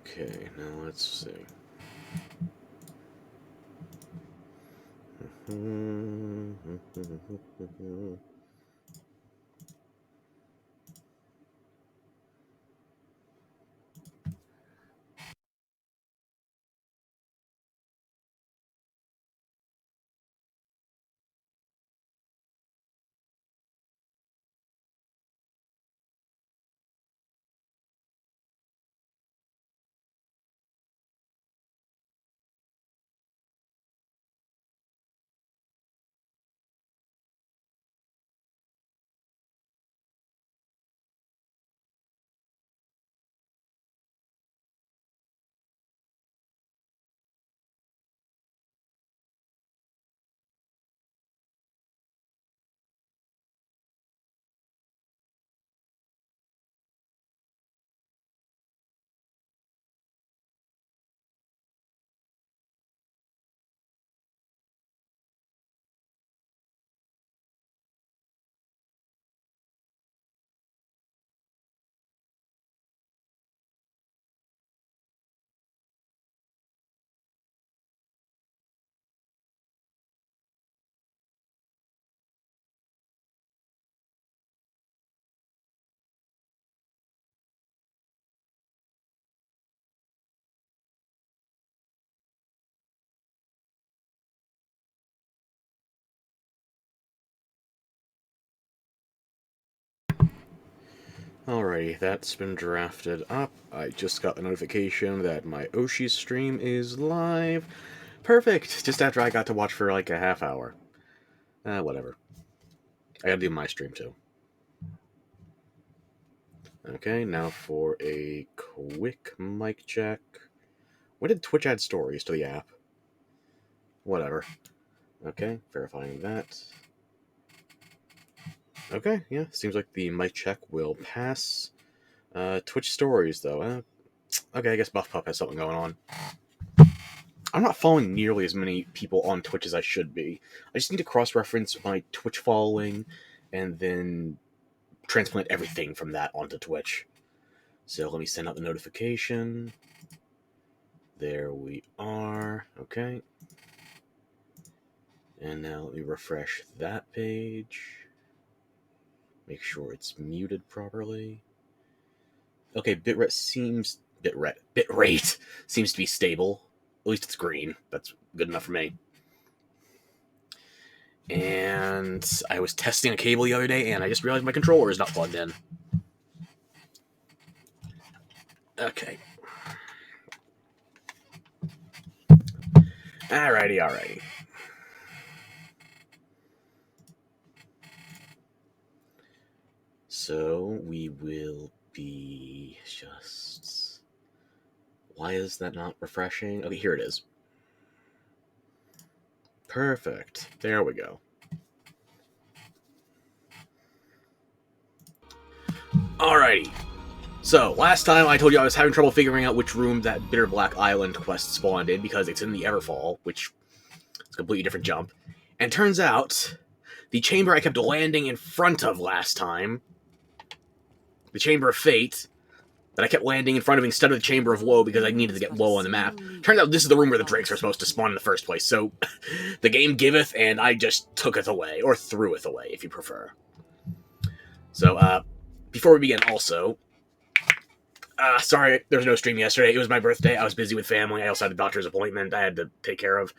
Okay, now let's see. Alrighty, that's been drafted up. I just got the notification that my Oshi stream is live. Perfect! Just after I got to watch for like a half hour. Whatever. I gotta do my stream too. Okay, now for a quick mic check. When did Twitch add stories to the app? Whatever. Okay, verifying that. Okay, yeah, seems like the mic check will pass. Twitch stories, though. Okay, I guess Buff Pup has something going on. I'm not following nearly as many people on Twitch as I should be. I just need to cross-reference my Twitch following and then transplant everything from that onto Twitch. So let me send out the notification. There we are. Okay. And now let me refresh that page. Make sure it's muted properly. Okay, bitrate seems seems to be stable. At least it's green. That's good enough for me. And I was testing a cable the other day, and I just realized my controller is not plugged in. Okay. Alrighty. So we will be just... Why is that not refreshing? Okay, here it is. Perfect. There we go. Alrighty. So, last time I told you I was having trouble figuring out which room that Bitter Black Island quest spawned in because it's in the Everfall, which is a completely different jump. And turns out, the chamber I kept landing in front of last time, the Chamber of Fate, that I kept landing in front of instead of the Chamber of Woe because I needed to get Woe on the map. Turns out this is the room where the drakes are supposed to spawn in the first place, so the game giveth, and I just took it away, or threw it away, if you prefer. So, before we begin, also, sorry, there was no stream yesterday. It was my birthday. I was busy with family. I also had a doctor's appointment I had to take care of.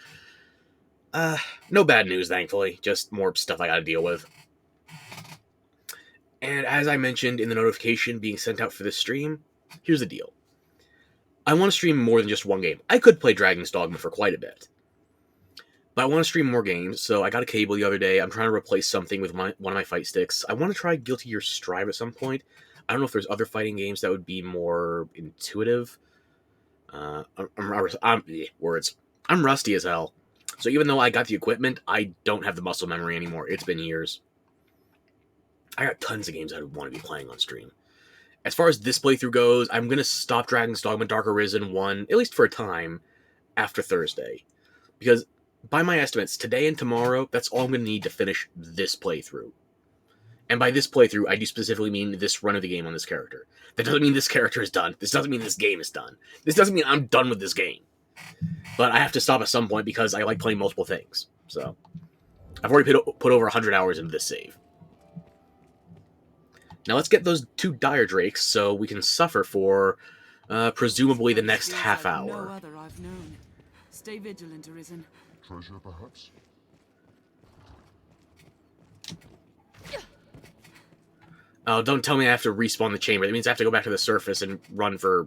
No bad news, thankfully. Just more stuff I gotta deal with. And as I mentioned in the notification being sent out for this stream, here's the deal. I want to stream more than just one game. I could play Dragon's Dogma for quite a bit. But I want to stream more games, so I got a cable the other day. I'm trying to replace something with one of my fight sticks. I want to try Guilty Gear Strive at some point. I don't know if there's other fighting games that would be more intuitive. I'm rusty as hell. So even though I got the equipment, I don't have the muscle memory anymore. It's been years. I got tons of games I would want to be playing on stream. As far as this playthrough goes, I'm going to stop Dragon's Dogma Dark Arisen 1, at least for a time, after Thursday. Because, by my estimates, today and tomorrow, that's all I'm going to need to finish this playthrough. And by this playthrough, I do specifically mean this run of the game on this character. That doesn't mean this character is done. This doesn't mean this game is done. This doesn't mean I'm done with this game. But I have to stop at some point because I like playing multiple things. So, I've already put over 100 hours into this save. Now let's get those 2 dire drakes so we can suffer for presumably the next half hour. No other I've known. Stay vigilant, Arisen. Treasure, perhaps? Oh, don't tell me I have to respawn the chamber. That means I have to go back to the surface and run for...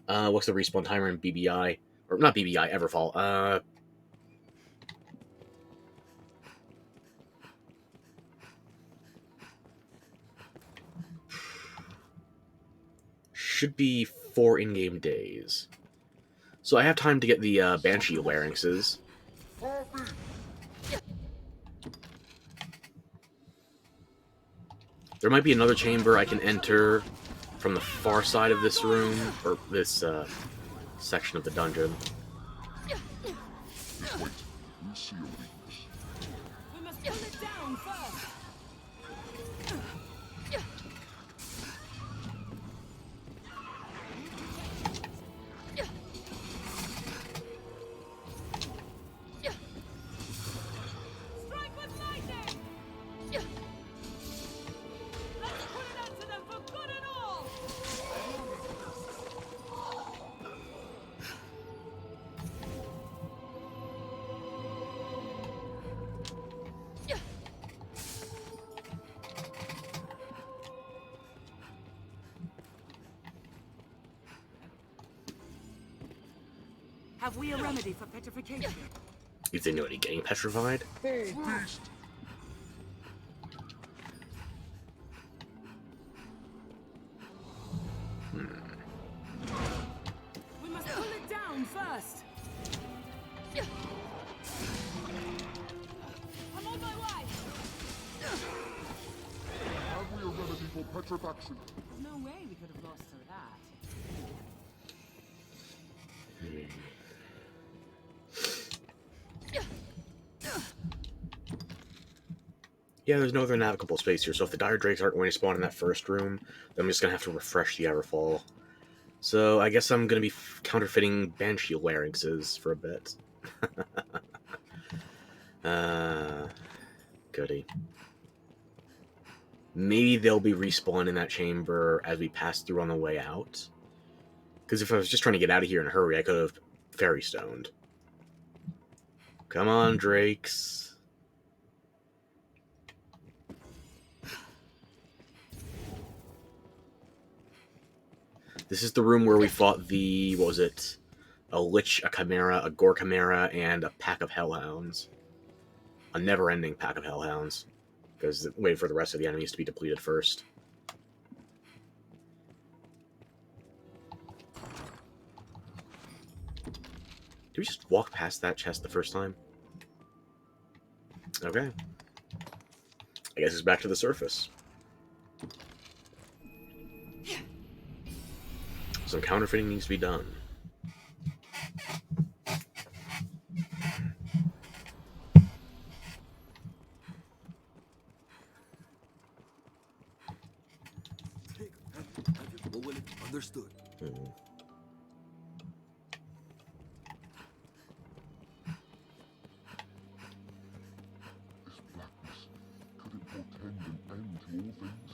what's the respawn timer in BBI? Or not BBI, Everfall. Should be 4 in-game days. So I have time to get the Banshee larynxes. There might be another chamber I can enter from the far side of this room, or this section of the dungeon. Just wait. We'll see your weakness. We must pull it down first. Strike with lightning. Let's put it out to them for good and all. Have we a remedy for petrification? Is anybody getting petrified? Beast! We must pull it down first. I'm on my way. Have we a remedy for petrifaction? There's no way we could have lost her that. Yeah, there's no other navigable space here, so if the dire drakes aren't going to spawn in that first room, then I'm just going to have to refresh the Everfall. So I guess I'm going to be counterfeiting Banshee larynxes for a bit. Goody. Maybe they'll be respawned in that chamber as we pass through on the way out. Because if I was just trying to get out of here in a hurry, I could have fairy stoned. Come on, drakes. This is the room where we fought the, what was it? A Lich, a Chimera, a Gore Chimera, and a pack of Hellhounds. A never-ending pack of Hellhounds. Because waiting for the rest of the enemies to be depleted first. Did we just walk past that chest the first time? Okay. I guess it's back to the surface. Some counterfeiting needs to be done. Understood. This blackness, could it portend an end to all things?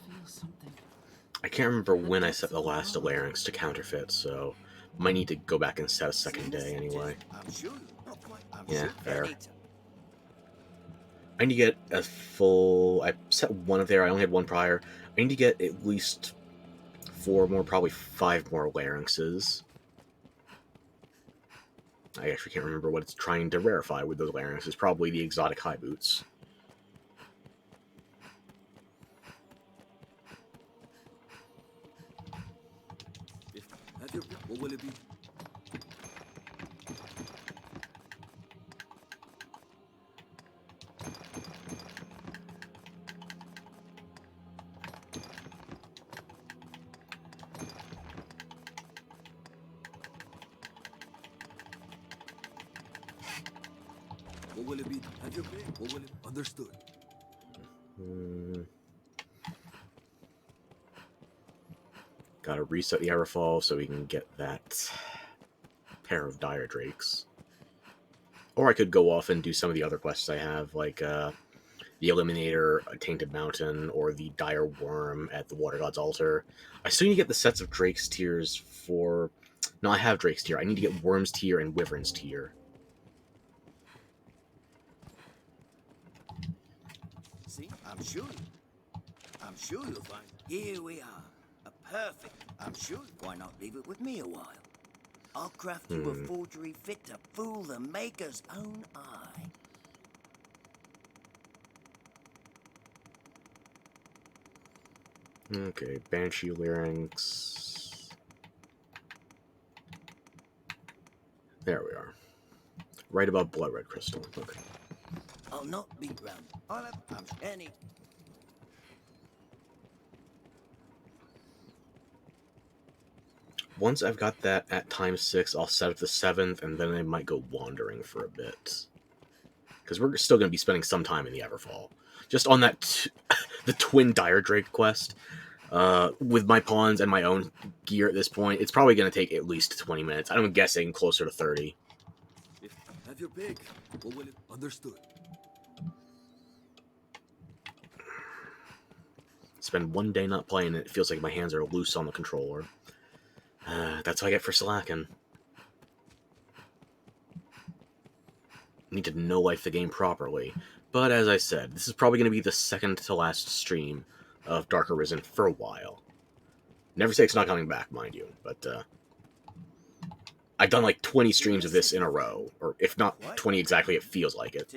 Feel something. I can't remember when I set the last larynx to counterfeit, so might need to go back and set a second day anyway. Yeah, fair. I need to get a full... I set one of there, I only had one prior. I need to get at least 4 more, probably 5 more larynxes. I actually can't remember what it's trying to rarefy with those larynxes. Probably the exotic high boots. What will it be? What will it be? Have your pick. What will it? Understood. Gotta reset the Everfall so we can get that pair of dire drakes. Or I could go off and do some of the other quests I have, like the Eliminator, a Tainted Mountain, or the Dire Worm at the Water God's Altar. I still need to get the sets of Drake's Tears for... No, I have Drake's Tear. I need to get Worm's Tear and Wyvern's Tear. See, I'm sure you'll find. Here we are. A perfect. I'm sure. Why not leave it with me a while? I'll craft you a forgery fit to fool the maker's own eye. Okay, Banshee Larynx. There we are. Right above Blood Red Crystal. Okay. I'll not beat round. I'll have any. Once I've got that at ×6, I'll set up the 7th, and then I might go wandering for a bit. Because we're still going to be spending some time in the Everfall. Just on that, the Twin Dire Drake quest, with my pawns and my own gear at this point, it's probably going to take at least 20 minutes. I'm guessing closer to 30. Have your pick. What will it? Understood. Spend one day not playing it, it feels like my hands are loose on the controller. That's what I get for slacking. Need to no-life the game properly. But as I said, this is probably going to be the second to last stream of Dark Arisen for a while. Never say it's not coming back, mind you, but I've done like 20 streams of this in a row, or if not 20 exactly, it feels like it.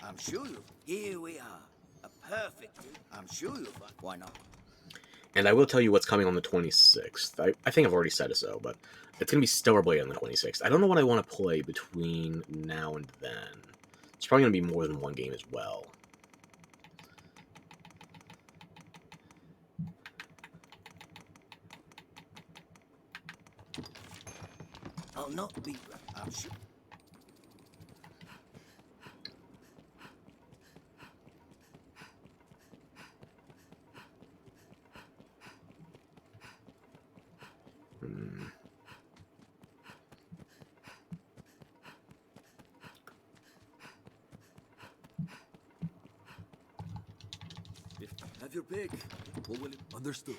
I'm sure you. Here we are. A perfect. I'm sure you'll find. Why not? And I will tell you what's coming on the 26th. I think I've already said it so, but it's going to be Stellar Blade on the 26th. I don't know what I want to play between now and then. It's probably going to be more than one game as well. I'll not be. I'm sure. Have your pick. What will it? Understood.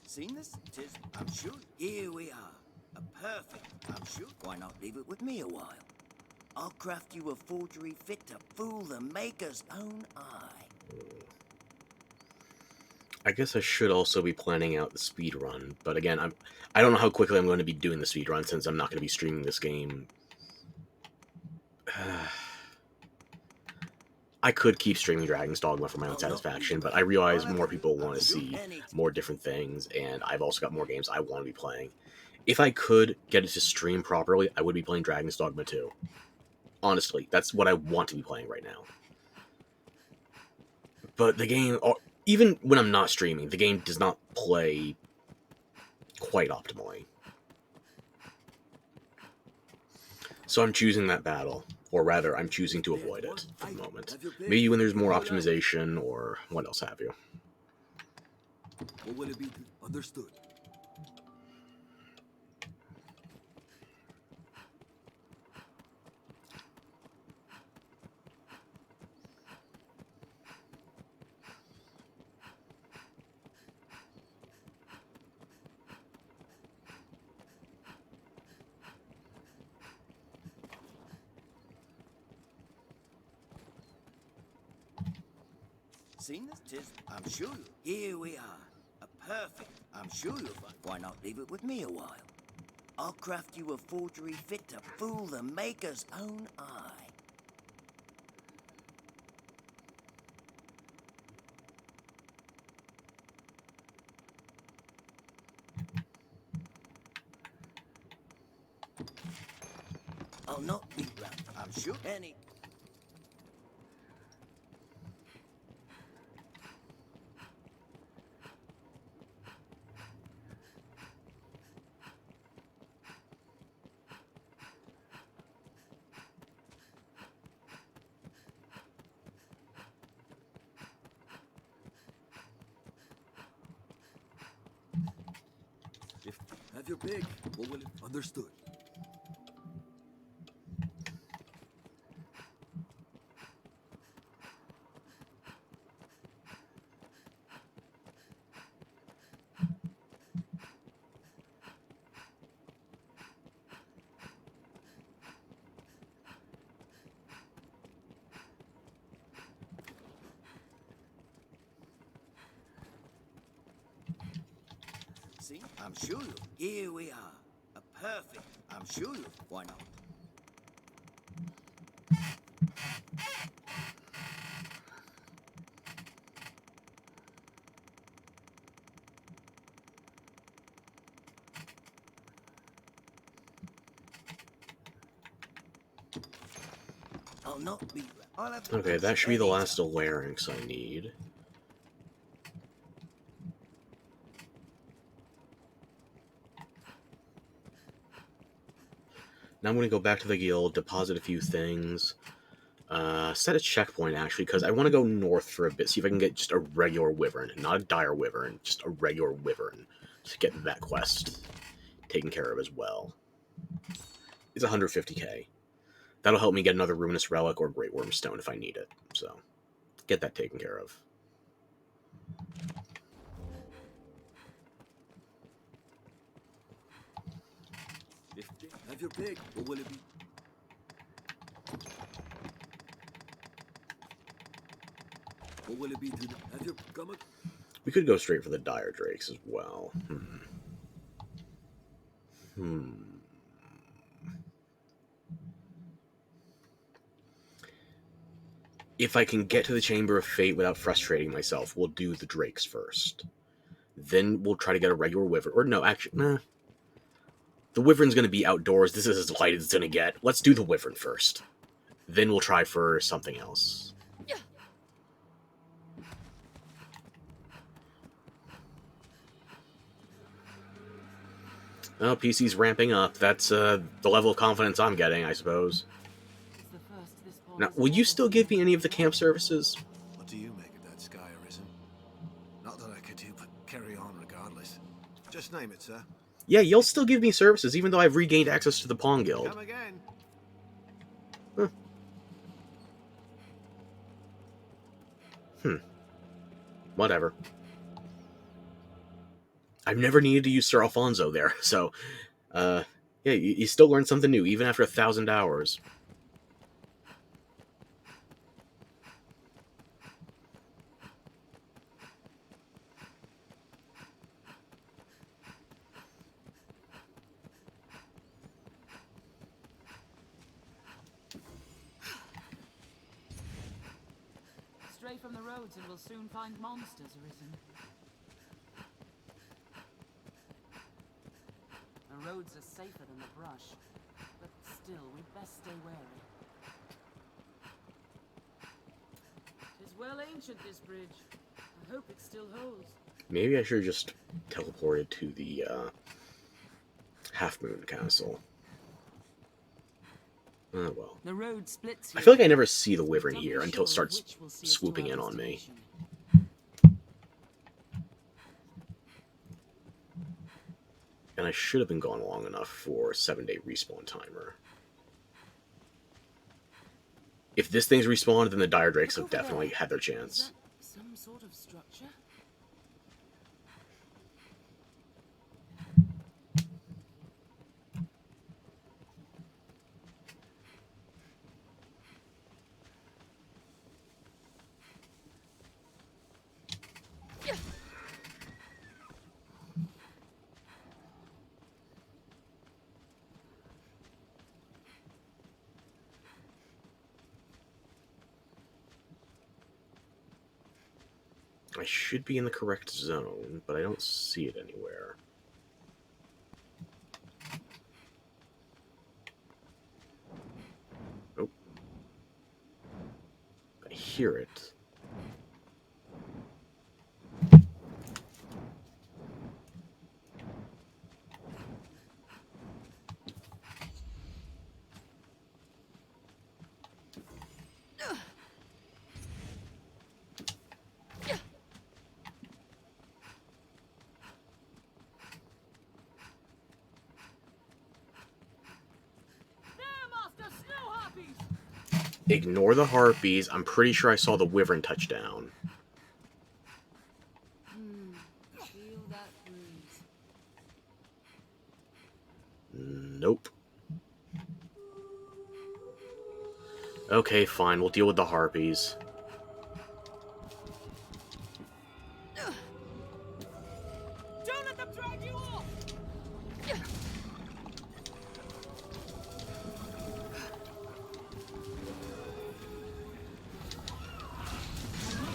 Seen this? Tis. I'm sure. Here we are. A perfect. I'm sure. Why not leave it with me a while? I'll craft you a forgery fit to fool the maker's own eye. I guess I should also be planning out the speed run, but again, I don't know how quickly I'm going to be doing the speed run since I'm not going to be streaming this game. I could keep streaming Dragon's Dogma for my own satisfaction, but I realize more people want to see more different things, and I've also got more games I want to be playing. If I could get it to stream properly, I would be playing Dragon's Dogma 2. Honestly, that's what I want to be playing right now. But the game, even when I'm not streaming, the game does not play quite optimally. So I'm choosing that battle, or rather, I'm choosing to avoid it for the moment. Maybe when there's more optimization, or what else have you. What will it be? Understood. Seen this? Tis. I'm sure. Here we are. A perfect. I'm sure you'll find. Why not leave it with me a while? I'll craft you a forgery fit to fool the maker's own eye. not be round. I'm sure any. Have your pick. What will it? Understood. See, I'm sure you. Here we are. A perfect. I'm sure you. Why not? I'll not be. I'll have to Okay, that should be the anytime. last larynx I need. Now I'm going to go back to the guild, deposit a few things, set a checkpoint actually, because I want to go north for a bit, see if I can get just a regular wyvern, not a dire wyvern, just a regular wyvern, to get that quest taken care of as well. It's 150k. That'll help me get another Ruinous Relic or Great Worm Stone if I need it, so get that taken care of. Have your pick. What will it be? What will it be to have your come on? We could go straight for the Dire Drakes as well. If I can get to the Chamber of Fate without frustrating myself, we'll do the Drakes first. Then we'll try to get a regular Wyvern. Or no, actually, nah. The Wyvern's going to be outdoors. This is as light as it's going to get. Let's do the Wyvern first. Then we'll try for something else. Oh, PC's ramping up. That's the level of confidence I'm getting, I suppose. It's the first this pond Now, has will you ever still seen. give me any of the camp services? What do you make of that Sky Arisen? Not that I could do, but carry on regardless. Just name it, sir. Yeah, you'll still give me services, even though I've regained access to the Pawn Guild. Come again. Whatever. I've never needed to use Sir Alfonso there, so, yeah, you still learn something new, even after 1,000 hours. Stray from the roads and we'll soon find monsters arisen. The roads are safer than the brush, but still, we'd best stay wary. Tis well ancient, this bridge. I hope it still holds. Maybe I should have just teleported to the, Half Moon Castle. Oh, well. The road splits I here. feel like I never see the Wyvern Don't be here until it sure starts which will see us to swooping our in on me. destination. And I should have been gone long enough for 7-day respawn timer. If this thing's respawned, then the Dire Drakes have Look over definitely there. had their Is chance. that some sort of structure? I should be in the correct zone, but I don't see it anywhere. hear it. Ignore the harpies. I'm pretty sure I saw the wyvern touch down. Feel that breeze. Nope. Okay, fine. We'll deal with the harpies. Don't let them drag you off!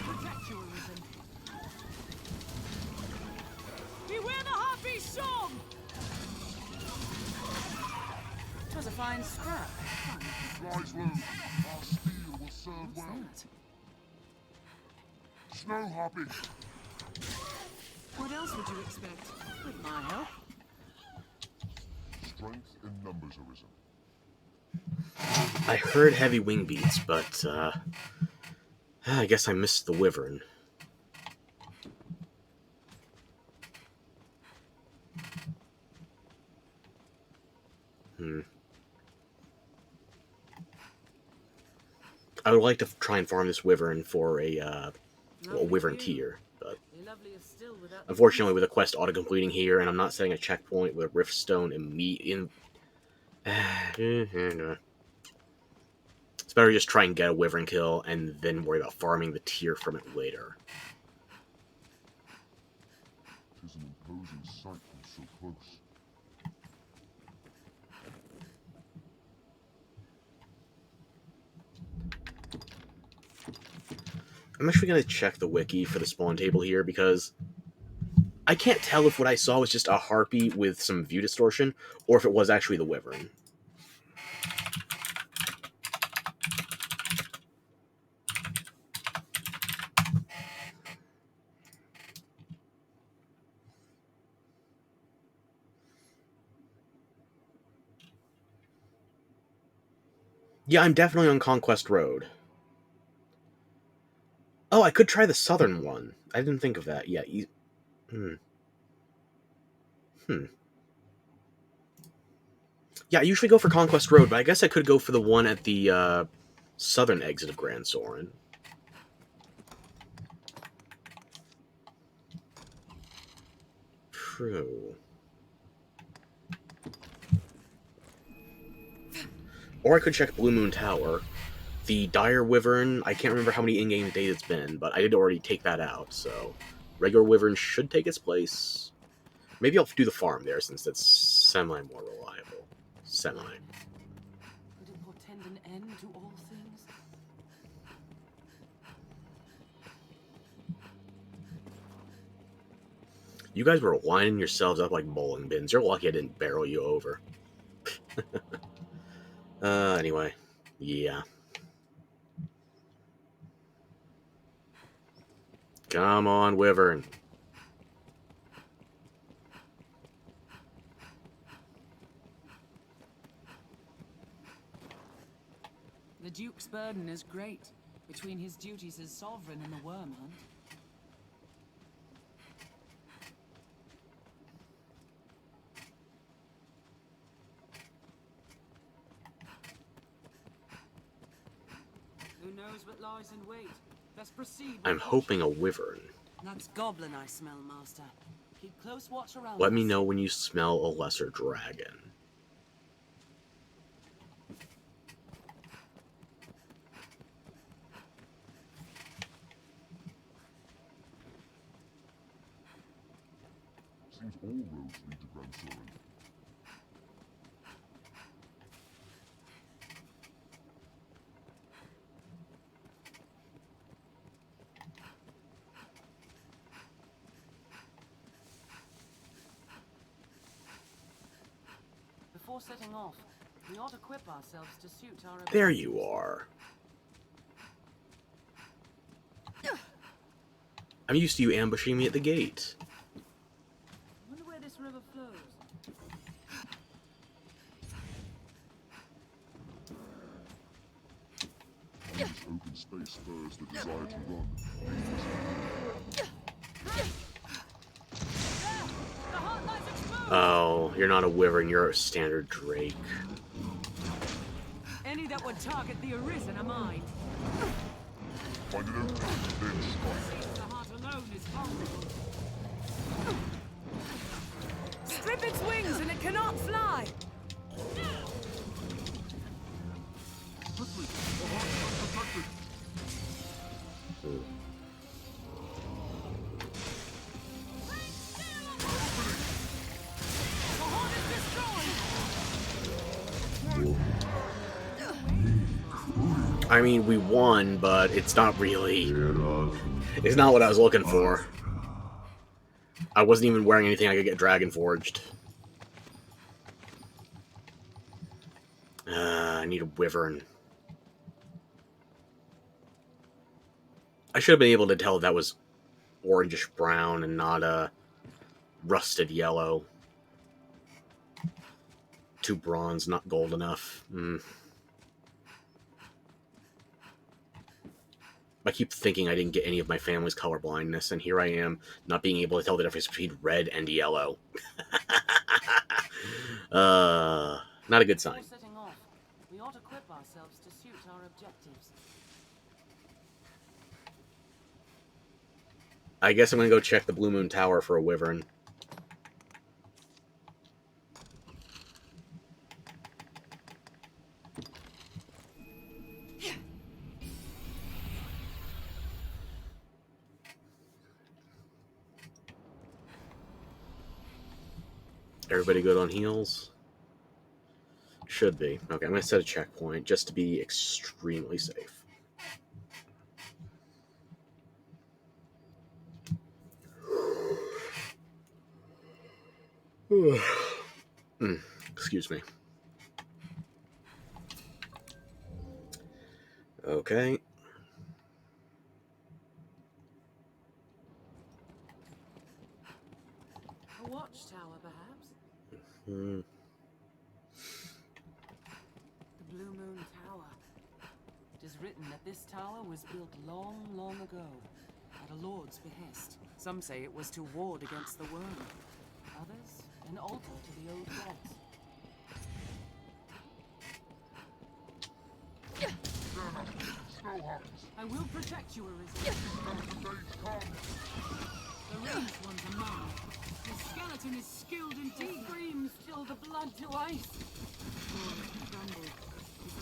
Protect you, Arisen. Beware the harpy song! It was a fine scrap. Rise low. Our steel will serve What's well. that? Snow harpy. What else would you expect? With my help? Strength in numbers, Arisen. I heard heavy wing beats, but I guess I missed the wyvern. I would like to try and farm this wyvern for a wyvern tier, but unfortunately with the quest auto-completing here, and I'm not setting a checkpoint with a riftstone it's better just try and get a wyvern kill, and then worry about farming the tier from it later. Tis an imposing sight from so close. I'm actually going to check the wiki for the spawn table here, because I can't tell if what I saw was just a harpy with some view distortion, or if it was actually the wyvern. Yeah, I'm definitely on Conquest Road. Oh, I could try the southern one. I didn't think of that. Yeah. Yeah, I usually go for Conquest Road, but I guess I could go for the one at the southern exit of Grand Soren. True. Or I could check Blue Moon Tower. The Dire Wyvern, I can't remember how many in-game days it's been, but I did already take that out, so regular Wyvern should take its place. Maybe I'll do the farm there, since that's semi-more reliable. Semi. Would it portend an end to all things? You guys were lining yourselves up like bowling bins. You're lucky I didn't barrel you over. Anyway. Yeah. Come on, Wyvern. The Duke's burden is great, between his duties as sovereign and the worm hunt. Who knows what lies in wait? Let's proceed. I'm hoping a Wyvern. That's goblin I smell, Master. Keep close watch around Let me us. know when you smell a lesser dragon. Seems all roads lead to Grand Soren. Before setting off, we ought to equip ourselves to suit our There abilities. you are. I'm used to you ambushing me at the gate. I wonder where this river flows. This open space spurs the desire to run. The heart lies exposed! Oh, you're not a wyvern, you're a standard drake. Any that would target the Arisen are mine. Find an opening, then strike. The heart alone is vulnerable. Strip its wings and it cannot fly! Quickly, the heart is protected. The heart is destroyed! I mean, we won, but it's not really... It's not what I was looking for. I wasn't even wearing anything I could get Dragon Forged. I need a wyvern. I should have been able to tell that was orangish brown and not a rusted yellow. 2 bronze, not gold enough. I keep thinking I didn't get any of my family's color blindness, and here I am, not being able to tell the difference between red and yellow. Not a good sign. Before setting off, we ought to equip ourselves to suit our objectives. I guess I'm gonna go check the Blue Moon Tower for a wyvern. Everybody good on heals? Should be. Okay, I'm gonna set a checkpoint just to be extremely safe. Excuse me. Okay. A watchtower, perhaps? Hmm. The Blue Moon Tower. It is written that this tower was built long, long ago, at a lord's behest. Some say it was to ward against the worm. Others, an altar to the old gods. I will protect you, Arisen. The ranged ones are mine. The skeleton is skilled in deep screams, chill the blood to ice.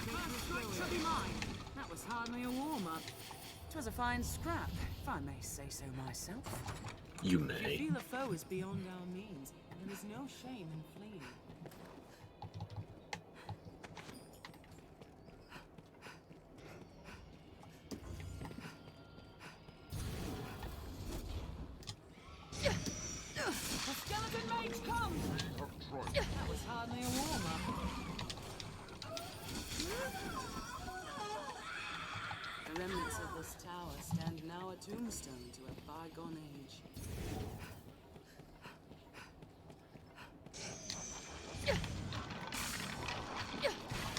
First strike shall be mine. That was hardly a warm-up. 'Twas a fine scrap, if I may say so myself. You If you may. feel a foe is beyond our means, there is no shame in fleeing. The skeleton mage comes! That was hardly a warm-up. The remnants of this tower stand now a tombstone to a bygone age.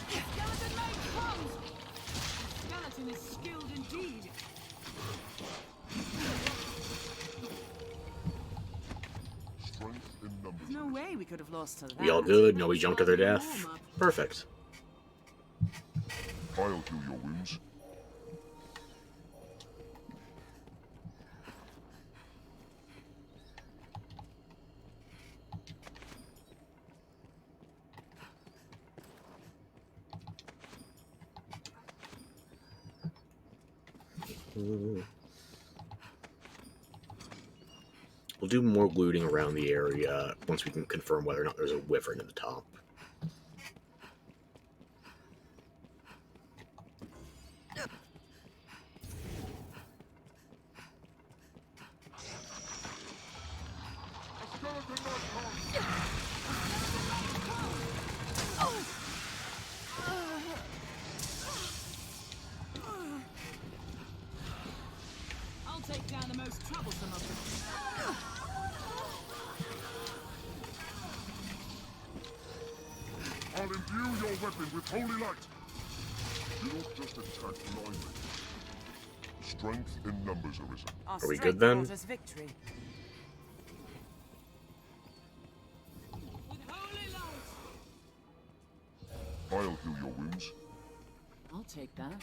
Skeleton mage comes! The skeleton is skilled indeed. Strength in numbers. There's no way we could have lost to that. We all good? That Nobody was jumped to their hardly a death? warm-up. Perfect. I'll heal your wounds. We'll do more looting around the area once we can confirm whether or not there's a wyvern at the top. I'll take down the most troublesome of them. I'll imbue your weapon with holy light. Do not just attack blindly. Strength in numbers, Arisen. Our Are we strength good then? brought us victory. With holy light. I'll heal your wounds. I'll take that.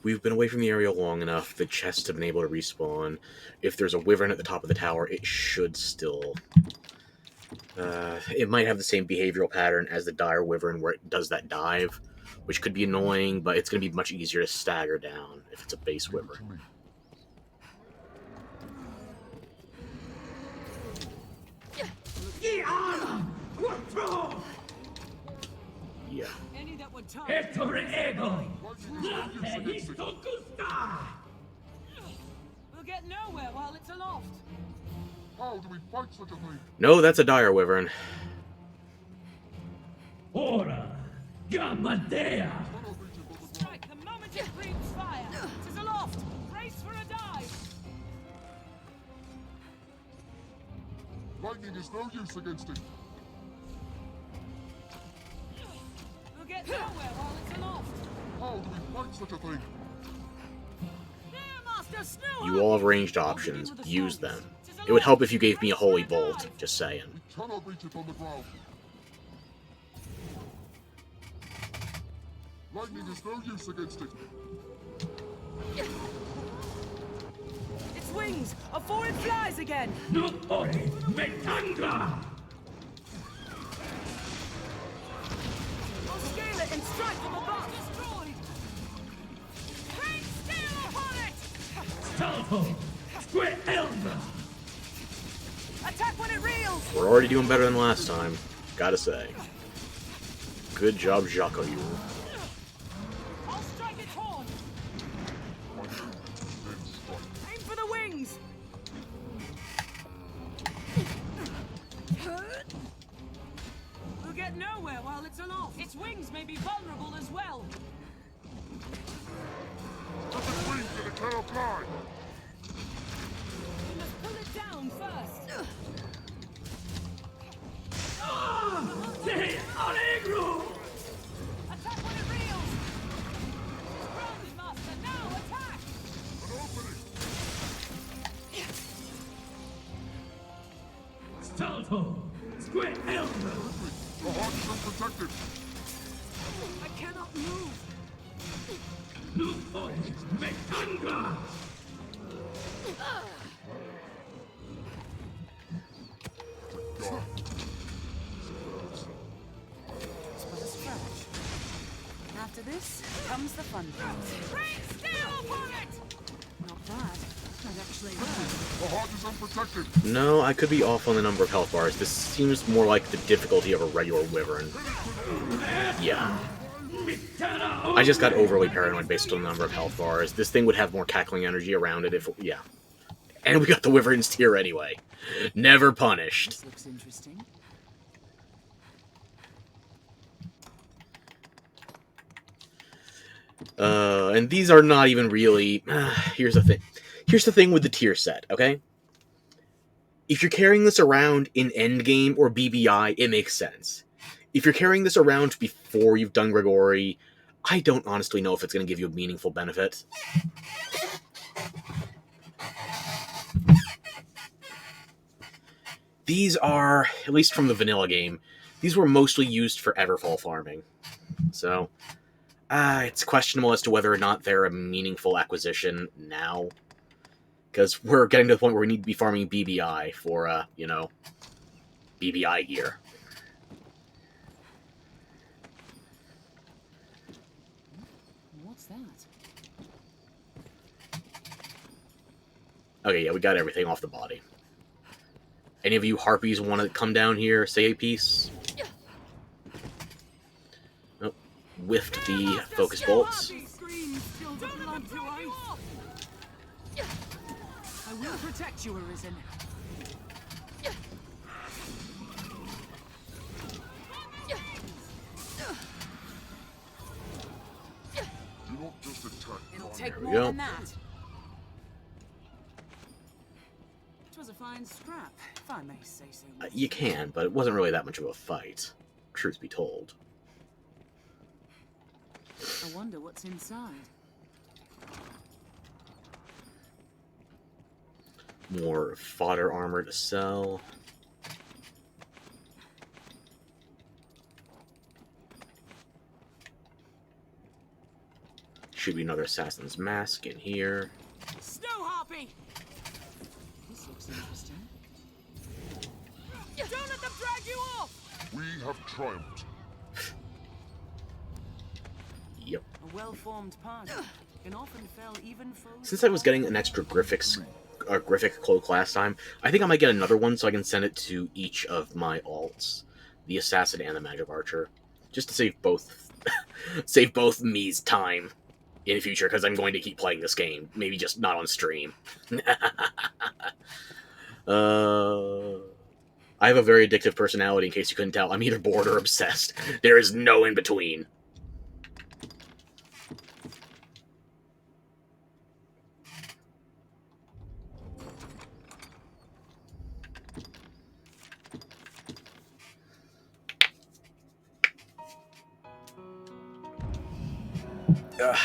We've been away from the area long enough. The chests have been able to respawn. If there's a wyvern at the top of the tower, it should still... it might have the same behavioral pattern as the dire wyvern where it does that dive, which could be annoying, but it's going to be much easier to stagger down if it's a base Leave it wyvern. to me. Yeah. Any that would time. We'll get nowhere while it's aloft. How do we fight such a thing? No, that's a dire wyvern. Ora, Gamadea! Strike the moment it breathes fire. It is aloft. Brace for a dive. Lightning is no use against it. We'll get nowhere while it's aloft. How do we fight such a thing? There, Master Snow! You all have ranged options. Use them. It would help if you gave me a holy bolt. Just saying. We cannot reach it on the ground. Lightning is no use against it. Its wings! Afore it flies again! Nutore, Metanga! I'll scale it and strike from above! Destroyed! Great steel upon it! Salvo, Sque Elva! Attack when it reels! We're already doing better than last time. Gotta say. Good job, Jacques. I'll strike its horn! My hand, then strike. Aim for the wings! We'll get nowhere while it's aloft. Its wings may be vulnerable as well. Let it wings and it cannot fly. We must pull it down first. De Allegro! Attack when it reels! Bronze Master, now attack! An opening. Salvo, Sque Elva! The heart is unprotected. I cannot move. Nutore, Metanga! God. It's but a scratch. After this comes the fun part. Great steel upon it! Not bad. That actually worked. The heart is unprotected. No, I could be off on the number of health bars. This seems more like the difficulty of a regular wyvern. Yeah. I just got overly paranoid based on the number of health bars. This thing would have more cackling energy around it if... yeah. And we got the wyvern's tier anyway. Never punished. This looks interesting. And these are not even really... here's the thing. Here's the thing with the tier set, okay? If you're carrying this around in Endgame or BBI, it makes sense. If you're carrying this around before you've done Grigori, I don't honestly know if it's going to give you a meaningful benefit. These are, at least from the vanilla game, these were mostly used for Everfall farming. So, it's questionable as to whether or not they're a meaningful acquisition now. Because we're getting to the point where we need to be farming BBI for, you know, BBI gear. What's that? Okay, yeah, we got everything off the body. Any of you harpies want to come down here, say a piece? Oh, whiffed the focus bolts. I will protect you, Arisen. bit we more go. than that. It was a fine scrap, if I may say so. You can, but it wasn't really that much of a fight. Truth be told. I wonder what's inside. More fodder armor to sell. Should be another assassin's mask in here. Snow Harpy! This looks interesting. Don't let them drag you off! We have triumphed. Yep. A well-formed party can often fell even foes. Since I was getting an extra Griffic cloak last time, I think I might get another one so I can send it to each of my alts, the assassin and the magic archer, just to save both save both me's time in the future, because I'm going to keep playing this game, maybe just not on stream. I have a very addictive personality, in case you couldn't tell. I'm either bored or obsessed. There is no in between.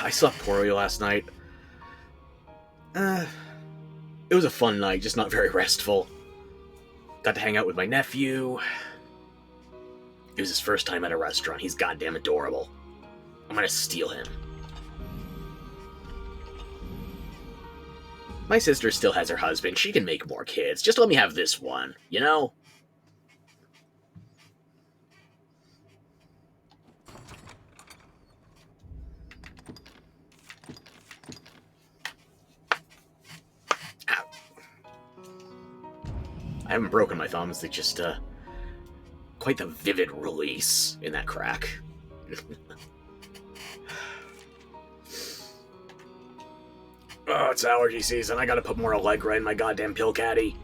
I slept poorly last night. It was a fun night, just not very restful. Got to hang out with my nephew. It was his first time at a restaurant. He's goddamn adorable. I'm gonna steal him. My sister still has her husband. She can make more kids. Just let me have this one, you know? Ow. I haven't broken my thumbs. They just, quite the vivid release in that crack. Oh, it's allergy season. I gotta put more Allegra in my goddamn pill caddy.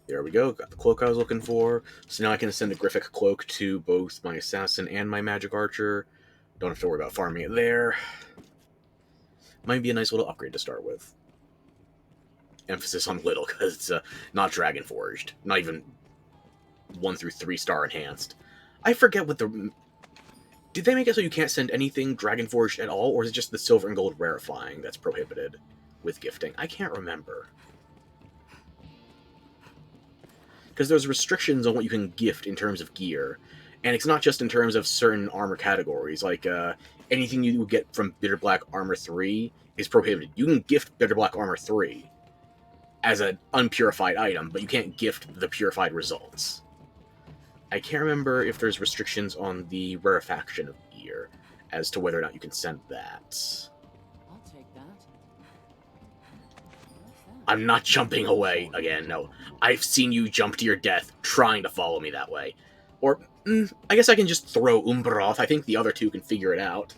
There we go. Got the cloak I was looking for. So now I can send a Griffic cloak to both my assassin and my magic archer. Don't have to worry about farming it there. Might be a nice little upgrade to start with. Emphasis on little, because it's not Dragon Forged. Not even 1 through 3 star enhanced. I forget what the... Did they make it so you can't send anything Dragon Forged at all, or is it just the silver and gold rarefying that's prohibited with gifting? I can't remember. Because there's restrictions on what you can gift in terms of gear, and it's not just in terms of certain armor categories. Like, anything you get from Bitter Black Armor 3 is prohibited. You can gift Bitter Black Armor 3 as an unpurified item, but you can't gift the purified results. I can't remember if there's restrictions on the rarefaction of gear as to whether or not you can send that. I'll take that. I'm not jumping away again, no. I've seen you jump to your death trying to follow me that way. Or, I guess I can just throw Umbroth. I think the other two can figure it out.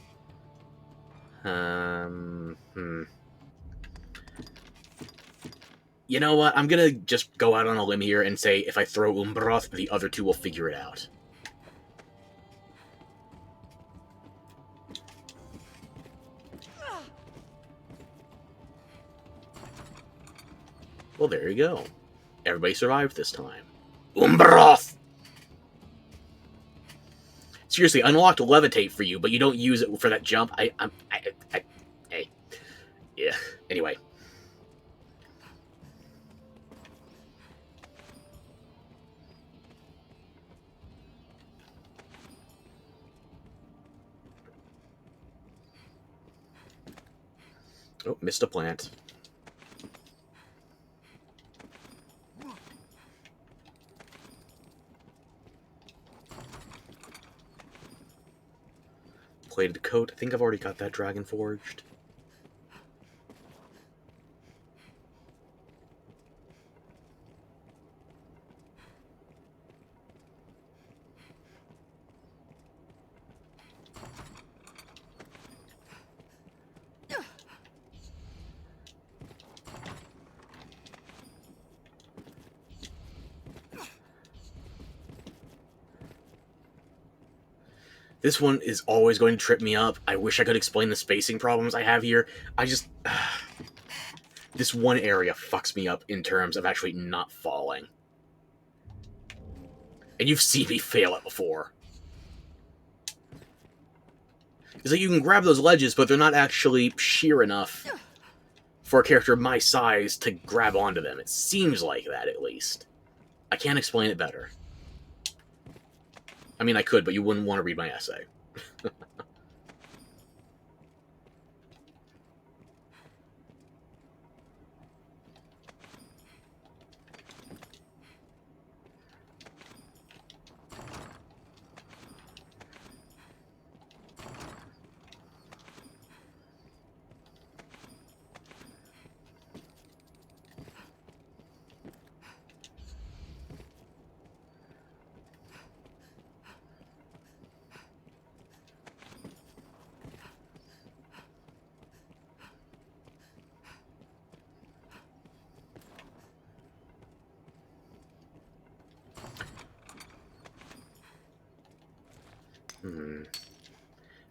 You know what? I'm gonna just go out on a limb here and say if I throw Umbroth, the other two will figure it out. Well, there you go. Everybody survived this time. Umbroth! Seriously, unlocked Levitate for you, but you don't use it for that jump. Hey. Yeah. Anyway. Oh, missed a plant. Plated coat. I think I've already got that Dragon Forged. This one is always going to trip me up. I wish I could explain the spacing problems I have here. I just... this one area fucks me up in terms of actually not falling. And you've seen me fail it before. It's like you can grab those ledges, but they're not actually sheer enough for a character my size to grab onto them. It seems like that, at least. I can't explain it better. I mean, I could, but you wouldn't want to read my essay.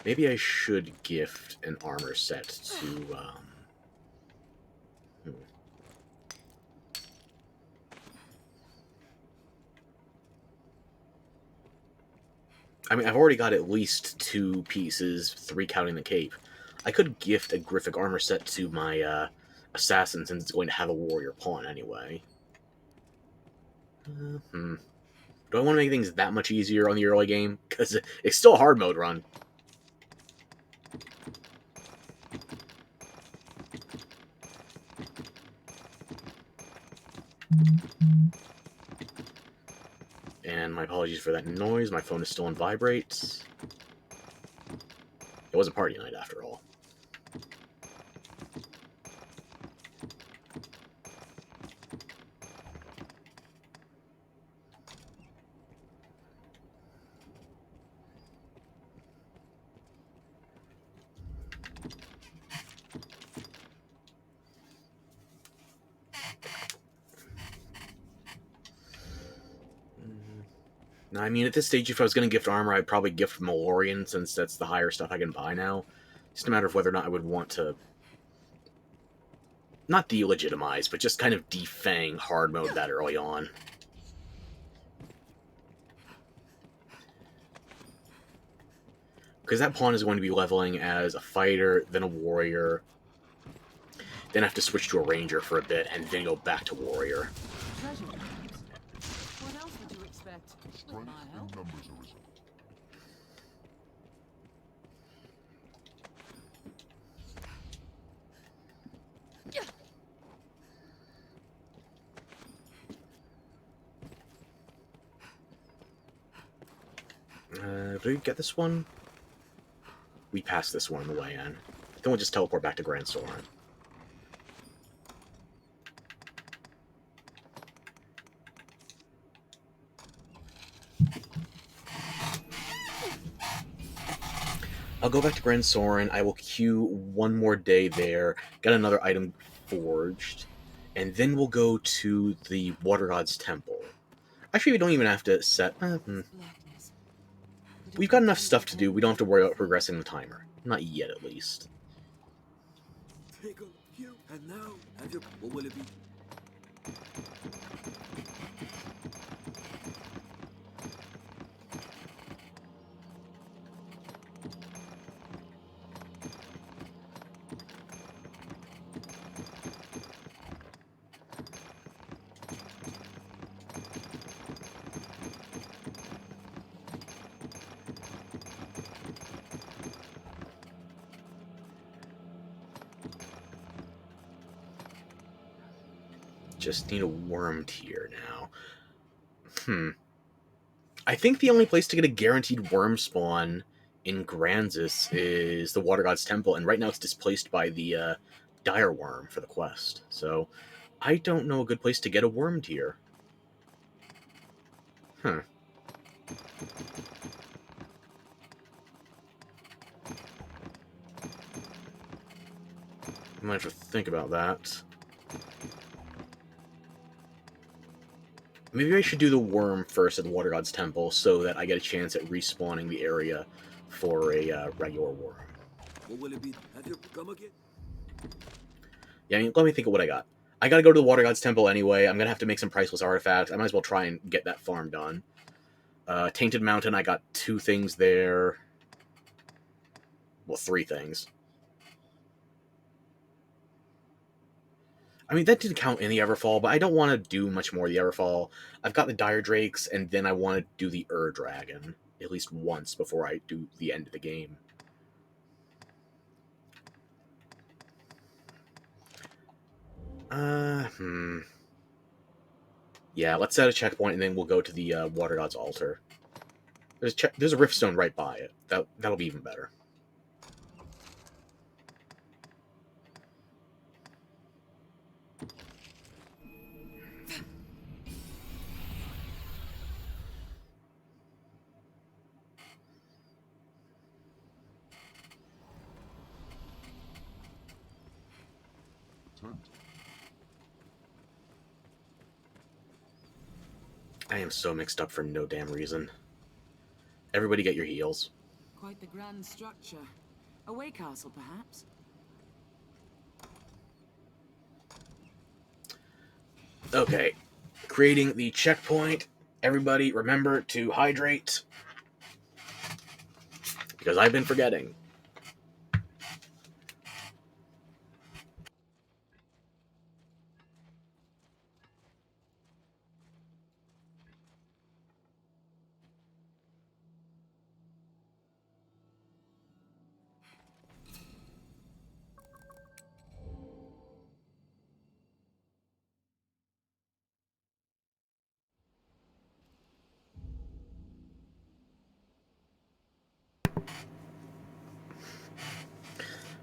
Maybe I should gift an armor set to, I mean, I've already got at least 2 pieces, 3 counting the cape. I could gift a Griffic armor set to my, assassin, since it's going to have a warrior pawn anyway. Do I want to make things that much easier on the early game? Because it's still a hard mode run. And my apologies for that noise. My phone is still on vibrate. It was a party night, after all. Now, I mean, at this stage, if I was going to gift armor, I'd probably gift Malorian, since that's the higher stuff I can buy now. Just a matter of whether or not I would want to... not delegitimize, but just kind of defang hard mode that early on. Because that pawn is going to be leveling as a fighter, then a warrior, then have to switch to a ranger for a bit, and then go back to warrior. Treasure perhaps. What else would you expect? With my Strength help? in numbers, Arisen. Did we get this one? We passed this one on the way in. Then we'll just teleport back to Grand Soren. I'll go back to Grand Soren. I will queue one more day there, get another item forged, and then we'll go to the Water God's Temple. Actually, we don't even have to set... Blackness. We've got enough stuff to do. We don't have to worry about progressing the timer. Not yet, at least. Take a few, and now have your. What will it be? Just need a worm tier now. I think the only place to get a guaranteed worm spawn in Granzis is the Water God's Temple, and right now it's displaced by the Dire Worm for the quest. So, I don't know a good place to get a worm tier. I might have to think about that. Maybe I should do the worm first at the Water God's Temple so that I get a chance at respawning the area for a regular worm. What will it be? Have you come again? Yeah, I mean, let me think of what I got. I gotta go to the Water God's Temple anyway. I'm gonna have to make some priceless artifacts. I might as well try and get that farm done. Tainted Mountain, I got 2 things there. Well, 3 things. I mean, that didn't count in the Everfall, but I don't want to do much more of the Everfall. I've got the Dire Drakes, and then I want to do the Dragon at least once before I do the end of the game. Yeah, let's set a checkpoint, and then we'll go to the Water God's Altar. There's a Riftstone right by it. That'll be even better. Tent. I am so mixed up for no damn reason. Everybody get your heals. Quite the grand structure. A way castle, perhaps? Okay. Creating the checkpoint. Everybody remember to hydrate. Because I've been forgetting.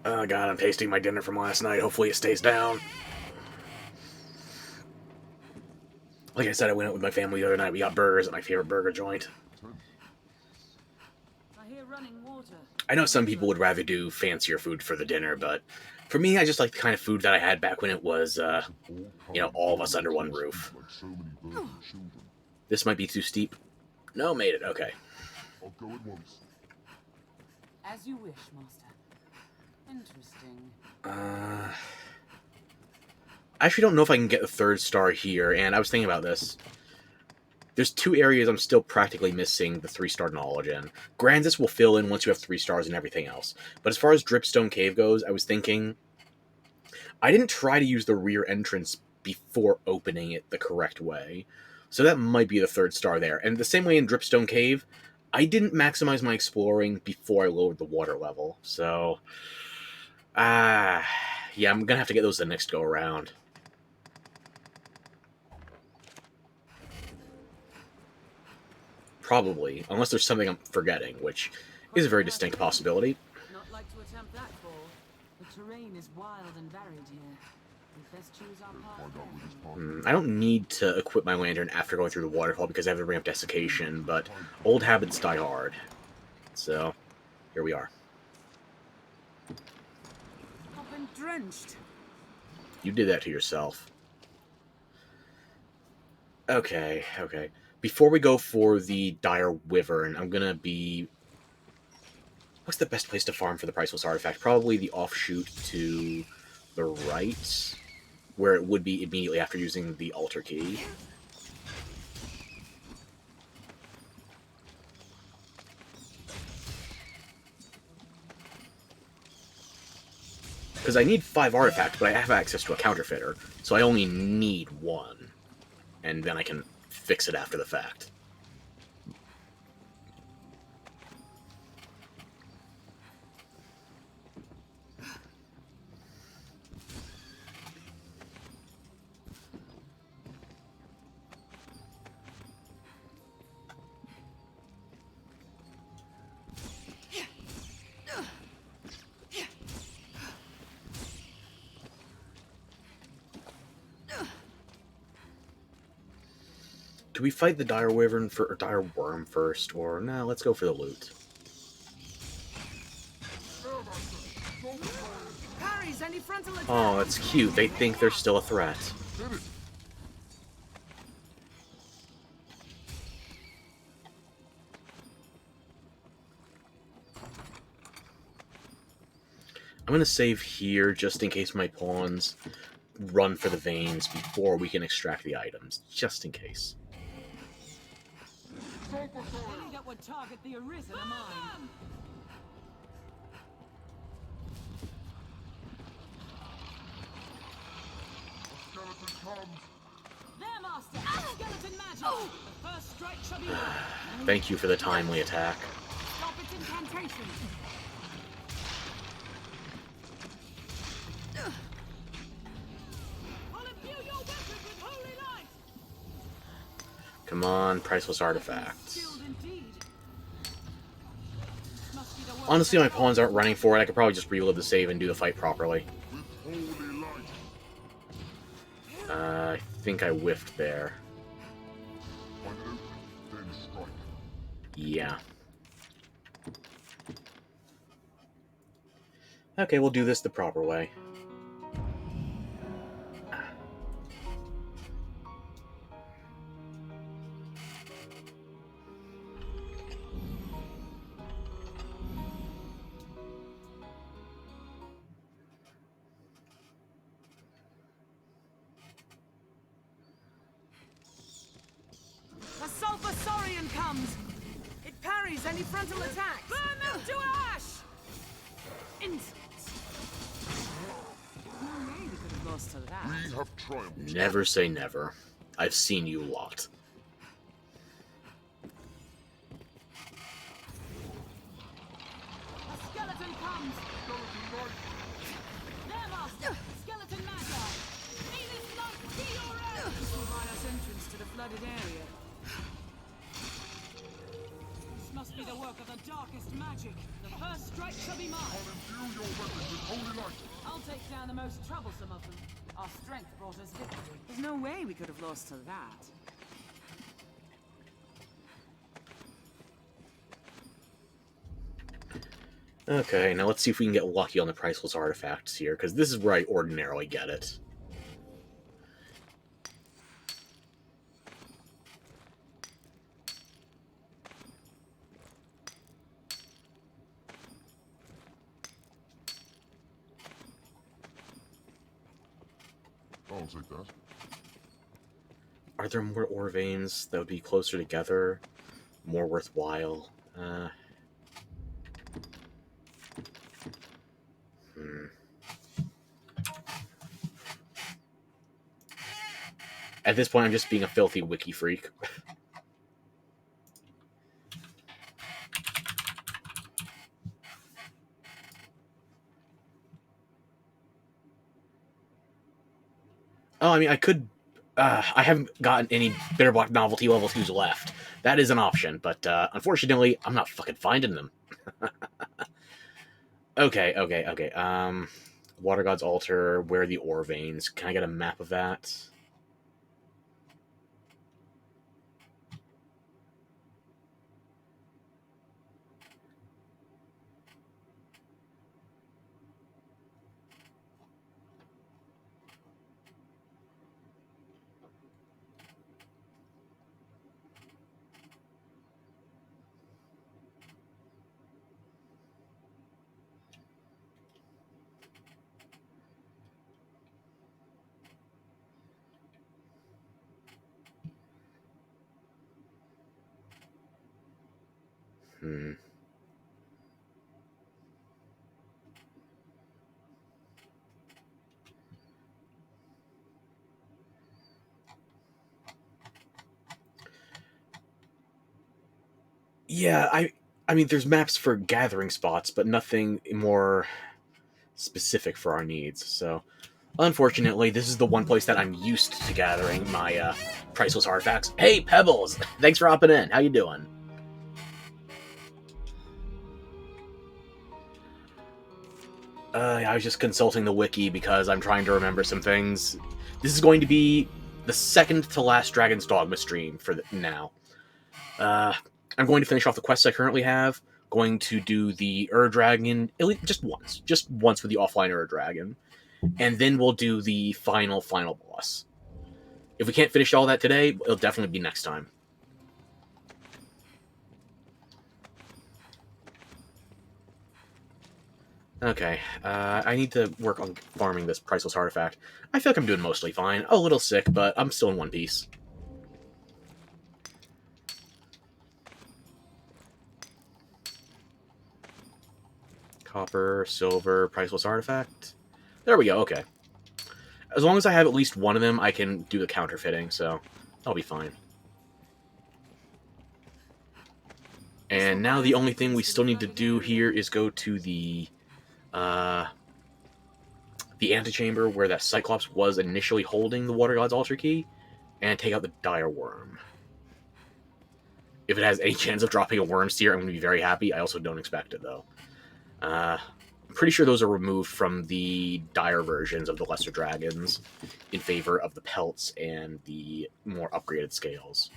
Oh god, I'm tasting my dinner from last night. Hopefully it stays down. Like I said, I went out with my family the other night. We got burgers at my favorite burger joint. I hear running water. I know some people would rather do fancier food for the dinner, but for me, I just like the kind of food that I had back when it was, all of us under one roof. Like so many birds and children. This might be too steep. No, made it. Okay. I'll go at once. As you wish, Master. Interesting. I actually don't know if I can get the 3rd star here, and I was thinking about this. There's 2 areas I'm still practically missing the 3-star knowledge in. Granzis will fill in once you have 3 stars and everything else. But as far as Dripstone Cave goes, I was thinking... I didn't try to use the rear entrance before opening it the correct way. So that might be the 3rd star there. And the same way in Dripstone Cave, I didn't maximize my exploring before I lowered the water level. So... yeah, I'm gonna have to get those the next go around. Probably, unless there's something I'm forgetting, which is a very distinct possibility. Not like to attempt that fall. The terrain is wild and varied here. We'd best choose our path. Find out where this path I don't need to equip my lantern after going through the waterfall because I have the ramp desiccation, but old habits die hard. So, here we are. I've been drenched. You did that to yourself. Okay. Before we go for the Dire Wyvern, I'm gonna be... What's the best place to farm for the priceless artifact? Probably the offshoot to the right, where it would be immediately after using the altar key. Because I need 5 artifacts, but I have access to a counterfeiter, so I only need 1. And then I can fix it after the fact. Do we fight the Dire Wyvern or Dire Worm first, or no? Let's go for the loot. Parries, any frontal attack? Oh, that's cute. They think they're still a threat. Did it! I'm going to save here just in case my pawns run for the veins before we can extract the items, just in case. Any that would target the Arisen are mine. Skeleton comes. There, Master! Skeleton magic! The first strike shall be mine. Thank you for the timely attack. Stop its incantation! I'll imbue your weapon with holy light! Come on, priceless artifacts. Skilled indeed. Must be the work Honestly, of my pawns aren't running for it. I could probably just reload the save and do the fight properly. With holy light. I think I whiffed there. Find it open, then strike. Yeah. Okay, we'll do this the proper way. A sulfur saurian comes! It parries any frontal attack! Burn them to ash! Insects! No way we could have lost to that. We have triumphed. Never say never. I've seen you lot. A skeleton comes! Skeleton light. There, Master! Skeleton magi! May this light be your end! This will buy us entrance to the flooded area. This must be the work of the darkest magic. The first strike shall be mine. I'll imbue your weapon with holy light. I'll take down the most troublesome of them. Our strength brought us victory. There's no way we could have lost to that. Okay, now let's see if we can get lucky on the priceless artifacts here, because this is where I ordinarily get it. I'll take that. Are there more ore veins that would be closer together? More worthwhile? At this point, I'm just being a filthy wiki freak. Oh, I mean, I could... I haven't gotten any Bitterblock Novelty level 2s left. That is an option, but unfortunately, I'm not fucking finding them. Okay. Water God's Altar, where are the ore veins? Can I get a map of that? Yeah, I mean, there's maps for gathering spots, but nothing more specific for our needs. So, unfortunately, this is the one place that I'm used to gathering my priceless artifacts. Hey, Pebbles! Thanks for hopping in. How you doing? I was just consulting the wiki because I'm trying to remember some things. This is going to be the second to last Dragon's Dogma stream for now. I'm going to finish off the quests I currently have. Going to do the Dragon just once with the offline Dragon, and then we'll do the final boss. If we can't finish all that today, it'll definitely be next time. Okay, I need to work on farming this priceless artifact. I feel like I'm doing mostly fine. A little sick, but I'm still in one piece. Copper, silver, priceless artifact. There we go, okay. As long as I have at least one of them, I can do the counterfeiting, so I'll be fine. And now the only thing we still need to do here is go to the antechamber where that Cyclops was initially holding the Water God's Altar Key, and take out the Dire Worm. If it has any chance of dropping a Worm Seer, I'm going to be very happy. I also don't expect it, though. I'm pretty sure those are removed from the dire versions of the Lesser Dragons in favor of the pelts and the more upgraded scales.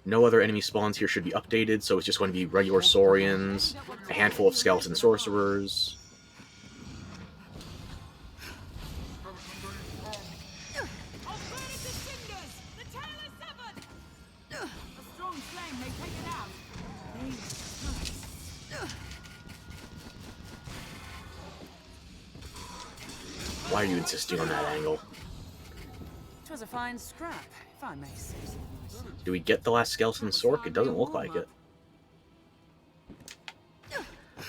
No other enemy spawns here should be updated, so it's just going to be regular Saurians, a handful of skeleton sorcerers. Why are you insisting on that angle? It was a fine scrap, if I may say so. Do we get the last skeleton sork? It doesn't look like it.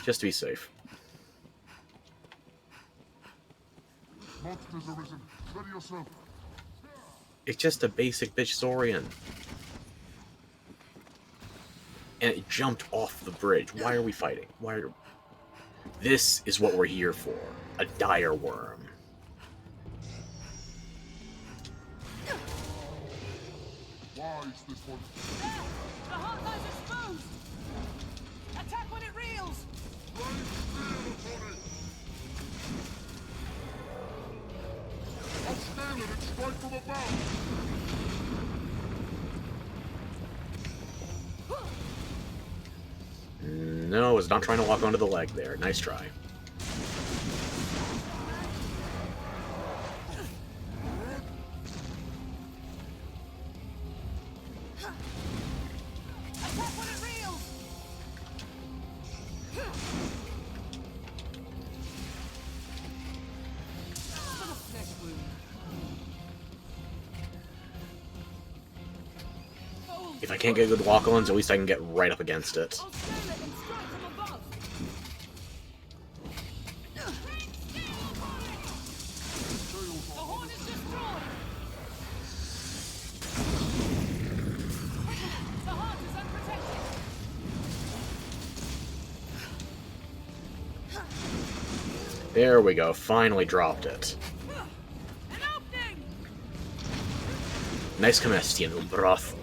Just to be safe. Monsters arisen. Ready yourself. It's just a basic bitch Saurian. And it jumped off the bridge. Why are we fighting? This is what we're here for. A dire worm. Why is this one? There! The heart lies exposed! Attack when it reels! Raise steel upon it! I'll scale it and strike from above! No, I was not trying to walk onto the leg there. Nice try. Attack when it reels! For the flesh wound. If I can't get good walk-ons, at least I can get right up against it. I'll scale it and strike from above! The horn is destroyed! The heart is unprotected! There we go. Finally dropped it. An opening! Nice Comestian, Ubroth.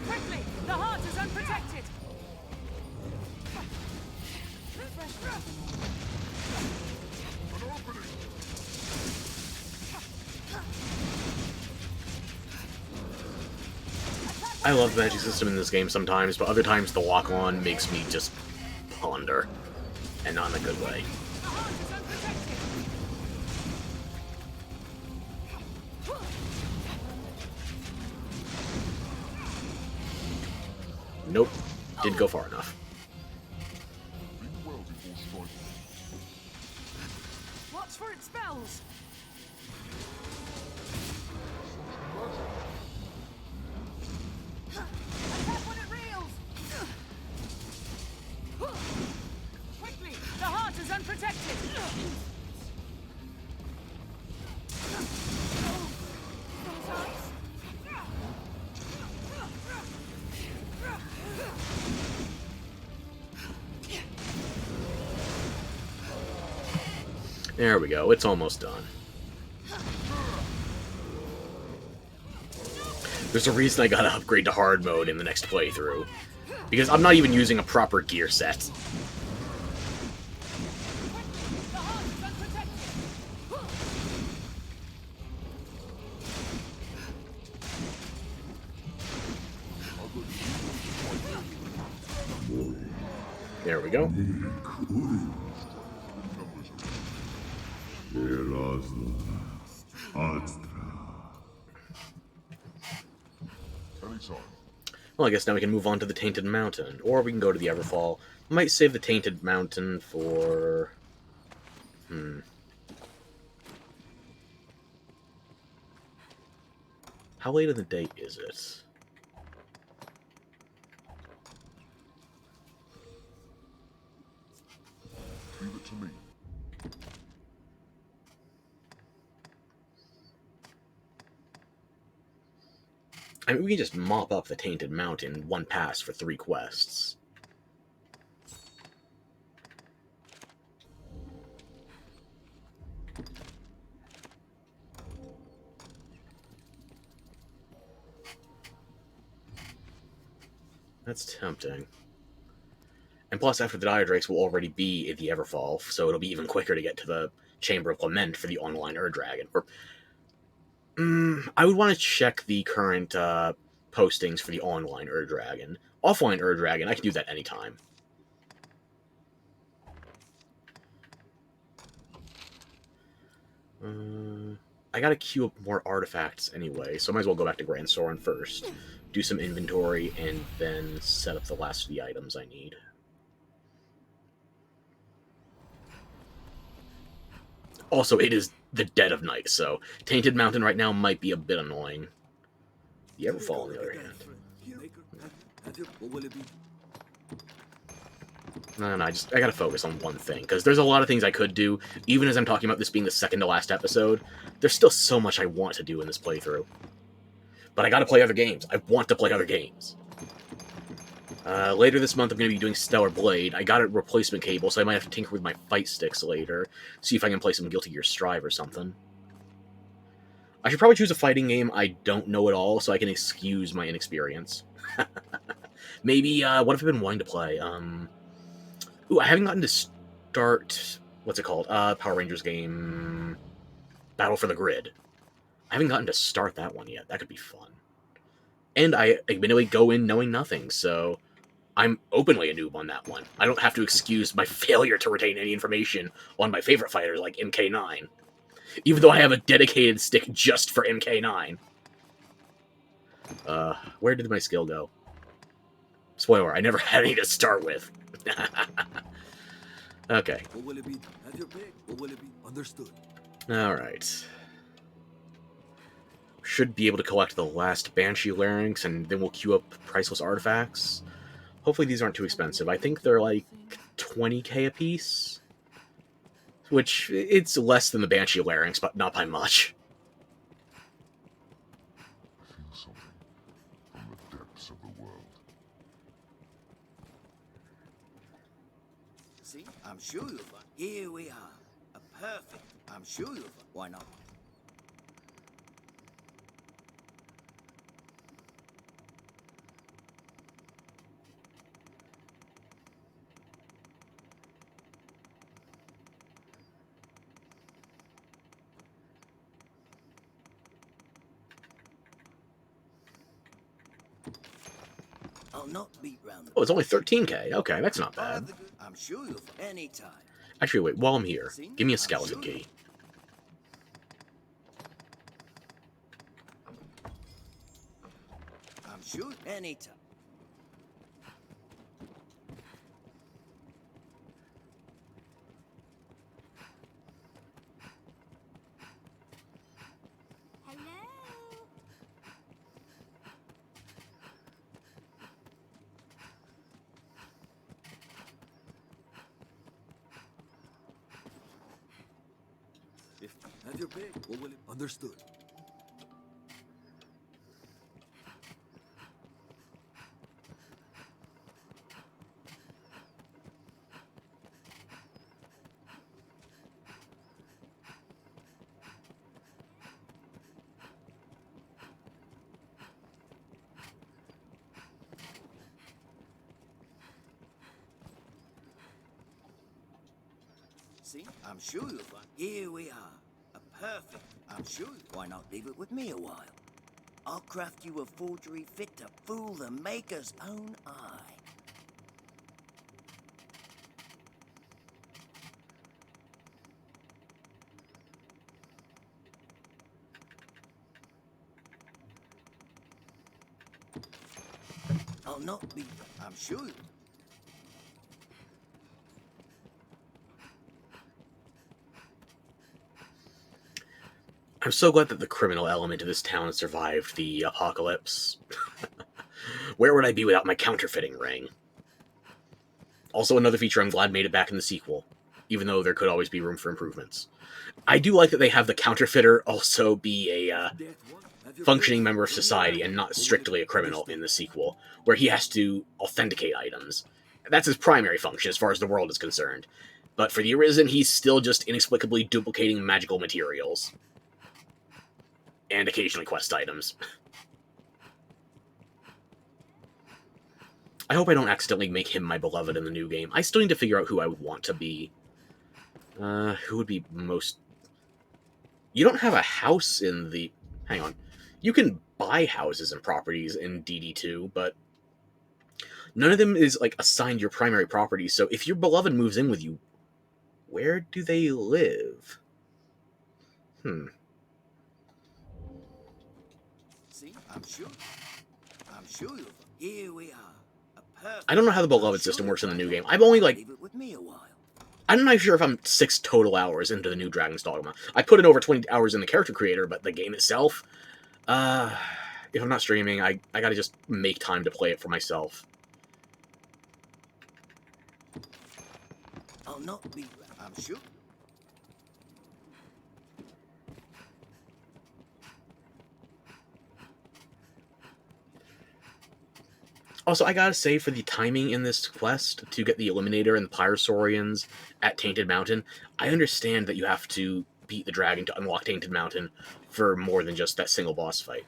Quickly! The heart is unprotected! An opening! I love the magic system in this game sometimes, but other times the lock-on makes me just ponder. And not in a good way. The heart is unprotected! Nope. Didn't go far enough. Think well before striking. Watch for its spells! Attack when it reels! Quickly! The heart is unprotected! There we go. It's almost done. There's a reason I gotta upgrade to hard mode in the next playthrough. Because I'm not even using a proper gear set. The heart is unprotected! There we go. Anytime. Well, I guess now we can move on to the Tainted Mountain, or we can go to the Everfall. Might save the Tainted Mountain for... How late in the day is it? Leave it to me. I mean, we can just mop up the Tainted Mountain in one pass for 3 quests. That's tempting. And plus, after the Dire Drakes, we'll already be in the Everfall, so it'll be even quicker to get to the Chamber of Lament for the online Ur-Dragon. Or, I would want to check the current postings for the online Ur-Dragon. Offline Ur-Dragon, I can do that anytime. I gotta queue up more artifacts anyway, so I might as well go back to Grand Soren first, do some inventory, and then set up the last of the items I need. Also, it is the dead of night, so Tainted Mountain right now might be a bit annoying. The Everfall, on the other hand. What will it be? No, I gotta focus on one thing, because there's a lot of things I could do, even as I'm talking about this being the second to last episode. There's still so much I want to do in this playthrough. But I gotta play other games. I want to play other games. Later this month, I'm going to be doing Stellar Blade. I got a replacement cable, so I might have to tinker with my fight sticks later. See if I can play some Guilty Gear Strive or something. I should probably choose a fighting game I don't know at all, so I can excuse my inexperience. Maybe, what have I been wanting to play? Ooh, I haven't gotten to start... What's it called? Power Rangers game... Battle for the Grid. I haven't gotten to start that one yet. That could be fun. And I admittedly go in knowing nothing, so... I'm openly a noob on that one. I don't have to excuse my failure to retain any information on my favorite fighters like MK9. Even though I have a dedicated stick just for MK9. Where did my skill go? Spoiler, I never had any to start with. Okay. What will it be? Have your pick. What will it be? Understood. Alright. Should be able to collect the last Banshee Larynx, and then we'll queue up priceless artifacts. Hopefully these aren't too expensive. I think they're like 20k a piece. Which, it's less than the Banshee Larynx, but not by much. I feel something from the depths of the world. See, I'm sure you'll find. Here we are. A perfect. I'm sure you'll find. Why not? I'll not beat round the... Oh, it's only 13k. Okay, that's not bad. I'm sure you'll find anytime. Actually, wait, while I'm here, give me a skeleton key. I'm sure anytime. Have your pick. What will it? Understood. See, I'm sure you'll find. Here we are. A perfect. I'm sure. Why not leave it with me a while? I'll craft you a forgery fit to fool the maker's own eye. I'll not be. I'm sure. I'm so glad that the criminal element of this town survived the apocalypse. Where would I be without my counterfeiting ring? Also, another feature I'm glad made it back in the sequel, even though there could always be room for improvements. I do like that they have the counterfeiter also be a functioning member of society and not strictly a criminal in the sequel, where he has to authenticate items. That's his primary function as far as the world is concerned. But for the Arisen, he's still just inexplicably duplicating magical materials. And occasionally quest items. I hope I don't accidentally make him my beloved in the new game. I still need to figure out who I would want to be. Who would be most... You don't have a house in the... Hang on. You can buy houses and properties in DD2, but none of them is, like, assigned your primary property, so if your beloved moves in with you, where do they live? See, I'm sure. I'm sure you'll. Here we are. I don't know how the beloved system works in the new game. I'm only, like... I'm not sure if I'm 6 total hours into the new Dragon's Dogma. I put in over 20 hours in the character creator, but the game itself... if I'm not streaming, I gotta just make time to play it for myself. I'll not be. I'm sure. Also, I gotta say, for the timing in this quest to get the Eliminator and the Pyrosaurians at Tainted Mountain, I understand that you have to beat the dragon to unlock Tainted Mountain for more than just that single boss fight.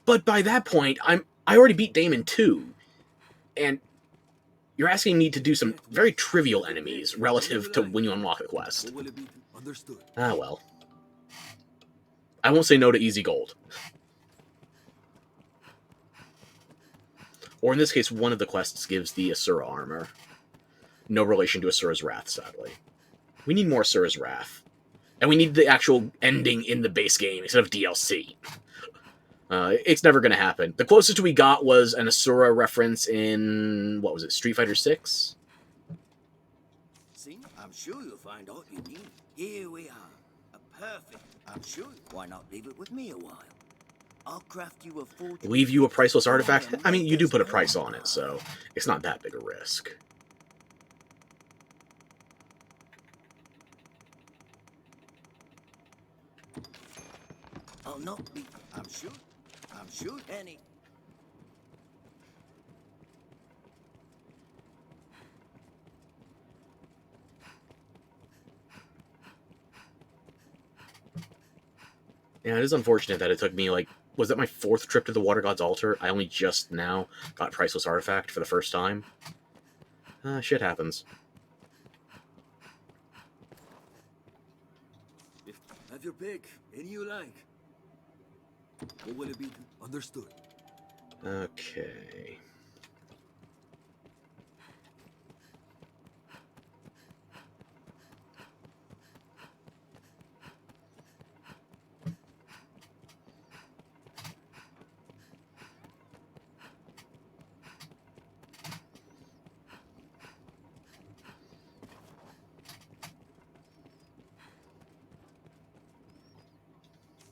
But by that point, I already beat Daemon 2, and you're asking me to do some very trivial enemies relative to when you unlock the quest. Ah, well. I won't say no to easy gold. Or in this case, one of the quests gives the Asura armor. No relation to Asura's Wrath, sadly. We need more Asura's Wrath. And we need the actual ending in the base game instead of DLC. It's never going to happen. The closest we got was an Asura reference in, what was it, Street Fighter 6? See, I'm sure you'll find all you need. Here we are. A perfect. I'm sure. Why not leave it with me a while? I'll craft you a fortune. Leave you a priceless artifact? I mean, you do put a price on it, so it's not that big a risk. I'll not be. I'm sure. I'm sure. Any. Yeah, it is unfortunate that it took me, like, was that my 4th trip to the Water God's Altar? I only just now got Priceless Artifact for the first time. Shit happens. Have your pick. Any you like. What will it be? Understood. Okay.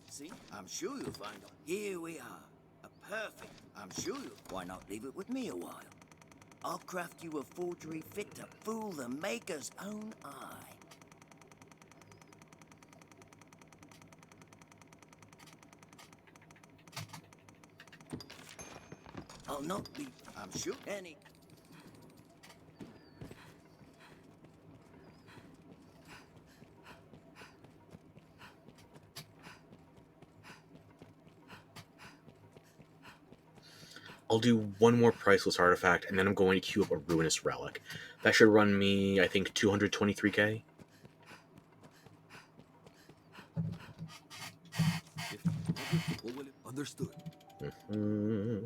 See, I'm sure you'll find out. Here we are. A perfect. I'm sure you'll. Why not leave it with me a while? I'll craft you a forgery fit to fool the maker's own eye. I'll not be. I'm sure. Any. I'll do one more Priceless Artifact, and then I'm going to queue up a Ruinous Relic. That should run me, I think, 223k. What will it? Understood. Mm-hmm.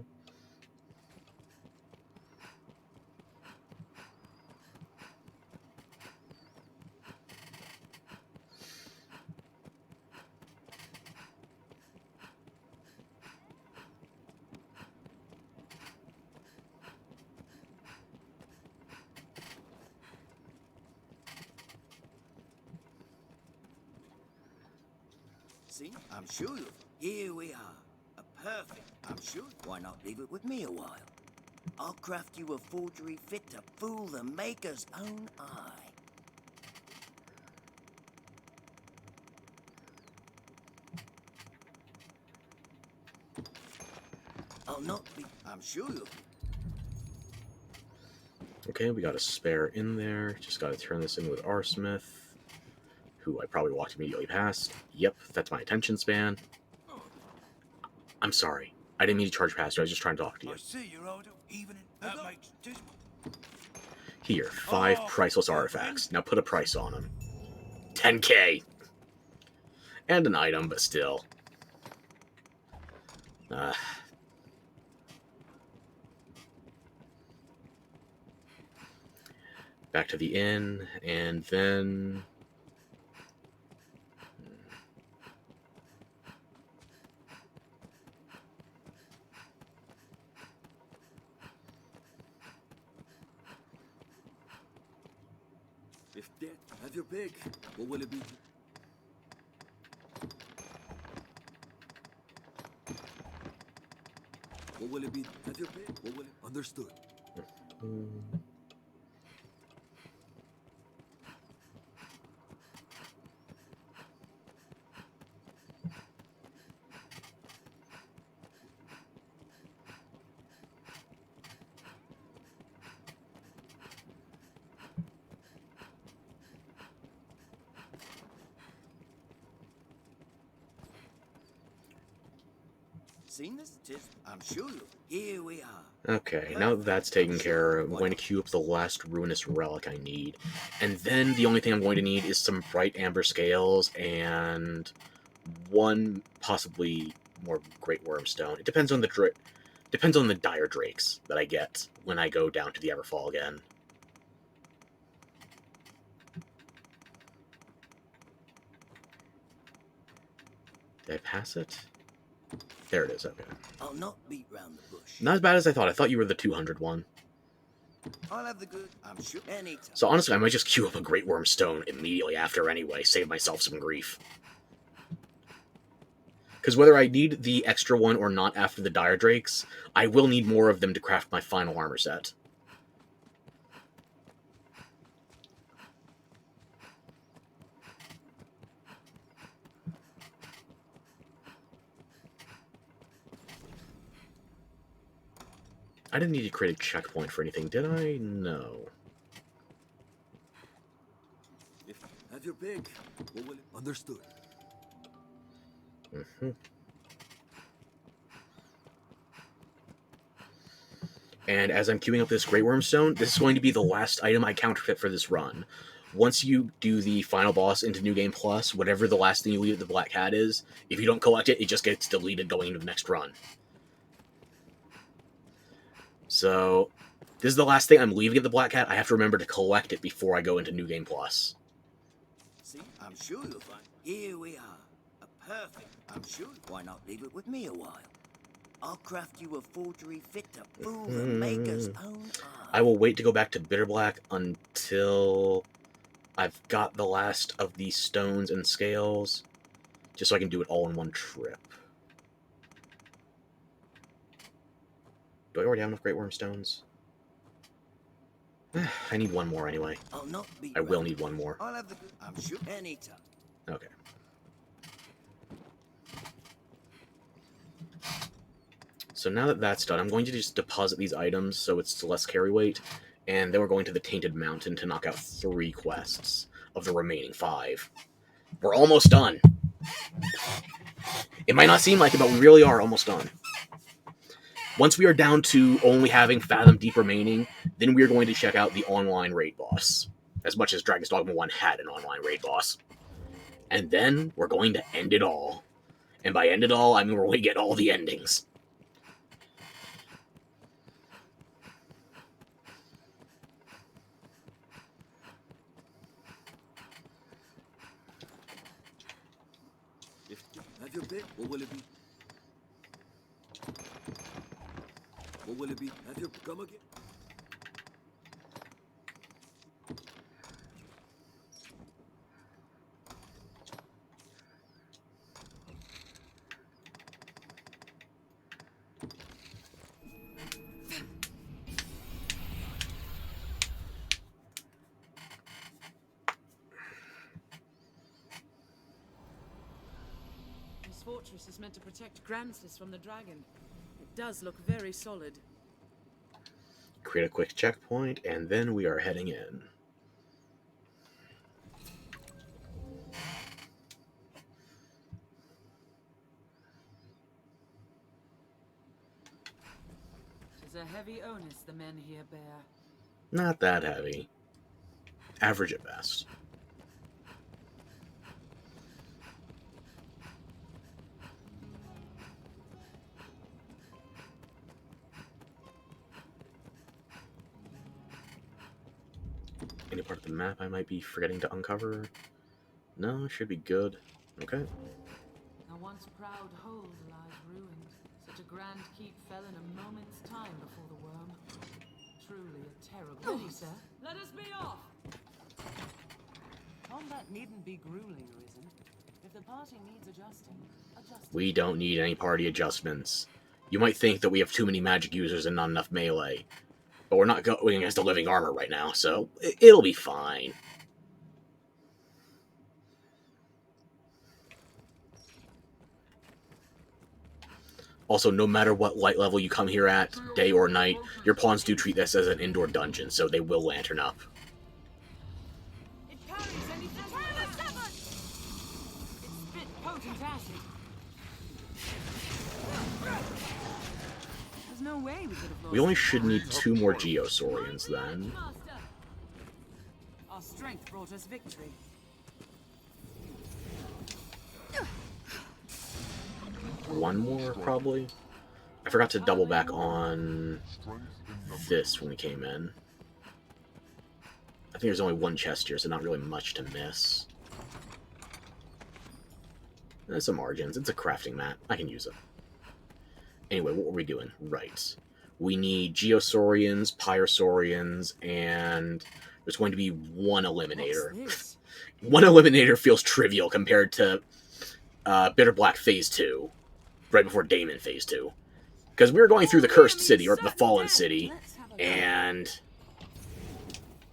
See? I'm sure you. Here we are. A perfect. I'm sure. Why not leave it with me a while? I'll craft you a forgery fit to fool the maker's own eye. I'll not be. I'm sure you'll. Okay, we got a spare in there. Just got to turn this in with R. Smith, who I probably walked immediately past. Yep, that's my attention span. I'm sorry. I didn't mean to charge past you. I was just trying to talk to you. I see you're out of evening. That makes it. Here, 5 priceless artifacts. Now put a price on them. 10k! And an item, but still. Back to the inn, and then... If death have your pick, what will it be? What will it be? Have your pick? What will it? Understood. Seen this? I'm sure you'll. Here we are. Okay, now that that's taken care of, I'm going to queue up the last ruinous relic I need. And then the only thing I'm going to need is some bright amber scales and one possibly more great worm stone. It depends on the dire drakes that I get when I go down to the Everfall again. Did I pass it? There it is, okay. I'll not beat round the bush. Not as bad as I thought. I thought you were the 200 one. I'll have the good. I'm sure. Anytime. So honestly, I might just queue up a Great Worm Stone immediately after anyway, save myself some grief. Because whether I need the extra one or not after the Dire Drakes, I will need more of them to craft my final armor set. I didn't need to create a checkpoint for anything, did I? No. If have your pick, what will it? Understood. And as I'm queuing up this Great Worm Stone, this is going to be the last item I counterfeit for this run. Once you do the final boss into New Game Plus, whatever the last thing you leave at the Black Cat is, if you don't collect it, it just gets deleted going into the next run. So, this is the last thing I'm leaving at the Black Cat. I have to remember to collect it before I go into New Game Plus. See, I'm sure you'll find. Here we are. A perfect. I'm sure. Why not leave it with me a while? I'll craft you a forgery fit to fool the maker's own eye. I will wait to go back to Bitter Black until I've got the last of these stones and scales, just so I can do it all in one trip. Do I already have enough Great Worm Stones? I need one more anyway. I'll not be. I will need one more. I'll have the good. I'm sure. Anytime. Okay. So now that that's done, I'm going to just deposit these items so it's less carry weight, and then we're going to the Tainted Mountain to knock out 3 quests of the remaining 5. We're almost done. It might not seem like it, but we really are almost done. Once we are down to only having Fathom Deep remaining, then we are going to check out the online raid boss, as much as Dragon's Dogma 1 had an online raid boss. And then we're going to end it all. And by end it all, I mean we're going to get all the endings. If have your pick, what will it be? What will it be? Have your come again? This fortress is meant to protect Grancis from the dragon. It does look very solid. Create a quick checkpoint, and then we are heading in. Tis a heavy onus the men here bear. Not that heavy. Average at best. Any part of the map I might be forgetting to uncover? No, should be good. Okay. A once proud hold lies ruined. Such a grand keep fell in a moment's time before the worm. Truly a terrible... Ready, sir? Let us be off! Combat needn't be grueling, Arisen. If the party needs adjusting, adjust. We don't need any party adjustments. You might think that we have too many magic users and not enough melee. But we're not going against a living armor right now, so it'll be fine. Also, no matter what light level you come here at, day or night, your pawns do treat this as an indoor dungeon, so they will lantern up. It carries any It's spit potent acid. There's no way we could have lost. We only should need 2 more Geosaurians then. Our strength brought us victory. One more, probably. I forgot to double back on this when we came in. I think there's only 1 chest here, so not really much to miss. There's some margins. It's a crafting mat. I can use it. Anyway, what were we doing? Right. We need Geosaurians, Pyrosaurians, and there's going to be 1 Eliminator. 1 Eliminator feels trivial compared to Bitter Black Phase 2. Right before Damon Phase 2. Because we were going through the Cursed City, or the Fallen City, and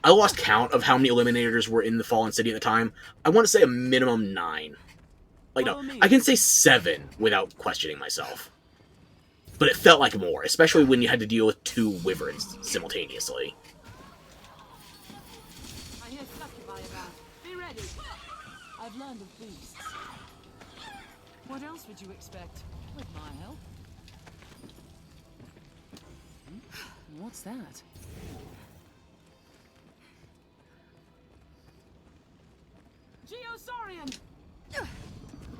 I lost count of how many Eliminators were in the Fallen City at the time. I want to say a minimum 9. Like, no, I can say 7 without questioning myself. But it felt like more, especially when you had to deal with 2 Wyverns simultaneously. I hear succubi about. Be ready. I've learned of beasts. What else would you expect? With my help. What's that? Geosaurian!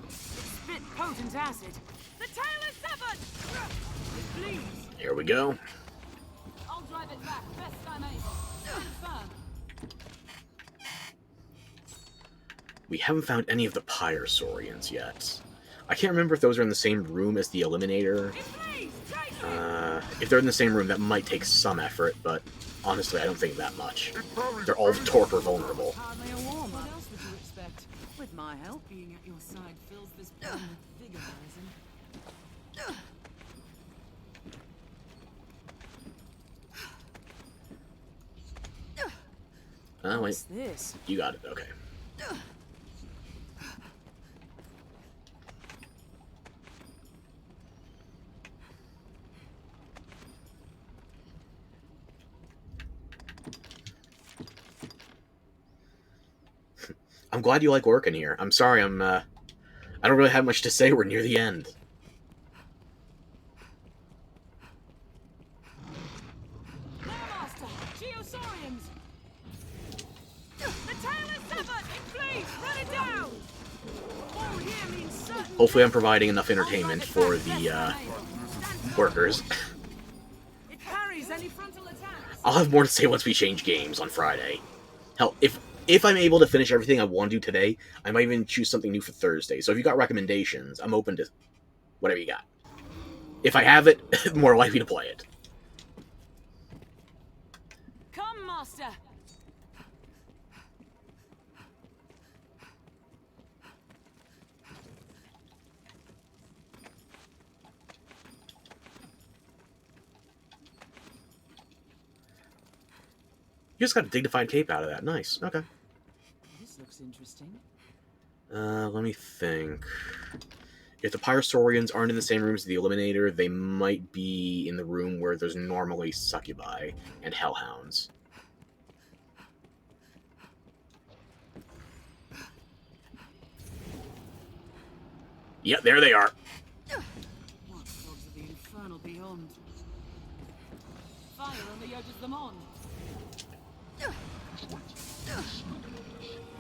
Spit potent acid. The tail is severed! It bleeds. Here we go. I'll drive it back best I'm able. Confirm. We haven't found any of the Pyrosaurians yet. I can't remember if those are in the same room as the Eliminator. If they're in the same room, that might take some effort, but honestly, I don't think that much. They're all torpor vulnerable. Hardly a warm. What else would you expect? With my help, being at your side fills this room with vigor, Arisen. Oh, wait. What's this? You got it, okay. I'm glad you like working here. I'm sorry, I don't really have much to say. We're near the end. Master, Geosaurians! The tail is severed! It flees! Run it down! All here means certain... Hopefully I'm providing enough entertainment for the workers. It parries any frontal attacks. I'll have more to say once we change games on Friday. Hell, if I'm able to finish everything I want to do today, I might even choose something new for Thursday. So if you got recommendations, I'm open to whatever you got. If I have it, more likely to play it. Come, Master! You just got a dignified cape out of that. Nice. Okay. This looks interesting. Let me think. If the Pyrosaurians aren't in the same room as the Eliminator, they might be in the room where there's normally succubi and hellhounds. Yep, there they are. Watchdogs of the infernal beyond. Fire only urges them on.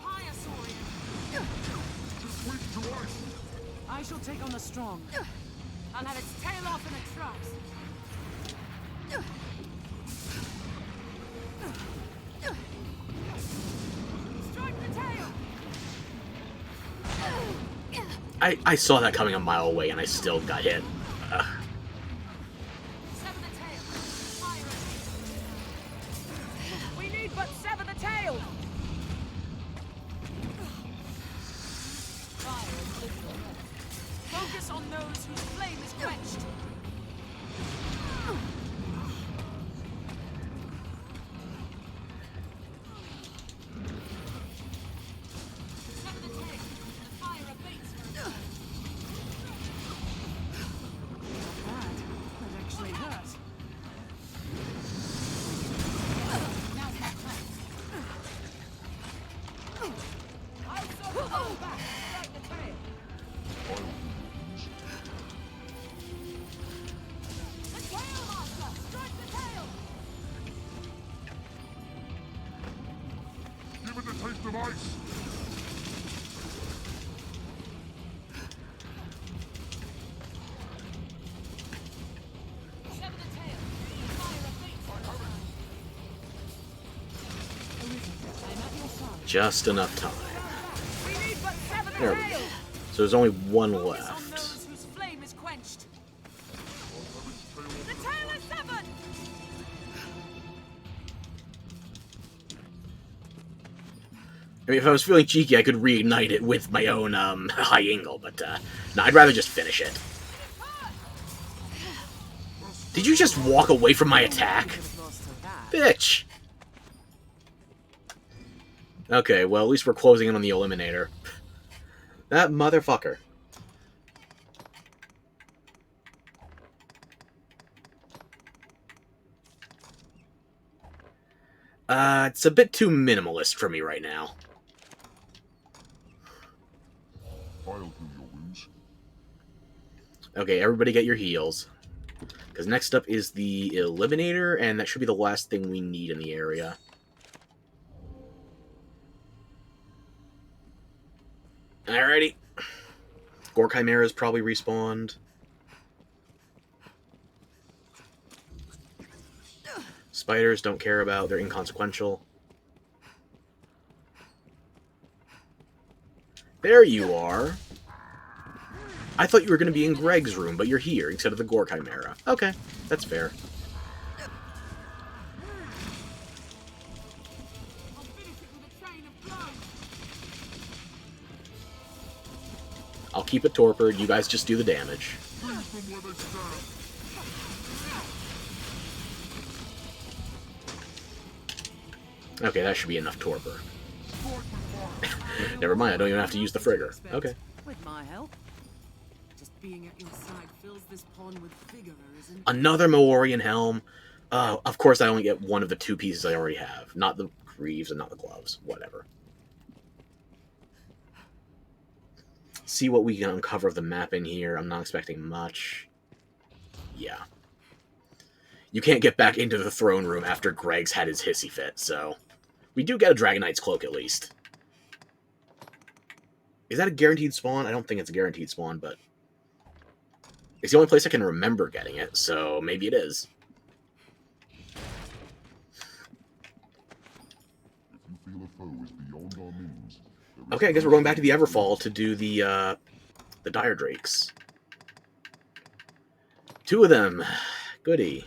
Pyrosaurian! I shall take on the strong. I'll have its tail off in its tracks. Strike the tail! I saw that coming a mile away and I still got hit. Sever the tail! Fire it! We need but sever the tail! Fire is little. Focus on those whose flame is quenched. Sever the tail. The fire abates for a that actually hurt. Now's my chance. I'll circle all back and strike the tail. The tail master! Strike the tail! Give it a taste of ice! Sever the tail. The fire abates for a I'm at your side. Just enough time. We need but sever the There we tail! go. So there's only one Focus on left. those whose flame is quenched. The tail is severed! I mean, if I was feeling cheeky, I could reignite it with my own high angle, but no, I'd rather just finish it. Did you just walk away from my attack? Bitch! Okay, well, at least we're closing in on the Eliminator. That motherfucker. It's a bit too minimalist for me right now. I'll heal your wounds. Okay, everybody get your heals. Because next up is the Eliminator, and that should be the last thing we need in the area. Alrighty. Gore Chimera's probably respawned. Spiders don't care about, they're inconsequential. There you are. I thought you were going to be in Greg's room, but you're here instead of the Gore Chimera. Okay, that's fair. I'll finish it with a train of blows. I'll keep it torpid, you guys just do the damage. Leave them where they stand. Okay, that should be enough torpor. Strike with fire. Never mind, I don't even have to use the frigger. Okay. With my help. Just being at your side fills this pawn with vigor, isn't it? Another Maorian helm. Of course I only get one of the two pieces I already have. Not the greaves and not the gloves. Whatever. See what we can uncover of the map in here. I'm not expecting much. Yeah. You can't get back into the throne room after Greg's had his hissy fit, so... We do get a Dragon Knight's Cloak, at least. Is that a guaranteed spawn? I don't think it's a guaranteed spawn, but... It's the only place I can remember getting it, so maybe it is. If you feel a foe is beyond our means, Okay, I guess we're going back to the Everfall to do the Dire Drakes. Two of them. Goody.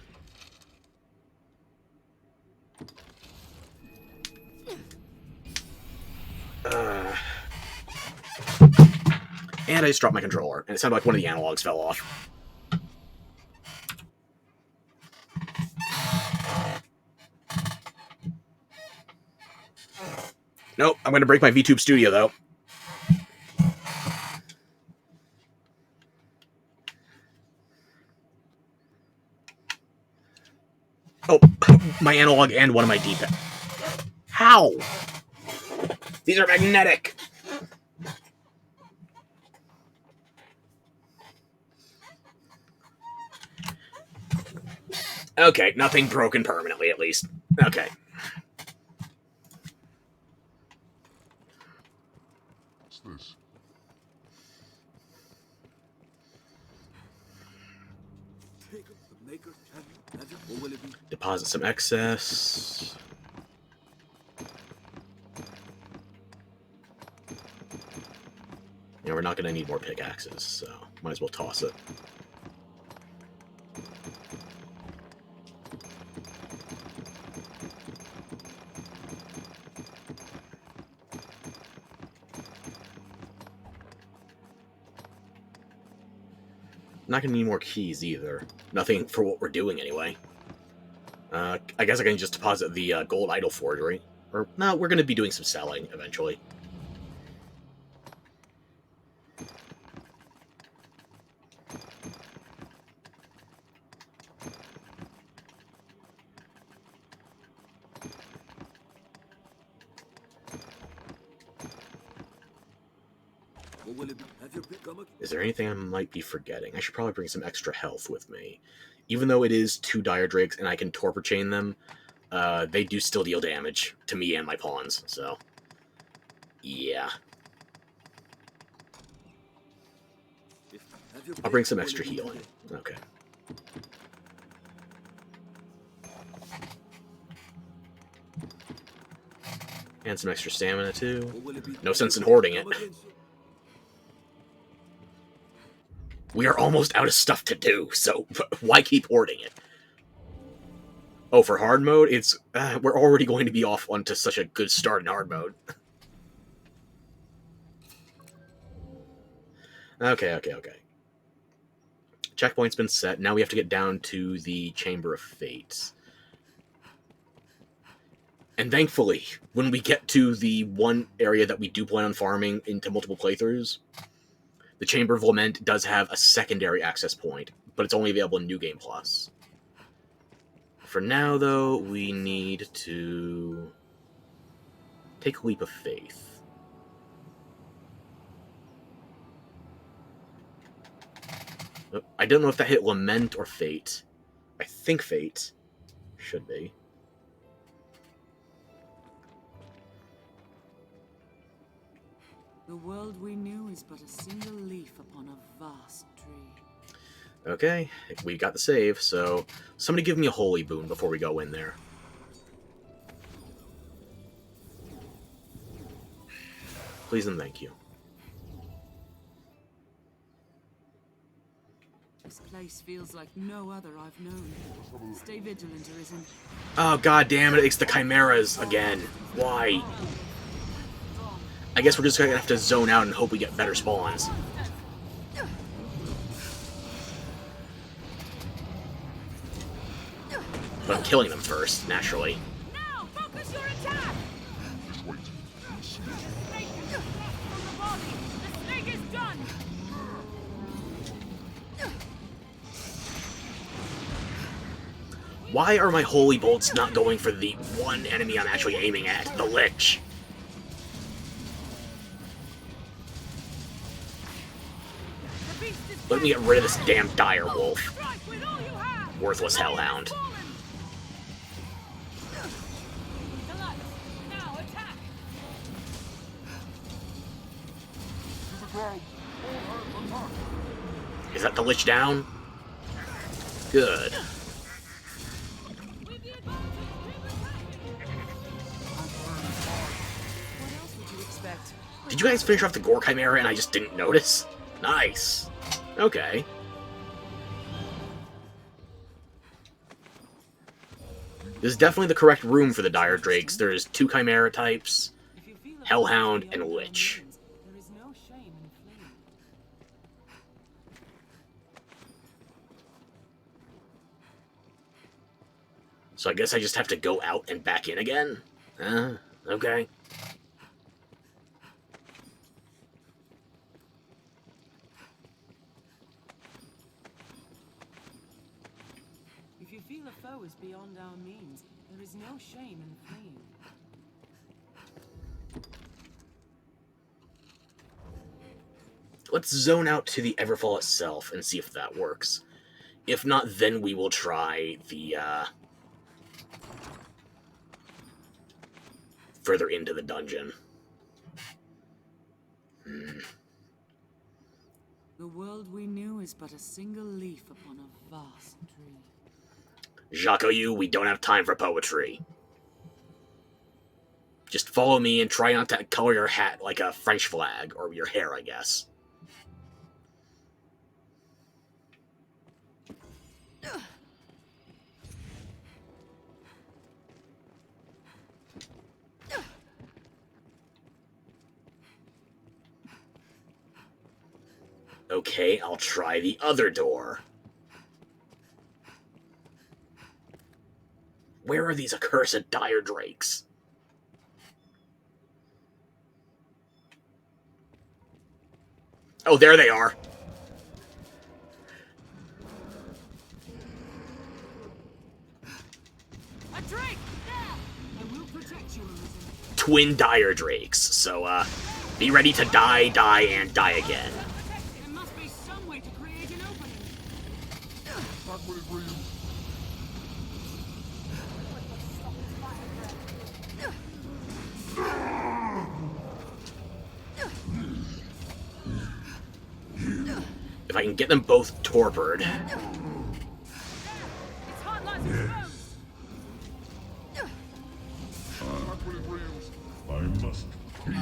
And I just dropped my controller, and it sounded like one of the analogs fell off. Nope, I'm going to break my VTube Studio, though. Oh, my analog and one of my D-pad. How? These are magnetic. Okay, nothing broken permanently, at least. Okay. What's this? Pick up the maker. Have you? Or will it be? Deposit some excess. Yeah, we're not going to need more pickaxes, so might as well toss it. Not going to need more keys either. Nothing for what we're doing anyway. I guess I can just deposit the gold idol forgery. Or, no, we're going to be doing some selling eventually. Or will it be? Have your pick come again? Is there anything I might be forgetting? I should probably bring some extra health with me. Even though it is 2 dire drakes and I can torpor chain them, they do still deal damage to me and my pawns, so... yeah. Have your I'll pick, bring some or will extra it be healing. today? Okay. And some extra stamina, too. Or will it be? No sense in hoarding it. Come again, sir? We are almost out of stuff to do, so why keep hoarding it? Oh, for hard mode, it's we're already going to be off onto such a good start in hard mode. Okay. Checkpoint's been set. Now we have to get down to the Chamber of Fate. And thankfully, when we get to the one area that we do plan on farming into multiple playthroughs, the Chamber of Lament does have a secondary access point, but it's only available in New Game Plus. For now, though, we need to take a leap of faith. I don't know if that hit Lament or Fate. I think Fate. Should be. The world we knew is but a single leaf upon a vast tree. Okay, we got the save, so somebody give me a holy boon before we go in there. Please and thank you. This place feels like no other I've known. Stay vigilant, Arisen. Oh, god damn it, it's the chimeras again. Why? I guess we're just gonna have to zone out and hope we get better spawns. But I'm killing them first, naturally. Now, focus your attack! Just wait. The snake is detached from the body! The snake is done! Why are my holy bolts not going for the one enemy I'm actually aiming at, the Lich? The beast is Let me get rid of this damn dire wolf. strike with all you have! Worthless hellhound. Fallen! Deluxe, now attack! To the ground. All hands attack. Is that the Lich down? Good. With the advantage, keep attacking! What else would you expect? Did you guys finish off the Gore Chimera and I just didn't notice? Nice. Okay. This is definitely the correct room for the Dire Drakes. There's 2 Chimera types, If you feel Hellhound, afraid and of the Lich. unknowns, there is no shame in fleeing. So I guess I just have to go out and back in again? Okay. If you feel a foe is beyond our means, there is no shame in fleeing. Let's zone out to the Everfall itself and see if that works. If not, then we will try the, further into the dungeon. The world we knew is but a single leaf upon a vast tree. Jacques, we don't have time for poetry. Just follow me and try not to color your hat like a French flag, or your hair, I guess. Okay, I'll try the other door. Where are these accursed dire drakes? Oh, there they are. A drake! There! I will protect you, Arisen. Twin dire drakes, so, be ready to die, and die again. There must be some way to create an opening. Back when it reads. If I can get them both torpid. Its heart lies exposed. Back when it reads. I must be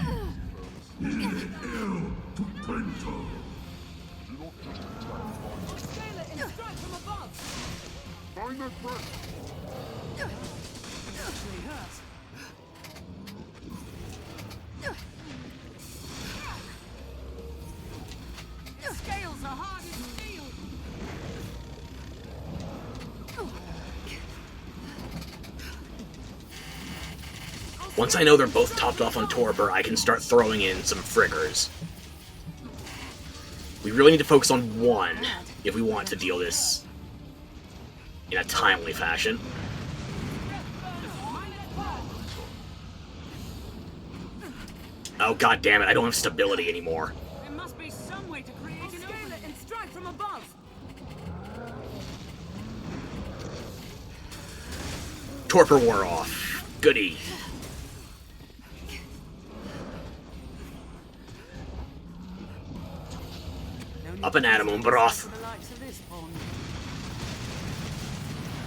ill to painter. Do not just attack. Scale it and strike from above. Find that breath. Actually hurts. Its scales are hard as steel. Once I know they're both topped off on torpor, I can start throwing in some friggers. We really need to focus on one if we want to deal this in a timely fashion. Oh, god damn it, I don't have stability anymore. There must be some way to create an Scale opening. it and strike from above. Torpor wore off. Goody. No need Up and at 'em, to Umbroth. for the likes of this pond.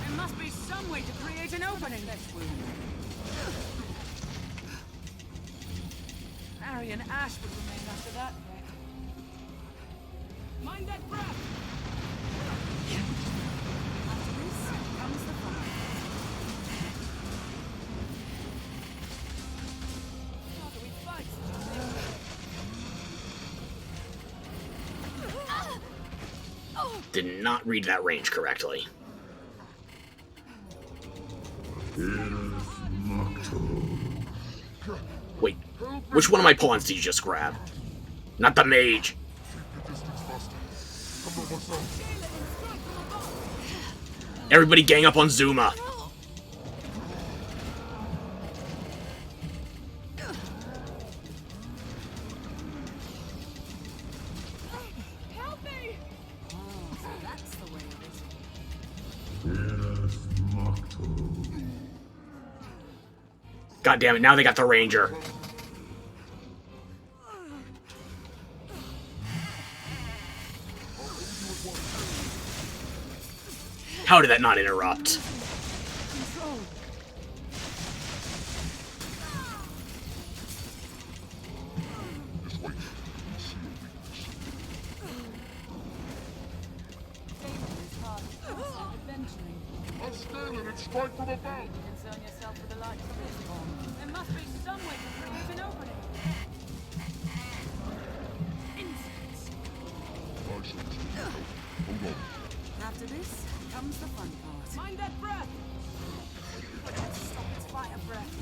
There must be some way to create an opening. Harry and Ash would remain after that wreck. Mind that breath. After this comes the fun. How do we fight? Did not read that range correctly. Wait, which one of my pawns did you just grab? Not the mage. Keep your distance, master. I'm not myself. Everybody gang up on Zuma. Help me! Oh, so that's the way it is. God damn it, now they got the ranger. How did that not interrupt? Just wait. Adventuring. I'll scale it and strike from above. Concern yourself with the likes of this pond. There must be some way to create an opening. Insects. I shall take your help. Hold on. After this comes the fun part. Mind that breath. Stop its fire breath.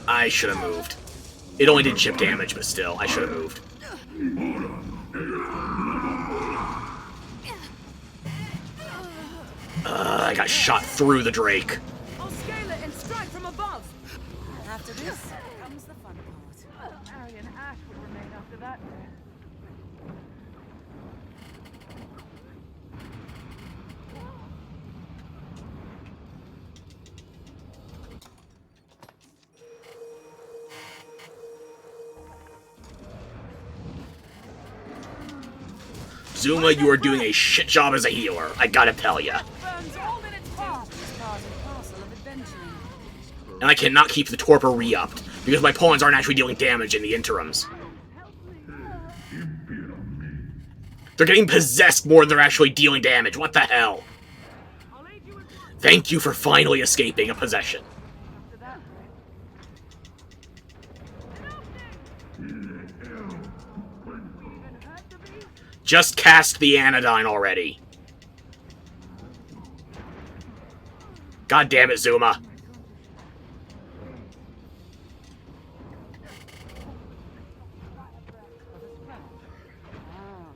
I should have moved. It only did chip damage, but still, I should have moved. I got shot through the Drake. I'll scale it and strike from above. After this comes the fun part. Marion Ash would remain after that. Zuma, you are doing a shit job as a healer, I gotta tell ya. Burns all in its path. It's part and parcel of adventuring. And I cannot keep the torpor re-upped, because my pawns aren't actually dealing damage in the interims. They're getting possessed more than they're actually dealing damage, what the hell? Thank you for finally escaping a possession. Just cast the anodyne already. God damn it, Zuma.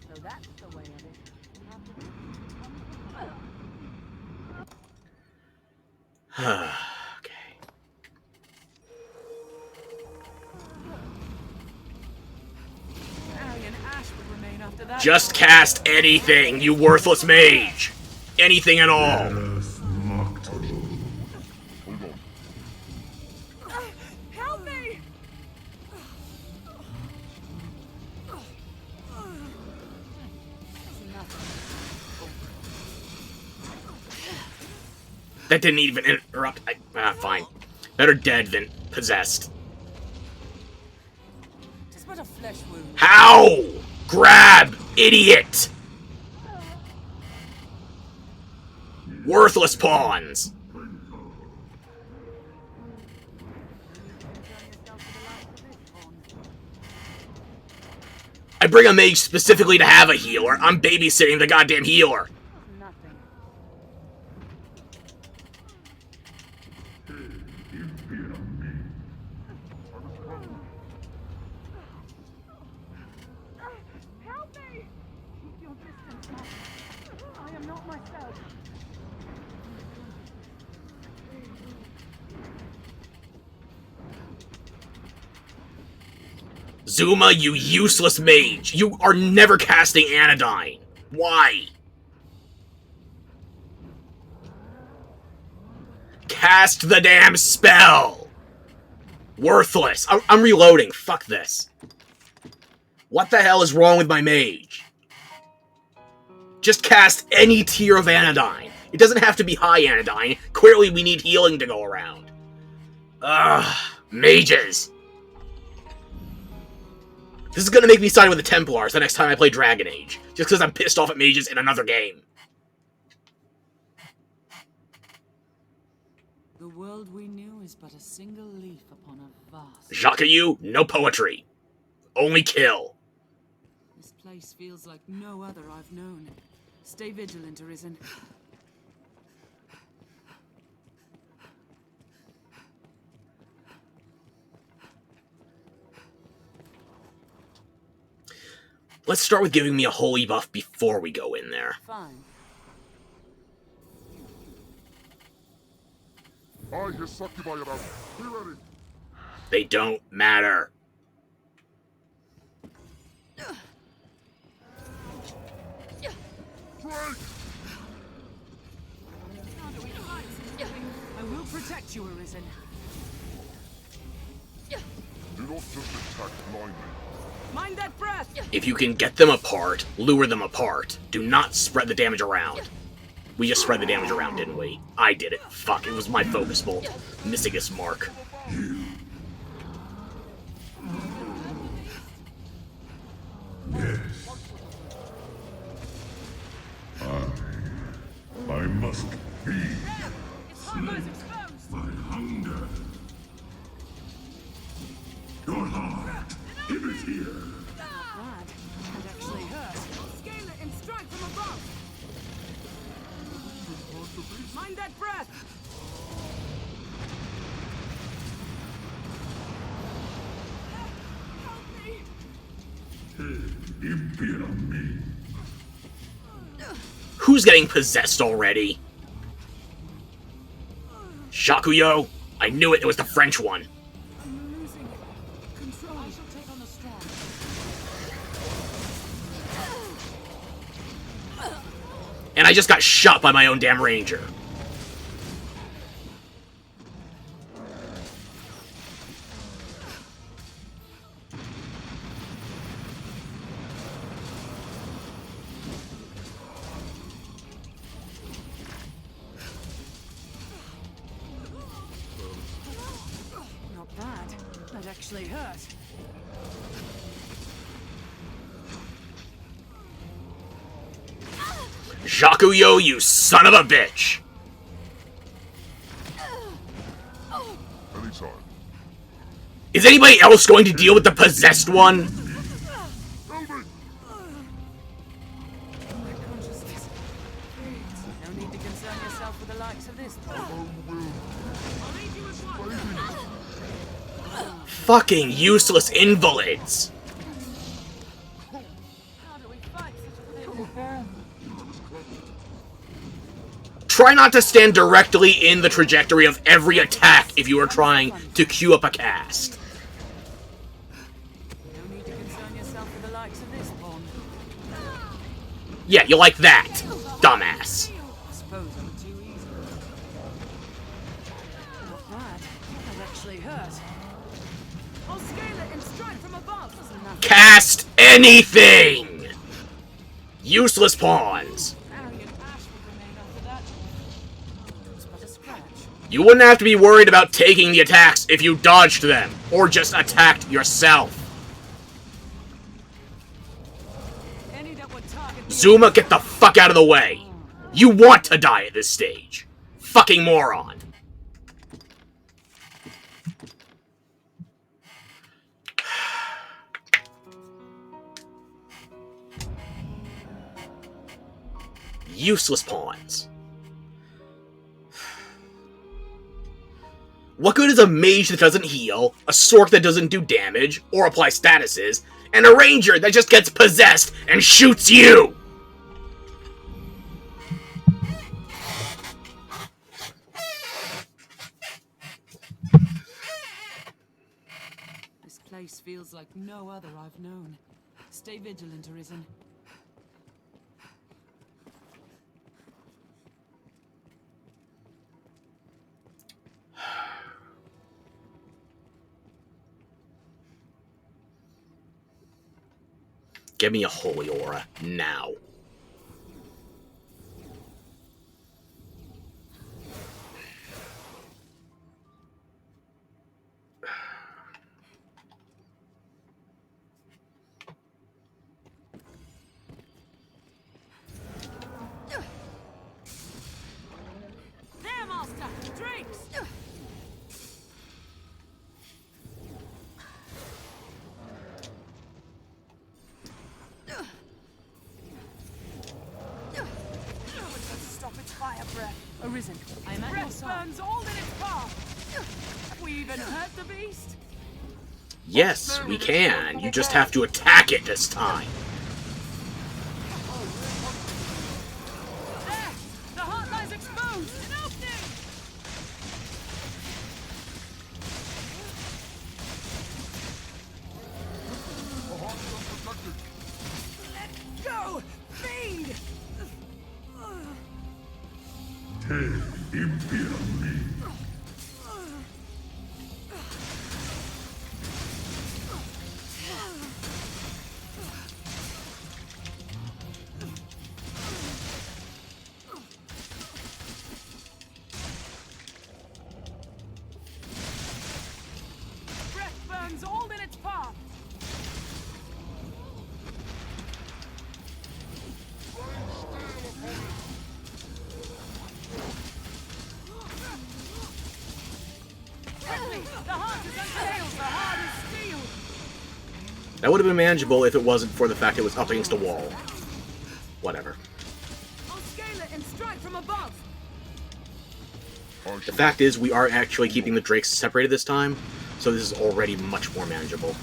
So that's the way of it. Okay. Marion Ash would remain after that. Just cast anything, you worthless mage! Anything at all! Help me! That didn't even interrupt. Fine. Better dead than possessed. Just but a flesh wound. How? Grab, idiot! Worthless pawns! I bring a mage specifically to have a healer. I'm babysitting the goddamn healer. Nothing. Help me! Keep your distance, Master. I am not myself. Zuma, you useless mage! You are never casting anodyne! Why? Cast the damn spell! Worthless! I'm reloading, fuck this. What the hell is wrong with my mage? Just cast any tier of anodyne. It doesn't have to be high anodyne. Clearly we need healing to go around. Ugh, mages! This is gonna make me side with the Templars the next time I play Dragon Age, just because I'm pissed off at mages in another game. The world we knew is but a single leaf upon a vast... Jacques-you, no poetry. Only kill. This place feels like no other I've known. Stay vigilant, Arisen. Let's start with giving me a holy buff before we go in there. Fine. I hear succubi about. Be ready. They don't matter. Drake! I will protect you, Arisen. Do not just attack blindly. Mind that breath! If you can get them apart, lure them apart. Do not spread the damage around. We just spread the damage around, didn't we? I did it. Fuck, it was my focus bolt. Missing its mark. Yes. I must feed Its harbor is exposed! my hunger. Your heart, give it here. Bad. It actually hurt. Scale it and strike from above! Mind that breath! Impera me. Who's getting possessed already? Shakuyo? I knew it was the French one. I'm losing control. I shall take on the strong. And I just got shot by my own damn ranger. Not bad. That actually hurt. Shakuyo, you son of a bitch! Anytime. Is anybody else going to deal with the possessed one? Help me! My consciousness. No need to concern yourself with the likes of this. I'll leave you with one. Fucking useless invalids! How do we fight such a thing? Try not to stand directly in the trajectory of every attack if you are trying to queue up a cast. No need to concern yourself with the likes of this pawn. Yeah, you like that, dumbass. I suppose I'm too easy. Not bad. That actually hurt. I'll scale it and strike from above. Cast anything! Useless pawns. Arian ash would remain after that. It's but a scratch. You wouldn't have to be worried about taking the attacks if you dodged them, or just attacked yourself. Any that would target me. Zuma, get the fuck out of the way! You want to die at this stage. Fucking moron. Useless pawns. What good is a mage that doesn't heal, a sorc that doesn't do damage or apply statuses, and a ranger that just gets possessed and shoots you? This place feels like no other I've known. Stay vigilant, Arisen. Give me a holy aura, now. There, master! Drinks! Stop its fire breath. Arisen, I am at your Breath side. burns all in its path. Have we even hurt the beast? Yes, we can. You just have to attack it this time. There! The heart lies exposed! An opening! The heart is unprotected. Let go! Fiend! Impera me. Breath burns all in its path. Quickly! The heart is unveiled! The heart is steel! That would have been manageable if it wasn't for the fact it was up against a wall. Whatever. I'll scale it and strike from above! The fact is, we are actually keeping the drakes separated this time, so this is already much more manageable.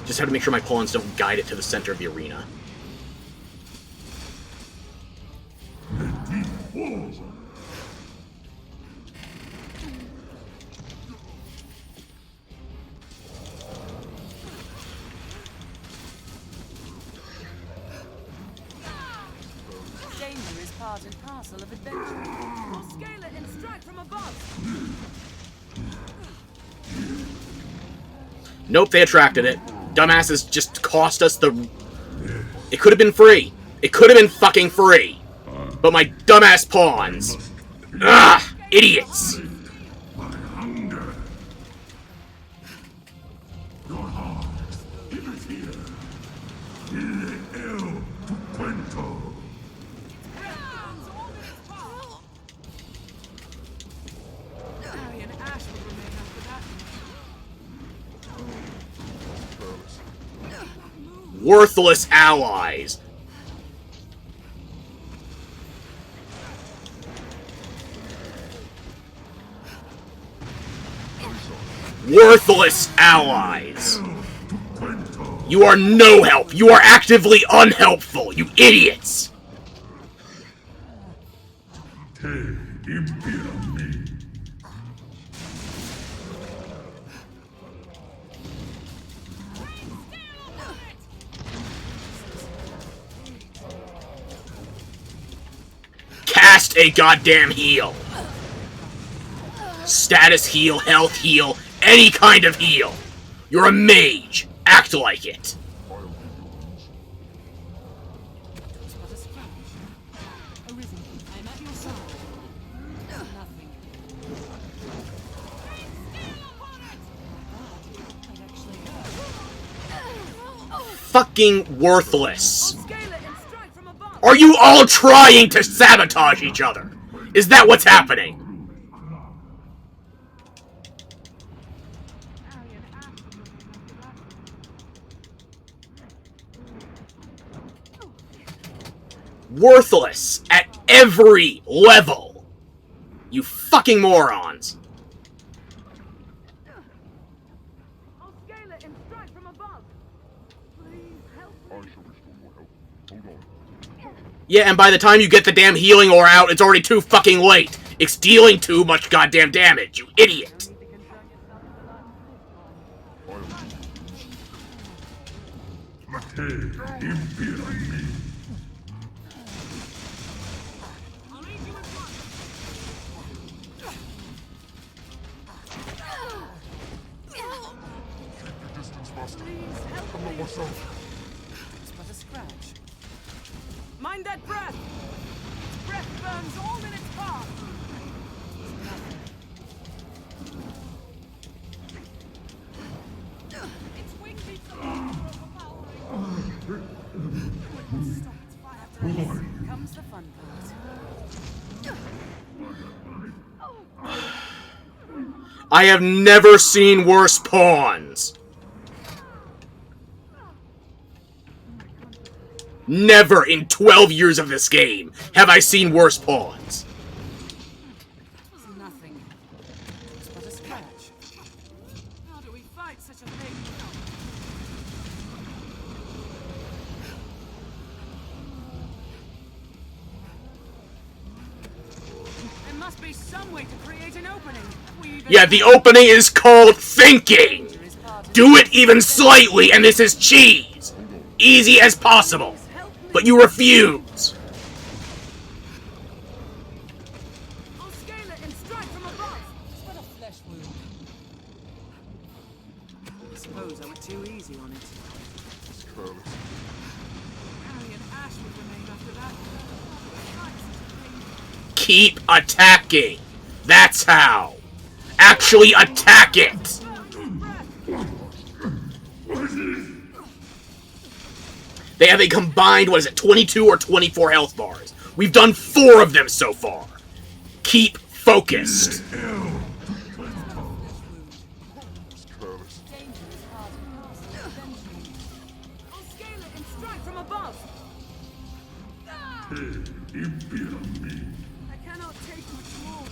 Just have to make sure my pawns don't guide it to the center of the arena. Danger is part and parcel of adventure. I'll scale it and strike from above. Nope, they attracted it. Dumbasses just cost us the... It could have been free. It could have been fucking free. But my dumbass pawns. Ugh! Idiots! My hunger. Your heart, it is here. Il el cuento. Harry and Ash will remain after that. Worthless allies. Worthless allies. You are no help. You are actively unhelpful. You idiots. Te impia me. Cast a goddamn heal. Status heal, health heal, any kind of heal. You're a mage. Act like it. Arisen, I'm at your side. Nothing. Fucking worthless. Scale it and strike from above. Are you all trying to sabotage each other? Is that what's happening? Harry and Ash will remain after that. Worthless at every level. You fucking morons. I'll scale it and strike from above. Please help me. I shall restore your health. Hold on. Yeah, and by the time you get the damn healing ore out, it's already too fucking late. It's dealing too much goddamn damage, you idiot. Te impia me. Keep your distance, Master. I'm not myself. It's but a scratch. Mind that breath. Breath burns all in its path. Its wing beats along overpowering. Stop its fire. After this comes the fun part. I have never seen worse pawns. Never in 12 years of this game have I seen worse pawns. It was nothing. It's but a scratch. How do we fight such a thing? There must be some way to create an opening. Yeah, the opening is called thinking. Do it even slightly and this is cheese. Easy as possible. But you refuse. I'll scale it and strike from above. It's but a flesh wound. I suppose I went too easy on it. It's careless. Harry and Ash would remain after that. Fight such a thing. Keep attacking. That's how. Actually attack it. They have a combined, what is it, 22 or 24 health bars. We've done 4 of them so far. Keep focused. It's careless. Danger is part and parcel of adventure. I'll scale it and strike from above. Te impia me. I cannot take much more.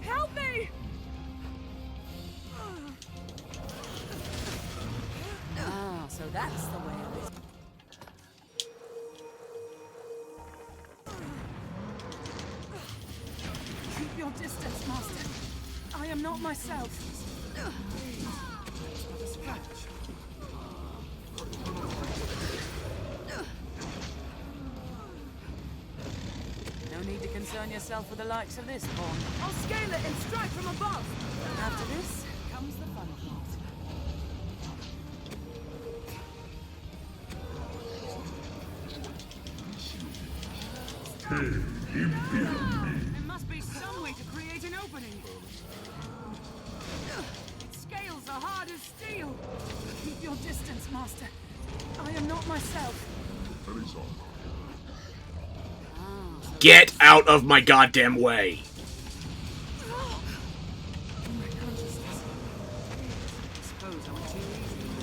Help me! that's the way of it. Keep your distance, Master. I am not myself. A scratch. No need to concern yourself with the likes of this pawn. I'll scale it and strike from above. After this comes the fun part. There must be some way to create an opening. Its scales are hard as steel. Keep your distance, Master. I am not myself. Get out of my goddamn way! My consciousness. Suppose I'm too easy.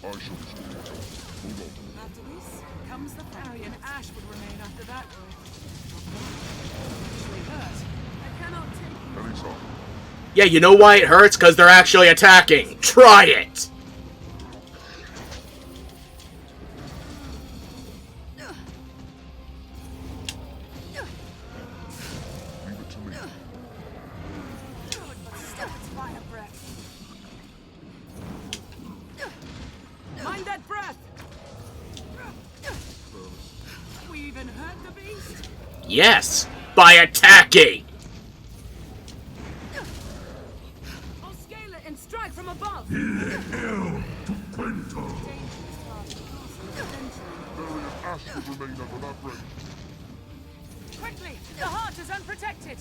I shall restore your health. Hold on. After this comes the fun. Barry and Ash would remain after that. Actually hurt. I cannot take you. Anytime. Yeah, you know why it hurts? Because they're actually attacking. Try it! Leave it to me. Stop its fire breath. Mind that breath. We even hurt the beast. Yes! By attacking! I'll scale it and strike from above. El Cuento. Barry and Ash would remain under that bridge. Quickly, the heart is unprotected.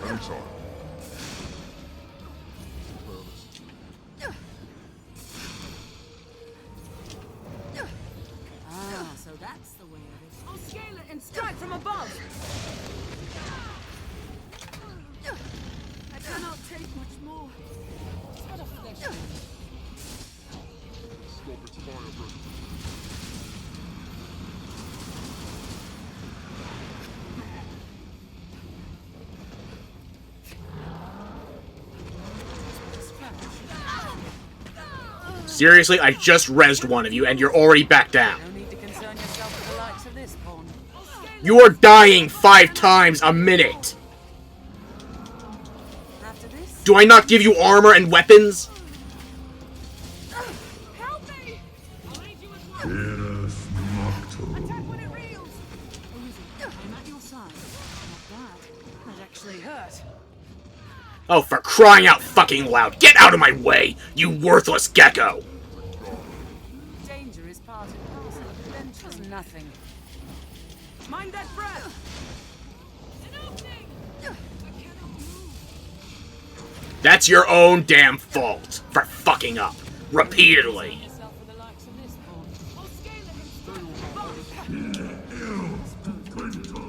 Anytime. Ah, so that's the way of it. I'll scale it and strike from above. I cannot take much more. What a flesh wound. Stop its fire breath. Seriously, I just rezzed one of you and you're already back down. No need to concern yourself with the likes of this pawn. You are dying 5 times a minute! After this, Do I not give you armor and weapons? Help me! I'll aid you as well. Eras Nocto. Attack when it reels. I'm at your side. Not bad. That actually hurt. Oh, for crying out fucking loud, get out of my way, you worthless gecko! Danger is part and parcel of adventure. Nothing. Mind that breath. An opening. I cannot move. That's your own damn fault for fucking up repeatedly. Yourself with the likes of this pawn. I'll scale it and strike from above. El Cuento.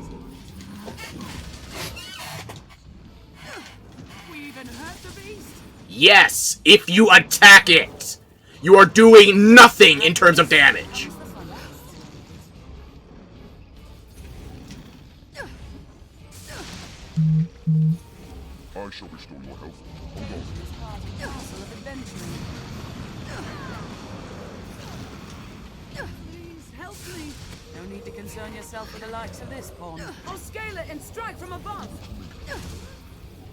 We even hurt the beast. Yes, if you attack it! You are doing nothing in terms of damage. I shall restore your health. Hold on. Part and parcel of adventuring. Please help me. No need to concern yourself with the likes of this pawn. I'll scale it and strike from above.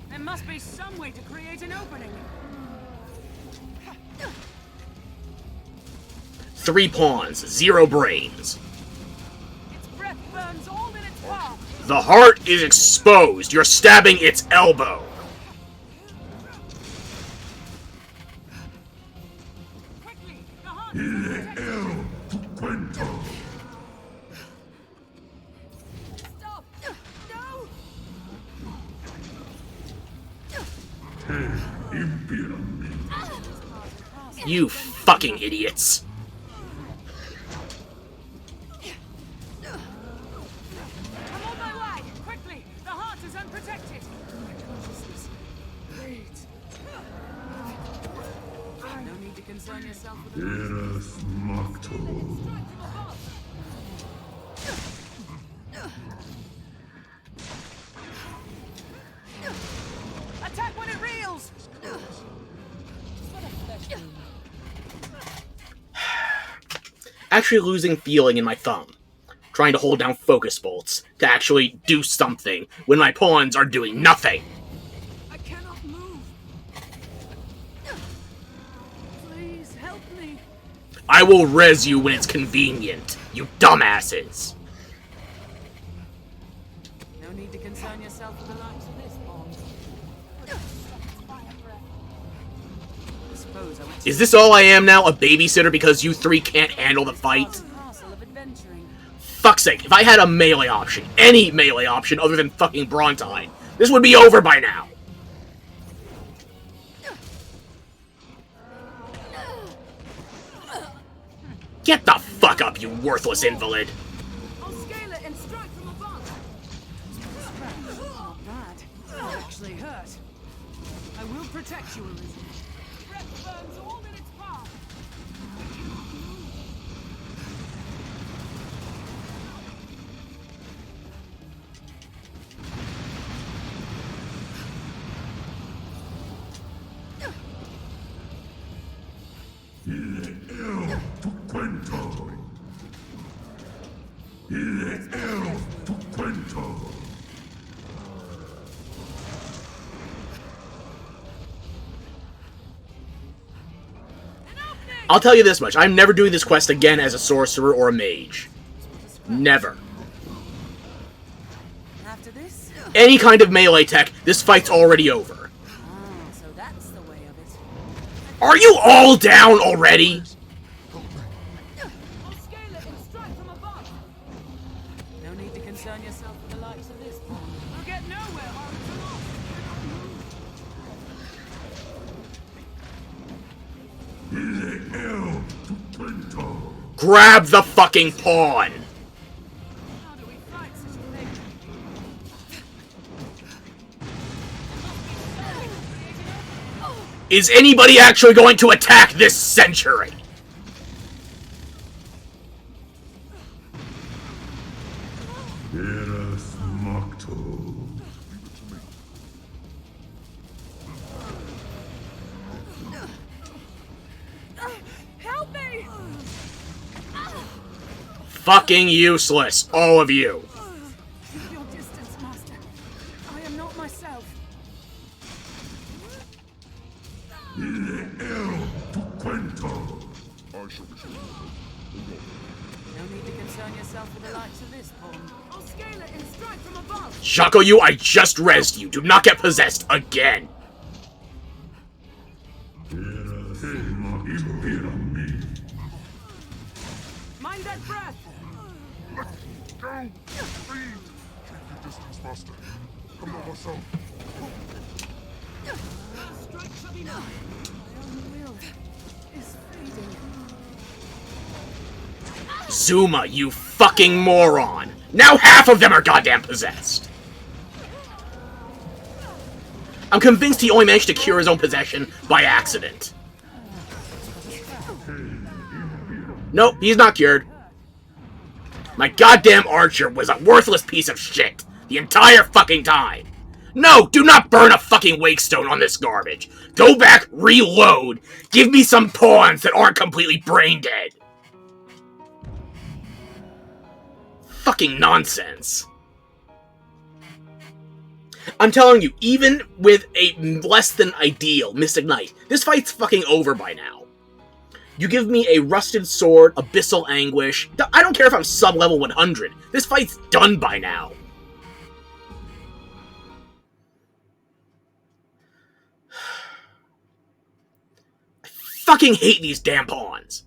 There must be some way to create an opening. 3 pawns, 0 brains. Its breath burns all in its path. The heart is exposed. You're stabbing its elbow. Quickly, the heart is unprotected. El Cuento. Stop! No! Te impiran. You fucking idiots. I'm on my way! Quickly! The heart is unprotected! My consciousness. Wait. No need to concern yourself with the Eras Nocto. Strike from above! Attack when it reels! actually losing feeling in my thumb, trying to hold down focus bolts to actually do something when my pawns are doing nothing. I cannot move. Please help me. I will res you when it's convenient, you dumbasses. No need to concern yourself with the likes of this, Pawn. I suppose I went to Is this all I am now, a babysitter because you three can't handle the fight? parcel of adventuring. Fuck's sake, if I had a melee option, any melee option other than fucking Brontine, this would be over by now. Get the fuck up, you worthless invalid. I'll scale it and strike from above. Not bad. That actually hurt. I will protect you, Arisen. Breath burns all in its path. Tu cuento. Tu cuento. I'll tell you this much, I'm never doing this quest again as a sorcerer or a mage. Never. After this? Any kind of melee tech, this fight's already over. Oh, so that's the way of it. Are you all down already? I'll scale it and strike from above. No need to concern yourself with the likes of this, Pawn. We'll get nowhere while it's aloft. Tu cuento. Grab the fucking pawn! How do we fight such a thing? Is anybody actually going to attack this century? Eras Macto. Help me! Fucking useless, all of you. Keep your distance, Master. I am not myself. Tu cuento. I shall be sure. No need to concern yourself with the likes of this, Pawn. I'll scale it and strike from above. Shakoyu, I just rezzed you. Do not get possessed again. Eras Impera me. Mind that breath. Go! Speed! Keep your distance, Master. I'm not myself. Strike shall be mine. My own will is fading. Zuma, you fucking moron. Now half of them are goddamn possessed. I'm convinced he only managed to cure his own possession by accident. Nope, he's not cured. My goddamn archer was a worthless piece of shit the entire fucking time. No, do not burn a fucking wakestone on this garbage. Go back, reload, give me some pawns that aren't completely brain dead. Fucking nonsense. I'm telling you, even with a less than ideal Mystic Knight, this fight's fucking over by now. You give me a rusted sword, abyssal anguish. I don't care if I'm sub-level 100. This fight's done by now. I fucking hate these damn pawns.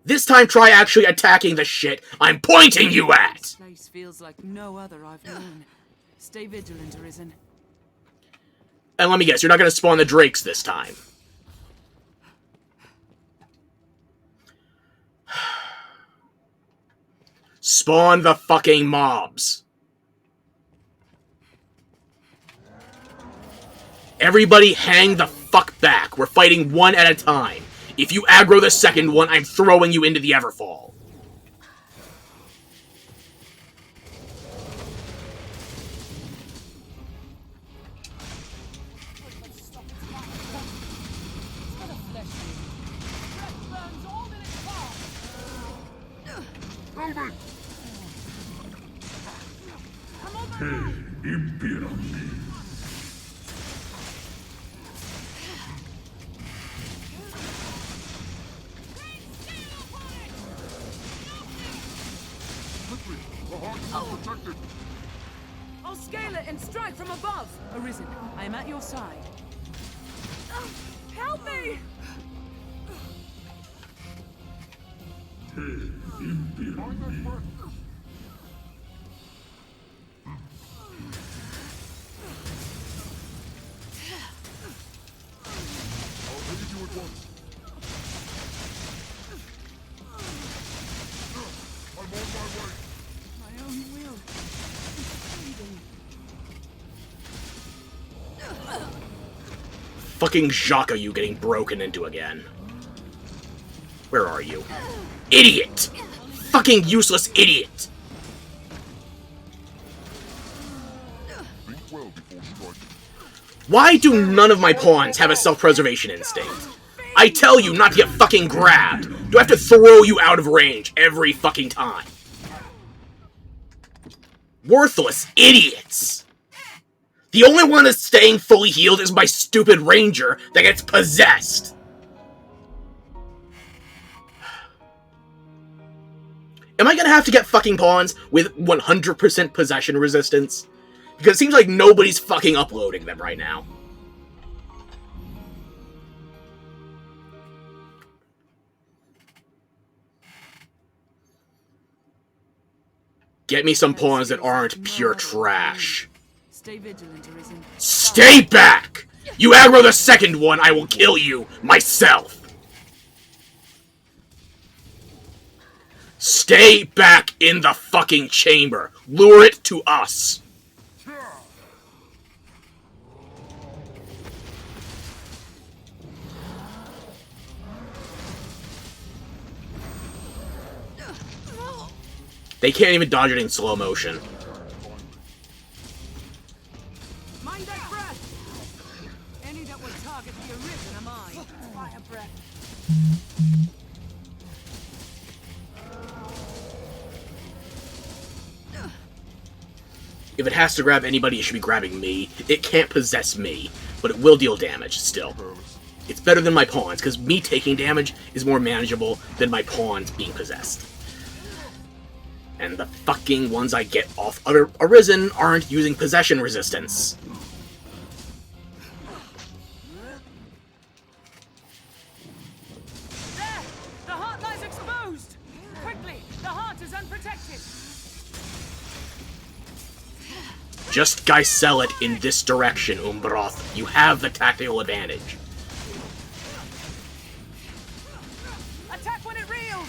This time try actually attacking the shit I'm pointing you at! This place feels like no other I've known. Stay vigilant, Arisen. And let me guess, you're not gonna spawn the drakes this time. Spawn the fucking mobs. Everybody hang the fuck back. We're fighting one at a time. If you aggro the second one, I'm throwing you into the Everfall. moving! Te imperami. Quickly! The heart is not protected! I'll scale it and strike from above. Arisen, I am at your side. Help me! Te imperami. Find that breath! I'll aid you at once. I'm on my way. My own will. Fucking Jacques, you getting broken into again. Where are you? Idiot! Fucking useless idiot! Think well before striking. Why do none of my pawns have a self-preservation instinct? I tell you not to get fucking grabbed! Do I have to throw you out of range every fucking time? Worthless idiots! The only one that's staying fully healed is my stupid ranger that gets possessed! Am I gonna have to get fucking pawns with 100% possession resistance? Because it seems like nobody's fucking uploading them right now. Get me some pawns that aren't pure trash. Stay vigilant, Arisen. Stay back! You aggro the second one, I will kill you myself! Stay back in the fucking chamber! Lure it to us! They can't even dodge it in slow motion. Mind that breath! Any that would target the Arisen are mine. Fire breath. If it has to grab anybody, it should be grabbing me. It can't possess me, but it will deal damage still. It's better than my pawns, because me taking damage is more manageable than my pawns being possessed. And the fucking ones I get off other Arisen aren't using possession resistance. There! The heart lies exposed! Quickly! The heart is unprotected! Just Geisel it in this direction, Umbroth. You have the tactical advantage. Attack when it reels!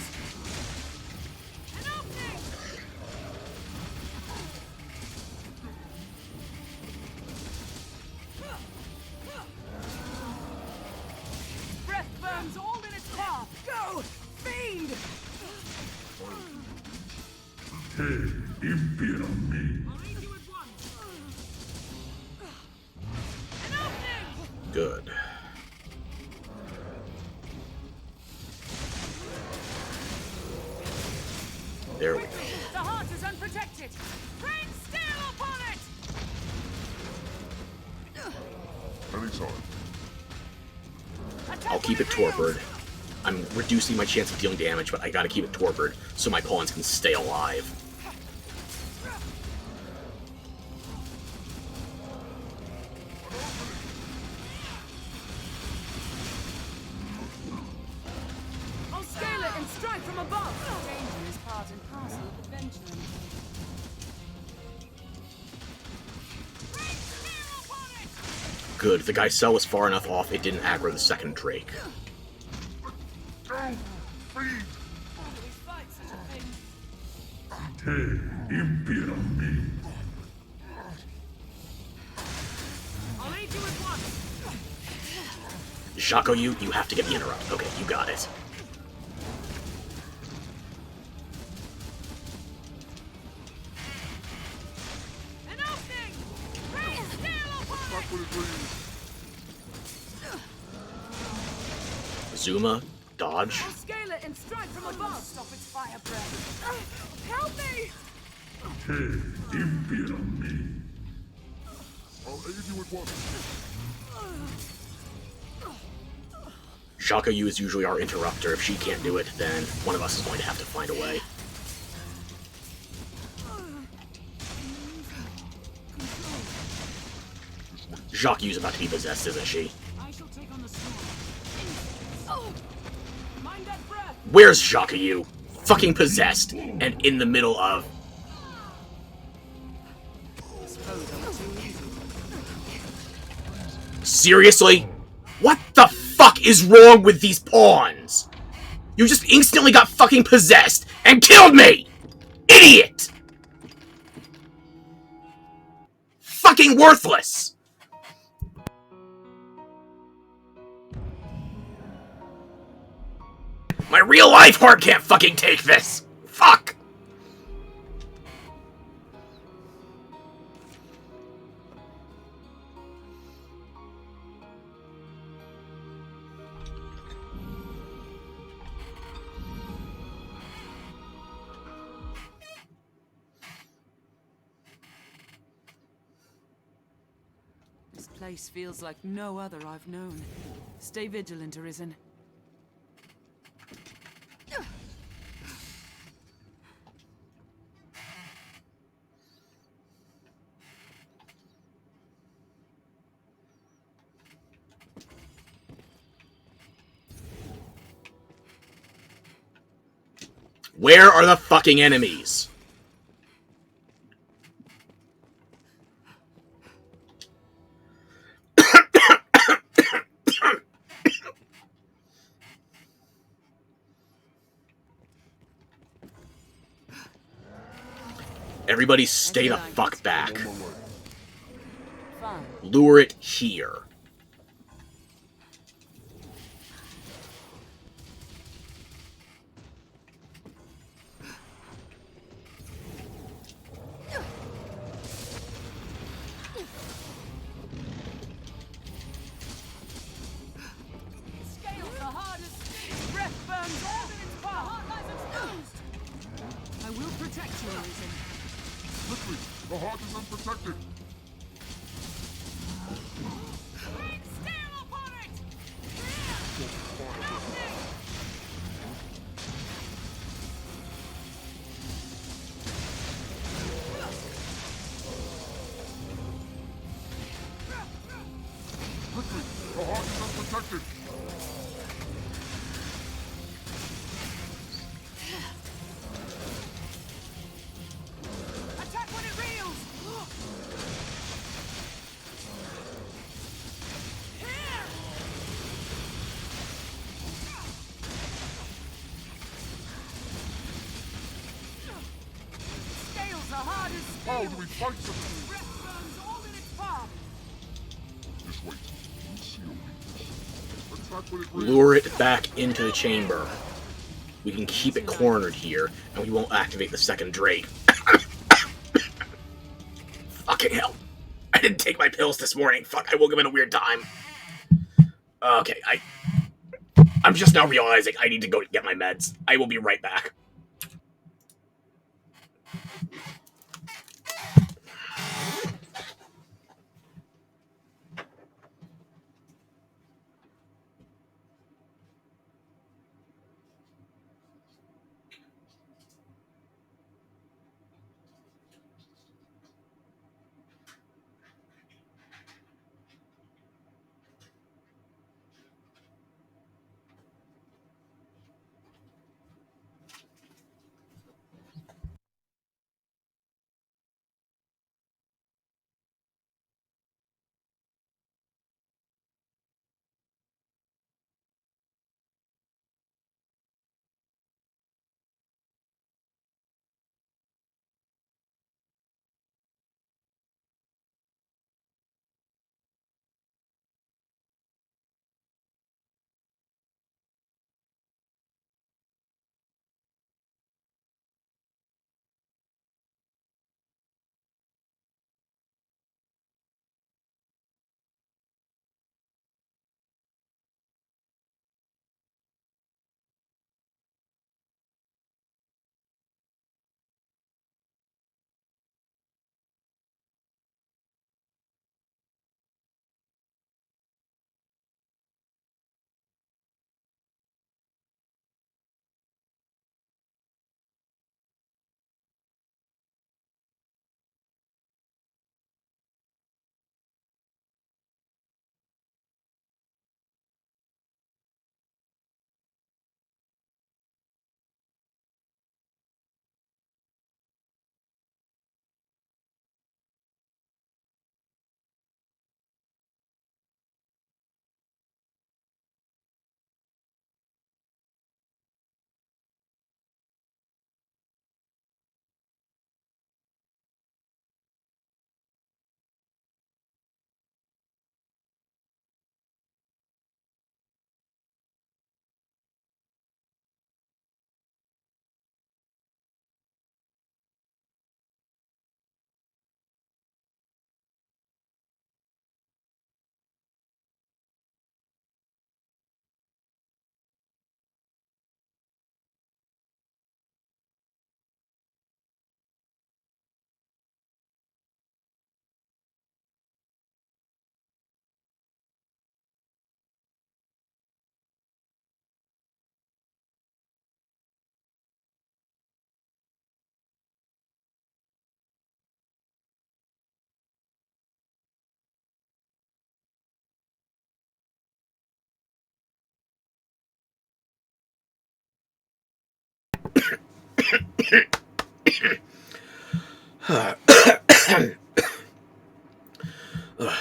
An opening! Breath burns all in its path! Go! Fiend! Te imperami. I'll aid you at once! An opening! Good. There we go. The heart is unprotected! Rain steel upon it! Anytime. Attack I'll keep when it reels! torpid. I'm reducing my chance of dealing damage, but I gotta keep it torpid so my pawns can stay alive. I'll scale it and strike from above! Danger is part and parcel of adventuring. Good, the Geisel was far enough off it didn't aggro the second Drake. Go! Feed! Te imperami. I'll aid you at once! Jacques, you have to get the interrupt. Okay, you got it. An opening! Rain steel upon Back when it reels. Zuma, dodge. I'll scale it it and strike from above! Stop its fire breath! Help me! Te impera me. I'll aid you at once. Shakayu is usually our interrupter. If she can't do it, then one of us is going to have to find a way. Shakayu's about to be possessed, isn't she? I shall take on the storm. Mind that breath! Where's Shakayu? Fucking possessed and in the middle of... Seriously? What the fuck is wrong with these pawns? You just instantly got fucking possessed and killed me! Idiot! Fucking worthless! My real life heart can't fucking take this! Fuck! This place feels like no other I've known. Stay vigilant, Arisen. Where are the fucking enemies? Everybody stay the fuck back. Fine. Lure it here. Scales are hard as steel. Breath burns all in its path. Heart lies exposed. I will protect you, Arisen. Quickly, the heart is unprotected. Bring steel upon it! Quickly, the heart is unprotected. Attack when it reels! Here! Scales are hard as steel. How do we fight such a thing? Breath burns all in its path. Just wait. You see your weakness. Attack when it reels. Lure it back into the chamber. We can keep it cornered here, and we won't activate the second Drake. Fucking hell. I didn't take my pills this morning. Fuck, I woke up in a weird time. Okay, I'm just now realizing I need to go get my meds. I will be right back.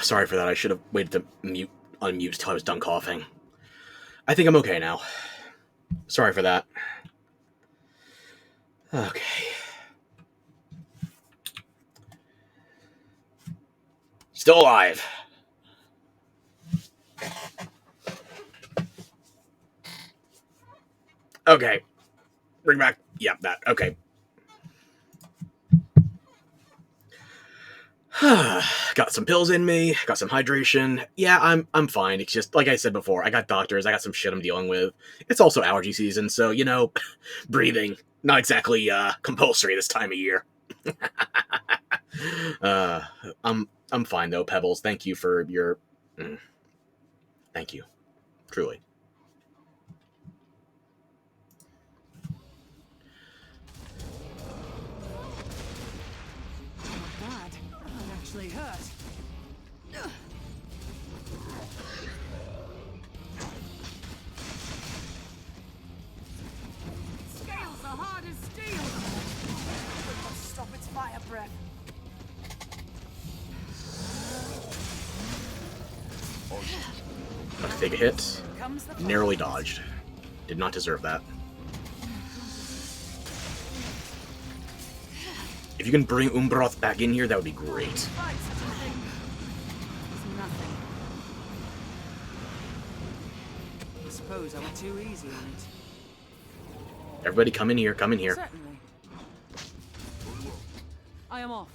Sorry for that. I should have waited to unmute till I was done coughing. I think I'm okay now. Sorry for that. Okay. Still alive. Okay. Bring back. Yep, that. Okay. Got some pills in me. Got some hydration. Yeah, I'm fine. It's just like I said before. I got doctors. I got some shit I'm dealing with. It's also allergy season, so you know, breathing not exactly compulsory this time of year. I'm fine though, Pebbles. Thank you for your. Thank you, truly. Bad. I'm actually hurt. Scales are hard as steel. We must stop its fire breath. About to take a hit. Narrowly dodged. Did not deserve that. If you can bring Umbroth back in here, that would be great. Fight such a thing. It's nothing. I suppose I went too easy on it. Everybody come in here, come in here. Certainly. I am off.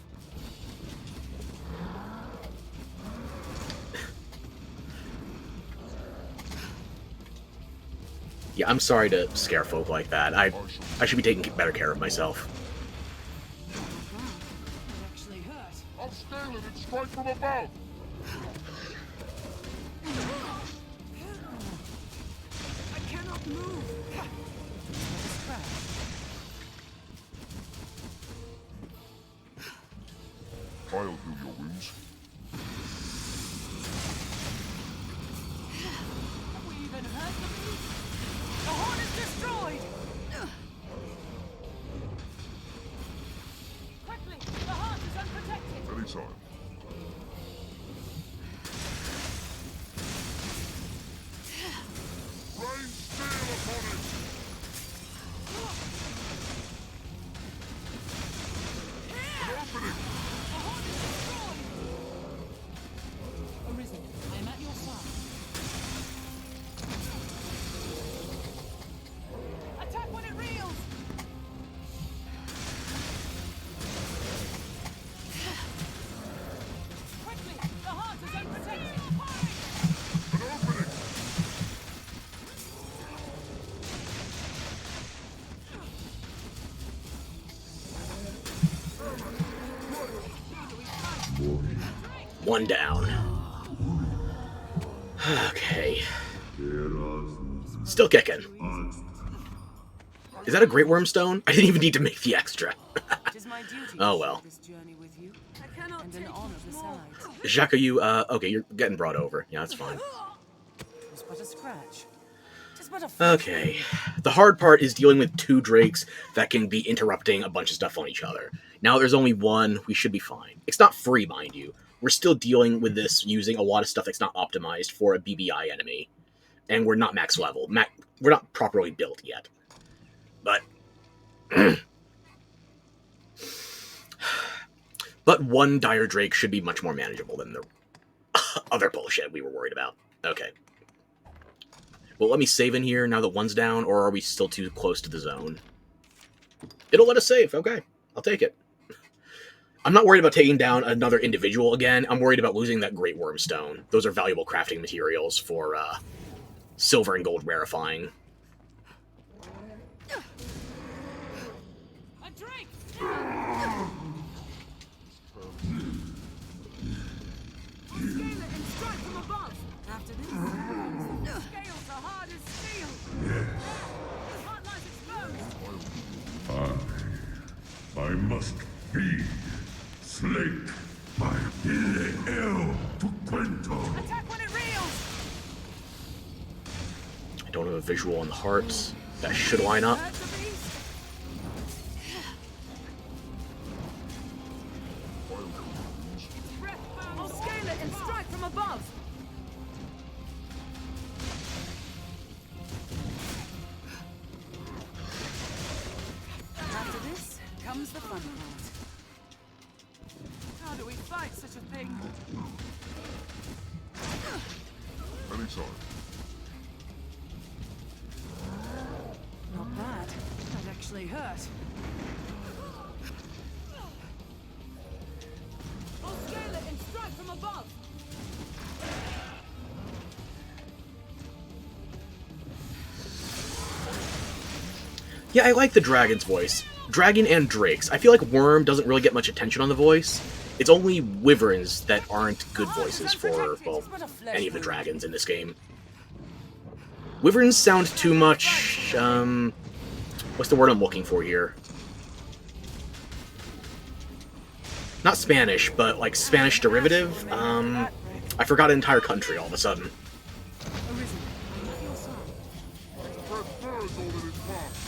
Yeah, I'm sorry to scare folk like that. I should be taking better care of myself. It actually hurt. I'll scale it and strike from above! I cannot move. I'll heal your wounds. Have we even heard the beast? The horn is destroyed! Quickly! The heart is unprotected! Anytime. Rain steel upon it! An opening! The horn is destroyed! Arisen, I am at your side. Attack when it reels! Quickly! The heart is unprotected! An opening! One down. Okay. Still kicking. Is that a Great Worm Stone? I didn't even need to make the extra. It is my duty Oh, to well. share this journey with you, I cannot and take an honor much more. besides. Jacques, are you, okay, you're getting brought over. Yeah, that's fine. It's but a scratch. Tis but a Okay. The hard part is dealing with two drakes that can be interrupting a bunch of stuff on each other. Now there's only one, we should be fine. It's not free, mind you. We're still dealing with this using a lot of stuff that's not optimized for a BBI enemy. And we're not max level. We're not properly built yet. But... but one Dire Drake should be much more manageable than the other bullshit we were worried about. Okay. Well, let me save in here now that one's down, or are we still too close to the zone? It'll let us save. Okay. I'll take it. I'm not worried about taking down another individual again. I'm worried about losing that Great Worm Stone. Those are valuable crafting materials for silver and gold rarefying. A drake! Scale it and strike from above! After this, Scales are hard as steel! The heart lies exposed! I must feed, slake my el to Quento. Attack when it reels! I don't have a visual on the hearts. That should line up. Heard the beast? and strike from above! After this comes the fun part. How do we fight such a thing? Anytime. Not bad. That actually hurt. I'll scale it and strike from above! Yeah, I like the dragon's voice. Dragon and Drake's. I feel like Worm doesn't really get much attention on the voice. It's only Wyverns that aren't good voices for, well, any of the dragons in this game. Wyverns sound too much, what's the word I'm looking for here? Not Spanish, but like Spanish derivative. I forgot an entire country all of a sudden. Arisen, I'm at your side. Prefers all in its path.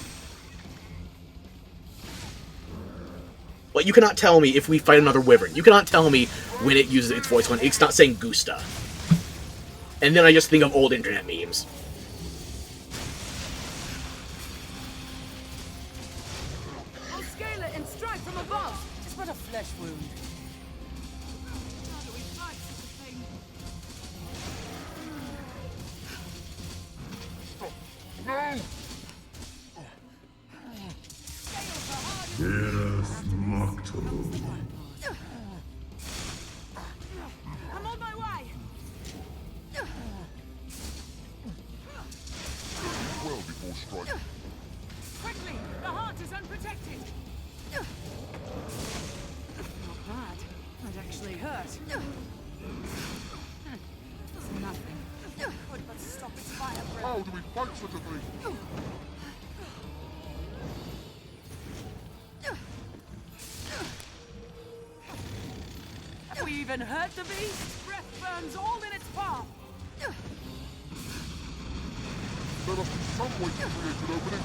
Like, you cannot tell me if we fight another Wyvern. You cannot tell me when it uses its voice when it's not saying Gusta. And then I just think of old internet memes. I'll scale it and strike from above! Just but a flesh wound. How do we fight such a thing? No! Eras Macto. I'm on my way! Well before striking. Quickly! The heart is unprotected! Not bad. That actually hurt. Nothing. Could but stop its fire breath. How do we fight such a thing? Have we even hurt the beast? Breath burns all in its path! There must be some way to create an opening.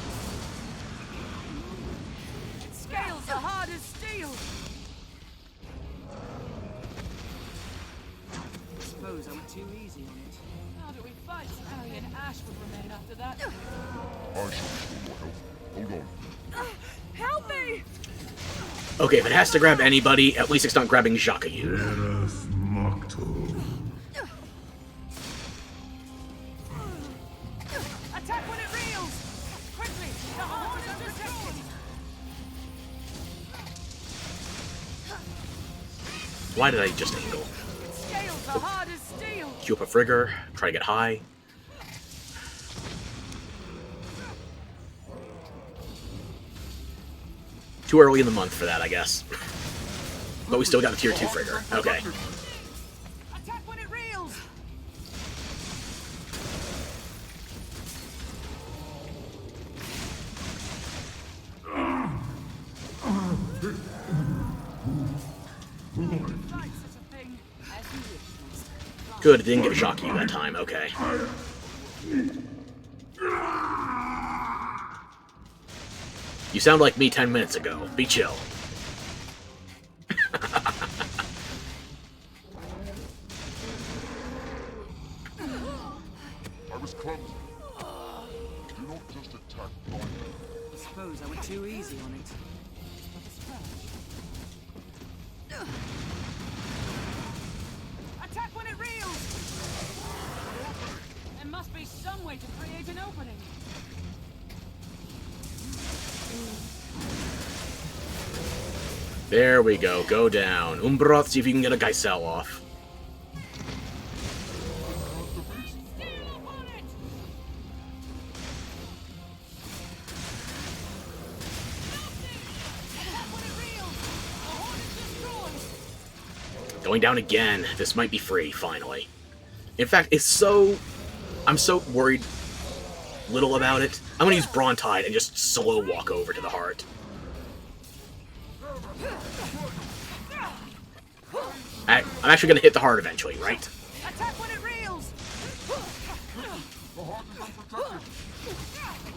Its scales are hard as steel! I suppose I went too easy on it. How do we fight? Harry and Ash would remain after that. I shall restore your health. Hold on. Help me! Okay, if it has to grab anybody, at least it's not grabbing Jacques-Yu. Eras Macto. Attack when it reels! Quickly! The heart is unprotected! Why did I just angle? Its scales are hard as steel! Queue up a Frigger, try to get high. Too early in the month for that, I guess. But we still got a tier 2 Frigger. Okay. Attack when it reels! Fight such a thing. As you wish, Good, it didn't get Jacques-Yu that time. Okay. You sound like me 10 minutes ago. Be chill. I was clumsy. Do not just attack blindly. I suppose I went too easy on it. But a scratch. Attack when it reels! There must be some way to create an opening. There we go. Go down. Umbroth, see if you can get a Geisel off. Steal upon it! Attack when it reels! The horn is destroyed! Going down again. This might be free, finally. In fact, it's so... I'm so worried little about it. I'm gonna use Brontide and just slow walk over to the heart. I'm actually gonna hit the heart eventually, right? Attack when it reels! The heart is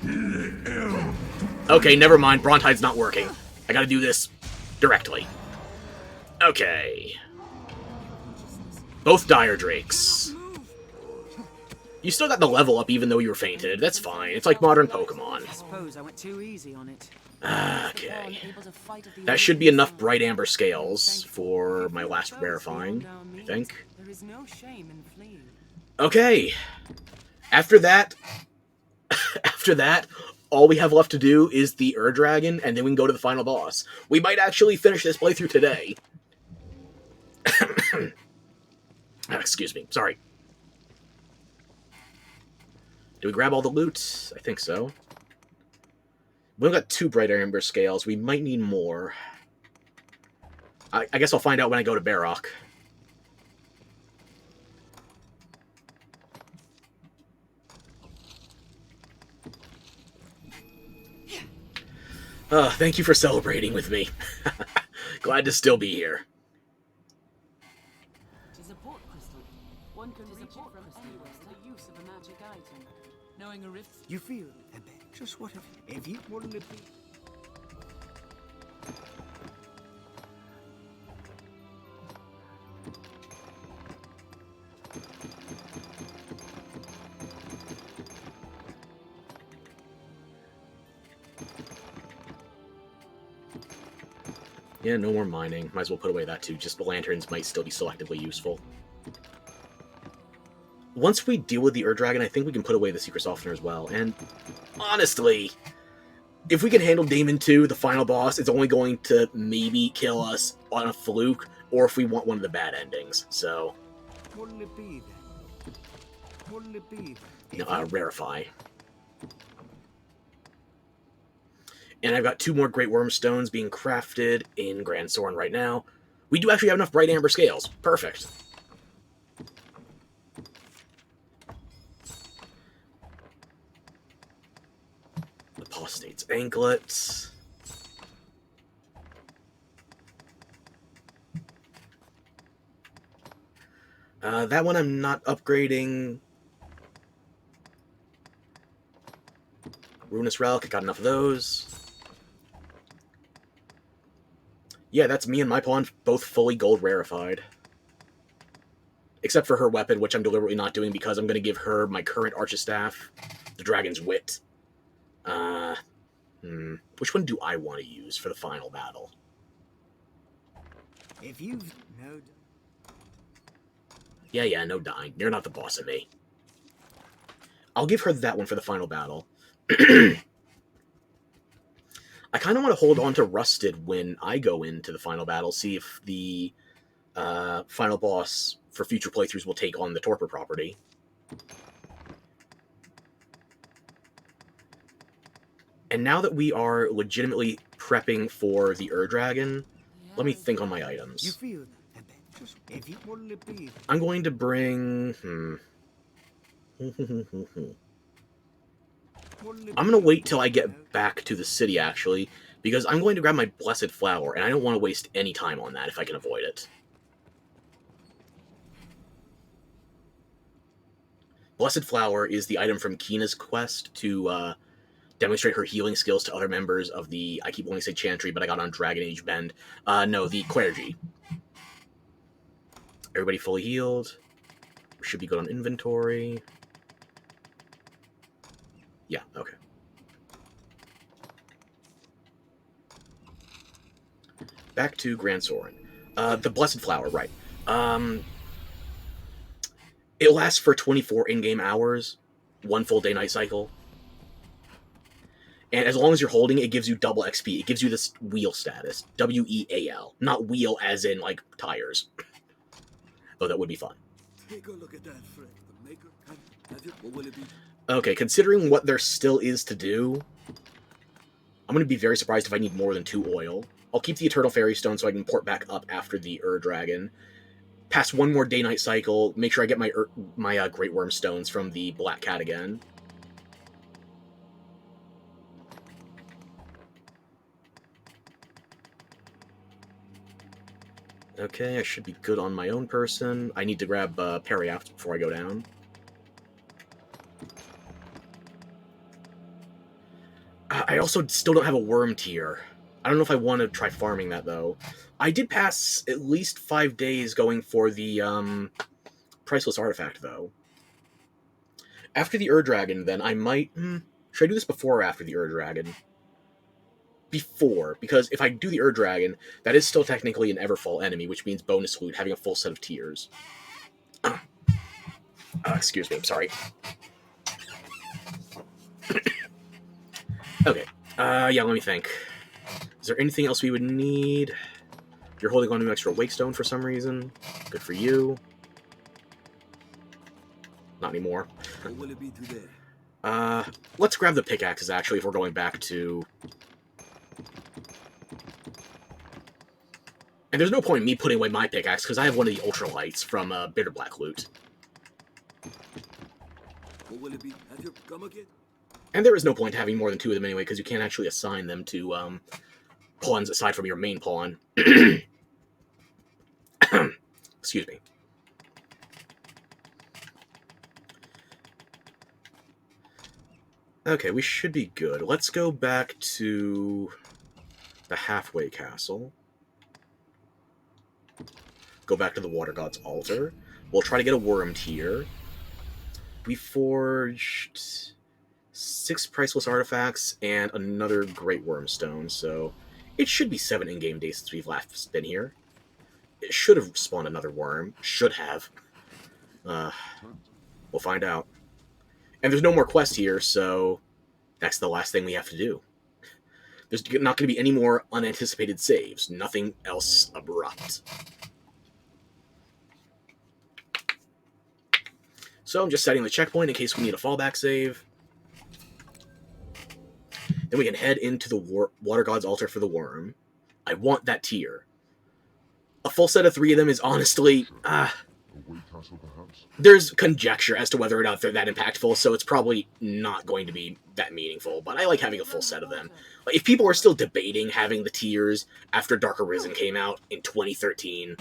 unprotected. Okay, never mind. Brontide's not working. I gotta do this directly. Okay. Both dire drakes. You still got the level up even though you were fainted. That's fine. It's like modern Pokemon. I suppose I went too easy on it. Okay. That should be enough bright amber scales for my last verifying, I think. There is no shame in fleeing. Okay. After that, all we have left to do is the Dragon, and then we can go to the final boss. We might actually finish this playthrough today. Excuse me. Sorry. Do we grab all the loot? I think so. We've got 2 bright amber scales. We might need more. I guess I'll find out when I go to Barrock. Thank you for celebrating with me. Glad to still be here. It is a port crystal. One can reach it from anywhere with the use of a magic item. Knowing a rift. You feel a bit. Just what if you want to be. Yeah, no more mining. Might as well put away that too. Just the lanterns might still be selectively useful. Once we deal with the Dragon, I think we can put away the Secret Softener as well. And honestly, if we can handle Daemon 2, the final boss, it's only going to maybe kill us on a fluke, or if we want one of the bad endings. So, What'll it be then? What'll it be then? Rarefy. And I've got 2 more Great Worm Stones being crafted in Grand Soren right now. We do actually have enough Bright Amber Scales. Perfect. Apostate's Anklets. That one I'm not upgrading. Ruinous Relic, I got enough of those. Yeah, that's me and my pawn both fully gold rarefied. Except for her weapon, which I'm deliberately not doing because I'm going to give her my current Archistaff, the Dragon's Wit. Which one do I want to use for the final battle? If you've no. Yeah, no dying. You're not the boss of me. I'll give her that one for the final battle. I kind of want to hold on to Rusted when I go into the final battle, see if the final boss for future playthroughs will take on the Torpor property. And now that we are legitimately prepping for the Dragon, let me think on my items. You feel that? Just if you what'll it be? I'm going to bring... I'm going to wait till I get back to the city, actually, because I'm going to grab my Blessed Flower, and I don't want to waste any time on that if I can avoid it. Blessed Flower is the item from Kina's quest to demonstrate her healing skills to other members of the... I keep wanting to say Chantry, but I got on Dragon Age Bend. No, the Clergy. Everybody fully healed. We should be good on inventory. Yeah, okay. Back to Grand Soren. The Blessed Flower, right. It lasts for 24 in-game hours, 1 full day-night cycle. And as long as you're holding it, it gives you double XP. It gives you this wheel status. W-E-A-L. Not wheel as in, like, tires. Though that would be fun. Take a look at that, Fred. The maker. Have you? What will it be? Okay, considering what there still is to do, I'm going to be very surprised if I need more than 2 oil. I'll keep the Eternal Fairy Stone so I can port back up after the Dragon. Pass 1 more day-night cycle. Make sure I get my Great Worm Stones from the Black Cat again. Okay, I should be good on my own person. I need to grab Periapt before I go down. I also still don't have a worm tier. I don't know if I want to try farming that, though. I did pass at least 5 days going for the priceless artifact, though. After the Ur-Dragon, then, I might... should I do this before or after the Ur-Dragon? Before, because if I do the Ur-Dragon, that is still technically an Everfall enemy, which means bonus loot, having a full set of tiers. Excuse me, I'm sorry. Okay, yeah, let me think. Is there anything else we would need? You're holding on to an extra Wakestone for some reason. Good for you. Not anymore. What will it be today? Let's grab the pickaxes, actually, if we're going back to... And there's no point in me putting away my pickaxe, because I have one of the ultralights from Bitter Black loot. What will it be? Have you come again? And there is no point having more than 2 of them anyway, because you can't actually assign them to pawns aside from your main pawn. Excuse me. Okay, we should be good. Let's go back to the halfway castle. Go back to the Water God's altar. We'll try to get a worm tier. We forged 6 priceless artifacts and another Great Worm Stone, so it should be 7 in-game days since we've last been here. It should have spawned another worm. Should have. We'll find out. And there's no more quest here, so that's the last thing we have to do. There's not going to be any more unanticipated saves. Nothing else abrupt. So I'm just setting the checkpoint in case we need a fallback save. Then we can head into the Water God's altar for the worm. I want that tier. A full set of 3 of them is honestly... there's conjecture as to whether or not they're that impactful, so it's probably not going to be that meaningful, but I like having a full set of them. If people are still debating having the tiers after Dark Arisen came out in 2013...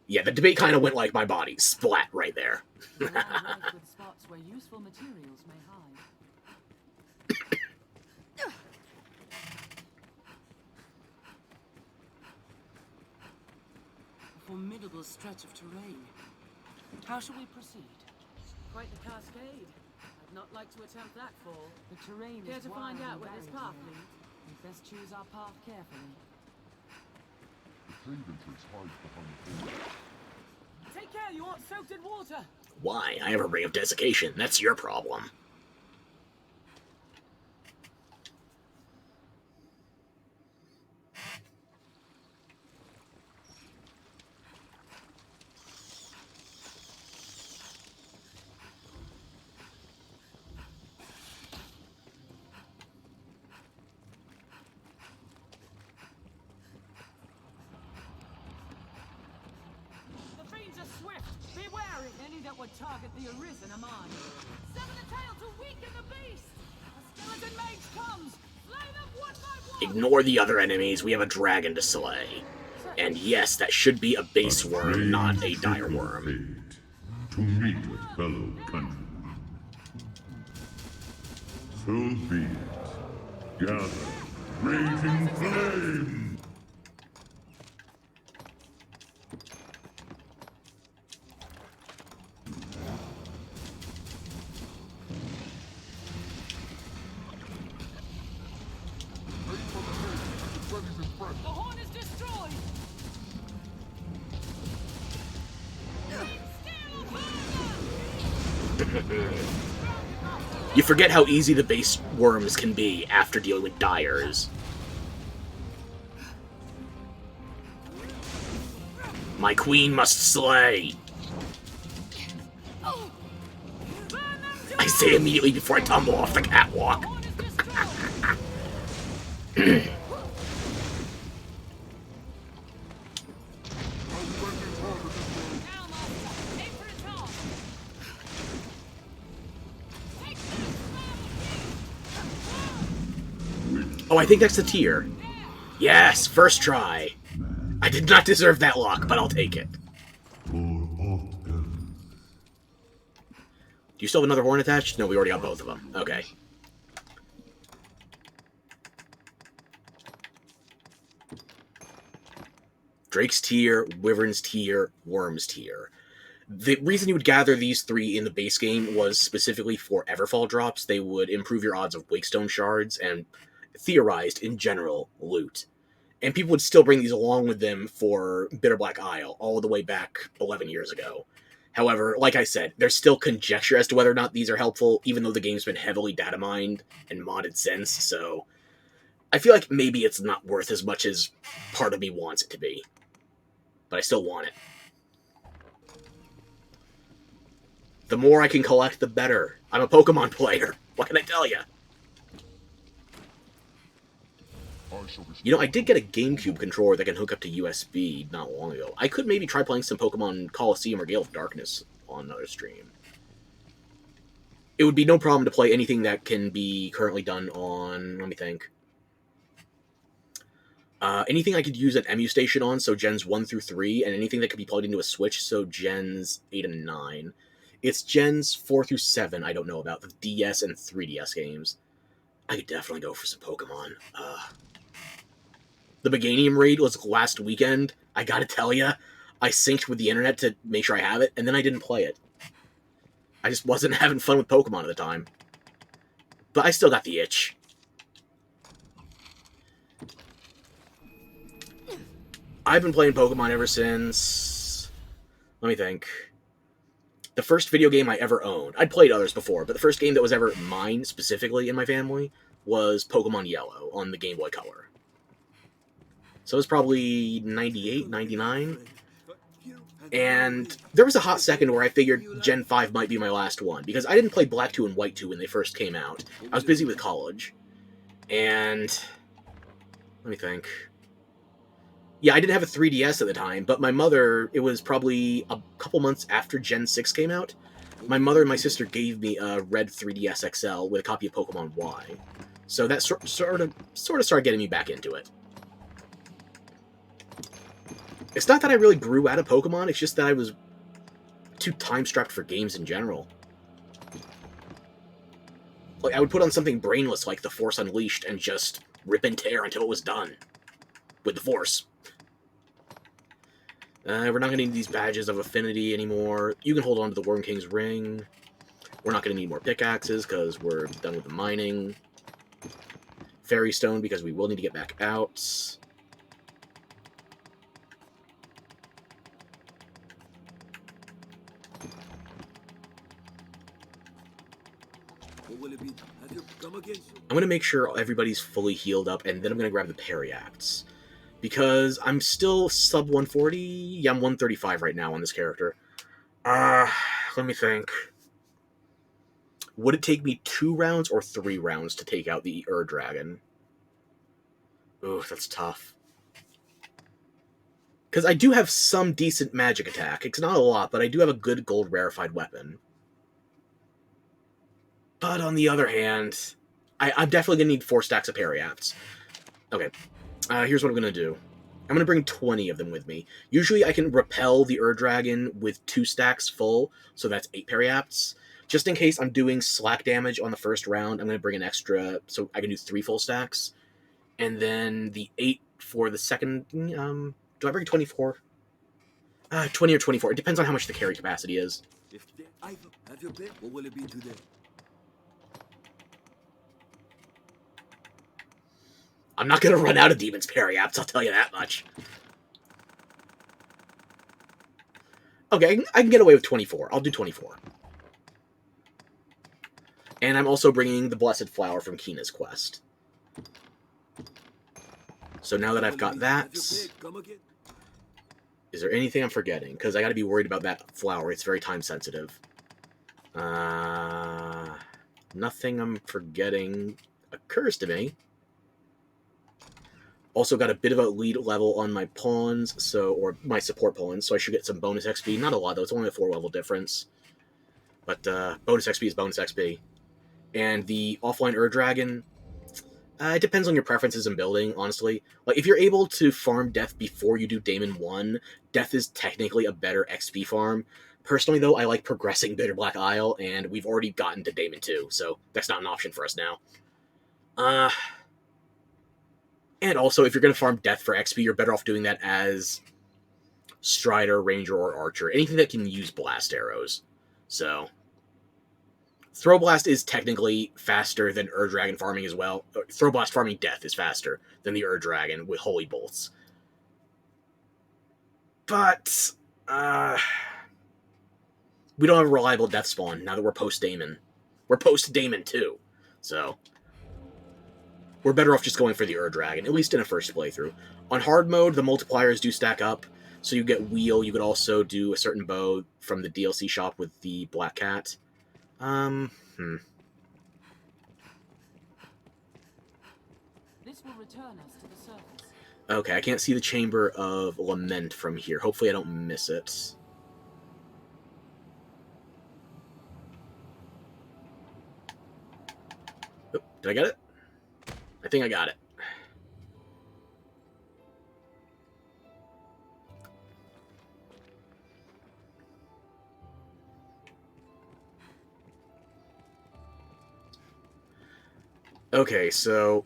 yeah, the debate kind of went like my body. Splat right there. Spots where useful materials may hide. A formidable stretch of terrain. How shall we proceed? Quite the cascade. I'd not like to attempt that fall. The terrain Care is to find wild out and where this varied path here. leads? We best choose our path carefully. The cave entrance hides behind the wall. Take care, you aren't soaked in water. Why? I have a ring of desiccation. That's your problem. The fiends are swift. Be wary. Any that would target the Arisen are mine. Summon a tail to weaken the beast. A skeleton mage comes. Slay them one by one. Ignore the other enemies. We have a dragon to slay. And yes, that should be a base worm, not a dire worm. Fate to meet with fellow countrymen. So be it. Gather, raging flame! Aim for the cave and the enemy's in front. The horn is destroyed. You forget how easy the base worms can be after dealing with dyers. My queen must slay. I say immediately before I tumble off the catwalk. Horn is destroyed. Now, master, aim for its heart. Take this, Oh, I think that's the tier. Yes, first try. I did not deserve that luck, but I'll take it. For aught else. Do you still have another horn attached? No, we already got both of them. Okay. Drake's tier, Wyvern's tier, Worm's tier. The reason you would gather these 3 in the base game was specifically for Everfall drops. They would improve your odds of Wakestone shards and, theorized, in general, loot. And people would still bring these along with them for Bitter Black Isle, all the way back 11 years ago. However, like I said, there's still conjecture as to whether or not these are helpful, even though the game's been heavily data mined and modded since, so I feel like maybe it's not worth as much as part of me wants it to be. But I still want it. The more I can collect, the better. I'm a Pokemon player. What can I tell you? You know, I did get a GameCube controller that can hook up to USB not long ago. I could maybe try playing some Pokemon Coliseum or Gale of Darkness on another stream. It would be no problem to play anything that can be currently done on, let me think. Anything I could use an EMU station on, so Gens 1 through 3, and anything that could be plugged into a Switch, so Gens 8 and 9. It's Gens 4 through 7 I don't know about, the DS and 3DS games. I could definitely go for some Pokemon. The Meganium raid was last weekend. I gotta tell ya, I synced with the internet to make sure I have it, and then I didn't play it. I just wasn't having fun with Pokemon at the time. But I still got the itch. I've been playing Pokemon ever since... Let me think. The first video game I ever owned. I'd played others before, but the first game that was ever mine, specifically in my family, was Pokemon Yellow on the Game Boy Color. So it was probably 98, 99. And there was a hot second where I figured Gen 5 might be my last one, because I didn't play Black 2 and White 2 when they first came out. I was busy with college. And... let me think. Yeah, I didn't have a 3DS at the time, but my mother, it was probably a couple months after Gen 6 came out, my mother and my sister gave me a red 3DS XL with a copy of Pokemon Y. So that sort of started getting me back into it. It's not that I really grew out of Pokemon, it's just that I was too time-strapped for games in general. Like, I would put on something brainless like The Force Unleashed and just rip and tear until it was done. With the Force. We're not going to need these badges of affinity anymore. You can hold on to the Worm King's ring. We're not going to need more pickaxes because we're done with the mining. Fairy Stone because we will need to get back out. I'm going to make sure everybody's fully healed up, and then I'm going to grab the Periacts. Because I'm still sub 140. Yeah, I'm 135 right now on this character. Let me think. Would it take me 2 rounds or 3 rounds to take out the Dragon? Ooh, that's tough. Because I do have some decent magic attack. It's not a lot, but I do have a good gold rarefied weapon. But on the other hand, I'm definitely going to need 4 stacks of Periapts. Okay. Here's what I'm going to do. I'm going to bring 20 of them with me. Usually I can repel the Dragon with 2 stacks full, so that's 8 Periapts. Just in case I'm doing slack damage on the first round, I'm going to bring an extra, so I can do 3 full stacks. And then the 8 for the second, do I bring 24? 20 or 24. It depends on how much the carry capacity is. Have your pick. What will it be today? I'm not going to run out of Demon's Periapts, I'll tell you that much. Okay, I can get away with 24. I'll do 24. And I'm also bringing the Blessed Flower from Kina's quest. So now that I've got that... Is there anything I'm forgetting? Because I got to be worried about that flower. It's very time sensitive. Nothing I'm forgetting occurs to me. Also got a bit of a lead level on my pawns, or my support pawns, so I should get some bonus XP. Not a lot, though. It's only a 4 level difference. But bonus XP is bonus XP. And the offline Dragon, it depends on your preferences in building, honestly. Like, if you're able to farm Death before you do Damon 1, Death is technically a better XP farm. Personally, though, I like progressing Bitter Black Isle, and we've already gotten to Damon 2, so that's not an option for us now. And also, if you're going to farm Death for XP, you're better off doing that as Strider, Ranger, or Archer. Anything that can use blast arrows. So, Throw Blast is technically faster than Dragon farming as well. Throw Blast farming death is faster than the Dragon with Holy Bolts. But, we don't have a reliable death spawn now that we're post-Daemon. We're post-Daemon too. So, we're better off just going for the Dragon, at least in a first playthrough. On hard mode, the multipliers do stack up. So you get Wheel. You could also do a certain bow from the DLC shop with the Black Cat. This will return us to the surface. Okay, I can't see the Chamber of Lament from here. Hopefully I don't miss it. Oh, did I get it? I think I got it. Okay, so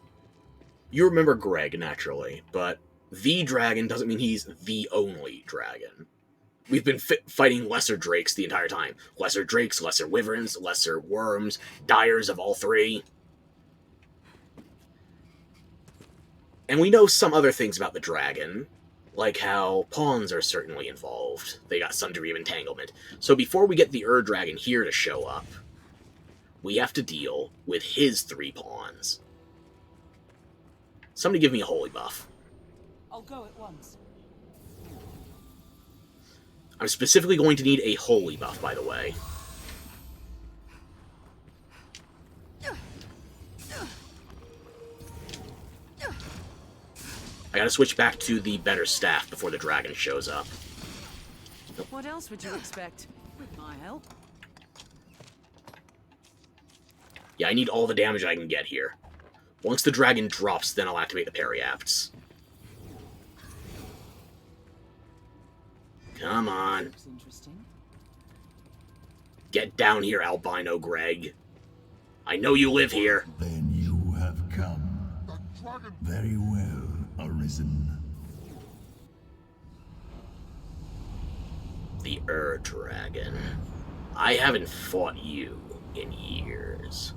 you remember Greg, naturally, but the dragon doesn't mean he's the only dragon. We've been fighting lesser drakes the entire time. Lesser drakes, lesser wyverns, lesser worms, dyers of all three. And we know some other things about the dragon, like how pawns are certainly involved. They got some degree of entanglement. So before we get the dragon here to show up, we have to deal with his 3 pawns. Somebody give me a holy buff. I'll go at once. I'm specifically going to need a holy buff, by the way. I gotta switch back to the better staff before the dragon shows up. What else would you expect? With my help? Yeah, I need all the damage I can get here. Once the dragon drops, then I'll activate the periapts. Come on. Looks interesting. Get down here, albino Greg. I know you live here. Then you have come. Very well, Arisen. The Dragon. I haven't fought you in years.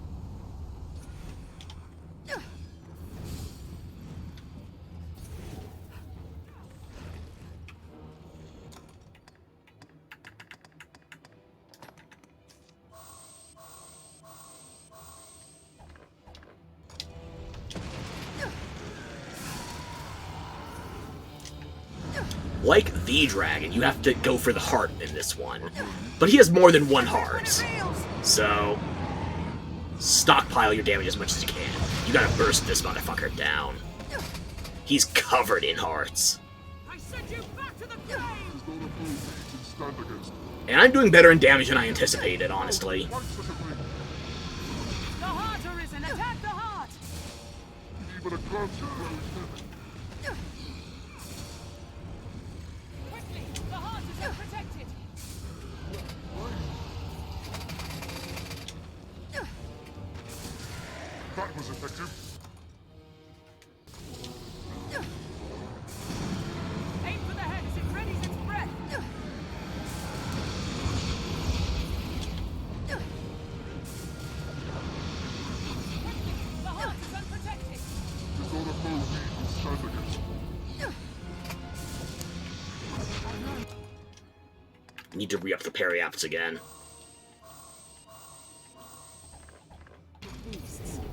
Like the dragon, you have to go for the heart in this one. But he has more than 1 heart. So, stockpile your damage as much as you can. You gotta burst this motherfucker down. He's covered in hearts. I send you back to the grave! And I'm doing better in damage than I anticipated, honestly. The heart arisen! Attack the heart! Even a conscience. Quickly! The heart is unprotected! That was effective. Aim for the head as it readies its breath! Quickly! The heart is unprotected! It's not a foe we can stand against. Need to re-up the periapts again.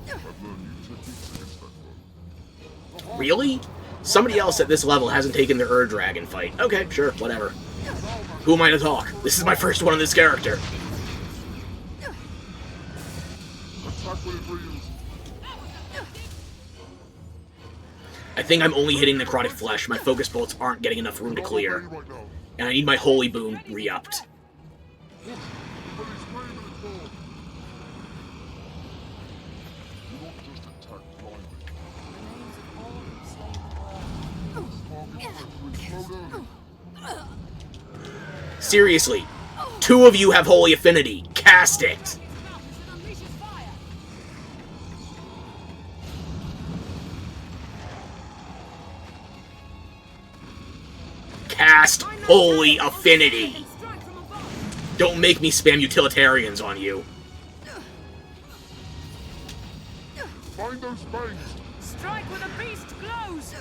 I've learned new techniques against that foe. Really? Somebody else at this level hasn't taken their dragon fight. Okay, sure, whatever. Who am I to talk? This is my first one on this character. Attack when it reels. I think I'm only hitting necrotic flesh. My focus bolts aren't getting enough room to clear. Right now. And I need my holy boon re-upped. But he's brave and it's bold. You don't just attack blindly. Slow down. Seriously, 2 of you have holy affinity. Cast it. Its mouth as it unleashes fire! Cast last holy affinity. Don't make me spam utilitarians on you. Find those fangs. Strike with a beast glows.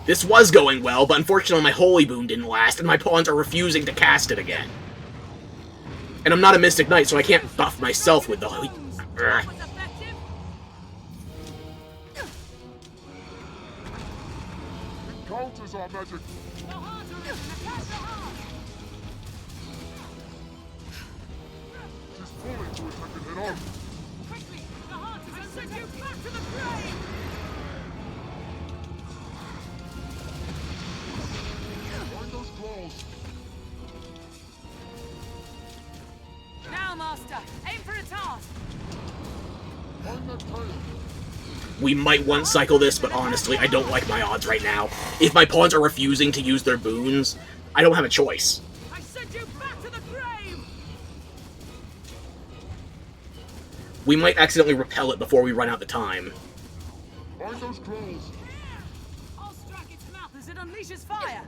This was going well, but unfortunately my holy boon didn't last, and my pawns are refusing to cast it again. And I'm not a Mystic Knight, so I can't buff myself with the... Was effective. It counters our magic. The heart arisen. Attack the heart. She's falling to attack it head on. Quickly, the heart is send you back to the grave. Find those claws. Now, Master, aim for its heart. Find that tail. We might one-cycle this, but honestly, I don't like my odds right now. If my pawns are refusing to use their boons, I don't have a choice. I send you back to the grave. We might accidentally repel it before we run out the time. Find those claws. I'll strike its mouth as it unleashes fire.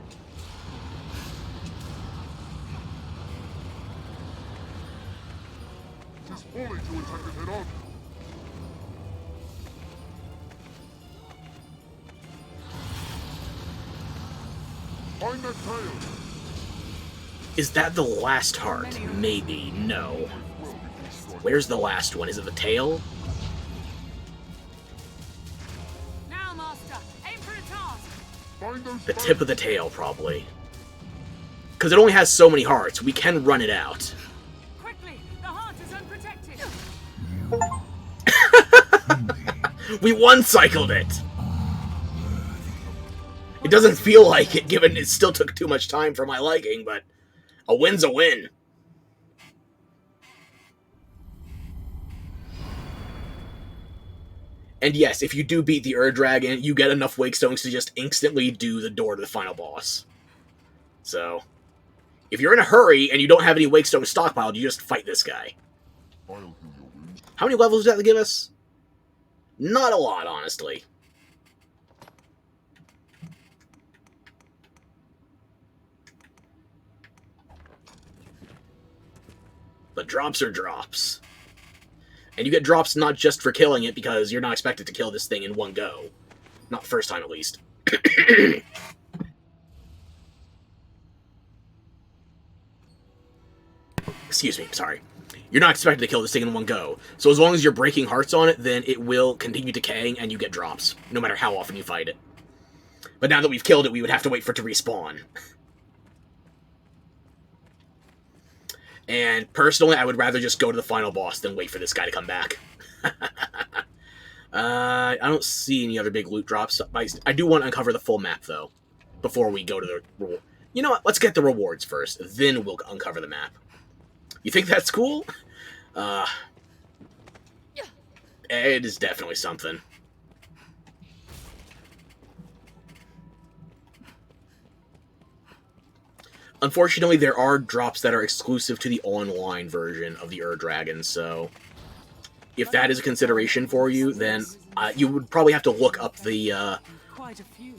She's falling to attack it head on. Find that tail. Is that the last heart? Maybe. No. Where's the last one? Is it the tail? Now, Master, aim for its heart. Find those The fangs. tip of the tail, probably. Because it only has so many hearts. We can run it out. Quickly, the heart is unprotected. We one-cycled it! It doesn't feel like it, given it still took too much time for my liking, but a win's a win. And yes, if you do beat the Ur-Dragon, you get enough Wake Stones to just instantly do the door to the final boss. So, if you're in a hurry and you don't have any Wake Stones stockpiled, you just fight this guy. I'll heal your wounds. How many levels does that give us? Not a lot, honestly. But drops are drops. And you get drops not just for killing it, because you're not expected to kill this thing in one go. Not the first time, at least. Excuse me, sorry. You're not expected to kill this thing in one go. So as long as you're breaking hearts on it, then it will continue decaying and you get drops, no matter how often you fight it. But now that we've killed it, we would have to wait for it to respawn. And personally, I would rather just go to the final boss than wait for this guy to come back. I don't see any other big loot drops. I do want to uncover the full map, though, before we go to the reward. You know what? Let's get the rewards first. Then we'll uncover the map. You think that's cool? It is definitely something. Unfortunately, there are drops that are exclusive to the online version of the Ur-Dragon, so if that is a consideration for you, then you would probably have to look up the Quite a few.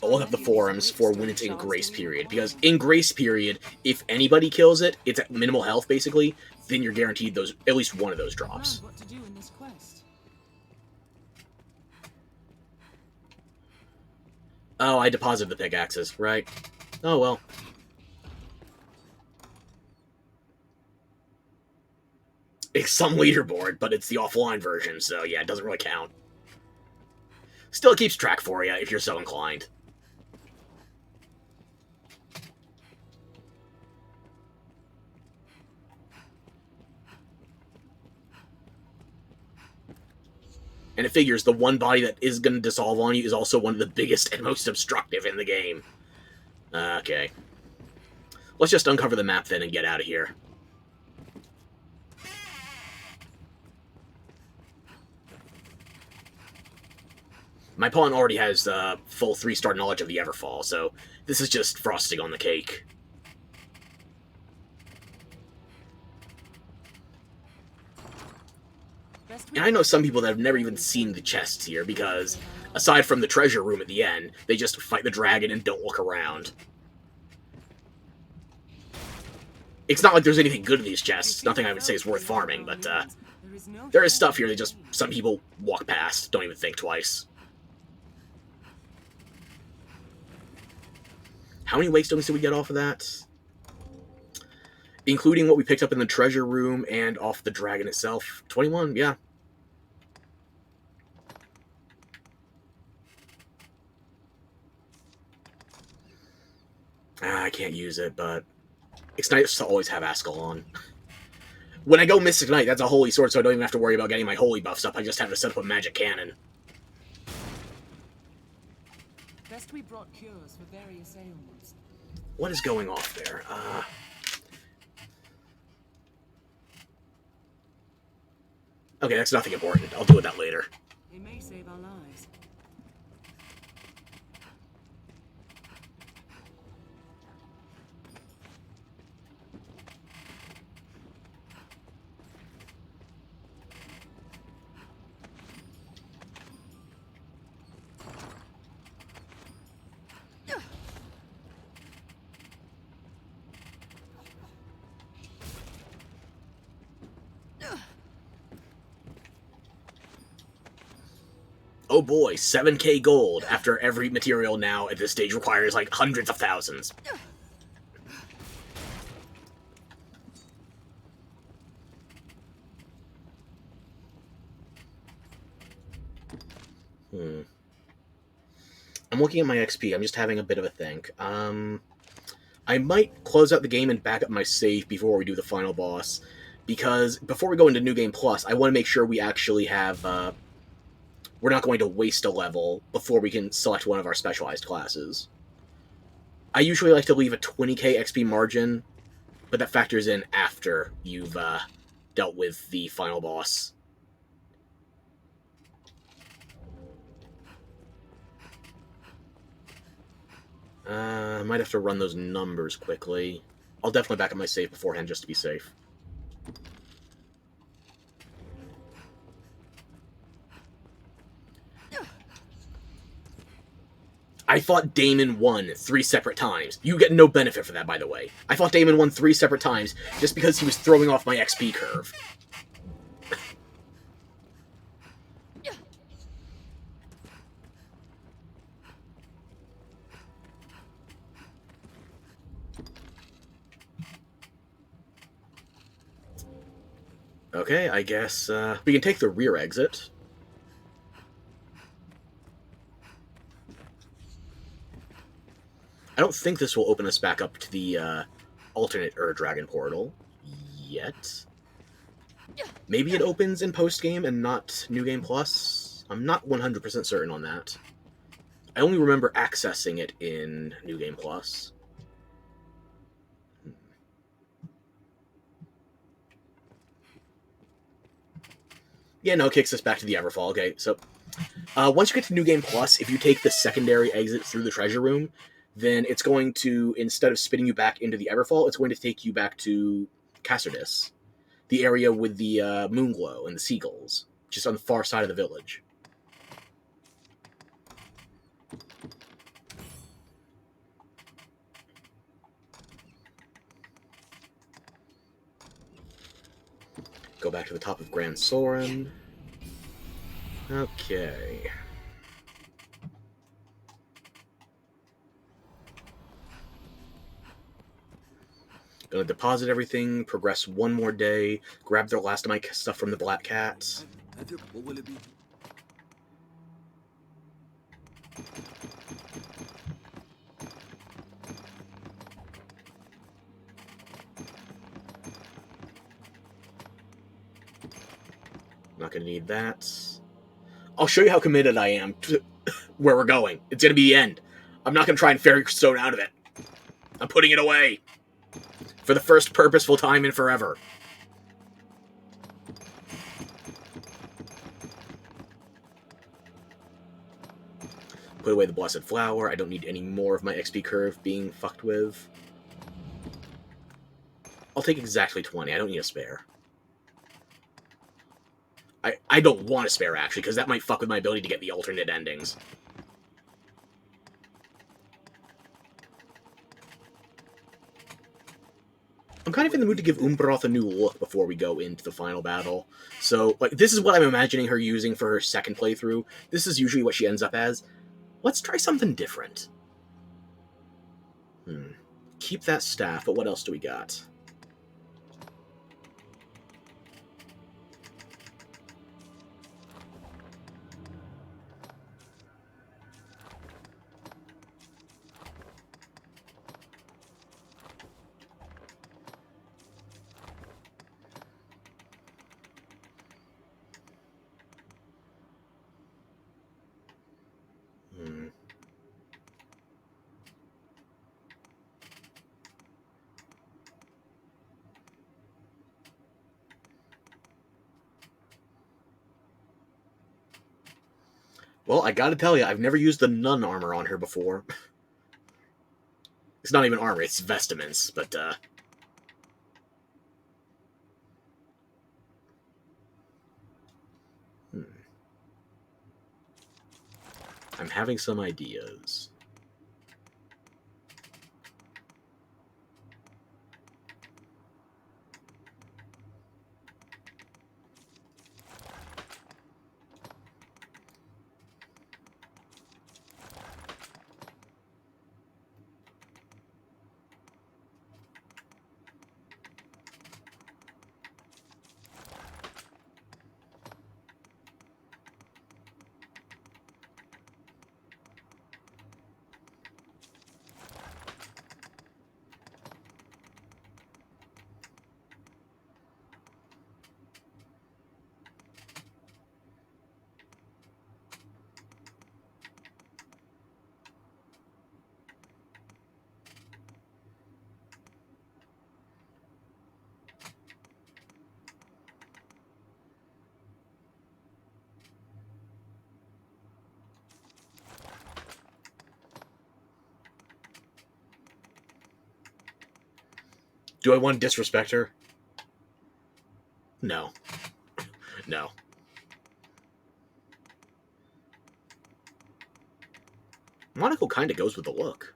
look up the forums for when it's in Grace Period, because in Grace Period, if anybody kills it, it's at minimal health basically, then you're guaranteed those at least one of those drops. What to do in this quest? Oh, I deposited the pickaxes, right? Oh well. It's some leaderboard, but it's the offline version, so yeah, it doesn't really count. Still, it keeps track for you if you're so inclined. And it figures the one body that is going to dissolve on you is also one of the biggest and most obstructive in the game. Okay. Let's just uncover the map then and get out of here. My pawn already has full 3-star knowledge of the Everfall, so this is just frosting on the cake. And I know some people that have never even seen the chests here, because aside from the treasure room at the end, they just fight the dragon and don't look around. It's not like there's anything good in these chests. Nothing I would say is worth farming, but there is stuff here that just some people walk past, don't even think twice. How many wakestones did we get off of that? Including what we picked up in the treasure room and off the dragon itself. 21, yeah. I can't use it, but it's nice to always have Ascalon. When I go Mystic Knight, that's a holy sword, so I don't even have to worry about getting my holy buffs up. I just have to set up a magic cannon. Best we brought cures for various ailments. What is going off there? Okay, that's nothing important. I'll deal with that later. It may save our lives. Oh boy, 7k gold after every material now at this stage requires like hundreds of thousands. I'm looking at my XP. I'm just having a bit of a think. I might close out the game and back up my save before we do the final boss, because before we go into New Game Plus, I want to make sure we actually have... we're not going to waste a level before we can select one of our specialized classes. I usually like to leave a 20k XP margin, but that factors in after you've dealt with the final boss. I might have to run those numbers quickly. I'll definitely back up my save beforehand just to be safe. I fought Damon 1 3 separate times. You get no benefit for that, by the way. I fought Damon 1 3 separate times just because he was throwing off my XP curve. Okay, I guess we can take the rear exit. I don't think this will open us back up to the alternate Dragon portal yet. Maybe it opens in post-game and not New Game Plus? I'm not 100% certain on that. I only remember accessing it in New Game Plus. Yeah, no, it kicks us back to the Everfall. Okay, so once you get to New Game Plus, if you take the secondary exit through the treasure room, then it's going to, instead of spitting you back into the Everfall, it's going to take you back to Castardis, the area with the moonglow and the seagulls, just on the far side of the village. Go back to the top of Grand Soren. Okay. Gonna deposit everything, progress one more day, grab the last of my stuff from the Black Cat. What will it be? Not gonna need that. I'll show you how committed I am to where we're going. It's gonna be the end. I'm not gonna try and fairy stone out of it. I'm putting it away. For the first purposeful time in forever. Put away the Blessed Flower. I don't need any more of my XP curve being fucked with. I'll take exactly 20. I don't need a spare. I don't want to spare, actually, because that might fuck with my ability to get the alternate endings. I'm kind of in the mood to give Umbroth a new look before we go into the final battle. So, like, this is what I'm imagining her using for her second playthrough. This is usually what she ends up as. Let's try something different. Keep that staff, but what else do we got? Well, I gotta tell you, I've never used the nun armor on her before. It's not even armor, it's vestments, but, I'm having some ideas. Do I want to disrespect her? No. No. Monaco kind of goes with the look.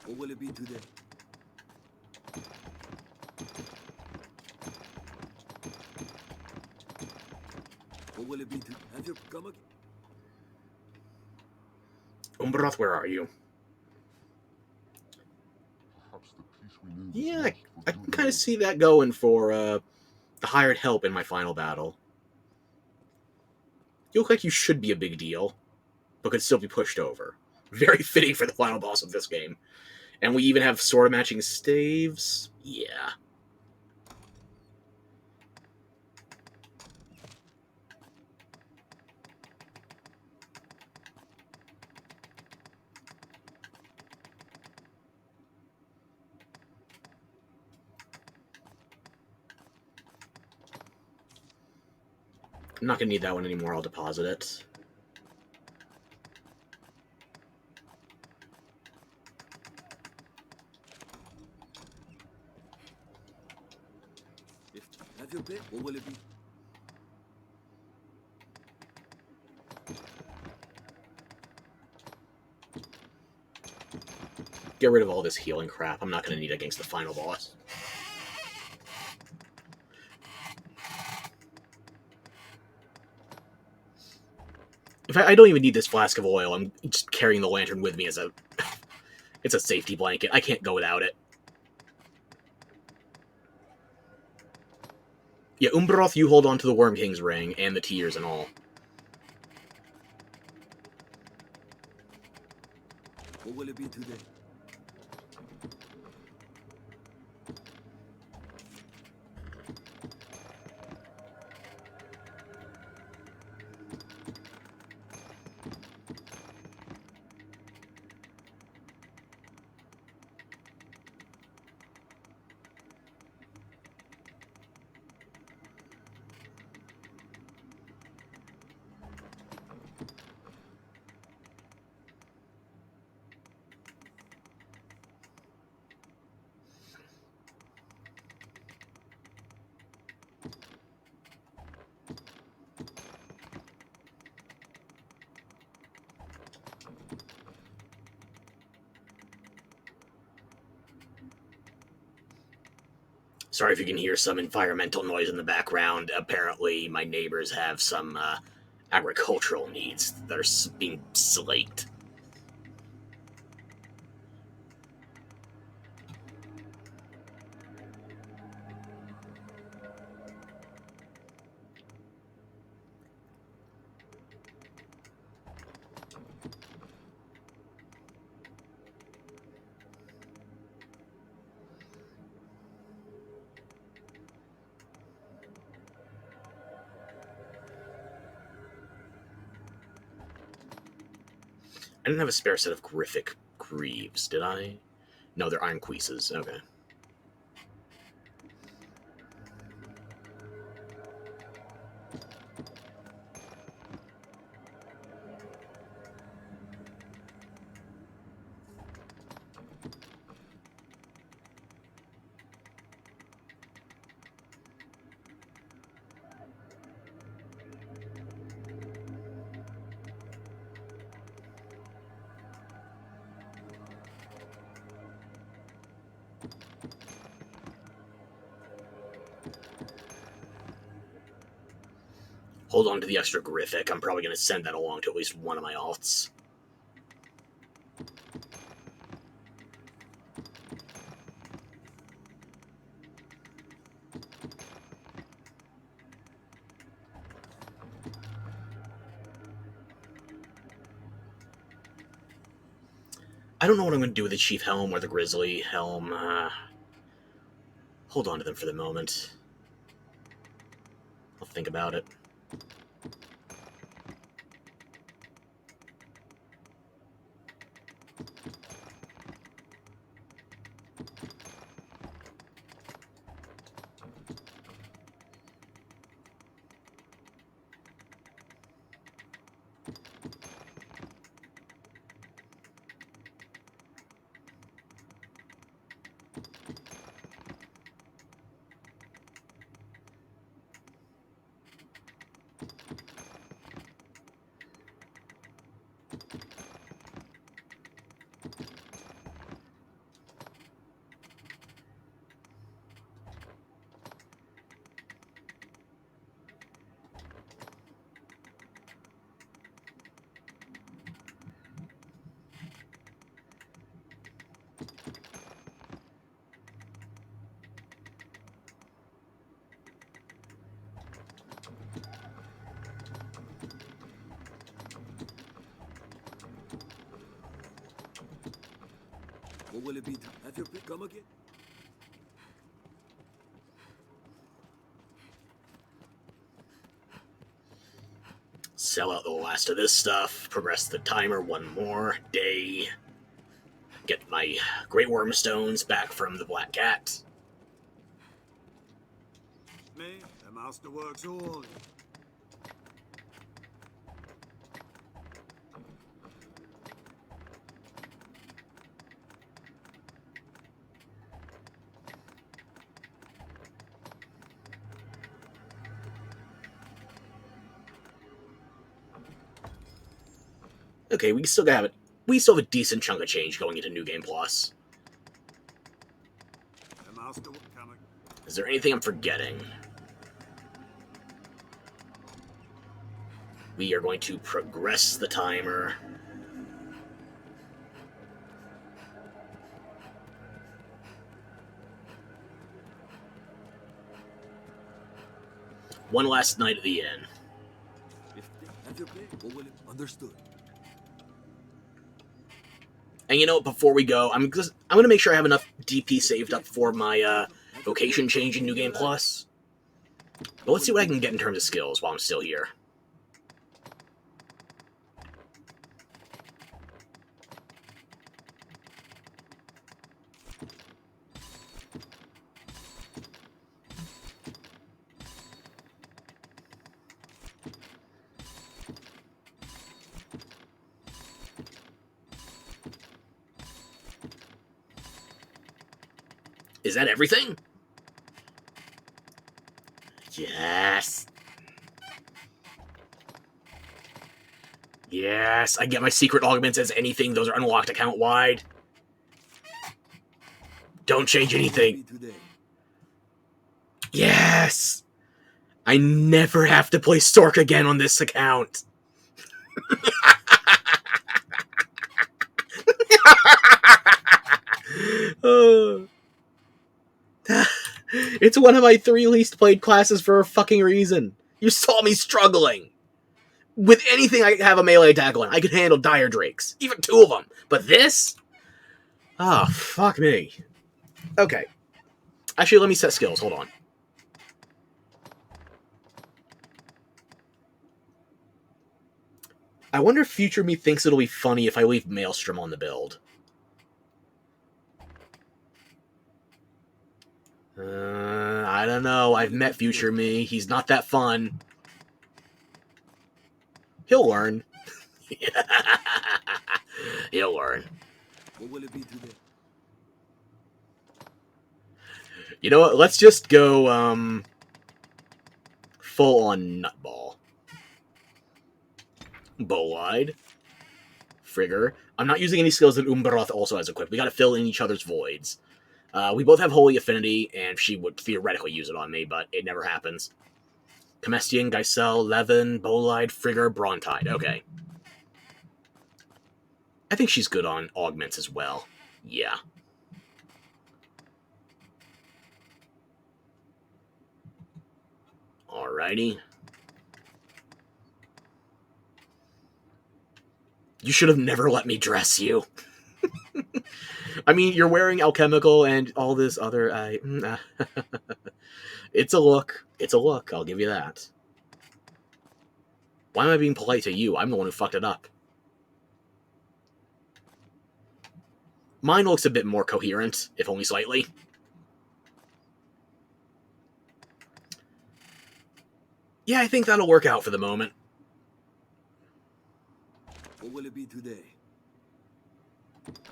What will it be today? What will it be to have you come again? Umbroth, where are you? Perhaps the peace we knew was Yeah, lost for I good can kind of reason. see that going for, the hired help in my final battle. You look like you should be a big deal, but could still be pushed over. Very fitting for the final boss of this game. And we even have sword matching staves. Yeah. I'm not going to need that one anymore. I'll deposit it. If have your pick, what will it be? Get rid of all this healing crap. I'm not going to need it against the final boss. In fact, I don't even need this flask of oil. I'm just carrying the lantern with me as a... It's a safety blanket. I can't go without it. Yeah, Umbroth, you hold on to the Worm King's ring and the tears and all. What will it be today? Sorry if you can hear some environmental noise in the background. Apparently, my neighbors have some agricultural needs that are being slaked. I didn't have a spare set of Griffic Greaves, did I? No, they're Iron Cuisses. Okay. Hold on to the extra Griffic. I'm probably going to send that along to at least one of my alts. I don't know what I'm going to do with the Chief Helm or the Grizzly Helm. Hold on to them for the moment. I'll think about it. What will it be? Have your pick come again? Sell out the last of this stuff. Progress the timer one more day. Get my Great Worm Stones back from the Black Cat. Me, the master works all. Okay, we still have it. We still have a decent chunk of change going into New Game Plus. The master coming. Is there anything I'm forgetting? We are going to progress the timer. One last night at the inn. Have your pick. What will it? Understood. And you know what, before we go, I'm going to make sure I have enough DP saved up for my vocation change in New Game Plus. But let's see what I can get in terms of skills while I'm still here. Is that everything? Yes. Yes, I get my secret augments as anything. Those are unlocked account-wide. Don't change anything. Today. Yes! I never have to play Stork again on this account. It's one of my 3 least played classes for a fucking reason. You saw me struggling. With anything I have a melee attack on, I could handle Dire Drakes. Even 2 of them. But this? Ah, oh, fuck me. Okay. Actually, let me set skills. Hold on. I wonder if future me thinks it'll be funny if I leave Maelstrom on the build. I don't know. I've met future me. He's not that fun. He'll learn. He'll learn. What will it be today? You know what? Let's just go, full on nutball. Bolide. Frigger. I'm not using any skills that Umbaroth also has equipped. We gotta fill in each other's voids. We both have Holy Affinity, and she would theoretically use it on me, but it never happens. Comestian, Geisel, Levin, Bolide, Frigger, Brontide. Okay. I think she's good on augments as well. Yeah. Alrighty. You should have never let me dress you. I mean, you're wearing alchemical and all this other... It's a look. It's a look. I'll give you that. Why am I being polite to you? I'm the one who fucked it up. Mine looks a bit more coherent, if only slightly. Yeah, I think that'll work out for the moment. What will it be today?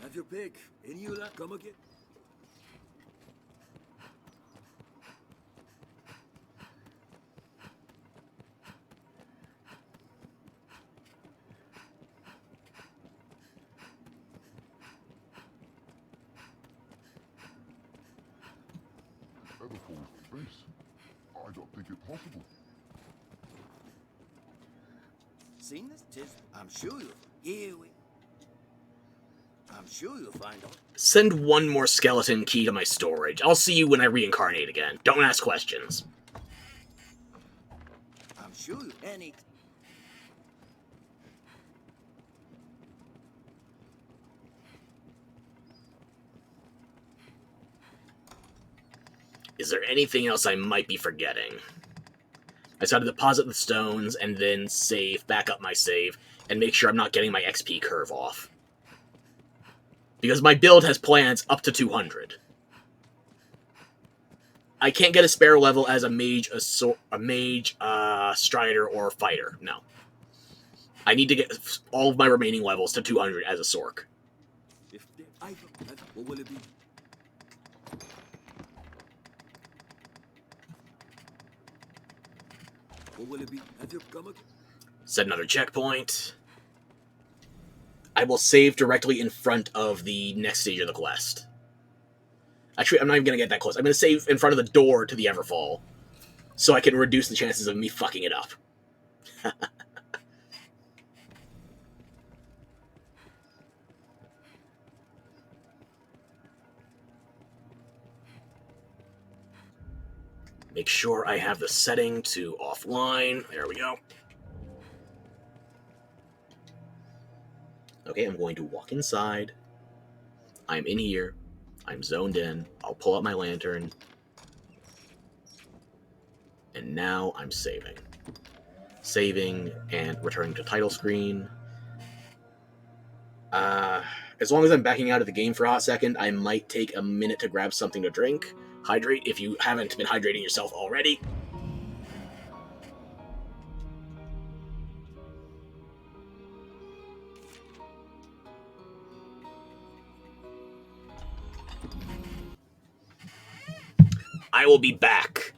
Have your pick. Any you like? Come again. Everfall base. I don't think it possible. Seen this? I'm sure you'll. Here we. I'm sure you'll find out. Send one more skeleton key to my storage. I'll see you when I reincarnate again. Don't ask questions. I'm sure you. Any. Is there anything else I might be forgetting? I just gotta deposit the stones and then save, back up my save, and make sure I'm not getting my XP curve off. Because my build has plans up to 200. I can't get a spare level as a mage, strider, or fighter. No. I need to get all of my remaining levels to 200 as a sork. What will it be? What will it be? Have you come again? Set another checkpoint. I will save directly in front of the next stage of the quest. Actually, I'm not even going to get that close. I'm going to save in front of the door to the Everfall, so I can reduce the chances of me fucking it up. Make sure I have the setting to offline. There we go. Okay, I'm going to walk inside. I'm in here. I'm zoned in. I'll pull out my lantern. And now I'm saving. Saving and returning to title screen. As long as I'm backing out of the game for a hot second, I might take a minute to grab something to drink. Hydrate if you haven't been hydrating yourself already. I will be back.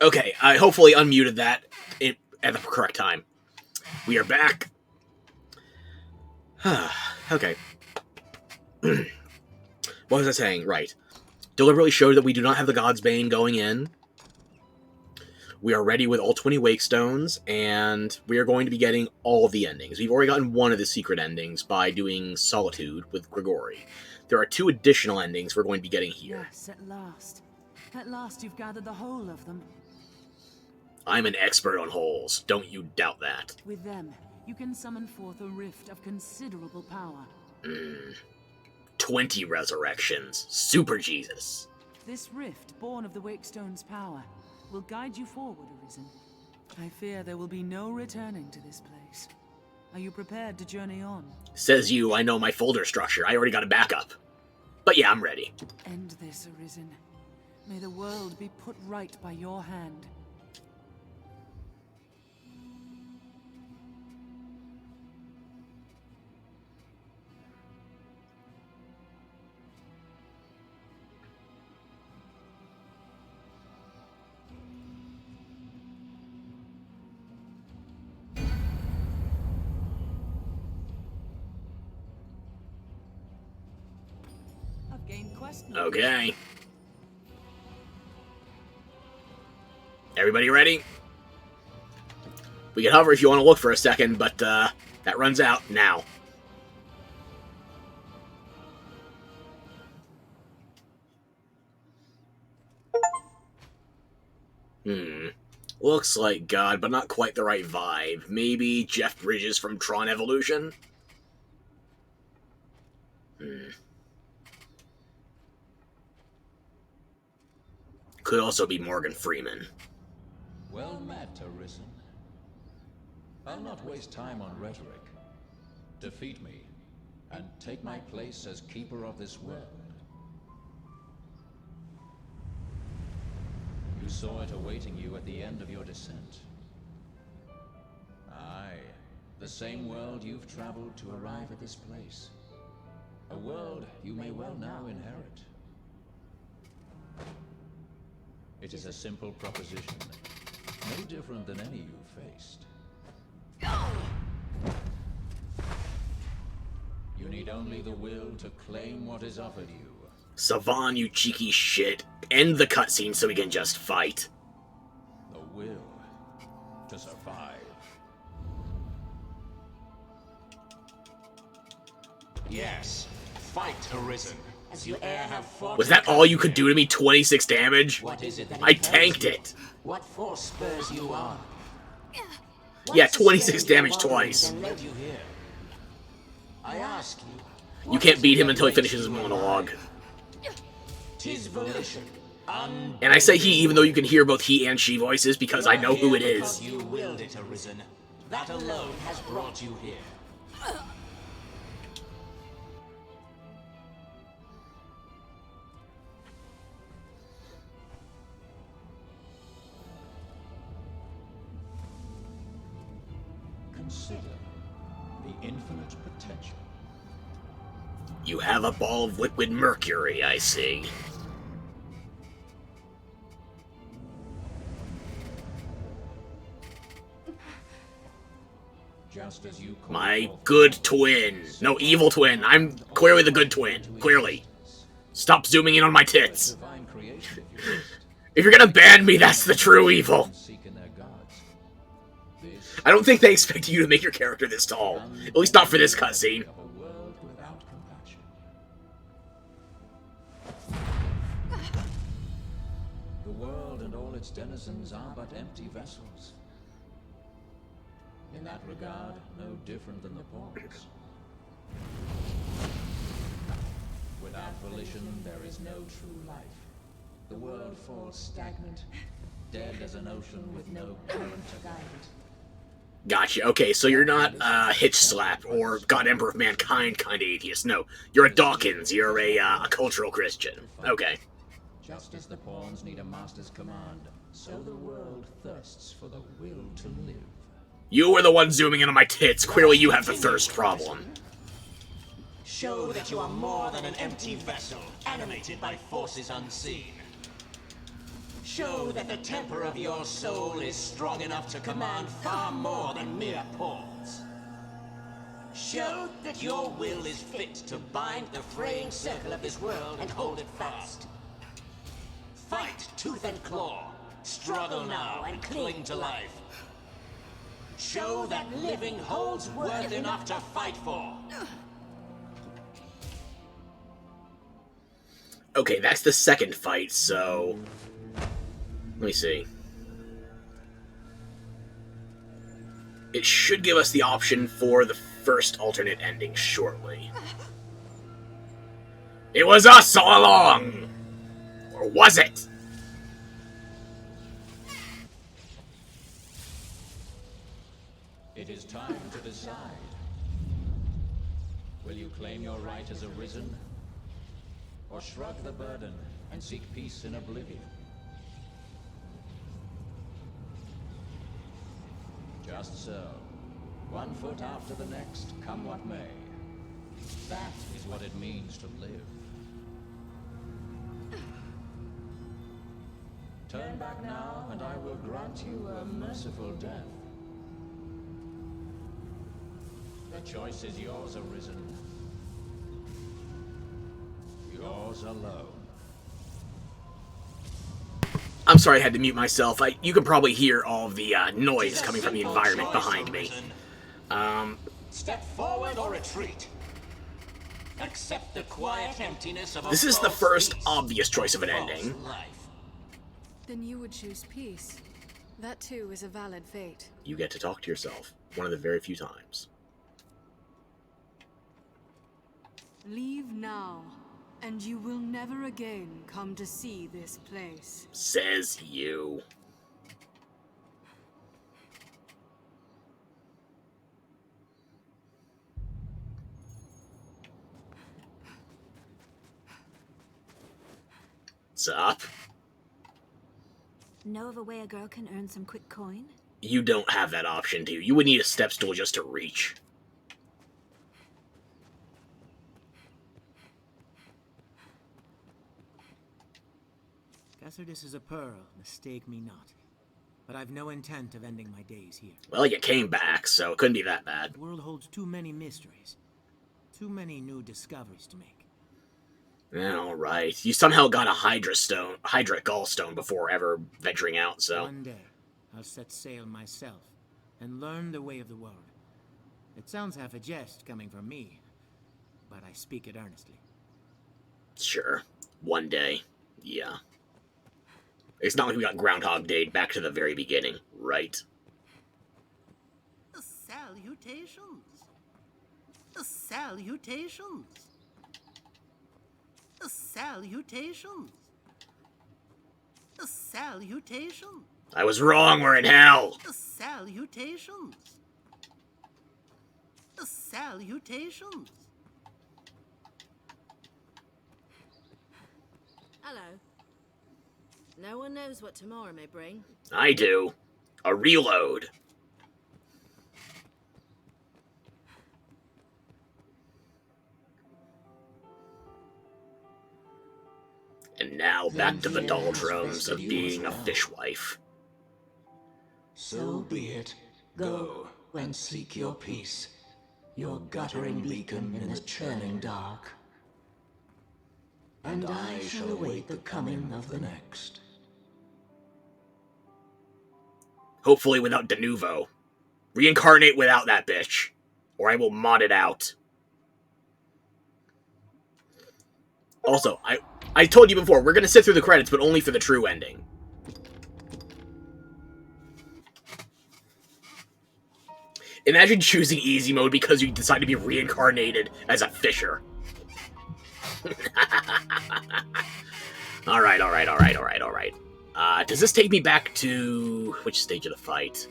Okay, I hopefully unmuted that at the correct time. We are back. Okay. What was I saying? Right. Deliberately showed that we do not have the God's Bane going in. We are ready with all 20 Wake Stones, and we are going to be getting all of the endings. We've already gotten one of the secret endings by doing Solitude with Grigori. There are 2 additional endings we're going to be getting here. Yes, at last. At last you've gathered the whole of them. I'm an expert on holes. Don't you doubt that. With them, you can summon forth a rift of considerable power. 20 resurrections. Super Jesus. This rift, born of the Wakestone's power, will guide you forward, Arisen. I fear there will be no returning to this place. Are you prepared to journey on? Says you, I know my folder structure. I already got a backup. But yeah, I'm ready. End this, Arisen. May the world be put right by your hand. Okay. Everybody ready? We can hover if you want to look for a second, but that runs out now. Looks like God, but not quite the right vibe. Maybe Jeff Bridges from Tron Evolution? Could also be Morgan Freeman. Well met, Arisen. I'll not waste time on rhetoric. Defeat me, and take my place as keeper of this world. You saw it awaiting you at the end of your descent. Aye, the same world you've traveled to arrive at this place. A world you may well now inherit. It is a simple proposition, no different than any you faced. You need only the will to claim what is offered you. Savan, you cheeky shit. End the cutscene so we can just fight. The will to survive. Yes, fight, Arisen. As you e'er have fought. Was that all you could do to me? 26 damage? What is it that I tanked it. What force spurs you on? Yeah, 26 damage twice. Led you here? I ask you. You can't beat him until he finishes his monologue. 'Tis volition. And I say he even though you can hear both he and she voices because I know who it is. You willed it, Arisen. That alone has brought you here. Consider the infinite potential. You have a ball of liquid mercury, I see. Just as you My good twin. No, evil twin. I'm clearly the good twin. Clearly. Stop zooming in on my tits. divine creation if you wished, If you're gonna ban me, that's the true evil. seek in their gods. This I don't think they expect you to make your character this tall. At least not for this cutscene. of a world without compassion. The world and all its denizens are but empty vessels. In that regard, no different than the pawns. Without volition, there is no true life. The world falls stagnant, dead as an ocean with no current to guide it. Gotcha. Okay, so you're not Hitch Slap or God Emperor of Mankind kind of atheist. No, you're a Dawkins. You're a cultural Christian. Okay. Just as the pawns need a master's command, so the world thirsts for the will to live. You were the one zooming in on my tits. Clearly you have the thirst problem. Show that you are more than an empty vessel, animated by forces unseen. Show that the temper of your soul is strong enough to command far more than mere pawns. Show that your will is fit to bind the fraying circle of this world and hold it fast. Fight tooth and claw. Struggle now and cling to life. Show that living holds worth enough to fight for. Okay, that's the second fight, so... Let me see. It should give us the option for the first alternate ending shortly. It was us all along! Or was it? It is time to decide. Will you claim your right as Arisen? Or shrug the burden and seek peace in oblivion? Just so. One foot after the next, come what may. That is what it means to live. Turn back now, and I will grant you a merciful death. The choice is yours, Arisen. Yours alone. I'm sorry I had to mute myself. You can probably hear all of the noise coming from the environment behind me. Step forward or retreat. Accept the quiet emptiness of a This is the false first peace, obvious choice of an false ending. life. Then you would choose peace. That too is a valid fate. You get to talk to yourself. One of the very few times. Leave now, and you will never again come to see this place. Says you. Sup? Know of a way a girl can earn some quick coin? You don't have that option, do you? You would need a step stool just to reach. This is a pearl, mistake me not. But I've no intent of ending my days here. Well, you came back, so it couldn't be that bad. The world holds too many mysteries. Too many new discoveries to make. Alright. You somehow got a Hydra gallstone before ever venturing out, so... One day, I'll set sail myself, and learn the way of the world. It sounds half a jest coming from me, but I speak it earnestly. Sure. One day. Yeah. It's not like we got Groundhog Day back to the very beginning, right? Salutations! Salutations! Salutations! Salutations! I was wrong, we're in hell! Salutations! Salutations! Hello. No one knows what tomorrow may bring. I do. A reload. And now back to the doldrums of being a fishwife. So be it. Go and seek your peace, your guttering beacon in the churning dark. And I shall await the coming of the next. Hopefully without de novo. Reincarnate without that bitch. Or I will mod it out. Also, I told you before, we're gonna sit through the credits, but only for the true ending. Imagine choosing easy mode because you decide to be reincarnated as a fisher. Alright. Does this take me back to... which stage of the fight?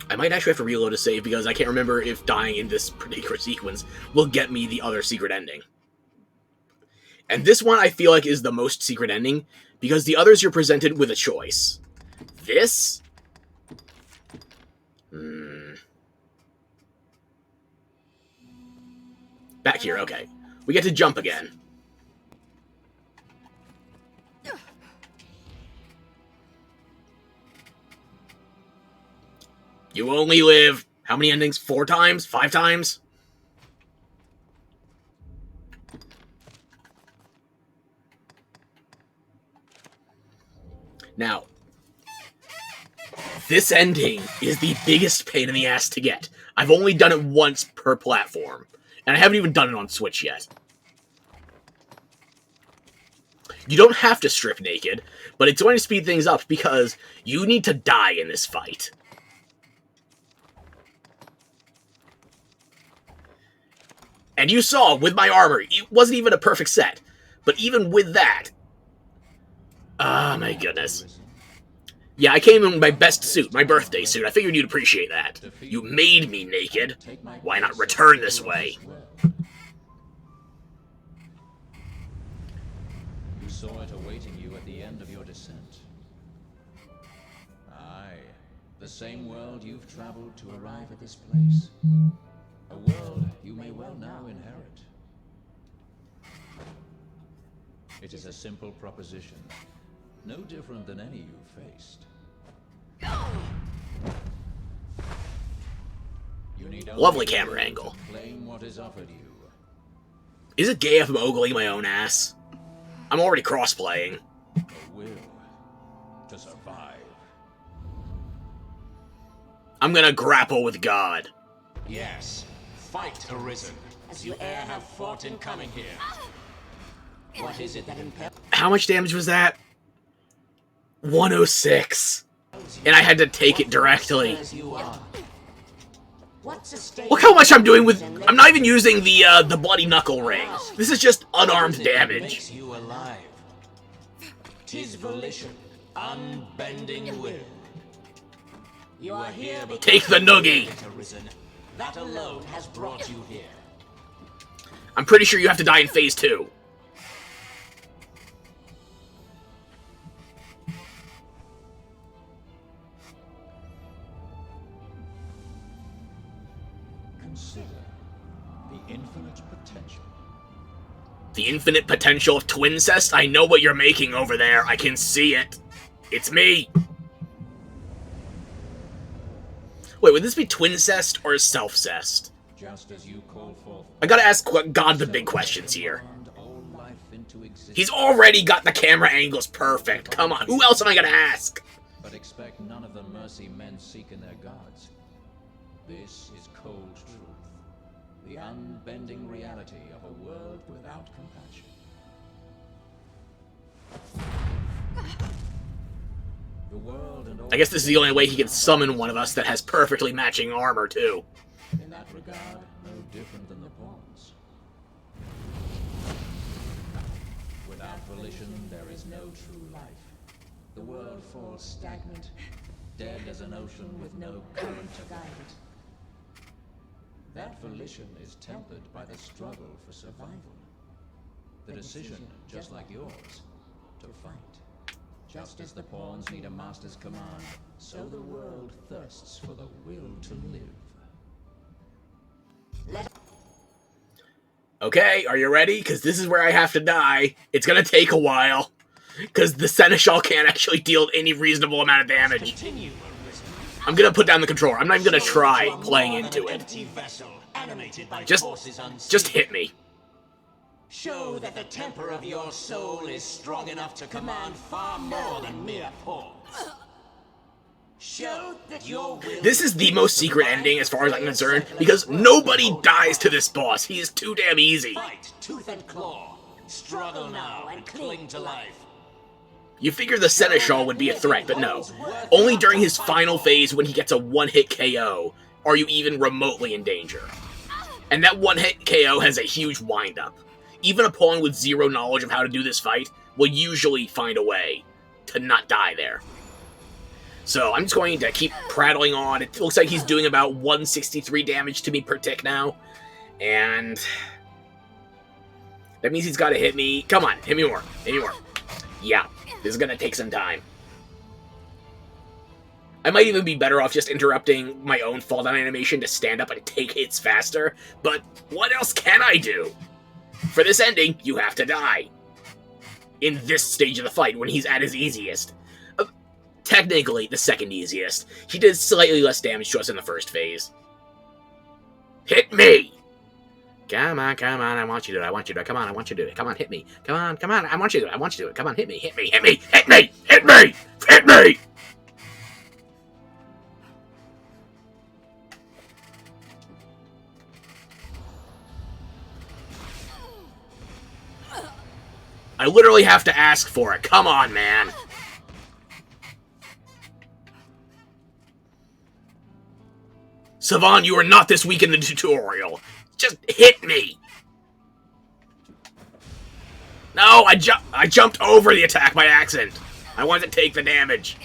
I might actually have to reload a save because I can't remember if dying in this particular sequence will get me the other secret ending. And this one I feel like is the most secret ending because the others you're presented with a choice. This? Back here, okay. We get to jump again. You only live, how many endings? 4 times? 5 times? Now, this ending is the biggest pain in the ass to get. I've only done it once per platform, and I haven't even done it on Switch yet. You don't have to strip naked, but it's going to speed things up because you need to die in this fight. And you saw, with my armor, it wasn't even a perfect set. But even with that... Oh my goodness. Yeah, I came in my best suit, my birthday suit. I figured you'd appreciate that. You made me naked. Why not return this way? You saw it awaiting you at the end of your descent. Aye, the same world you've traveled to arrive at this place. A world you may well now inherit. It is a simple proposition, no different than any you've faced. You need Lovely camera angle. Claim what is offered you. Is it gay if I'm ogling my own ass? I'm already cross-playing. A will to survive. I'm gonna grapple with God. Yes, fight, Arisen, as you e'er have fought in coming here. What is it that impels? How much damage was that? 106. And I had to take it directly. Look how much I'm doing with... I'm not even using the bloody knuckle ring. This is just unarmed damage. You alive. 'Tis volition, unbending will. You are here because take the noogie. That alone has brought you here. I'm pretty sure you have to die in phase 2. Consider the infinite potential. The infinite potential of Twincest? I know what you're making over there. I can see it. It's me. Wait, would this be Twincest or Selfcest? Just as you call forth, I gotta ask God the big questions here. He's already got the camera angles perfect. Come on, who else am I gonna ask? But expect none of the mercy men seek in their gods. This is cold truth. The unbending reality of a world without compassion. The world and all I guess this is the only way he can summon one of us that has perfectly matching armor, too. in that regard, no different than the pawns. Without volition, there is no true life. The world falls stagnant, dead as an ocean with no current to guide it. That volition is tempered by the struggle for survival. The decision, just like yours, to fight. Just as the pawns need a master's command, so the world thirsts for the will to live. Okay, are you ready? Because this is where I have to die. It's gonna take a while. Because the Seneschal can't actually deal any reasonable amount of damage. I'm gonna put down the controller. I'm not even gonna try playing into it. Just hit me. Show that the temper of your soul is strong enough to command far more than mere pawns. Show that your will... This is the most secret ending as far as I'm concerned, because nobody dies to this boss. He is too damn easy. Fight tooth and claw. Struggle now and cling to life. You figure the Seneschal would be a threat, but no. Only during his final phase when he gets a one-hit KO are you even remotely in danger. And that one-hit KO has a huge wind-up. Even a pawn with zero knowledge of how to do this fight will usually find a way to not die there. So I'm just going to keep prattling on. It looks like he's doing about 163 damage to me per tick now. And that means he's got to hit me. Come on, hit me more. Hit me more. Yeah, this is going to take some time. I might even be better off just interrupting my own fall down animation to stand up and take hits faster. But what else can I do? For this ending, you have to die. In this stage of the fight, when he's at his easiest. technically the second easiest. He did slightly less damage to us in the first phase. Hit me! Come on, I want you to do it, come on, I want you to do it, come on, hit me. Come on, I want you to do it, come on, hit me, hit me, hit me, hit me, hit me, hit me! I literally have to ask for it, come on, man. Savon, you are not this weak in the tutorial. Just hit me. No, I jumped over the attack by accident. I wanted to take the damage.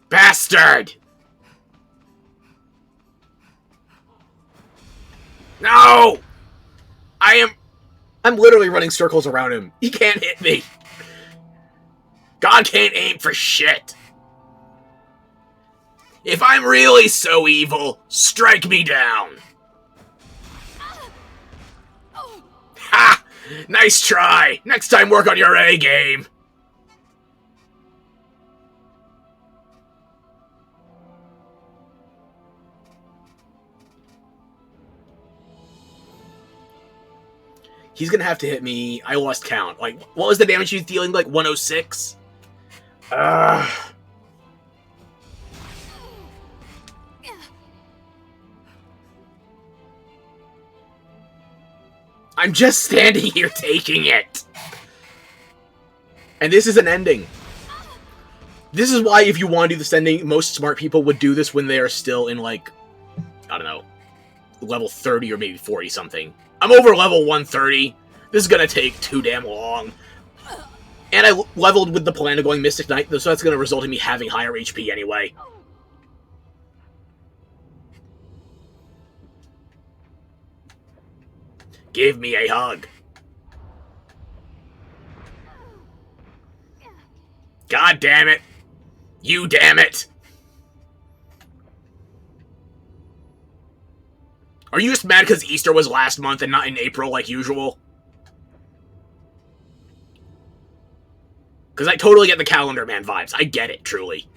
Bastard! No! I'm literally running circles around him. He can't hit me. God can't aim for shit. If I'm really so evil, strike me down. Ha! Nice try. Next time work on your A game. He's gonna have to hit me. I lost count. Like, what was the damage he was dealing? Like 106? I'm just standing here taking it. And this is an ending. This is why, if you want to do this ending, most smart people would do this when they are still in, like, I don't know, level 30 or maybe 40 something. I'm over level 130. This is gonna take too damn long. And I leveled with the plan of going Mystic Knight, so that's gonna result in me having higher HP anyway. Give me a hug. God damn it. You damn it. Are you just mad because Easter was last month and not in April like usual? Because I totally get the Calendar Man vibes. I get it, truly.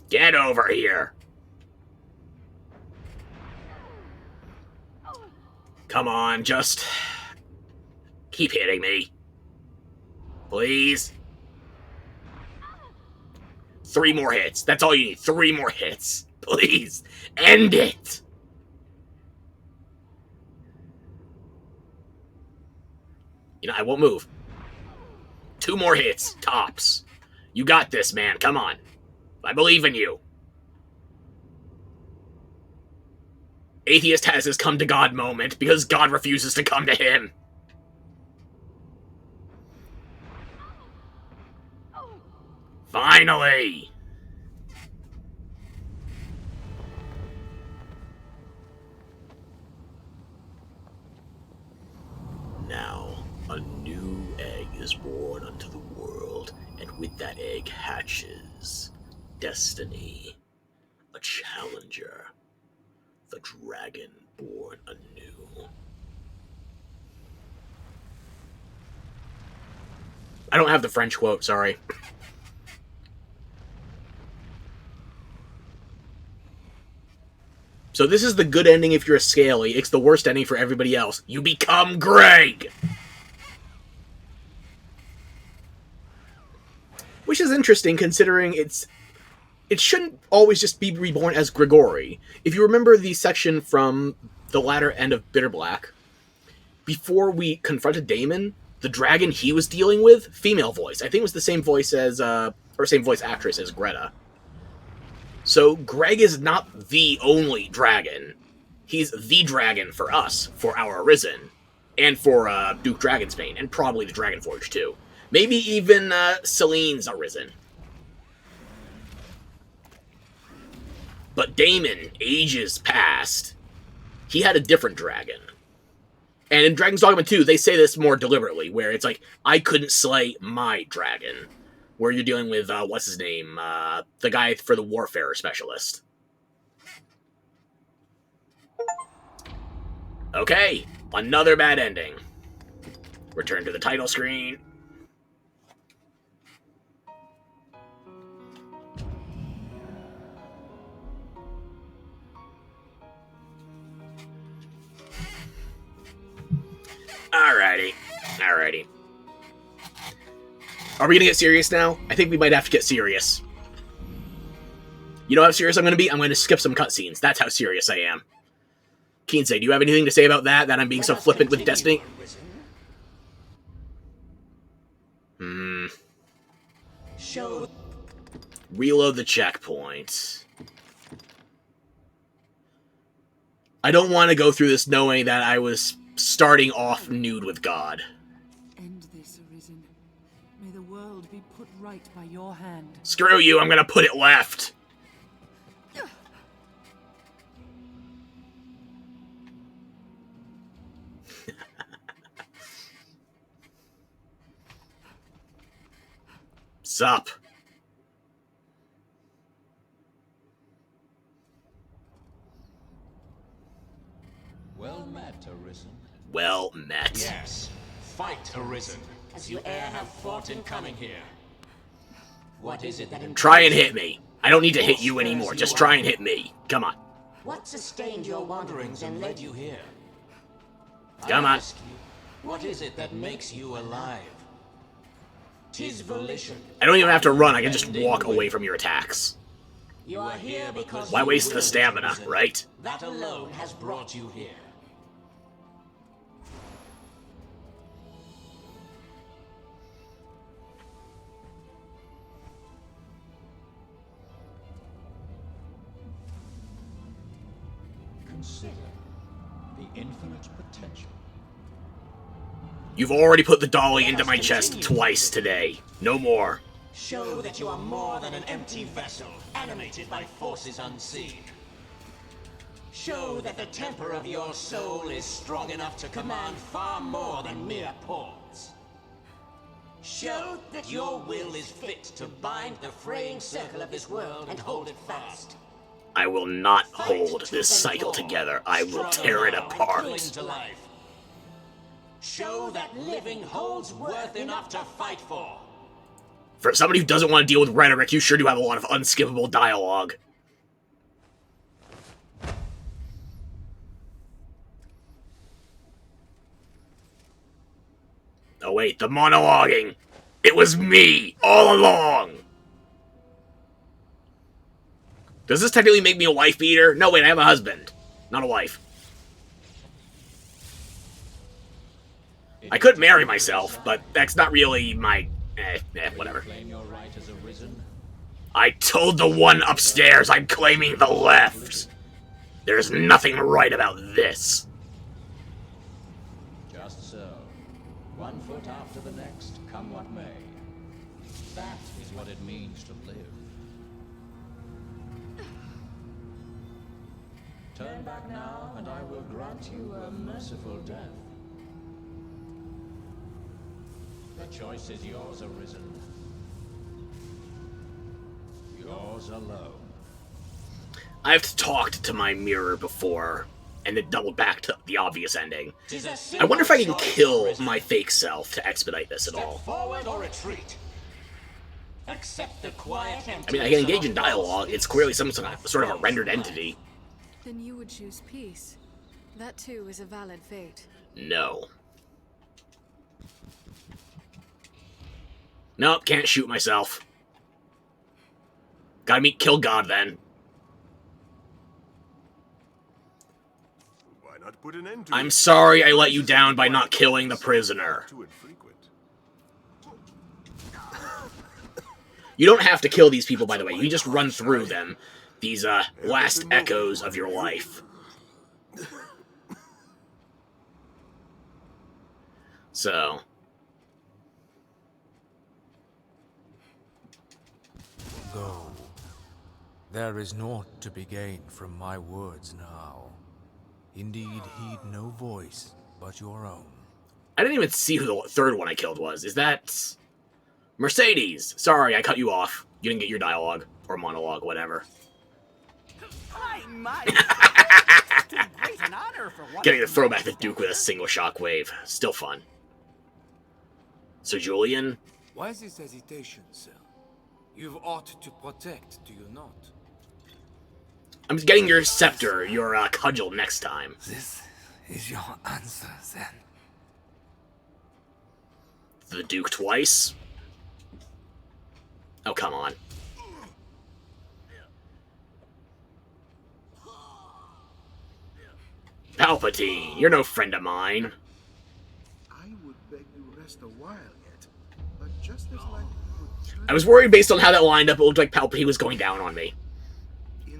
Get over here. Come on, just keep hitting me. Please. 3 more hits. That's all you need. 3 more hits. Please. End it. You know, I won't move. 2 more hits. Tops. You got this, man. Come on. I believe in you. Atheist has his come to God moment because God refuses to come to him. Finally! Now, a new egg is born unto the world, and with that egg hatches destiny, a challenger, the dragon born anew. I don't have the French quote, sorry. So this is the good ending if you're a Scaly. It's the worst ending for everybody else. You become Greg! Which is interesting, considering it shouldn't always just be reborn as Grigori. If you remember the section from the latter end of Bitter Black, before we confronted Damon, the dragon he was dealing with, female voice. I think it was the same voice as, or same voice actress as Greta. So Greg is not the only dragon. He's the dragon for us, for our Arisen, and for Duke Dragonsbane, and probably the Dragonforge too. Maybe even Celine's Arisen. But Damon, ages past, he had a different dragon. And in Dragon's Dogma 2, they say this more deliberately, where it's like, I couldn't slay my dragon. where you're dealing with, what's his name? The guy for the warfare specialist. Okay, another bad ending. Return to the title screen. Alrighty. Are we gonna get serious now? I think we might have to get serious. You know how serious I'm gonna be? I'm gonna skip some cutscenes. That's how serious I am. Kinsey, do you have anything to say about that? That I'm being so flippant with Destiny? Reload the checkpoint. I don't want to go through this knowing that I was starting off nude with God. End this, Arisen. May the world be put right by your hand. Screw you, I'm gonna put it left. Sup? Well met, Arisen. Well met. Yes. Fight, Arisen, as you e'er have fought in coming here. What is it that... Try and hit me. I don't need to hit you anymore. Just try and hit me. Come on. What sustained your wanderings and led you here? Come on. What is it that makes you alive? 'Tis volition. I don't even have to run. I can just walk away from your attacks. You are here because... Why waste the stamina, right? That alone has brought you here. Consider the infinite potential. You've already put the dolly into my chest twice today. No more. Show that you are more than an empty vessel, animated by forces unseen. Show that the temper of your soul is strong enough to command far more than mere pawns. Show that your will is fit to bind the fraying circle of this world and hold it fast. I will not hold this cycle together. I will tear it apart. Show that living holds worth enough to fight for. For somebody who doesn't want to deal with rhetoric, you sure do have a lot of unskippable dialogue. Oh wait, the monologuing! It was me, all along! Does this technically make me a wife beater? No, wait, I have a husband, not a wife. I could marry myself, but that's not really my... whatever. I told the one upstairs I'm claiming the left. There's nothing right about this. Just so. 1 foot after the next, come what may. That is what it means to live. Turn back now, and I will grant you a merciful death. The choice is yours, Arisen. Yours alone. I've talked to my mirror before, and it doubled back to the obvious ending. I wonder if I can kill my fake self to expedite this at all. Forward or retreat. Accept the quiet I mean, I can engage in dialogue. It's clearly some sort of a rendered entity. Then you would choose peace. That too is a valid fate. No. Nope, can't shoot myself. Gotta kill God then. Why not put an end to I'm sorry I let you down by not killing the prisoner. You don't have to kill these people, by the way. You can just run through them. These, last echoes of your life. So... Go. There is naught to be gained from my words now. Indeed, heed no voice but your own. I didn't even see who the third one I killed was. Is that... Mercedes! Sorry, I cut you off. You didn't get your dialogue. Or monologue, whatever. Getting to throw back the Duke with a single shockwave. Still fun. Sir Julian? Why this hesitation, sir? You've ought to protect, do you not? I'm getting your scepter, your cudgel next time. This is your answer, then. The Duke twice? Oh, come on. Palpatine, you're no friend of mine. I would beg you rest a while yet, but just as like I was worried based on how that lined up, it looked like Palpatine was going down on me.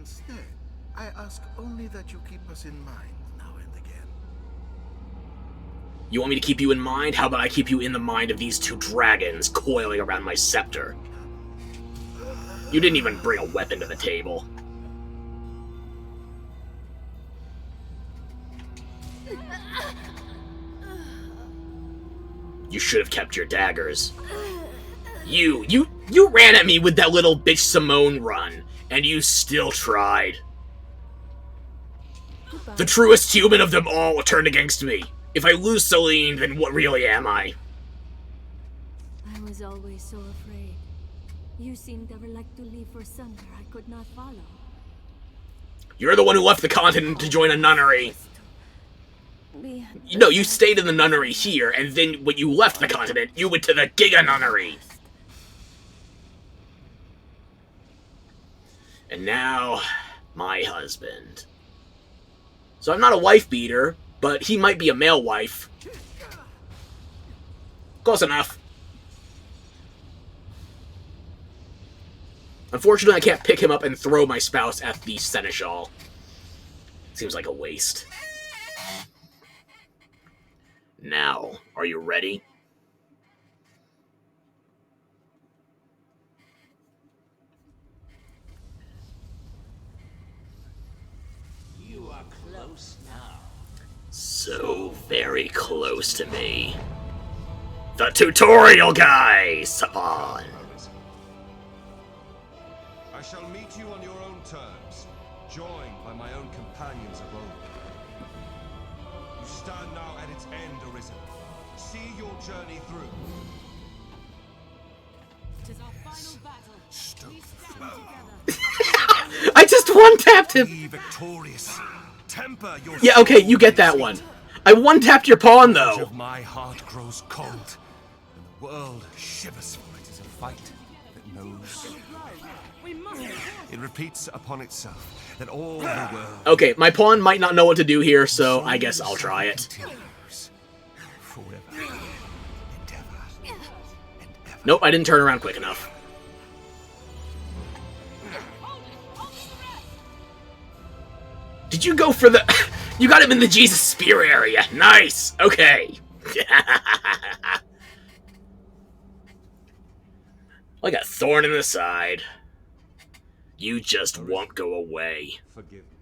instead, I ask only that you keep us in mind now and again. You want me to keep you in mind? How about I keep you in the mind of these two dragons coiling around my scepter? You didn't even bring a weapon to the table. You should have kept your daggers. You ran at me with that little bitch Simone run, and you still tried. The truest human of them all turned against me. If I lose Celine, then what really am I? I was always so afraid. You seemed ever like to leave for somewhere I could not follow. You're the one who left the continent to join a nunnery. No, you stayed in the nunnery here, and then when you left the continent, you went to the Giga Nunnery. And now, my husband. So I'm not a wife beater, but he might be a male wife. Close enough. Unfortunately, I can't pick him up and throw my spouse at the seneschal. Seems like a waste. Now, are you ready? You are close now. So very close to me. The tutorial guy, Saban. I shall meet you on your own terms, joined by my own companions of old. You stand now at its end, Arisen. See your journey through. It is our final battle. We stand together. I just one-tapped him! Be victorious. Temper your Yeah, okay, you get that one. I one-tapped your pawn, though. Of my heart grows cold, and the world shivers for it is a fight that knows. It repeats upon itself that all the world. Okay, my pawn might not know what to do here, so I guess I'll try it. Nope, I didn't turn around quick enough. Did you go for the... You got him in the Jesus Spear area. Nice. Okay. Like a thorn in the side. You just won't go away. Forgive me.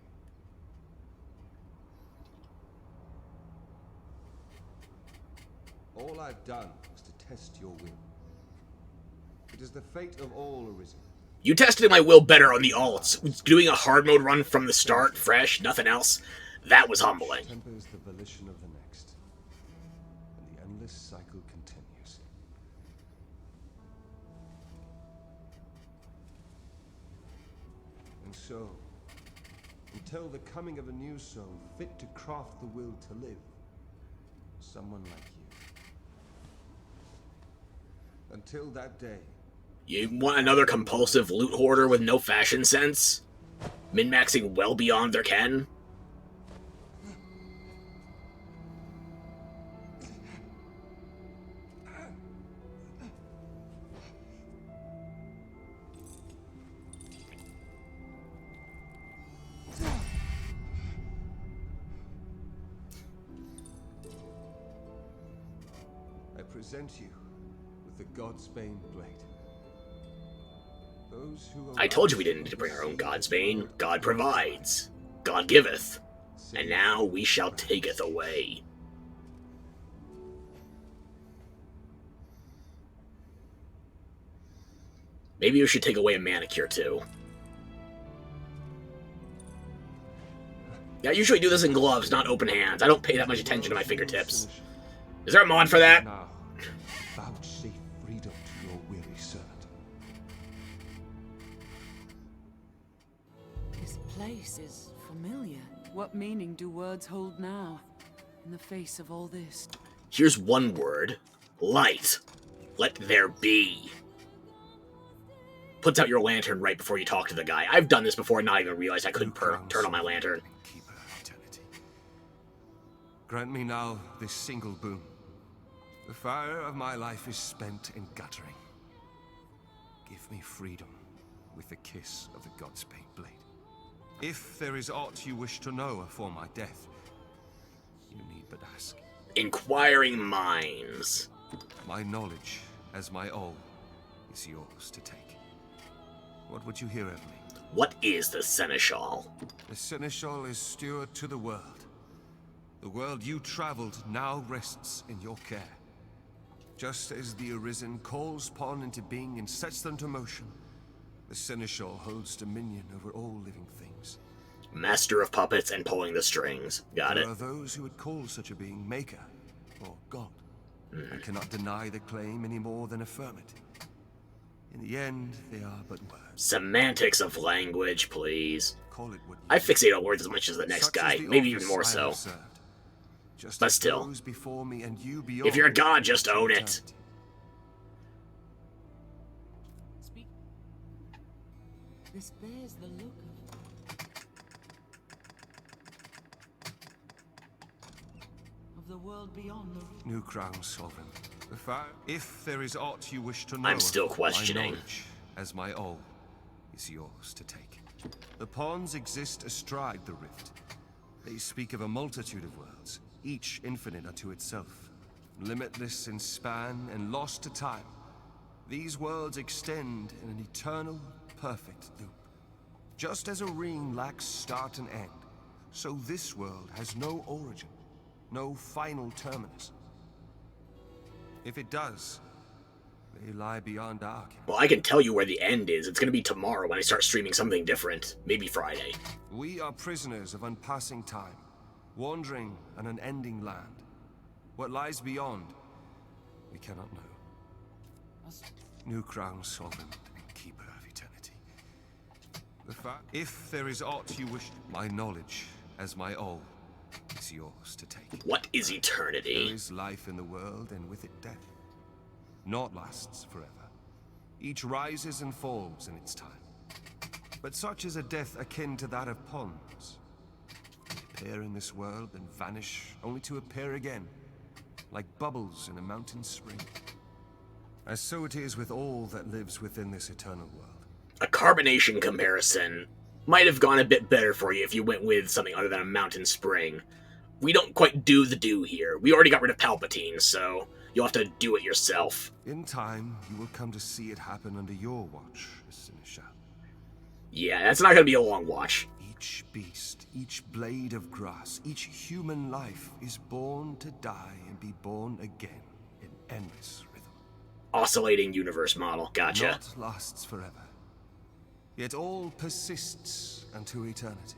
All I've done was to test your will. It is the fate of all Arisen. You tested my will better on the alts. Doing a hard mode run from the start, fresh, nothing else. That was humbling. Tempers the volition of the next, and the endless cycle continues. And so, until the coming of a new soul fit to craft the will to live, someone like you. Until that day. You want another compulsive loot hoarder with no fashion sense? Min-maxing well beyond their ken? I present you with the Godsbane blade. Those who I told you we didn't need to bring our own Godsbane. God provides. God giveth. And now we shall taketh away. Maybe you should take away a manicure, too. Yeah, I usually do this in gloves, not open hands. I don't pay that much attention to my fingertips. Is there a mod for that? Now, vouchsafe freedom to your weary servant. This place is familiar. What meaning do words hold now, in the face of all this? Here's one word. Light. Let there be. Puts out your lantern right before you talk to the guy. I've done this before and not even realized I couldn't turn on my lantern. Grant me now this single boon. The fire of my life is spent in guttering. Give me freedom with the kiss of the god's paint blade. If there is aught you wish to know afore my death, you need but ask. Inquiring minds. My knowledge, as my all, is yours to take. What would you hear of me? What is the Seneschal? The Seneschal is steward to the world. The world you traveled now rests in your care. Just as the Arisen calls pawn into being and sets them to motion, the Seneschal holds dominion over all living things. Master of puppets and pulling the strings. Got it. There are those who would call such a being maker, or god. I cannot deny the claim any more than affirm it. In the end, they are but words. Semantics of language, please. Call it what I fixate on words as much as the next Such guy, is the maybe even office more I so. have served. Just But as still, those before me and you beyond if you're a god, just to own it. eternity. This bears the look of the world beyond the... New crown sovereign. The fire. If there is aught you wish to know, I'm still of questioning. My knowledge, as my all, is yours to take. The pawns exist astride the rift. They speak of a multitude of worlds, each infinite unto itself, limitless in span and lost to time. These worlds extend in an eternal, perfect loop. Just as a ring lacks start and end, so this world has no origin, no final terminus. If it does, they lie beyond our ken. Well, I can tell you where the end is. It's going to be tomorrow when I start streaming something different. Maybe Friday. We are prisoners of unpassing time, wandering an unending land. What lies beyond, we cannot know. New crown sovereign and keeper of eternity. If there is aught you wish, my knowledge, as my all, is yours to take. What is eternity? There is life in the world, and with it death. Naught lasts forever. Each rises and falls in its time. But such is a death akin to that of pawns. They appear in this world and vanish, only to appear again, like bubbles in a mountain spring. As so it is with all that lives within this eternal world. A carbonation comparison might have gone a bit better for you if you went with something other than a mountain spring. We don't quite do the do here. We already got rid of Palpatine, so you'll have to do it yourself. In time, you will come to see it happen under your watch, Seneschal. Yeah, that's not going to be a long watch. Each beast, each blade of grass, each human life is born to die and be born again in endless rhythm. Oscillating universe model. Gotcha. Naught lasts forever. Yet all persists unto eternity.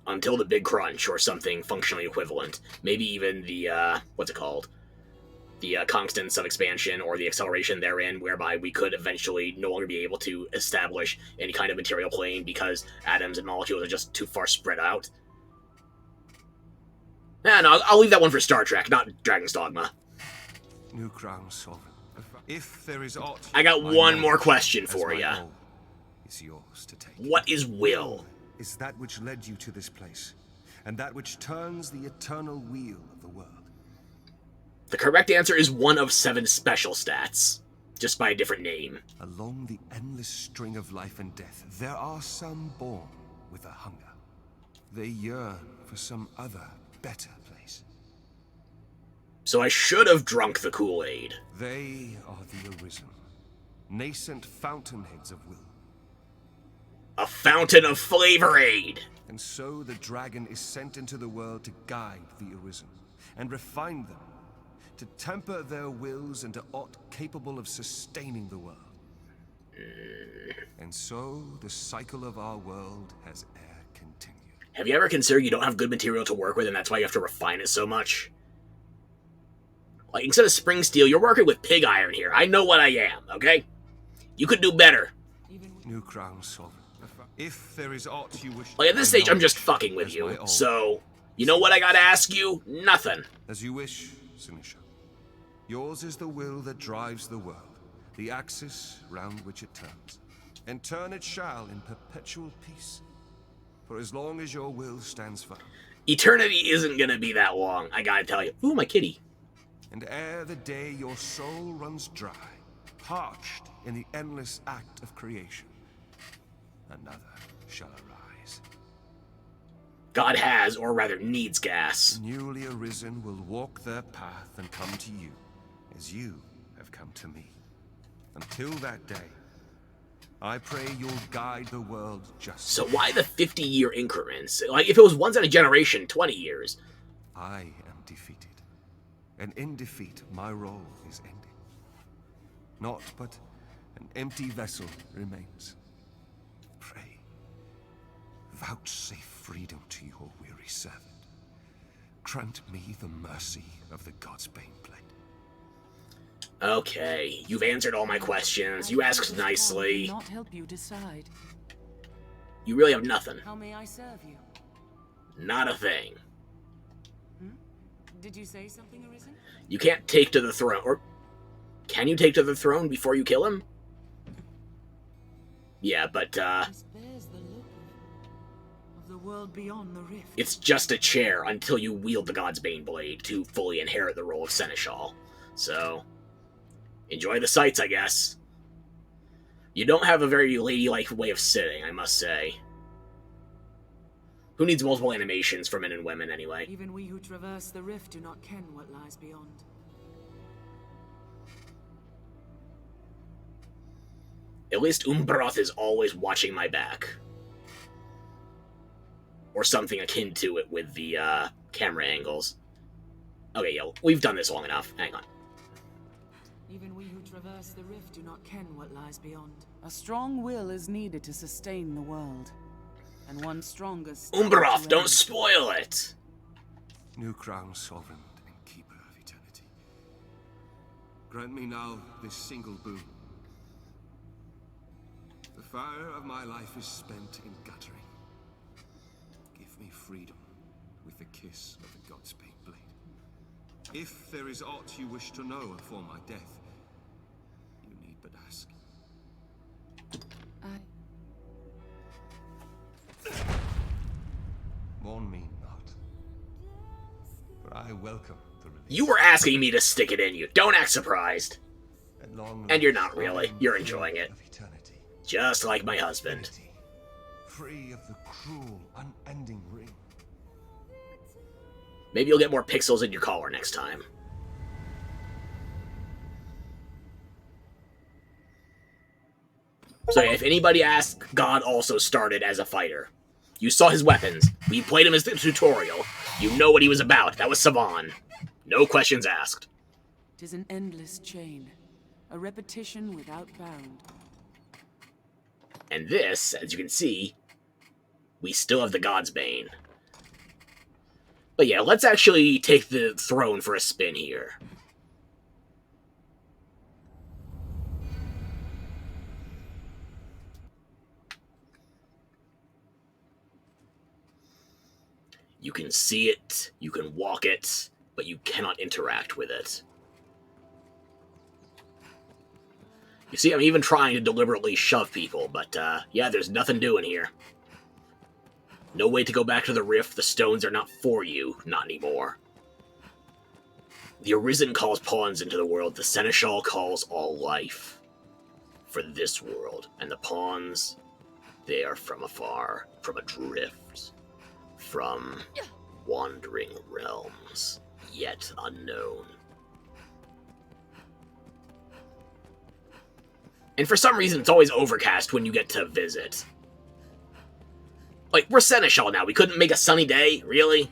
Until the big crunch or something functionally equivalent. Maybe even the, what's it called? The constants of expansion or the acceleration therein, whereby we could eventually no longer be able to establish any kind of material plane because atoms and molecules are just too far spread out. No, I'll leave that one for Star Trek, not Dragon's Dogma. New crown sovereign. If there is aught, I got one more question for you. Is yours to take. What is will? Is that which led you to this place, and that which turns the eternal wheel of the world. The correct answer is one of 7 special stats, just by a different name. Along the endless string of life and death, there are some born with a hunger. They yearn for some other, better place. So I should have drunk the Kool-Aid. They are the Arisen, nascent fountainheads of will. A fountain of flavor aid! And so the dragon is sent into the world to guide the Arisen, and refine them, to temper their wills into aught capable of sustaining the world. And so, the cycle of our world has e'er continued. Have you ever considered you don't have good material to work with, and that's why you have to refine it so much? Like, instead of spring steel, you're working with pig iron here. I know what I am, okay? You could do better. New crown sovereign. If there is aught you wish... Like, at this stage, I'm just fucking with you. So, you know what I gotta ask you? Nothing. As you wish, Seneschal. Yours is the will that drives the world, the axis round which it turns. And turn it shall in perpetual peace. For as long as your will stands firm. Eternity isn't gonna be that long, I gotta tell you. Ooh, my kitty. And ere the day your soul runs dry, parched in the endless act of creation, another shall arise. God has, or rather needs, gas. The newly arisen will walk their path and come to you, as you have come to me. Until that day, I pray you'll guide the world justly. So why the 50-year increments? Like, if it was once in a generation, 20 years. I am defeated. And in defeat, my role is ended. Naught but an empty vessel remains. Pray, vouchsafe freedom to your weary servant. Grant me the mercy of the God's Bane blade. Okay, you've answered all my questions. You asked nicely. Not help you decide. You really have nothing. How may I serve you? Not a thing. Did you say something, Arisen? You can't take to the throne, or can you take to the throne before you kill him? Yeah, but This bears the look of the world beyond the rift. it's just a chair until you wield the God's Bane blade to fully inherit the role of Seneschal. So, enjoy the sights, I guess. You don't have a very ladylike way of sitting, I must say. Who needs multiple animations for men and women, anyway? Even we who traverse the rift do not ken what lies beyond. At least Umbroth is always watching my back. Or something akin to it with the camera angles. Okay, yeah, we've done this long enough. Hang on. Even we who traverse the rift do not ken what lies beyond. A strong will is needed to sustain the world. And one stronger... Umbroth, don't spoil it! New crown sovereign and keeper of eternity. Grant me now this single boon. The fire of my life is spent in guttering. Give me freedom with the kiss of the God's Bane blade. If there is aught you wish to know before my death, you need but ask. Mourn me not, for I welcome the release. You were asking me to stick it in you. Don't act surprised. At long And you're last, not really. You're enjoying it. of eternity. Just like my husband. Free of the cruel, unending ring. Maybe you'll get more pixels in your collar next time. So yeah, if anybody asks, God also started as a fighter. You saw his weapons. We played him as the tutorial. You know what he was about. That was Savan. No questions asked. 'Tis an endless chain, a repetition without bound. And this, as you can see, we still have the God's Bane. But yeah, let's actually take the throne for a spin here. You can see it, you can walk it, but you cannot interact with it. You see, I'm even trying to deliberately shove people, but yeah, there's nothing doing here. No way to go back to the rift, the stones are not for you, not anymore. The Arisen calls pawns into the world, the Seneschal calls all life for this world, and the pawns, they are from afar, from adrift, from wandering realms, yet unknown. And for some reason, it's always overcast when you get to visit. Like, we're Seneschal now. We couldn't make a sunny day? Really?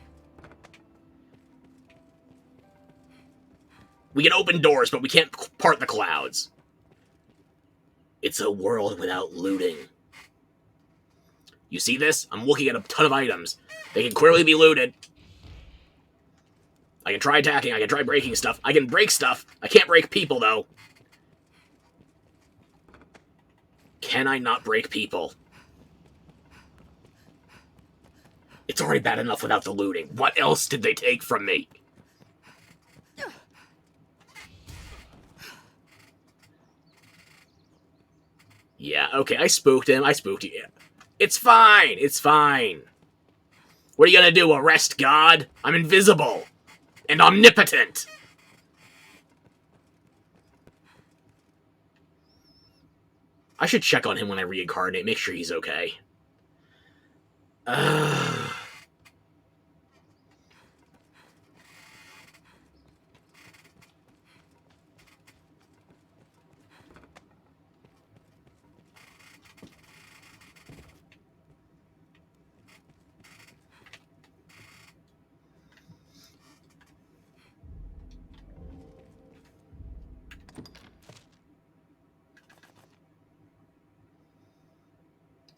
We can open doors, but we can't part the clouds. It's a world without looting. You see this? I'm looking at a ton of items. They can clearly be looted. I can try attacking, I can try breaking stuff. I can break stuff. I can't break people, though. Can I not break people? It's already bad enough without the looting. What else did they take from me? Yeah, okay, I spooked him. I spooked you. It's fine. It's fine. What are you gonna do, arrest God? I'm invisible. And omnipotent. I should check on him when I reincarnate, make sure he's okay.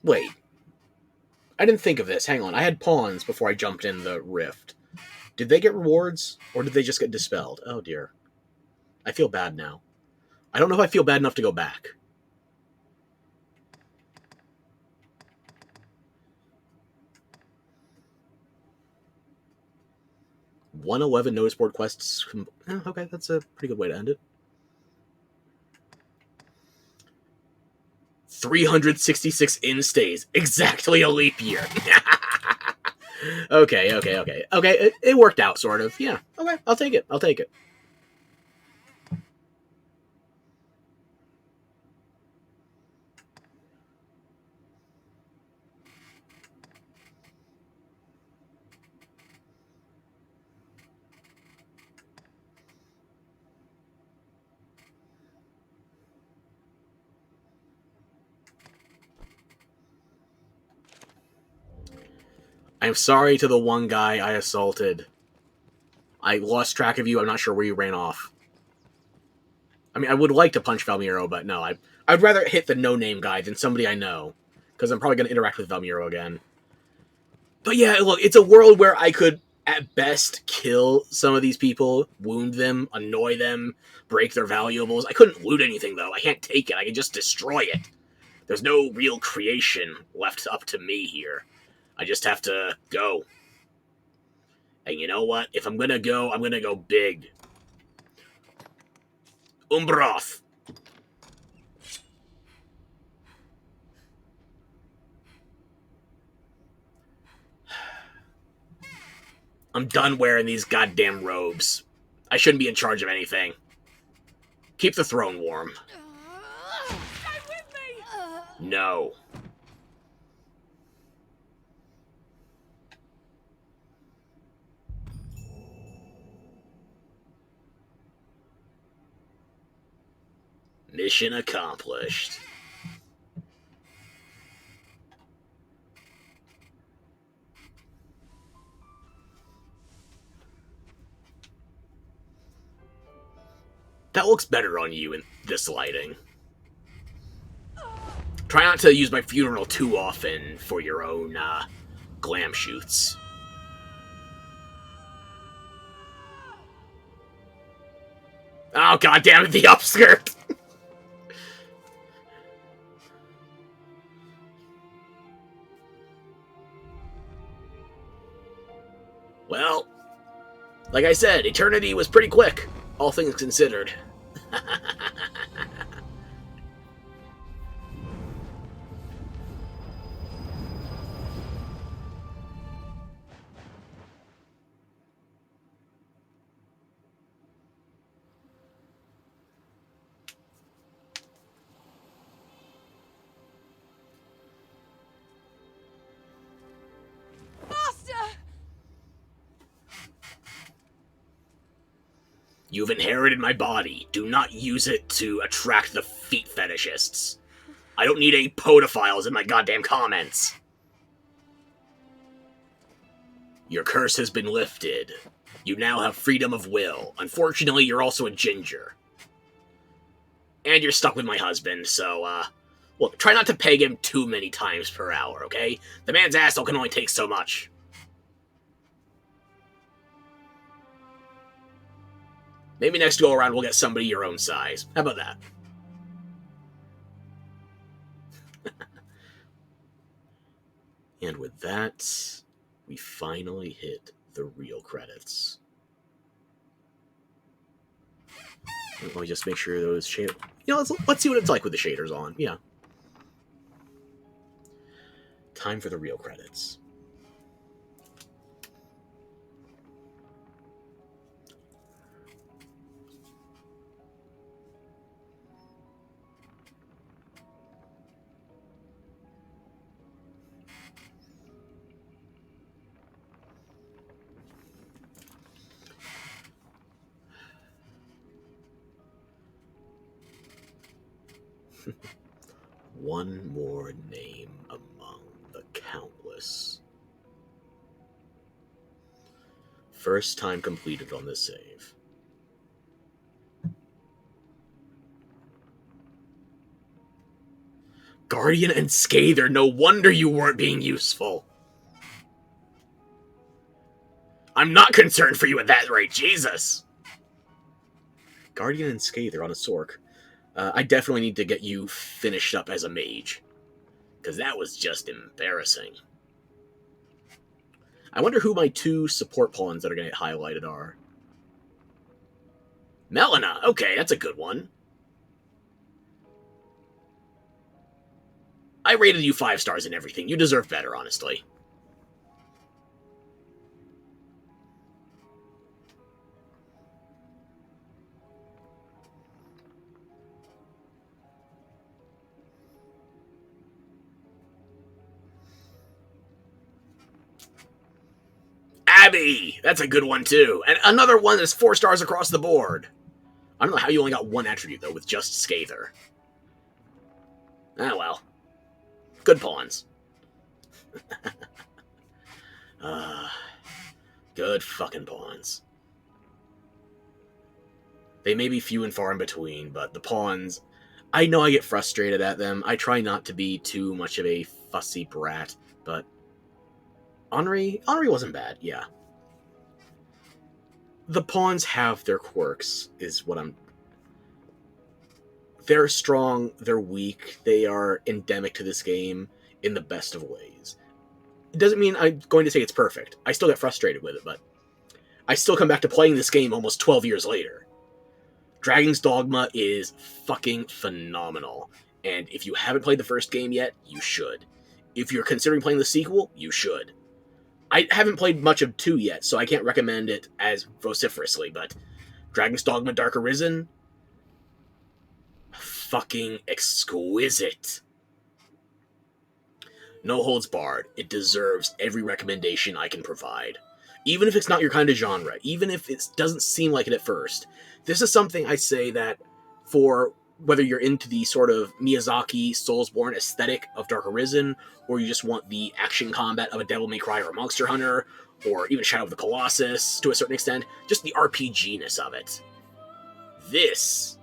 Wait. I didn't think of this. Hang on. I had pawns before I jumped in the rift. Did they get rewards? Or did they just get dispelled? Oh, dear. I feel bad now. I don't know if I feel bad enough to go back. $111 notice board quests. Okay, that's a pretty good way to end it. 366 instays. Exactly a leap year. Okay. It worked out, sort of. Yeah. Okay, I'll take it. I'm sorry to the one guy I assaulted. I lost track of you. I'm not sure where you ran off. I mean, I would like to punch Valmiro, but no. I'd rather hit the no-name guy than somebody I know. Because I'm probably going to interact with Valmiro again. But yeah, look, it's a world where I could, at best, kill some of these people, wound them, annoy them, break their valuables. I couldn't loot anything, though. I can't take it. I can just destroy it. There's no real creation left up to me here. I just have to go. And you know what? If I'm gonna go big. Umbroth. I'm done wearing these goddamn robes. I shouldn't be in charge of anything. Keep the throne warm. Stay with me! No. Mission accomplished. That looks better on you in this lighting. Try not to use my funeral too often for your own, glam shoots. Oh, goddammit, the upskirt! Well, like I said, eternity was pretty quick, all things considered. You've inherited my body. Do not use it to attract the feet fetishists. I don't need any podophiles in my goddamn comments. Your curse has been lifted. You now have freedom of will. Unfortunately, you're also a ginger. And you're stuck with my husband, so, look, try not to peg him too many times per hour, okay? The man's asshole can only take so much. Maybe next go-around we'll get somebody your own size. How about that? And with that, we finally hit the real credits. Let me just make sure those shaders... You know, let's see what it's like with the shaders on. Yeah. Time for the real credits. One more name among the countless. First time completed on this save. Guardian and Scather, no wonder you weren't being useful. I'm not concerned for you at that rate, Jesus! Guardian and Scather on a Sork. I definitely need to get you finished up as a mage. Because that was just embarrassing. I wonder who my 2 support pawns that are going to get highlighted are. Melina! Okay, that's a good one. I rated you 5 stars and everything. You deserve better, honestly. Abby! That's a good one, too. And another one that's 4 stars across the board. I don't know how you only got 1 attribute, though, with just Scather. Ah, well. Good pawns. Good fucking pawns. They may be few and far in between, but the pawns... I know I get frustrated at them. I try not to be too much of a fussy brat, but... Henri wasn't bad, yeah. The pawns have their quirks, is what I'm... They're strong, they're weak, they are endemic to this game in the best of ways. It doesn't mean I'm going to say it's perfect. I still get frustrated with it, but I still come back to playing this game almost 12 years later. Dragon's Dogma is fucking phenomenal, and if you haven't played the first game yet, you should. If you're considering playing the sequel, you should. I haven't played much of 2 yet, so I can't recommend it as vociferously, but Dragon's Dogma Dark Arisen, fucking exquisite. No holds barred. It deserves every recommendation I can provide. Even if it's not your kind of genre, even if it doesn't seem like it at first. This is something I say that for whether you're into the sort of Miyazaki Soulsborne aesthetic of Dark Arisen, or you just want the action combat of a Devil May Cry or a Monster Hunter, or even Shadow of the Colossus to a certain extent, just the RPG-ness of it. This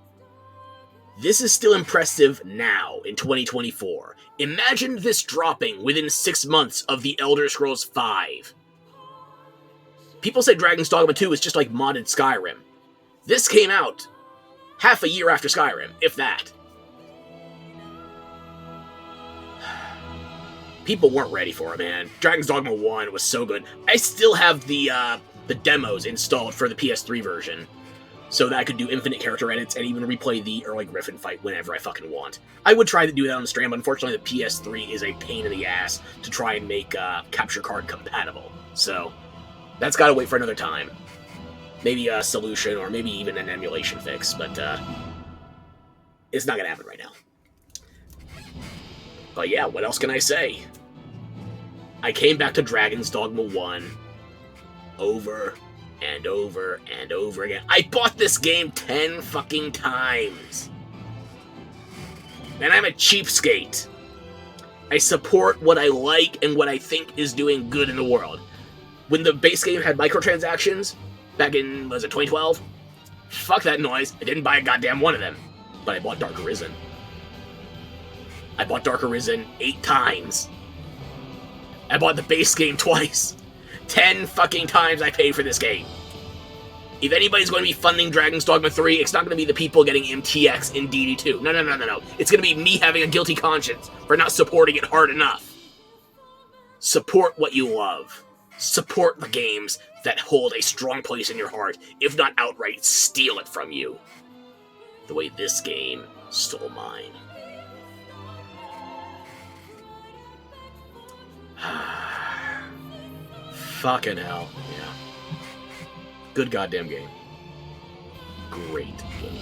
is still impressive now in 2024. Imagine this dropping within 6 months of The Elder Scrolls V. People say Dragon's Dogma 2 is just like modded Skyrim. This came out half a year after Skyrim, if that. People weren't ready for it, man. Dragon's Dogma 1 was so good. I still have the demos installed for the PS3 version, so that I could do infinite character edits and even replay the early Griffin fight whenever I fucking want. I would try to do that on the stream, but unfortunately the PS3 is a pain in the ass to try and make capture card compatible. So, that's gotta wait for another time. Maybe a solution, or maybe even an emulation fix, but it's not gonna happen right now. But yeah, what else can I say? I came back to Dragon's Dogma 1 over and over and over again. I bought this game 10 fucking times. And I'm a cheapskate. I support what I like and what I think is doing good in the world. When the base game had microtransactions, back in, was it 2012? Fuck that noise. I didn't buy a goddamn one of them. but I bought Dark Arisen. I bought Dark Arisen 8 times. I bought the base game twice. 10 fucking times I paid for this game. If anybody's going to be funding Dragon's Dogma 3, it's not going to be the people getting MTX in DD2. No. It's going to be me having a guilty conscience for not supporting it hard enough. Support what you love. Support the games that hold a strong place in your heart, if not outright steal it from you. The way this game stole mine. Fucking hell, yeah. Good goddamn game. Great game.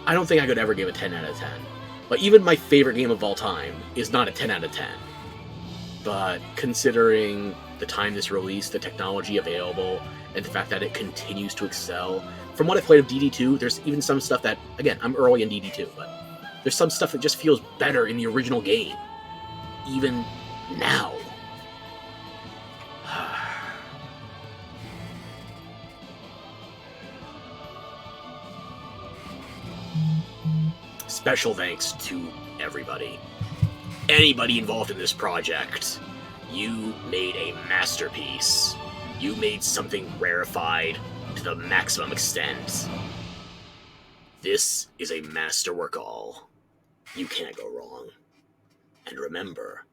I don't think I could ever give a 10 out of 10. But even my favorite game of all time is not a 10 out of 10. But considering the time this released, the technology available, and the fact that it continues to excel, from what I played of DD2, there's even some stuff that, again, I'm early in DD2, but there's some stuff that just feels better in the original game. Even now. Special thanks to everybody. Anybody involved in this project. You made a masterpiece. You made something rarefied to the maximum extent. This is a masterwork all. You can't go wrong. And remember,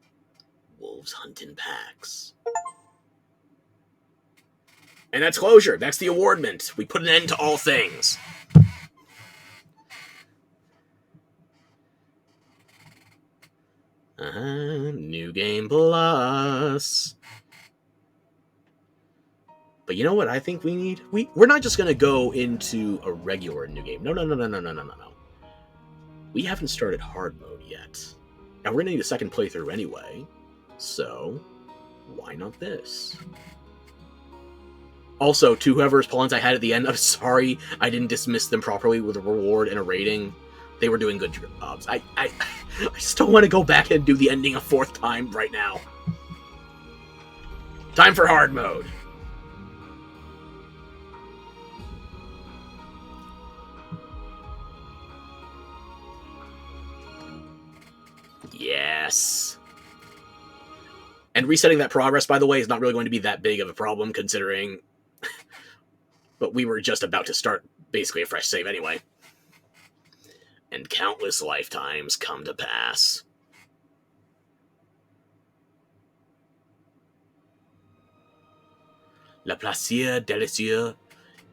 wolves hunt in packs. And that's closure. That's the awardment. We put an end to all things. New Game Plus. But you know what I think we need? We're not just going to go into a regular New Game. No. We haven't started hard mode yet. Now, we're going to need a second playthrough anyway. So, why not this? Also, to whoever's pawns I had at the end, I'm sorry I didn't dismiss them properly with a reward and a rating. They were doing good jobs. I just don't want to go back and do the ending a 4th time right now. Time for hard mode. Yes. And resetting that progress, by the way, is not really going to be that big of a problem, considering... but we were just about to start basically a fresh save anyway. And countless lifetimes come to pass. Le plaisir délicieux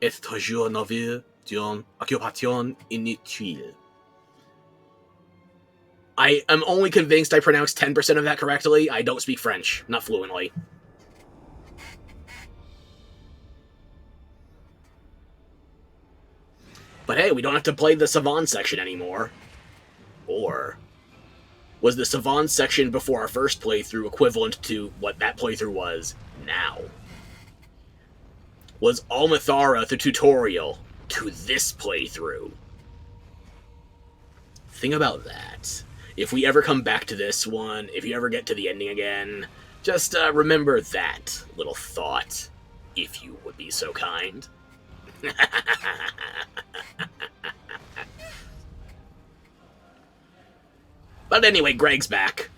est toujours nourri d'une occupation inutile. I am only convinced I pronounced 10% of that correctly. I don't speak French, not fluently. But hey, we don't have to play the Savant section anymore. Or was the Savant section before our first playthrough equivalent to what that playthrough was now? Was Almathara the tutorial to this playthrough? Think about that. If we ever come back to this one, if you ever get to the ending again, just remember that little thought, if you would be so kind. But anyway, Greg's back.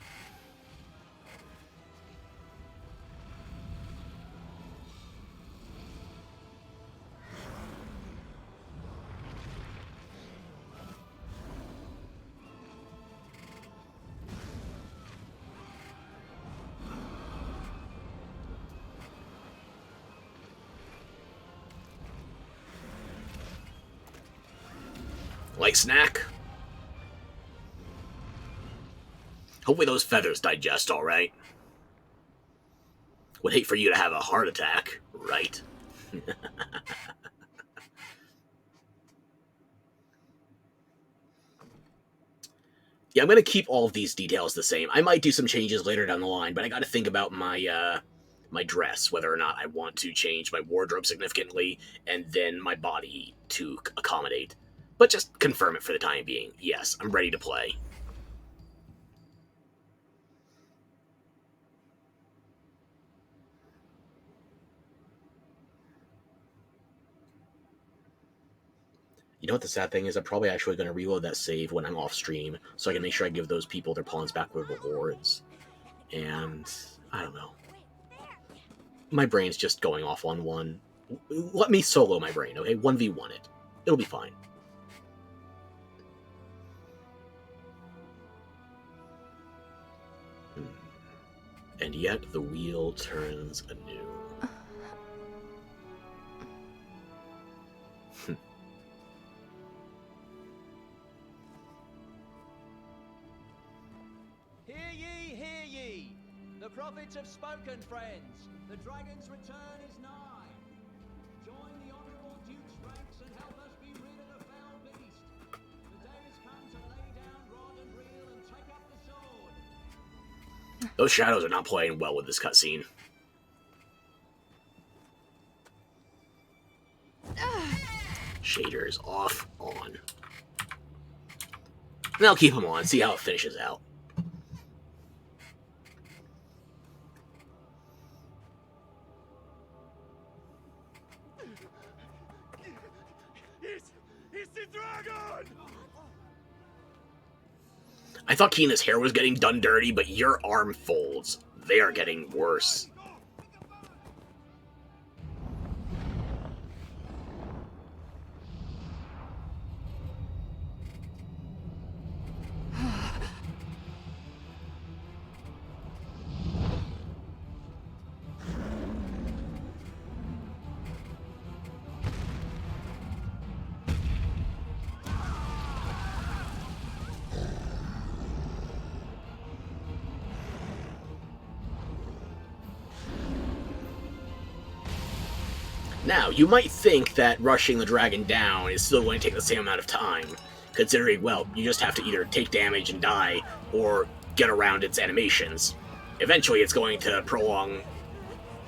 Light snack. Hopefully those feathers digest all right. Would hate for you to have a heart attack, right? Yeah, I'm going to keep all of these details the same. I might do some changes later down the line, but I got to think about my my dress, whether or not I want to change my wardrobe significantly, and then my body to accommodate. But just confirm it for the time being. Yes, I'm ready to play. You know what the sad thing is? I'm probably actually going to reload that save when I'm off stream, so I can make sure I give those people their pawns back with rewards. And I don't know. My brain's just going off on one. Let me solo my brain, okay? 1v1 it. It'll be fine. And yet the wheel turns anew. Hear ye, hear ye! The prophets have spoken, friends. The dragon's return is nigh. Join the honorable duke's ranks and help us be rid of the foul beast. The day has come to lay down rod and reel and take up the sword. Those shadows are not playing well with this cutscene. Shaders off, on. And I'll keep them on, see how it finishes out. It's the dragon! I thought Keena's hair was getting done dirty, but your arm folds. They are getting worse. Now, you might think that rushing the dragon down is still going to take the same amount of time, considering, well, you just have to either take damage and die, or get around its animations. Eventually, it's going to prolong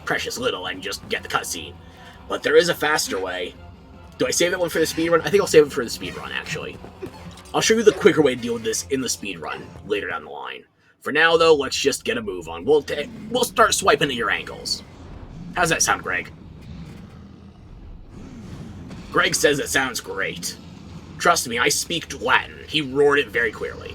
precious little and just get the cutscene. But there is a faster way. Do I save that one for the speedrun? I think I'll save it for the speedrun, actually. I'll show you the quicker way to deal with this in the speedrun later down the line. For now, though, let's just get a move on. We'll start swiping at your ankles. How's that sound, Greg? Greg says it sounds great. Trust me, I speak Latin. He roared it very clearly.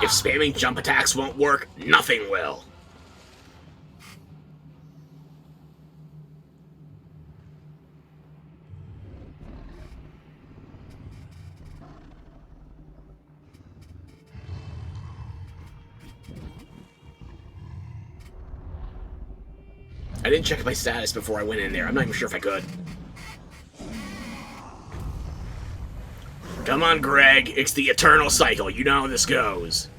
If spamming jump attacks won't work, nothing will. I didn't check my status before I went in there. I'm not even sure if I could. Come on, Greg. It's the eternal cycle. You know how this goes.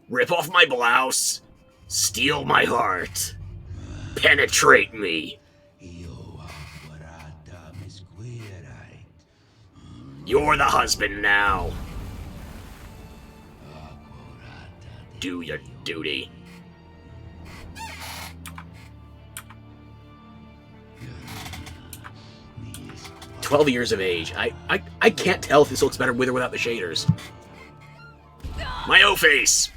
Rip off my blouse. Steal my heart. Penetrate me. You're the husband now. Do your duty. "12 years of age. I can't tell if this looks better with or without the shaders. My O-face!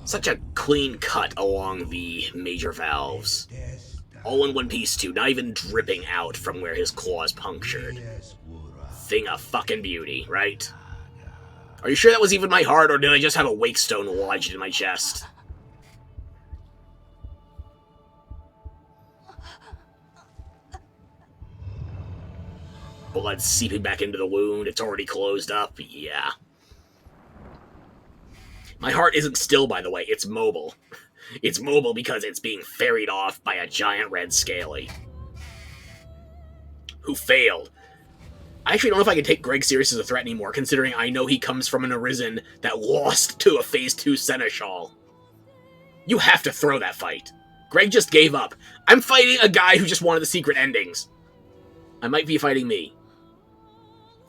Such a clean cut along the major valves. All in one piece, too. Not even dripping out from where his claws punctured. Thing of fucking beauty, right? Are you sure that was even my heart, or did I just have a wake stone lodged in my chest? Blood seeping back into the wound. It's already closed up. Yeah. My heart isn't still, by the way. It's mobile. It's mobile because it's being ferried off by a giant red scaly. Who failed. I actually don't know if I can take Greg serious as a threat anymore, considering I know he comes from an Arisen that lost to a Phase 2 Seneschal. You have to throw that fight. Greg just gave up. I'm fighting a guy who just wanted the secret endings. I might be fighting me.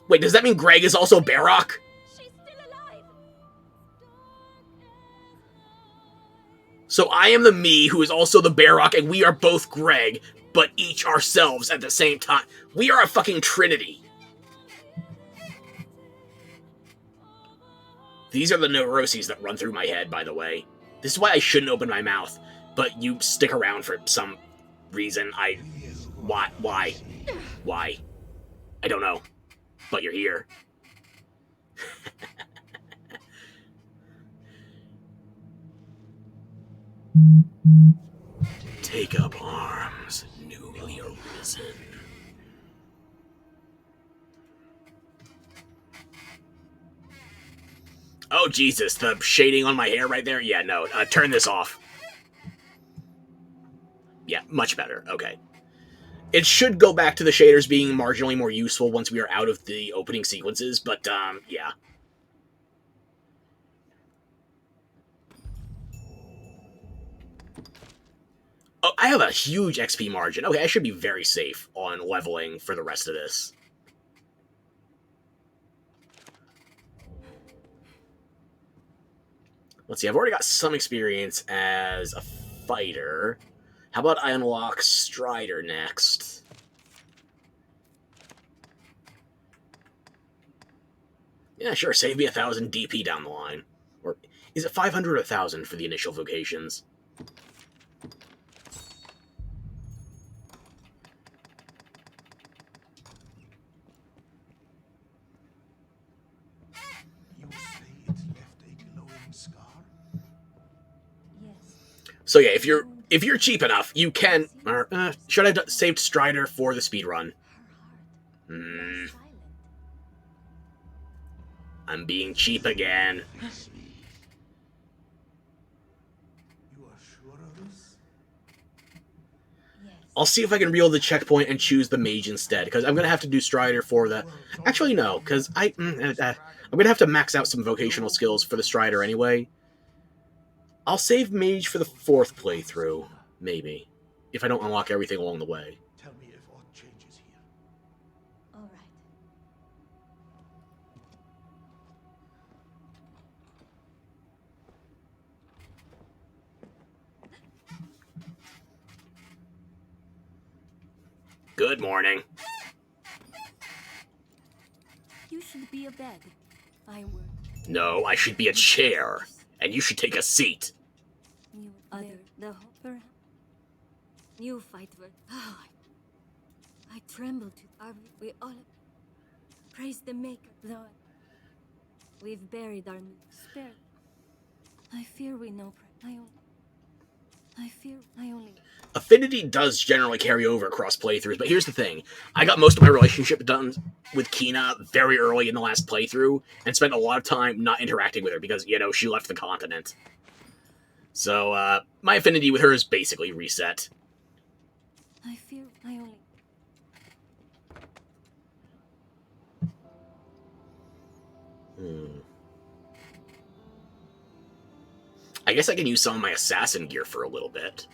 Wait, does that mean Greg is also Barrock? So I am the me who is also the Barrock, and we are both Greg, but each ourselves at the same time. We are a fucking trinity. These are the neuroses that run through my head, by the way. This is why I shouldn't open my mouth, but you stick around for some reason. Why? Why? I don't know. But you're here. Take up arms, newly arisen. Oh, Jesus, the shading on my hair right there? Yeah, no, turn this off. Yeah, much better. Okay. It should go back to the shaders being marginally more useful once we are out of the opening sequences, but, yeah. Oh, I have a huge XP margin. Okay, I should be very safe on leveling for the rest of this. Let's see, I've already got some experience as a fighter. How about I unlock Strider next? Yeah, sure, save me 1,000 DP down the line. Or is it 500 or 1,000 for the initial vocations? So yeah, if you're cheap enough, you can. Should I have saved Strider for the speedrun? I'm being cheap again. I'll see if I can reel the checkpoint and choose the mage instead, because I'm gonna have to do Strider for the. Actually, no, because I'm gonna have to max out some vocational skills for the Strider anyway. I'll save mage for the 4th playthrough, maybe, if I don't unlock everything along the way. Tell me if aught changes here. All right. Good morning. You should be a bed. I work. No, I should be a chair, and you should take a seat. You other the hopper. You fight for. Oh, I tremble to. Are we all praise the Maker? Though we've buried our spirit. I fear we know. I fear I only. Affinity does generally carry over across playthroughs, but here's the thing. I got most of my relationship done with Kina very early in the last playthrough, and spent a lot of time not interacting with her because, you know, she left the continent. So, my affinity with her is basically reset. I fear I only. I guess I can use some of my assassin gear for a little bit.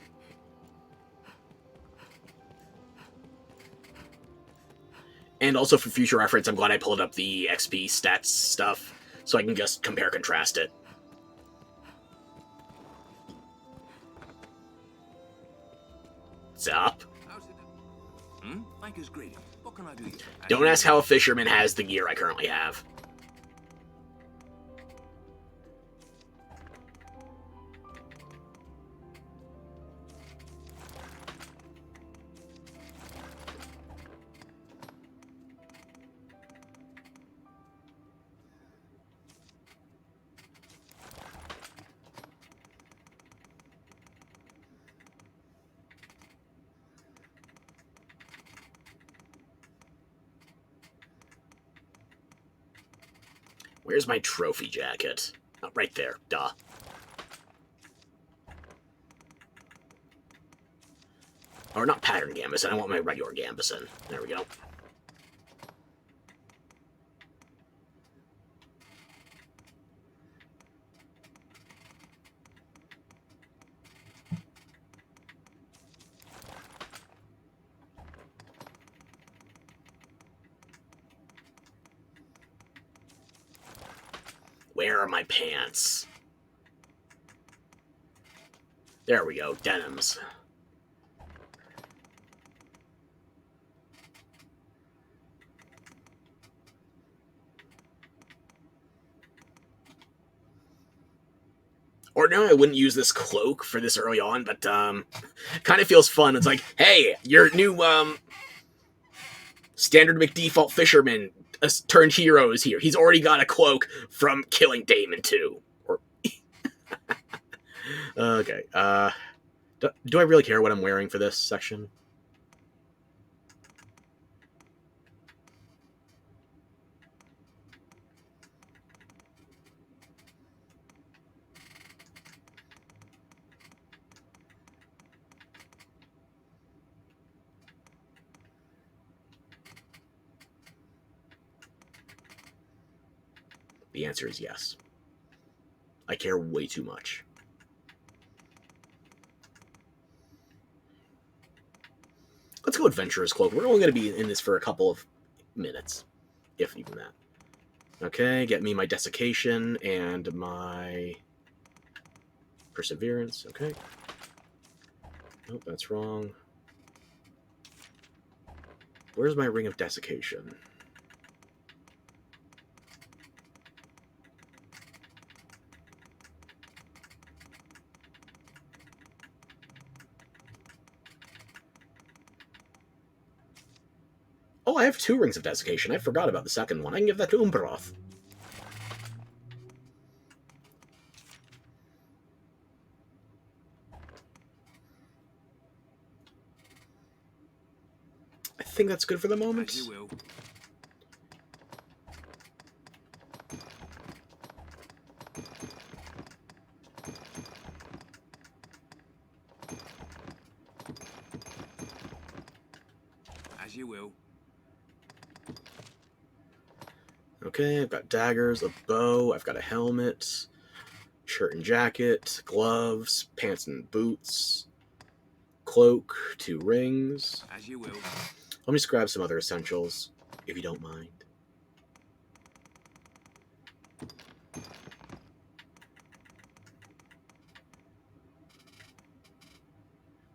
And also for future reference, I'm glad I pulled up the XP stats stuff, so I can just compare-contrast it. What's up? Banker's greeting. What can I do? Don't ask how a fisherman has the gear I currently have. Where's my trophy jacket? Oh, right there. Duh. Or not pattern gambeson. I want my regular gambeson. There we go. Where are my pants? There we go, denims. Ordinarily, I wouldn't use this cloak for this early on, but kind of feels fun. It's like, hey, your new standard McDefault fisherman turned hero is here. He's already got a cloak from killing Damon 2. Or okay. Do I really care what I'm wearing for this section? The answer is yes. I care way too much. Let's go Adventurer's Cloak. We're only going to be in this for a couple of minutes, if even that. Okay, get me my Desiccation and my Perseverance. Okay. Nope, that's wrong. Where's my Ring of Desiccation? Oh, I have 2 Rings of Desiccation. I forgot about the second one. I can give that to Umbroth. I think that's good for the moment. As you will. As you will. Okay, I've got daggers, a bow, I've got a helmet, shirt and jacket, gloves, pants and boots, cloak, 2 rings. As you will. Let me just grab some other essentials, if you don't mind.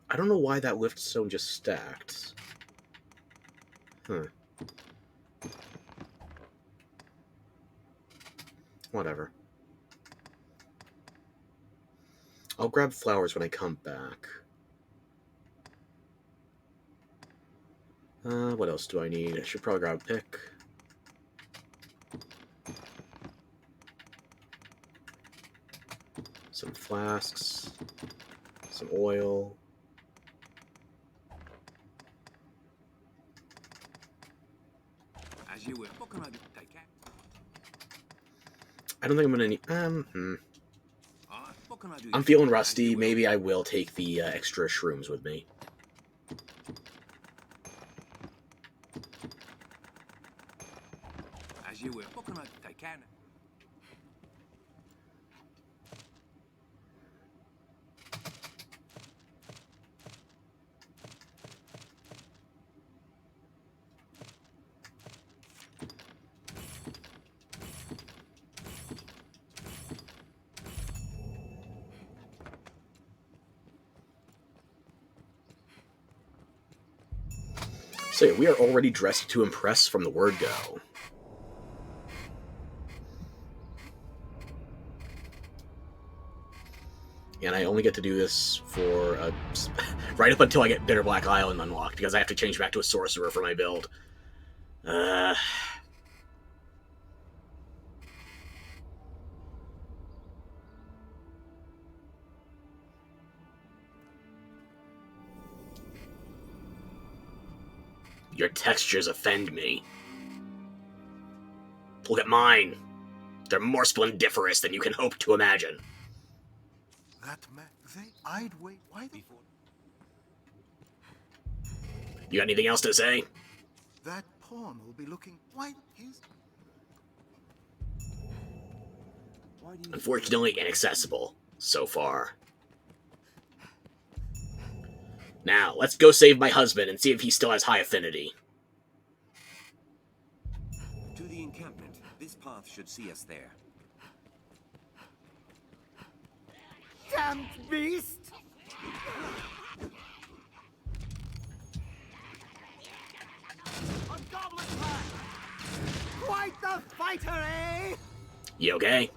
I don't know why that lift stone just stacked. Huh. Whatever. I'll grab flowers when I come back. What else do I need? I should probably grab a pick. Some flasks. Some oil. As you will. What can I do? Take care. I don't think I'm gonna need... What can I do? I'm feeling rusty. Maybe I will take the extra shrooms with me. As you will. What can I take care? So yeah, we are already dressed to impress from the word go. And I only get to do this for right up until I get Bitter Black Island unlocked, because I have to change back to a sorcerer for my build. Your textures offend me. Look at mine. They're more splendiferous than you can hope to imagine. That man, I'd wait. Why the... You got anything else to say? That pawn will be looking... Why is... Unfortunately inaccessible, so far. Now, let's go save my husband and see if he still has high affinity. To the encampment. This path should see us there. damned beast! A goblin pack! Quite the fighter, eh? You okay?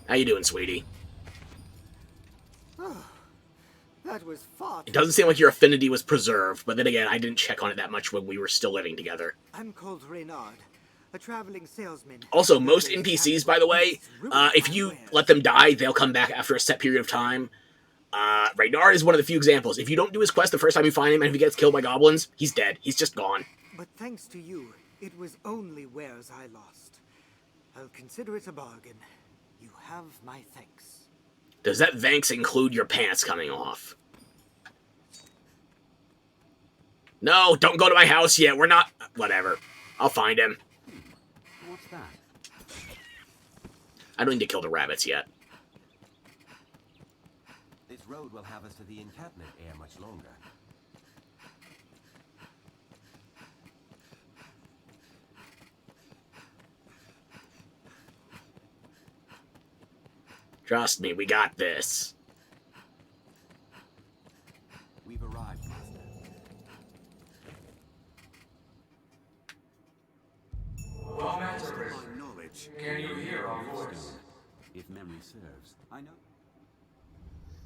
How you doing, sweetie? Oh, that was far. It doesn't seem like your affinity was preserved, but then again, I didn't check on it that much when we were still living together. I'm called Reynard, a traveling salesman. Also, most NPCs, by the way, if you let them die, they'll come back after a set period of time. Reynard is one of the few examples. If you don't do his quest the first time you find him, and if he gets killed by goblins, he's dead. He's just gone. But thanks to you, it was only wares I lost. I'll consider it a bargain. You have my thanks. Does that thanks include your pants coming off? No, don't go to my house yet. We're not... Whatever. I'll find him. What's that? I don't need to kill the rabbits yet. This road will have us to the encampment ere much longer. Trust me, we got this. We've arrived, Master. Well, Master, can you hear our voice? If memory serves, I know.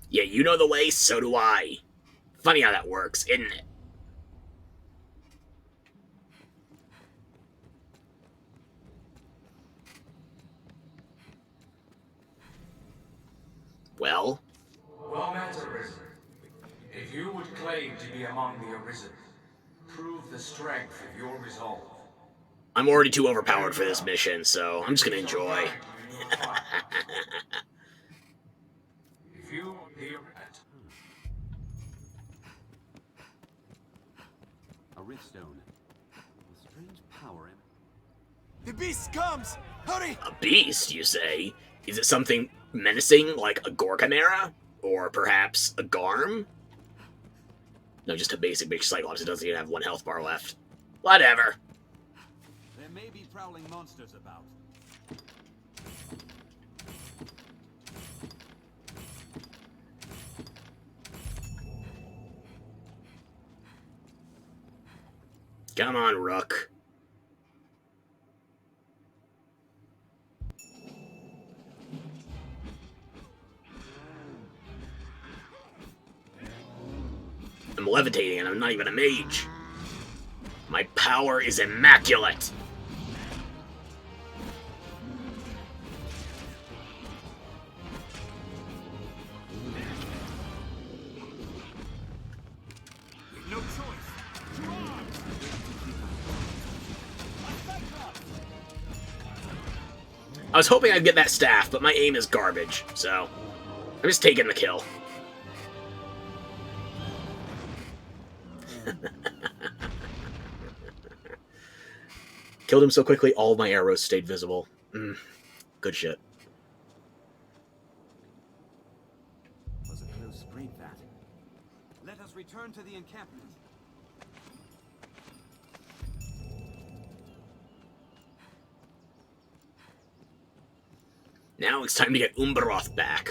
Yeah, you know the way, so do I. Funny how that works, isn't it? Well? Well met, Arisen. If you would claim to be among the Arisen, prove the strength of your resolve. I'm already too overpowered for this mission, so I'm just gonna enjoy. If you hear it. A riftstone. A strange power in The beast comes! Hurry! A beast, you say? Is it something menacing, like a Gorkamera? Or perhaps a Garm? No, just a basic bitch Cyclops. It doesn't even have one health bar left. Whatever. There may be prowling monsters about. Come on, Rook. I'm levitating and I'm not even a mage. My power is immaculate. No choice. To arms! I was hoping I'd get that staff, but my aim is garbage, so I'm just taking the kill. Killed him so quickly, all of my arrows stayed visible. Good shit. Was a close sprint, that. Let us return to the encampment. Now it's time to get Umbaroth back.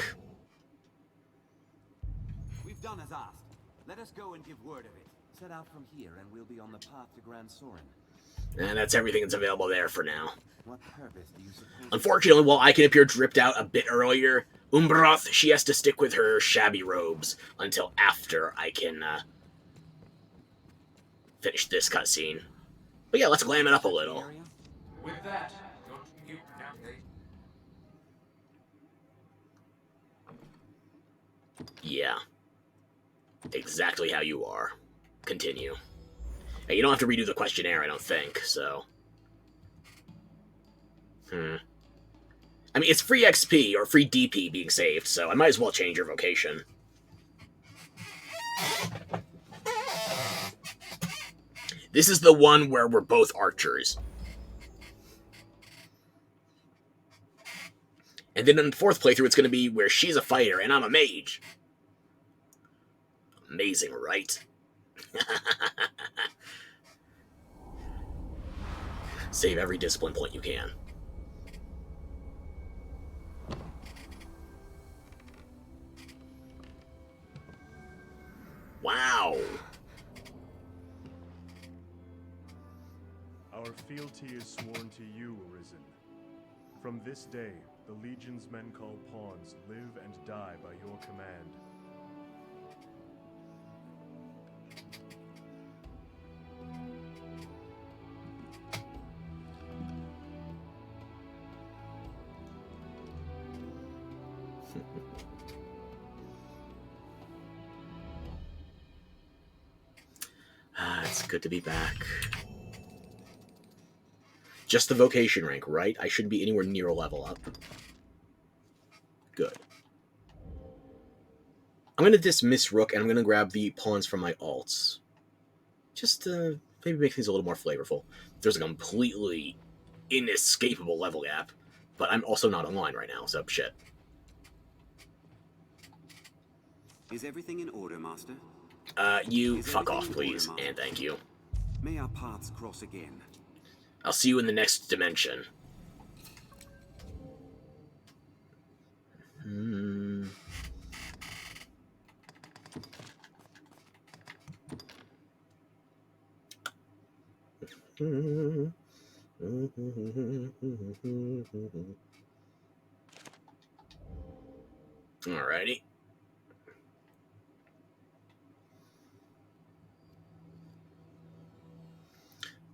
We've done as asked. Let us go and give word of it. Set out from here and we'll be on the path to Grand Sorin. And that's everything that's available there for now. What purpose do you suppose? Unfortunately, while I can appear dripped out a bit earlier, Umbaroth, she has to stick with her shabby robes until after I can finish this cutscene. But yeah, let's glam it up a little. With that, don't you navigate? Yeah. Exactly how you are. Continue. Hey, you don't have to redo the questionnaire, I don't think, so... I mean, it's free XP, or free DP being saved, so I might as well change your vocation. This is the one where we're both archers. And then in the fourth playthrough, it's going to be where she's a fighter and I'm a mage. Amazing, right? Save every discipline point you can. Ow! Our fealty is sworn to you, Arisen. From this day, the Legion's men called pawns live and die by your command. It's good to be back. Just the vocation rank, right? I shouldn't be anywhere near a level up. Good. I'm going to dismiss Rook, and I'm going to grab the pawns from my alts. Just to maybe make things a little more flavorful. There's a completely inescapable level gap, but I'm also not online right now, so shit. Is everything in order, Master? You fuck off, please, and thank you. May our paths cross again. I'll see you in the next dimension. Alrighty.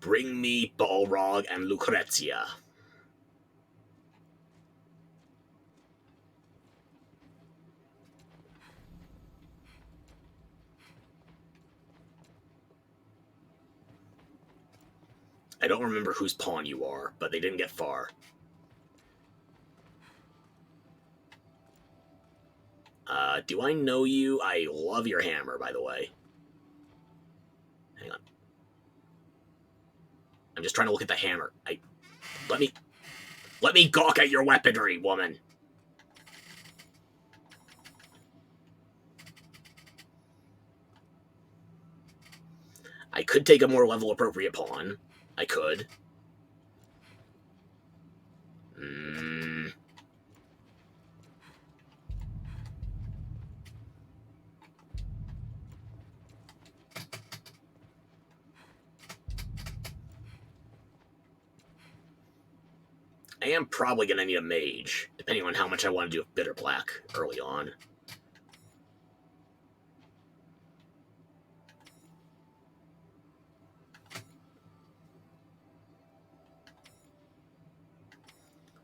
Bring me Balrog and Lucrezia. I don't remember whose pawn you are, but they didn't get far. Do I know you? I love your hammer, by the way. Hang on. I'm just trying to look at the hammer. Let me gawk at your weaponry, woman. I could take a more level appropriate pawn. I could. I am probably going to need a mage, depending on how much I want to do with Bitter Black early on.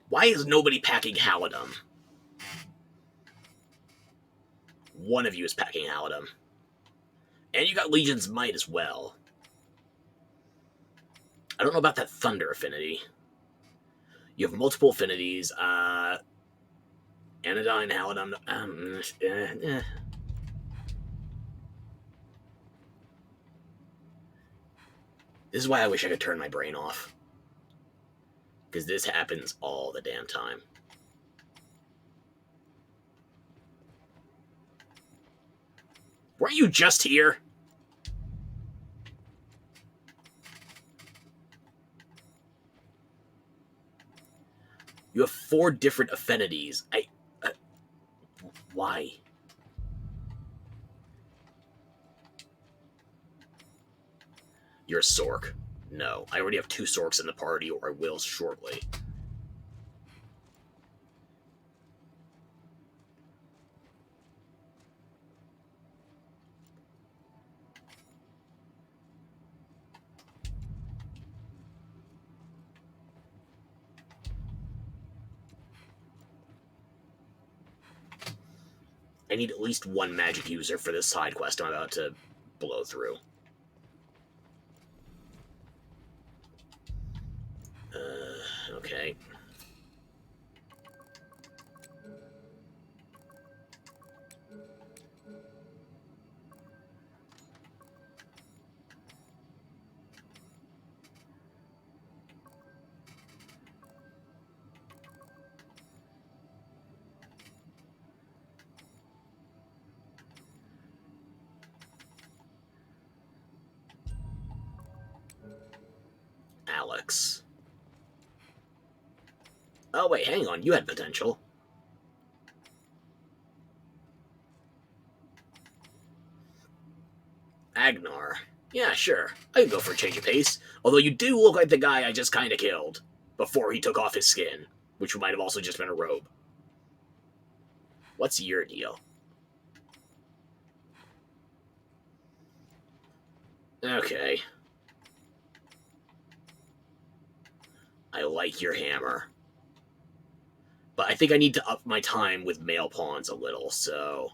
Why is nobody packing Halidom? One of you is packing Halidom. And you got Legion's Might as well. I don't know about that Thunder affinity. You have multiple affinities. Anodyne, Halidom. This is why I wish I could turn my brain off. Because this happens all the damn time. Weren't you just here? You have 4 different affinities. Why? You're a Sork. No, I already have 2 Sorks in the party, or I will shortly. I need at least 1 magic user for this side quest I'm about to blow through. Okay. Alex. Oh, wait, hang on. You had potential. Agnar. Yeah, sure. I can go for a change of pace. Although you do look like the guy I just kind of killed before he took off his skin, which might have also just been a robe. What's your deal? Okay. I like your hammer. But I think I need to up my time with male pawns a little, so...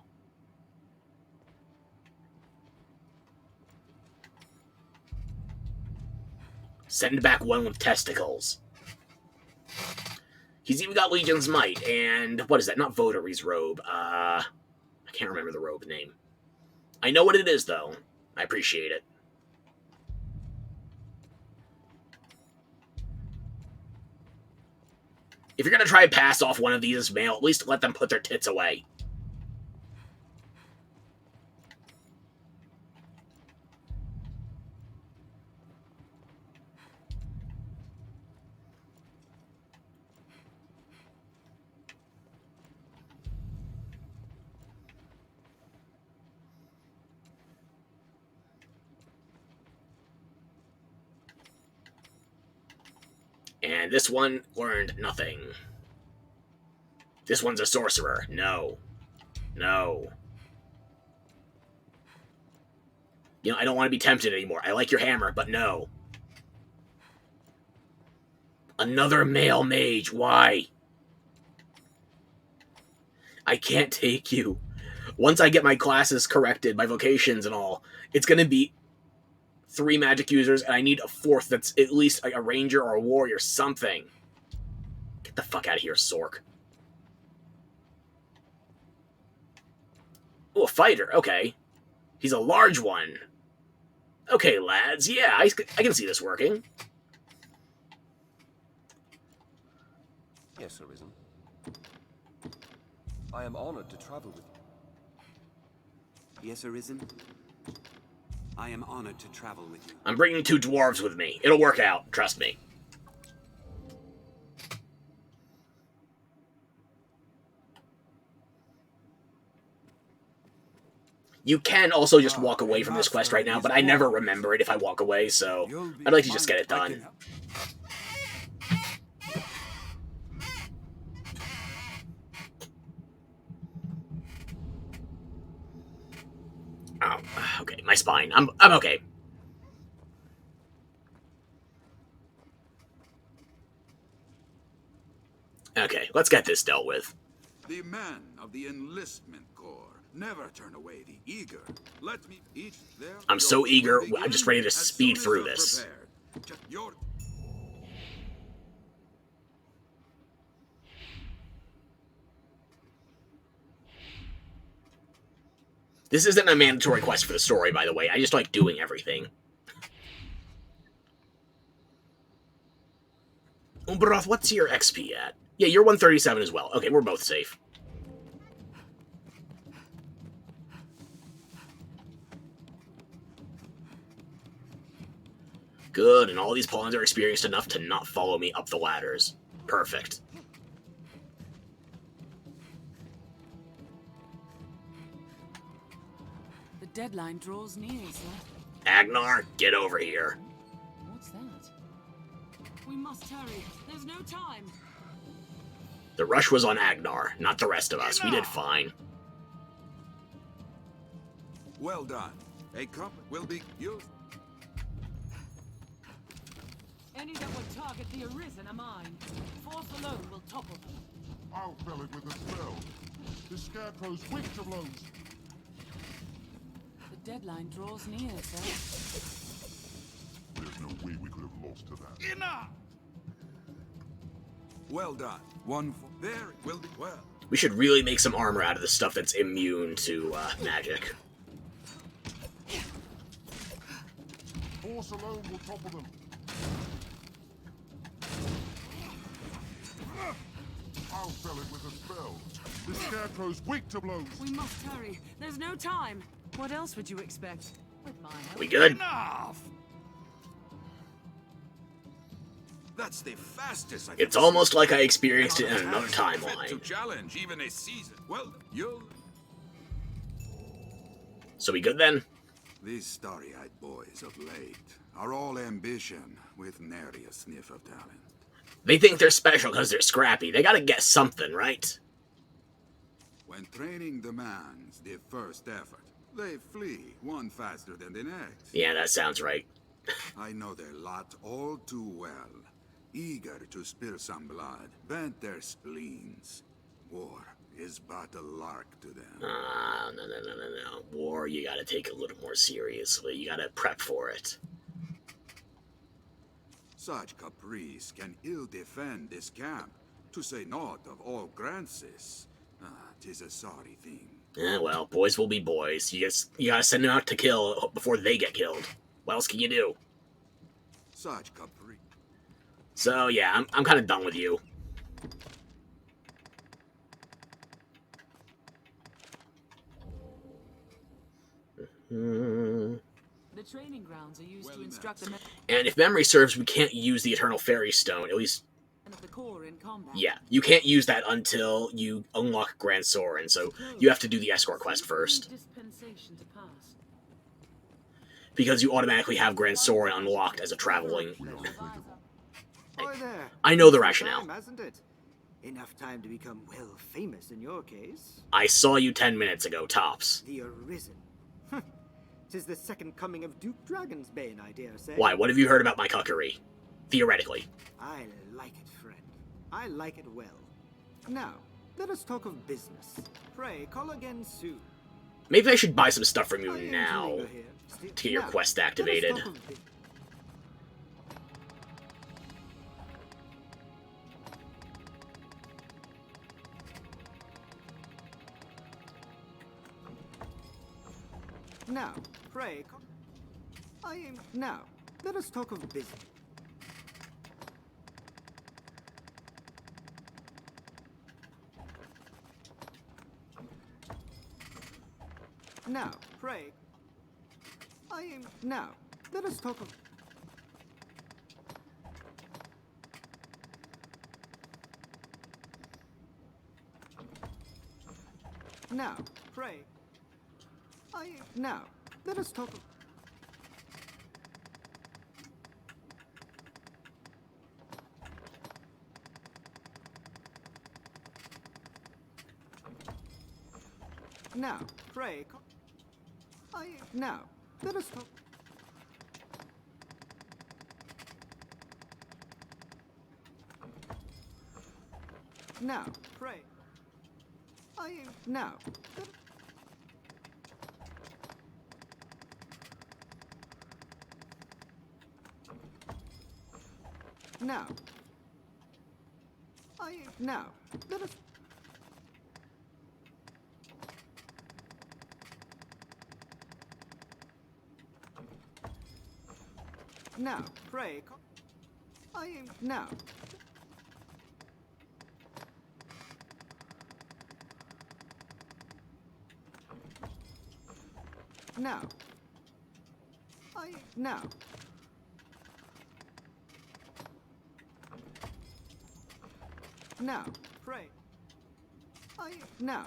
Send back one with testicles. He's even got Legion's Might, and... What is that? Not Votary's robe. I can't remember the robe name. I know what it is, though. I appreciate it. If you're gonna try and pass off one of these as male, at least let them put their tits away. And this one learned nothing. This one's a sorcerer. No. No. You know, I don't want to be tempted anymore. I like your hammer, but no. Another male mage. Why? I can't take you. Once I get my classes corrected, my vocations and all, it's going to be 3 magic users, and I need a 4th that's at least a ranger or a warrior, something. Get the fuck out of here, Sork. Oh, a fighter. Okay. He's a large one. Okay, lads. Yeah, I can see this working. Yes, Arisen. I am honored to travel with you. Yes, Arisen. I am honored to travel with you. I'm bringing 2 dwarves with me. It'll work out. Trust me. You can also just walk away from this quest right now, but I never remember it if I walk away, so I'd like to just get it done. Oh, okay, my spine. I'm okay. Okay, let's get this dealt with. The men of the enlistment corps never turn away the eager. Let me each there. I'm so eager. I'm just ready to speed through this. This isn't a mandatory quest for the story, by the way. I just like doing everything. Umbroth, what's your XP at? Yeah, you're 137 as well. Okay, we're both safe. Good, and all these pawns are experienced enough to not follow me up the ladders. Perfect. The deadline draws near, sir. Agnar, get over here. What's that? We must hurry. There's no time. The rush was on Agnar, not the rest of us. We did fine. Well done. A cup will be used. Any that would target the Arisen are mine. Force alone will topple them. I'll fell it with a spell. The scarecrow's weak to blows. The deadline draws near, sir. There's no way we could have lost to that. Enough! Well done. One for there it will be well. We should really make some armor out of the stuff that's immune to magic. Force alone will topple them. I'll fell it with a spell. The scarecrow's weak to blows. We must hurry. There's no time. What else would you expect? With my help. We good? Enough! That's the fastest I It's almost like I experienced it in another to timeline. challenge even a season. Well, you'll. So we good then? These starry-eyed boys of late are all ambition with nary a sniff of talent. They think they're special because they're scrappy. They gotta get something, right? When training demands the first effort, they flee one faster than the next. Yeah, that sounds right. I know their lot all too well. Eager to spill some blood, vent their spleens. War is but a lark to them. No. War, you gotta take a little more seriously. You gotta prep for it. Such caprice can ill defend this camp, to say naught of all Grancis. 'Tis a sorry thing. Yeah, well, boys will be boys. You gotta send them out to kill before they get killed. What else can you do? Such caprice. So yeah, I'm kind of done with you. The training grounds are used to instruct the men And if memory serves, we can't use the Eternal Fairy Stone. At least, of the core in combat. yeah, you can't use that until you unlock Grand Sorin. So you have to do the escort quest first, Dispensation to pass. because you automatically have Grand Sorin unlocked as a traveling. Hi there. I know the rationale. Time, hasn't it? Enough time to become well famous in your case. I saw you 10 minutes ago, tops. The Arisen. Tis the second coming of Duke Dragonsbane, I dare say. Why? What have you heard about my cuckery? Theoretically. I like it, friend. I like it well. Now, let us talk of business. Pray, call again soon. Maybe I should buy some stuff from you now to get your Now, quest let us activated. talk of Now, pray. I am. Now, let us talk of business. Now, pray. I am. Now, let us talk of. Now, pray. I am. Now, let us talk of. Now, pray. I am. Now, let us talk. Now, pray. I am. Now. Now. I am. Now. Let us. Now, pray. I am. Now. Now. I am. Now. Now, pray. I am. Now.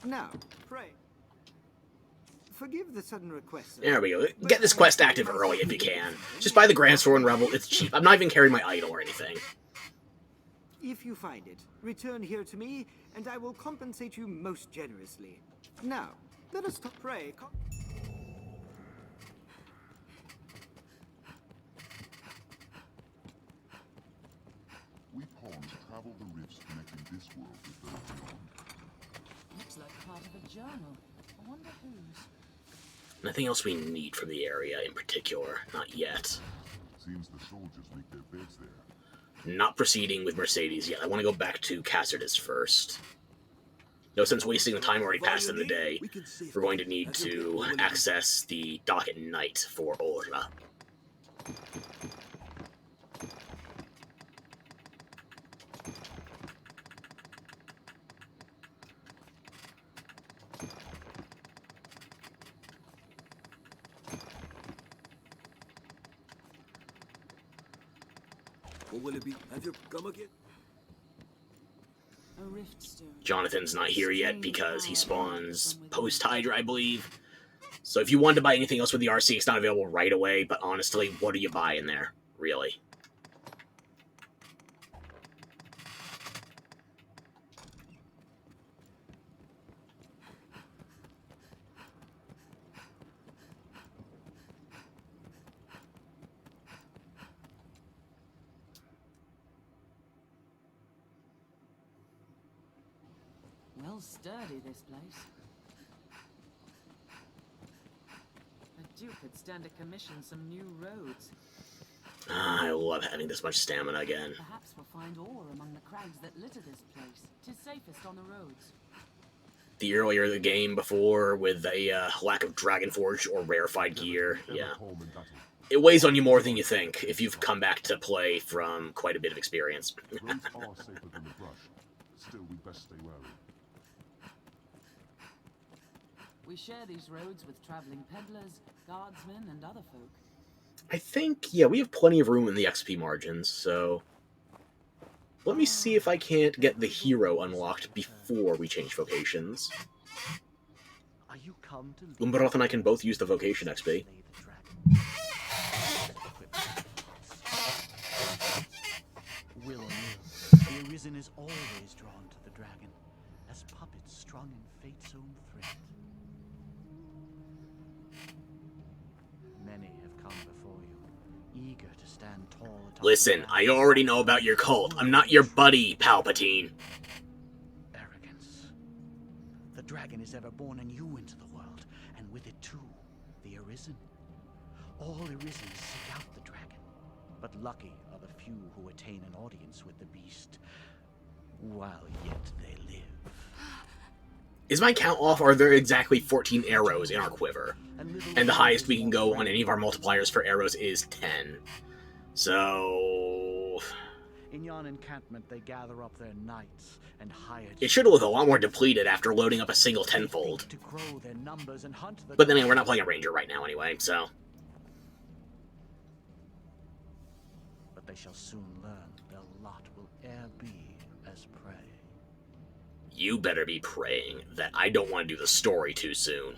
Now, pray. Forgive the sudden request, sir. There we go. Get this quest active early if you can. Just buy the Grand Sorin Rebel. It's cheap. I'm not even carrying my idol or anything. If you find it, return here to me, and I will compensate you most generously. Now, let us talk. Pray. We pawns travel the rifts connecting this world with those beyond. Looks like part of a journal. I wonder whose. Nothing else we need from the area in particular. Not yet. Seems the soldiers make their beds there. Not proceeding with Mercedes yet. I want to go back to Cassardis first. No sense wasting the time already passed in the day. We're going to need to access the dock at night for Orla. What will it be? Have you come again? A rift stone. Jonathan's not here yet because he spawns post-Hydra, I believe. So if you want to buy anything else with the RC, it's not available right away, but honestly, what are you buying there, really? Well sturdy, this place. The Duke could stand to commission some new roads. I love having this much stamina again. Perhaps we'll find ore among the crags that litter this place. 'Tis safest on the roads. The earlier the game before, with a lack of Dragonforge or rarefied gear, yeah. It weighs on you more than you think, if you've come back to play from quite a bit of experience. Roads are safer than the brush. Still, we best stay wary. We share these roads with traveling peddlers, guardsmen, and other folk. I think, yeah, we have plenty of room in the XP margins, so... Let me see if I can't get the hero unlocked before we change vocations. Umbroth and I can both use the vocation XP. Will the Arisen is always drawn to the dragon, as puppets strung in fate's own thread. Many have come before you, eager to stand tall atop. Listen, I already know about your cult. I'm not your buddy, Palpatine. Arrogance. The dragon is ever born anew into the world, and with it too, the Arisen. All Arisens seek out the dragon, but lucky are the few who attain an audience with the beast, while yet they live. Is my count off, or are there exactly 14 arrows in our quiver? And the highest we can go on any of our multipliers for arrows is 10. So... In yon encampment they gather up their knights and hired... It should look a lot more depleted after loading up a single tenfold. But then again, we're not playing a ranger right now anyway, so... But they shall soon learn their lot will e'er be as prey. You better be praying that I don't want to do the story too soon.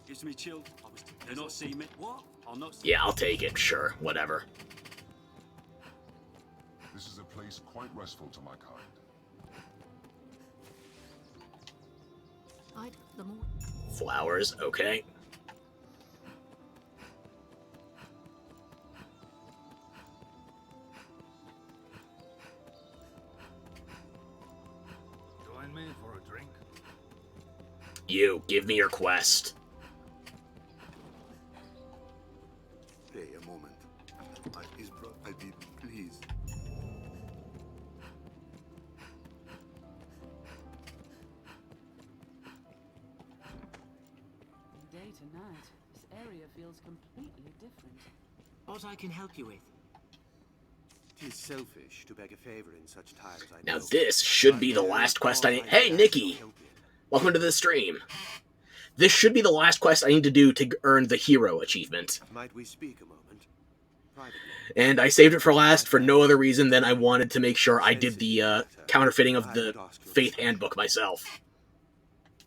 Gives me chill. They'll not see me. What? I'll not see. Yeah, I'll take it. Sure, whatever. This is a place quite restful to my kind. Flowers, okay. Join me for a drink. You, give me your quest. Stay a moment. I did, please. Day to night, this area feels completely different. What I can help you with? 'Tis selfish to beg a favor in such times. I Now know. this should be the last quest I need. Hey, Nikki! Welcome to the stream. This should be the last quest I need to do to earn the hero achievement. Might we speak a moment? Privately. And I saved it for last for no other reason than I wanted to make sure I did the counterfeiting of the Faith Handbook myself.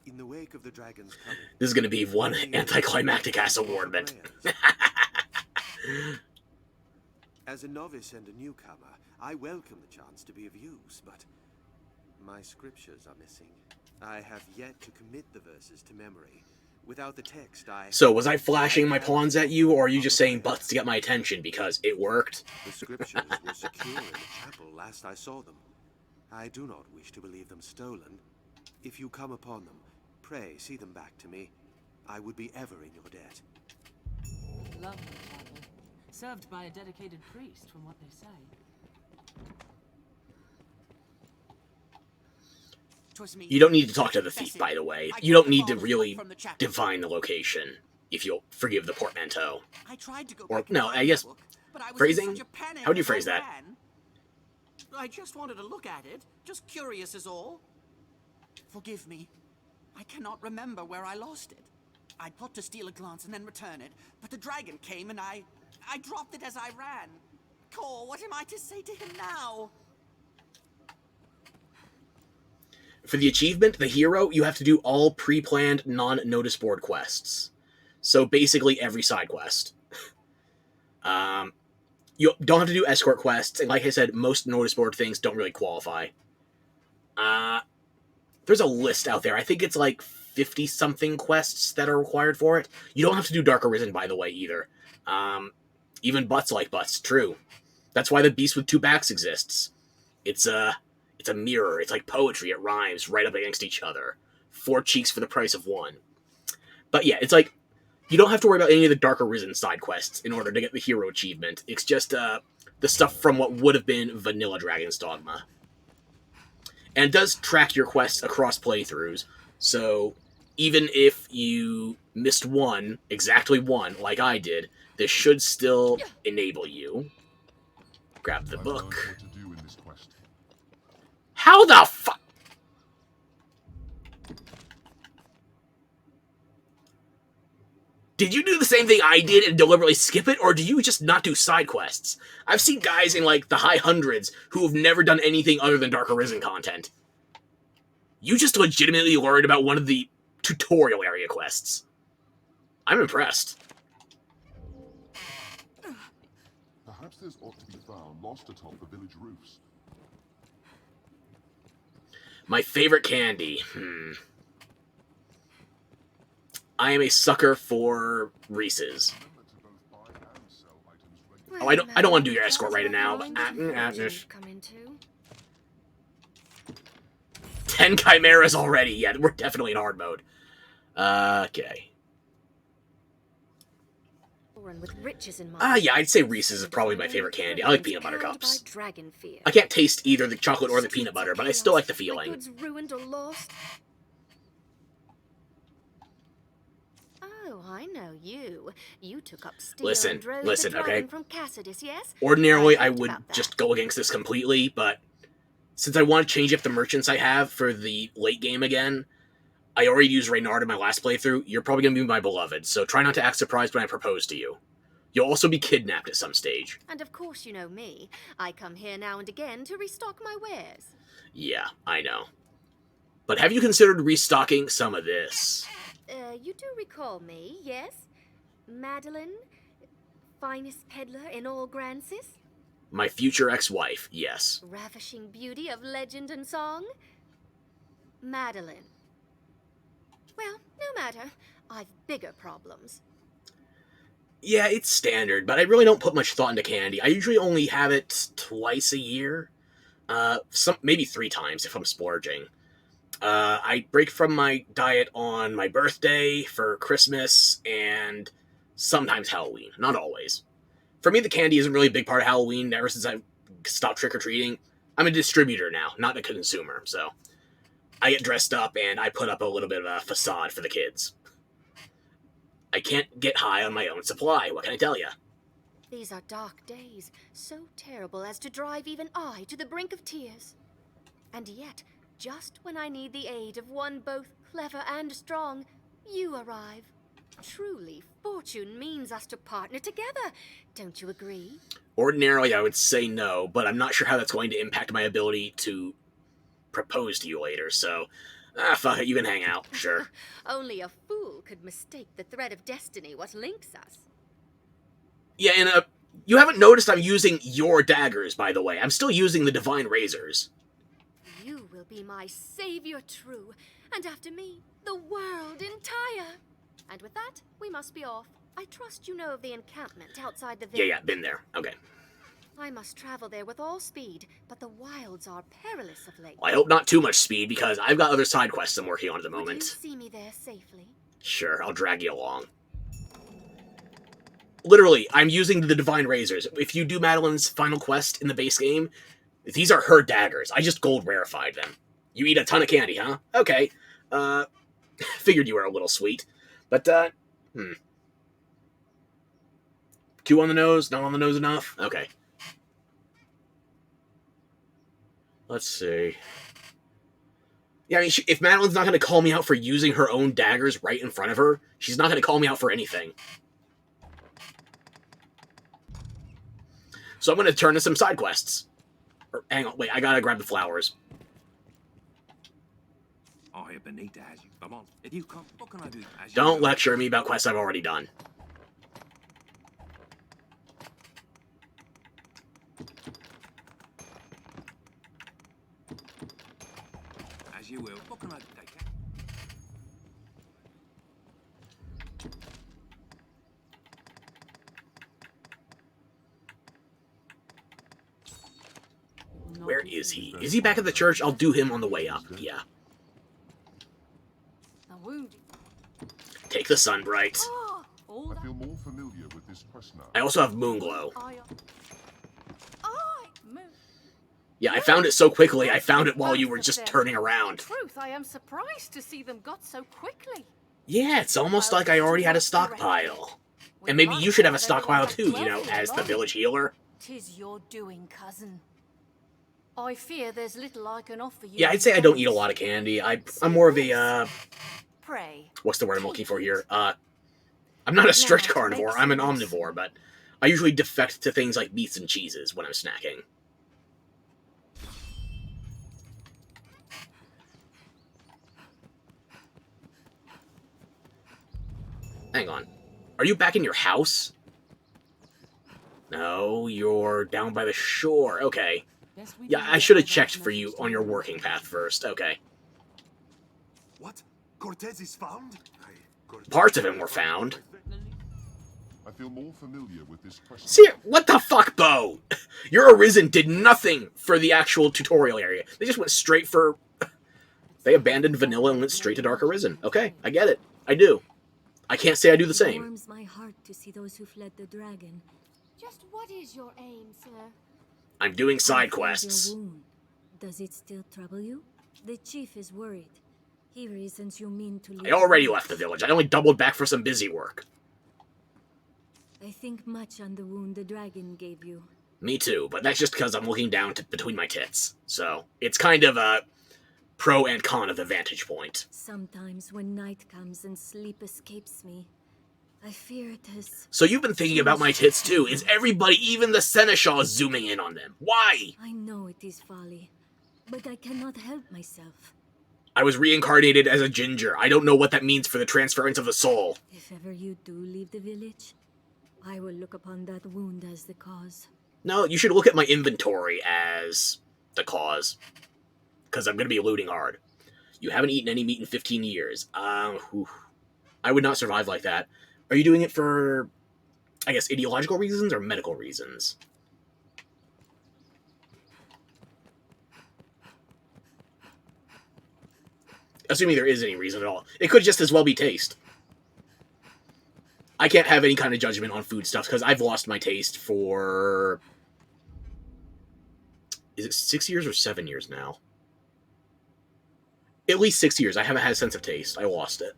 In the wake of the dragon's coming. This is going to be one anticlimactic ass awardment. As a novice and a newcomer, I welcome the chance to be of use, but my scriptures are missing. I have yet to commit the verses to memory. Without the text, So, was I flashing my pawns at you, or are you just saying butts to get my attention because it worked? The scriptures were secure in the chapel last I saw them. I do not wish to believe them stolen. If you come upon them, pray see them back to me. I would be ever in your debt. Lovely chapel. Served by a dedicated priest, from what they say. You don't need to talk to the thief, by the way. You don't need to really divine the location, if you'll forgive the portmanteau. I tried to go Or, back no, to I guess, book, but I was phrasing? in such a panic How would you as phrase I that? ran. I just wanted to look at it. Just curious is all. Forgive me. I cannot remember where I lost it. I thought to steal a glance and then return it, but the dragon came and I dropped it as I ran. Cor, what am I to say to him now? For the achievement, the hero, you have to do all pre-planned, non-notice board quests. So basically every side quest. You don't have to do escort quests, and like I said, most notice board things don't really qualify. There's a list out there. I think it's like 50-something quests that are required for it. You don't have to do Dark Arisen, by the way, either. Even butts like butts, true. That's why the beast with two backs exists. It's a mirror. It's like poetry. It rhymes right up against each other. 4 cheeks for the price of 1. But yeah, it's like, you don't have to worry about any of the Dark Arisen side quests in order to get the hero achievement. It's just the stuff from what would have been Vanilla Dragon's Dogma. And it does track your quests across playthroughs, so even if you missed one, exactly one, like I did, this should still enable you. Grab the book. How the fuck? Did you do the same thing I did and deliberately skip it, or do you just not do side quests? I've seen guys in, like, the high hundreds who have never done anything other than Dark Arisen content. You just legitimately learned about one of the tutorial area quests. I'm impressed. Perhaps there's ought to be found lost atop the village roofs. My favorite candy. I am a sucker for Reese's. Oh, I don't want to do your escort right now. But, 10 chimeras already. Yeah, we're definitely in hard mode. Okay. Yeah, I'd say Reese's is probably my favorite candy. I like peanut butter cups. I can't taste either the chocolate or the peanut butter, but I still like the feeling. Oh, I know you. You took up steel Listen, and drove listen, the dragon okay? from Cassidus, yes? Ordinarily, I would just go against this completely, but since I want to change up the merchants I have for the late game again, I already used Reynard in my last playthrough. You're probably going to be my beloved, so try not to act surprised when I propose to you. You'll also be kidnapped at some stage. And of course you know me. I come here now and again to restock my wares. Yeah, I know. But have you considered restocking some of this? You do recall me, yes? Madeline? Finest peddler in all Grancis? My future ex-wife, yes. Ravishing beauty of legend and song? Madeline. Well, no matter. I've bigger problems. Yeah, it's standard, but I really don't put much thought into candy. I usually only have it twice a year. Maybe 3 times if I'm splurging. I break from my diet on my birthday, for Christmas, and sometimes Halloween. Not always. For me, the candy isn't really a big part of Halloween. Ever since I stopped trick-or-treating, I'm a distributor now, not a consumer. So I get dressed up and I put up a little bit of a facade for the kids. I can't get high on my own supply. What can I tell you? These are dark days, so terrible as to drive even I to the brink of tears. And yet, just when I need the aid of one both clever and strong, you arrive. Truly, fortune means us to partner together. Don't you agree? Ordinarily, I would say no, but I'm not sure how that's going to impact my ability to propose to you later, so fuck it, you can hang out, sure. Only a fool could mistake the thread of destiny what links us. Yeah, and you haven't noticed I'm using your daggers, by the way. I'm still using the divine razors. You will be my savior true, and after me, the world entire. And with that, we must be off. I trust you know of the encampment outside the village. Yeah, been there. Okay. I must travel there with all speed, but the wilds are perilous of late. Well, I hope not too much speed, because I've got other side quests I'm working on at the moment. Would you see me there safely? Sure, I'll drag you along. Literally, I'm using the divine razors. If you do Madeline's final quest in the base game, these are her daggers. I just gold rarefied them. You eat a ton of candy, huh? Okay. Figured you were a little sweet. But, Too on the nose? Not on the nose enough? Okay. Let's see. Yeah, I mean, if Madeline's not going to call me out for using her own daggers right in front of her, she's not going to call me out for anything. So I'm going to turn to some side quests. Hang on, wait, I gotta grab the flowers. I have been need to ask you. Come on. If you come, what can I do? Don't lecture me about quests I've already done. As you will. What can I take? Where is he? Is he back at the church? I'll do him on the way up. Yeah. Take the Sunbright. I feel more familiar with this quest now. I also have Moonglow. Yeah, I found it so quickly. I found it while you were just turning around. Truth, I am surprised to see them got so quickly. Yeah, it's almost like I already had a stockpile. And maybe you should have a stockpile too, you know, as the village healer. 'Tis your doing, cousin. I fear there's little I can offer you. Yeah, I'd say I don't eat a lot of candy. I'm more of a, Pray. what's the word I'm looking for here? I'm not a strict carnivore, I'm an omnivore, but I usually defect to things like meats and cheeses when I'm snacking. Hang on. Are you back in your house? No, you're down by the shore. Okay. Yeah, I should have checked for you on your working path first. Okay. What? Cortez is found? Parts of him were found. I feel more familiar with this quest. See, what the fuck, Bo? Your Arisen did nothing for the actual tutorial area. They just went straight for... They abandoned vanilla and went straight to Dark Arisen. Okay, I get it. I do. I can't say I do the It same. warms my heart to see those who fled the dragon. Just what is your aim, sir? I'm doing side I feel quests. your wound. Does it still trouble you? The chief is worried. He reasons you mean to leave. I already left the village. I only doubled back for some busy work. I think much on the wound the dragon gave you. Me too, but that's just because I'm looking down between my tits. So, it's kind of a pro and con of the vantage point. Sometimes when night comes and sleep escapes me, I fear it is... So you've been thinking about my tits too. Is everybody, even the seneschal, zooming in on them? Why? I know it is folly, but I cannot help myself. I was reincarnated as a ginger. I don't know what that means for the transference of the soul. If ever you do leave the village, I will look upon that wound as the cause. No, you should look at my inventory as the cause. Because I'm going to be looting hard. You haven't eaten any meat in 15 years. I would not survive like that. Are you doing it for, I guess, ideological reasons or medical reasons? Assuming there is any reason at all. It could just as well be taste. I can't have any kind of judgment on food stuff because I've lost my taste for... Is it 6 years or 7 years now? At least 6 years. I haven't had a sense of taste. I lost it.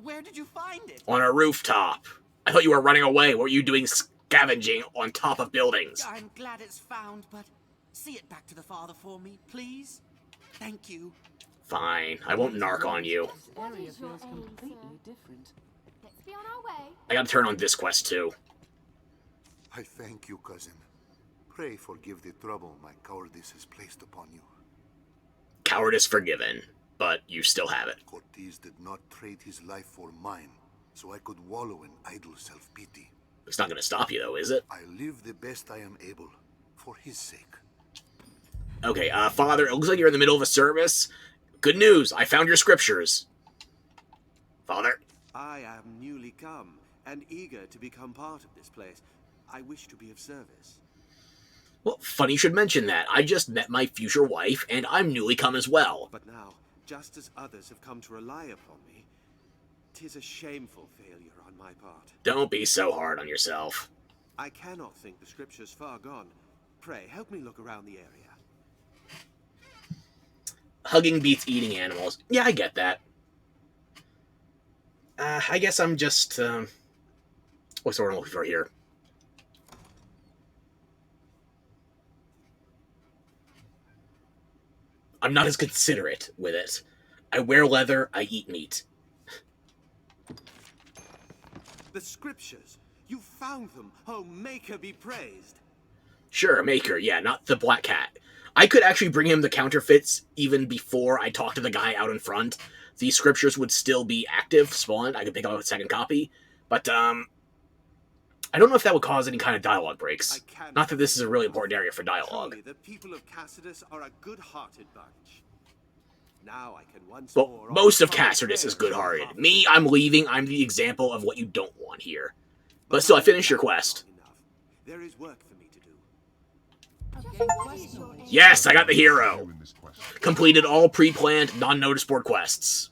Where did you find it? On a rooftop. I thought you were running away. What were you doing scavenging on top of buildings? I'm glad it's found, but see it back to the father for me, please. Thank you. Fine. I won't narc on you. This area feels completely different. Let's be on our way. I gotta turn on this quest too. I thank you, cousin. Pray forgive the trouble my cowardice has placed upon you. Cowardice forgiven, but you still have it. Cortez did not trade his life for mine, so I could wallow in idle self-pity. It's not gonna stop you though, is it? I live the best I am able, for his sake. Okay, Father, it looks like you're in the middle of a service. Good news, I found your scriptures. Father? I am newly come, and eager to become part of this place. I wish to be of service. Well, funny you should mention that. I just met my future wife, and I'm newly come as well. But now, just as others have come to rely upon me, 'tis a shameful failure on my part. Don't be so hard on yourself. I cannot think the scripture's far gone. Pray, help me look around the area. Hugging beats eating animals. Yeah, I get that. I guess I'm just, what's the word I'm looking for here? I'm not as considerate with it. I wear leather, I eat meat. The scriptures! You found them! Oh, Maker be praised! Sure, Maker, yeah, not the Black Cat. I could actually bring him the counterfeits even before I talked to the guy out in front. The scriptures would still be active, spawned. I could pick up a second copy. But, I don't know if that would cause any kind of dialogue breaks. Not that this is a really important area for dialogue. Truly, the people of Cassidus are a good-hearted bunch. Now I can once Well, more... most of Cassidus is good-hearted. Me, I'm leaving. I'm the example of what you don't want here. But still, I finished your quest. There is work for me to do. Yes, I got the hero. Completed all pre-planned, non-notice board quests.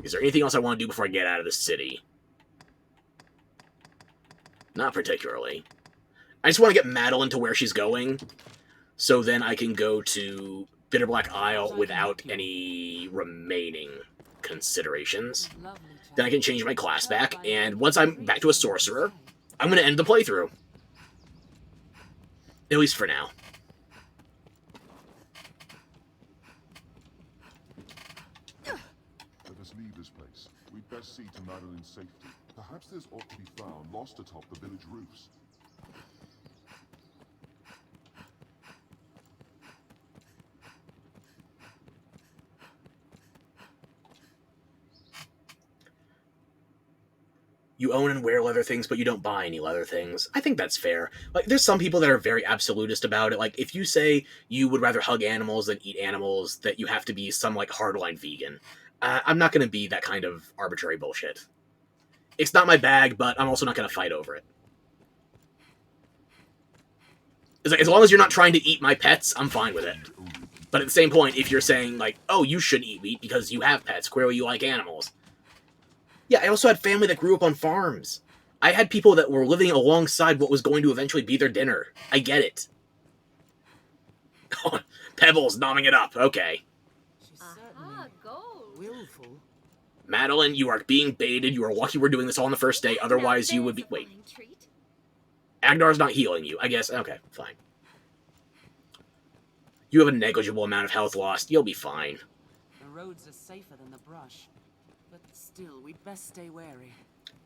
Is there anything else I want to do before I get out of the city? Not particularly. I just want to get Madeline to where she's going, so then I can go to Bitterblack Isle without any remaining considerations. Then I can change my class back, and once I'm back to a sorcerer, I'm going to end the playthrough. At least for now. Let us leave this place. We'd best see to Madeline's safety. Perhaps there's aught to be found lost atop the village roofs. You own and wear leather things, but you don't buy any leather things. I think that's fair. Like, there's some people that are very absolutist about it. Like, if you say you would rather hug animals than eat animals, that you have to be some, like, hardline vegan. I'm not going to be that kind of arbitrary bullshit. It's not my bag, but I'm also not going to fight over it. It's like, as long as you're not trying to eat my pets, I'm fine with it. But at the same point, if you're saying, like, oh, you shouldn't eat meat because you have pets, clearly you like animals. Yeah, I also had family that grew up on farms. I had people that were living alongside what was going to eventually be their dinner. I get it. Pebbles, nomming it up. Okay. Willful. Madeline, you are being baited. You are lucky we're doing this all on the first day. Otherwise, you would be... Wait. Agnar's not healing you. I guess. Okay, fine. You have a negligible amount of health lost. You'll be fine. The roads are safer than the brush. But still, we'd best stay wary.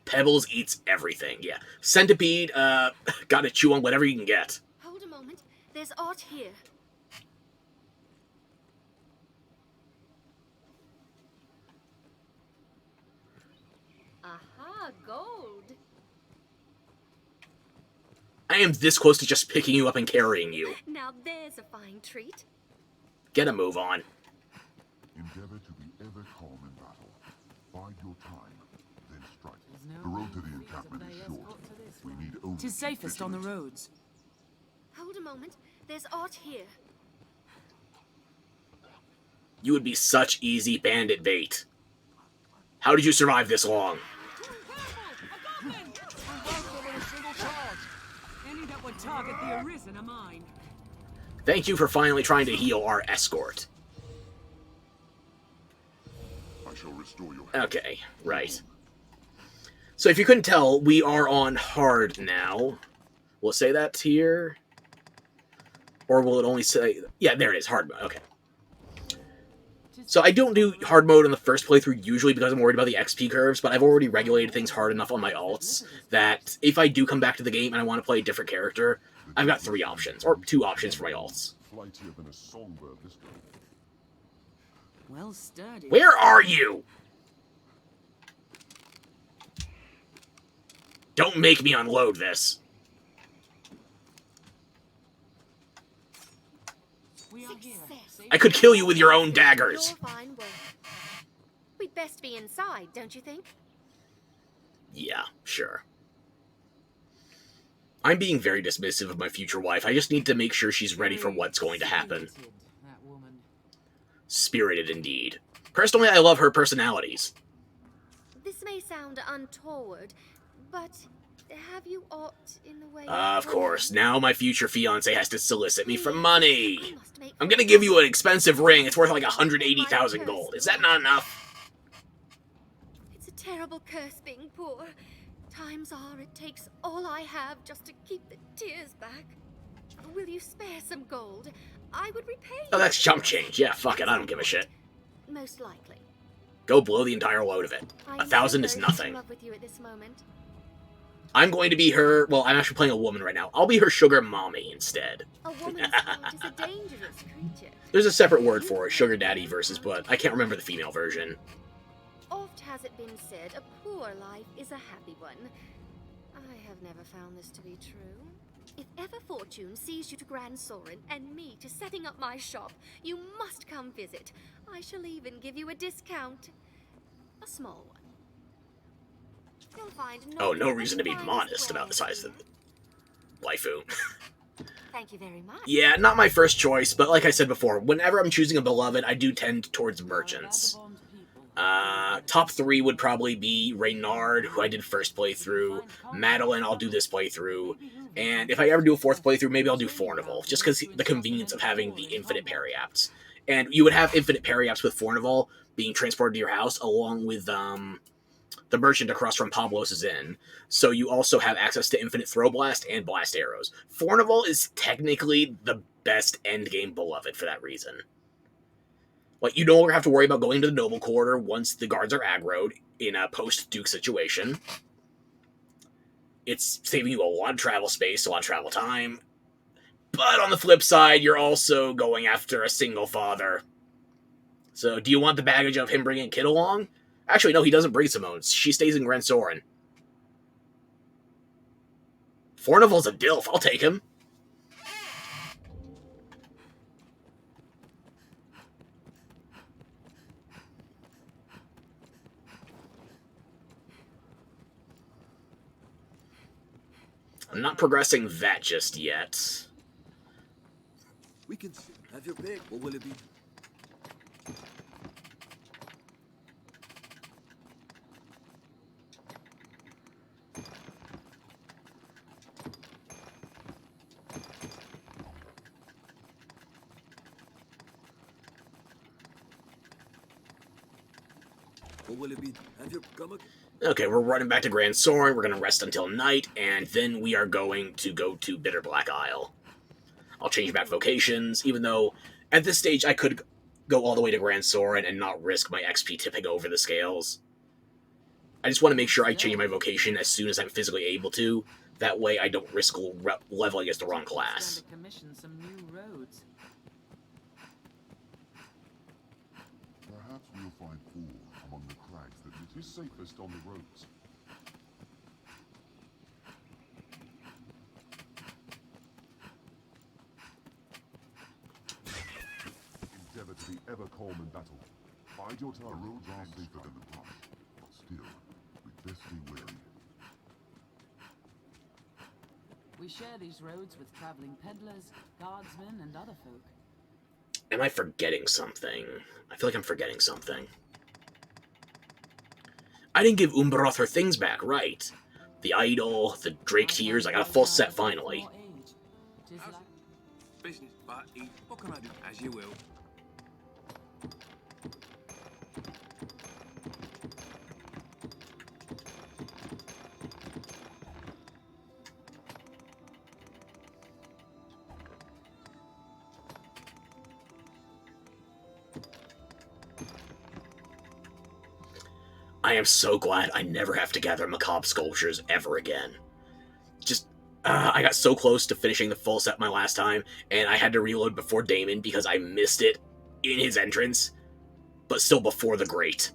Pebbles eats everything, yeah. Centipede, gotta chew on whatever you can get. Hold a moment. There's art here. Aha, gold. I am this close to just picking you up and carrying you. Now there's a fine treat. Get a move on. Endeavor to be ever calm in battle. Bide your time, then strike. The road to the encampment is short. We need only... 'Tis safest on the roads. Hold a moment. There's art here. You would be such easy bandit bait. How did you survive this long? Any that would target the Arisen are mine. Thank you for finally trying to heal our escort. I shall restore your... Okay, right. So if you couldn't tell, we are on hard now. Will it say that here? Or will it only say... Yeah, there it is, hard mode. Okay. So I don't do hard mode in the first playthrough usually because I'm worried about the XP curves, but I've already regulated things hard enough on my alts that if I do come back to the game and I want to play a different character, I've got 3 options, or 2 options for my alts. Flightier than a songbird this day. Well sturdy. Where are you? Don't make me unload this. We are here. I could kill you with your own daggers. Your fine work. We'd best be inside, don't you think? Yeah, sure. I'm being very dismissive of my future wife. I just need to make sure she's ready for what's going to happen. That woman. Spirited indeed. Personally, I love her personalities. This may sound untoward, but have you aught in the way Of course, now my future fiancé has to solicit me for money. I'm gonna give you an expensive ring. It's worth like 180,000 gold. Is that not enough? It's a terrible curse being poor. Times are it takes all I have just to keep the tears back. Will you spare some gold? I would repay you. Oh, that's chump change. Yeah, fuck it. I don't give a shit. Most likely. Go blow the entire load of it. 1,000 is nothing. In love with you at this moment. I'm going to be her... Well, I'm actually playing a woman right now. I'll be her sugar mommy instead. A woman's heart is a dangerous creature. There's a separate word for it, sugar daddy versus, but I can't remember the female version. Oft has it been said, a poor life is a happy one. I have never found this to be true. If ever fortune sees you to Grand Sorin and me to setting up my shop, you must come visit. I shall even give you a discount. A small one. You'll find no reason to be modest about the size of the waifu. Thank you very much. Yeah, not my first choice, but like I said before, whenever I'm choosing a beloved, I do tend towards merchants. Top 3 would probably be Reynard, who I did first playthrough, Madeline, I'll do this playthrough, and if I ever do a 4th playthrough, maybe I'll do Fornival, just because the convenience of having the infinite parry apps. And you would have infinite parry apps with Fornival being transported to your house, along with the merchant across from Pablos' Inn. So you also have access to infinite throw blast and blast arrows. Fornival is technically the best endgame beloved for that reason. Like, you no longer have to worry about going to the noble quarter once the guards are aggroed in a post-Duke situation. It's saving you a lot of travel space, a lot of travel time. But on the flip side, you're also going after a single father. So do you want the baggage of him bringing a kid along? Actually, no, he doesn't bring Simone. She stays in Grand Sorin. Fornival's a dilf. I'll take him. I'm not progressing that just yet. We can have your pick. What will it be? What will it be? Have your come. Okay, we're running back to Grand Sorin. We're going to rest until night, and then we are going to go to Bitter Black Isle. I'll change back vocations, even though at this stage I could go all the way to Grand Sorin and not risk my XP tipping over the scales. I just want to make sure I change my vocation as soon as I'm physically able to. That way I don't risk leveling as the wrong class. Perhaps we'll find ore among the crags that it is safest on the roads. Endeavor to be ever calm in battle. Bide your time. The roads are safer than the brush. Still, we best be wary. We share these roads with traveling peddlers, guardsmen, and other folk. Am I forgetting something? I feel like I'm forgetting something. I didn't give Umbroth her things back, right? The idol, the Drake tears, I got a full set finally. Business, but what can I do? As you will. I am so glad I never have to gather macabre sculptures ever again. I got so close to finishing the full set my last time, and I had to reload before Damon because I missed it in his entrance, but still before the Great.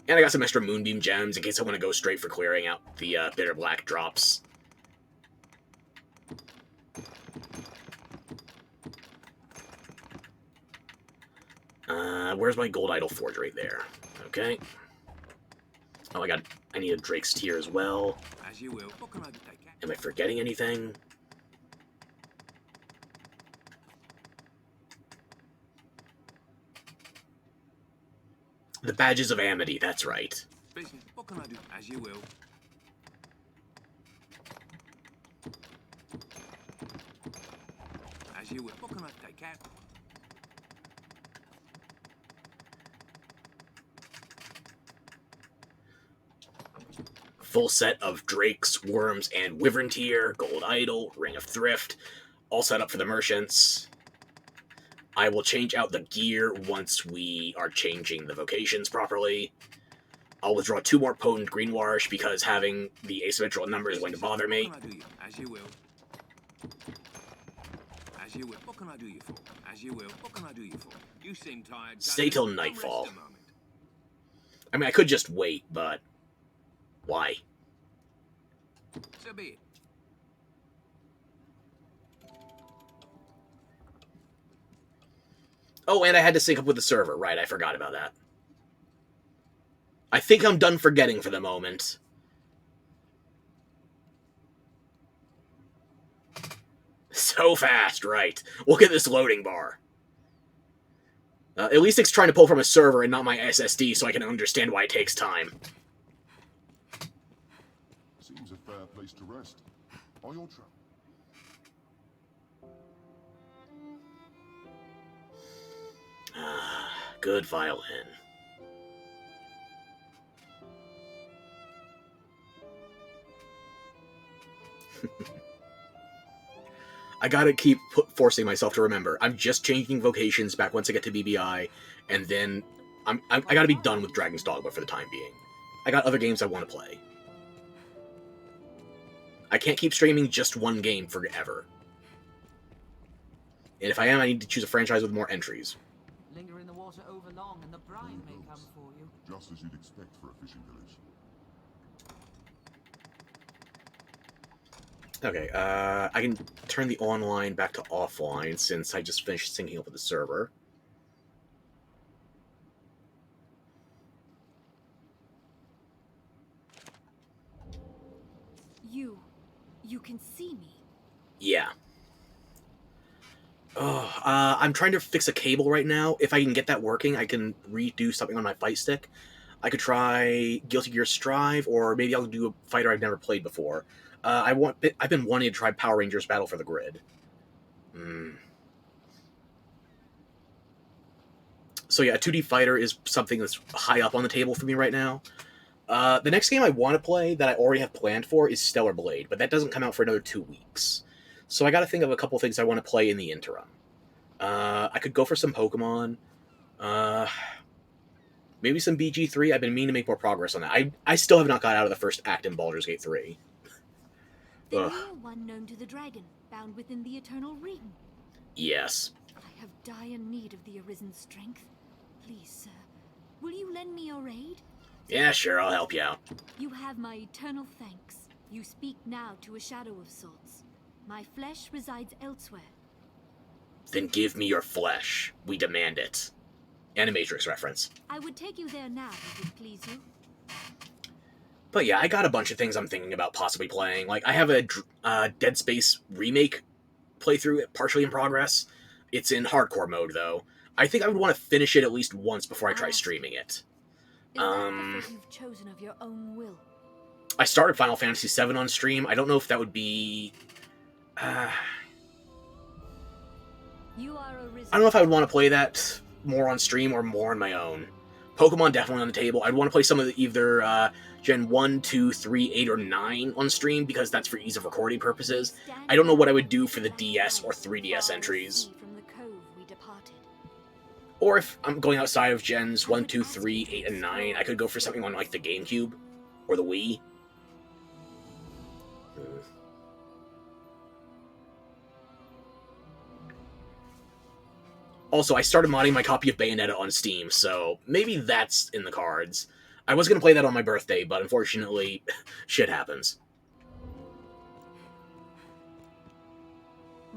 And I got some extra Moonbeam gems in case I want to go straight for clearing out the Bitter Black drops. Where's my Gold Idol Forge right there? Okay. Oh, I need a Drake's Tear as well. As you will. What can I do? Am I forgetting anything? The Badges of Amity, that's right. Business. What can I do? As you will. As you will. What can I take care? full set of drakes, worms, and wyvern tier, gold idol, ring of thrift, all set up for the merchants. I will change out the gear once we are changing the vocations properly. I'll withdraw 2 more potent greenwash because having the asymmetrical number is going to bother me. What can I do you? As you will. As you will. What can I do you for? As you will. What can I do you for? You seem tired. Stay till nightfall. I mean, I could just wait, but why? So be it. Oh, and I had to sync up with the server. Right, I forgot about that. I think I'm done forgetting for the moment. So fast, right. Look at this loading bar. At least it's trying to pull from a server and not my SSD, so I can understand why it takes time. Seems a fair place to rest. On your travel. Good violin. I gotta keep forcing myself to remember. I'm just changing vocations back once I get to BBI, and then I gotta be done with Dragon's Dogma for the time being. I got other games I want to play. I can't keep streaming just one game forever. And if I am, I need to choose a franchise with more entries. Linger in the water over long and the brine may come for you. Just as you'd expect for a fishing village. Okay, I can turn the online back to offline since I just finished syncing up with the server. You can see me? Yeah. Oh, I'm trying to fix a cable right now. If I can get that working, I can redo something on my fight stick. I could try Guilty Gear Strive, or maybe I'll do a fighter I've never played before. I've been wanting to try Power Rangers Battle for the Grid. So yeah, a 2D fighter is something that's high up on the table for me right now. The next game I want to play that I already have planned for is Stellar Blade, but that doesn't come out for another 2 weeks. So I got to think of a couple things I want to play in the interim. I could go for some Pokemon. Maybe some BG3. I've been meaning to make more progress on that. I still have not got out of the first act in Baldur's Gate 3. Then you are one known to the dragon, bound within the Eternal Ring. Yes. I have dire need of the Arisen's strength. Please, sir, will you lend me your aid? Yeah, sure, I'll help you out. You have my eternal thanks. You speak now to a shadow of sorts. My flesh resides elsewhere. Then give me your flesh. We demand it. Animatrix reference. I would take you there now, if it please you. But yeah, I got a bunch of things I'm thinking about possibly playing. Like, I have a Dead Space remake playthrough partially in progress. It's in hardcore mode, though. I think I would want to finish it at least once before I try streaming it. Is that the you've chosen of your own will? I started Final Fantasy VII on stream. I don't know if that would be... You are Arisen. I don't know if I would want to play that more on stream or more on my own. Pokemon definitely on the table. I'd want to play some of the either Gen 1, 2, 3, 8, or 9 on stream because that's for ease of recording purposes. I don't know what I would do for the DS or 3DS entries. Or if I'm going outside of Gens 1, 2, 3, 8, and 9, I could go for something on like the GameCube or the Wii. Also, I started modding my copy of Bayonetta on Steam, so maybe that's in the cards. I was going to play that on my birthday, but unfortunately, shit happens.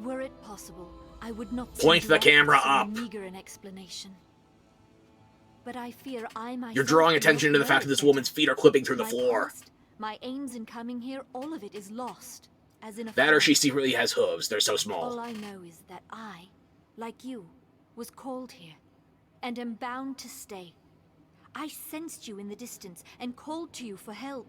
Were it possible, I would not point the camera up. Meager an explanation. But I fear I myself. You're drawing attention to the fact that this woman's feet are clipping through the floor. Past, my aims in coming here, all of it is lost. As in a that or she secretly has hooves. They're so small. All I know is that I, like you, was called here, and am bound to stay. I sensed you in the distance and called to you for help.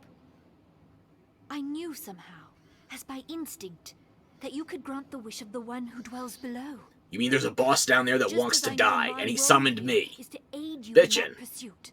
I knew somehow, as by instinct, that you could grant the wish of the one who dwells below. You mean there's a boss down there that Just wants as to I die, know and he my summoned role me? Is to aid you Bitchin'. in that pursuit.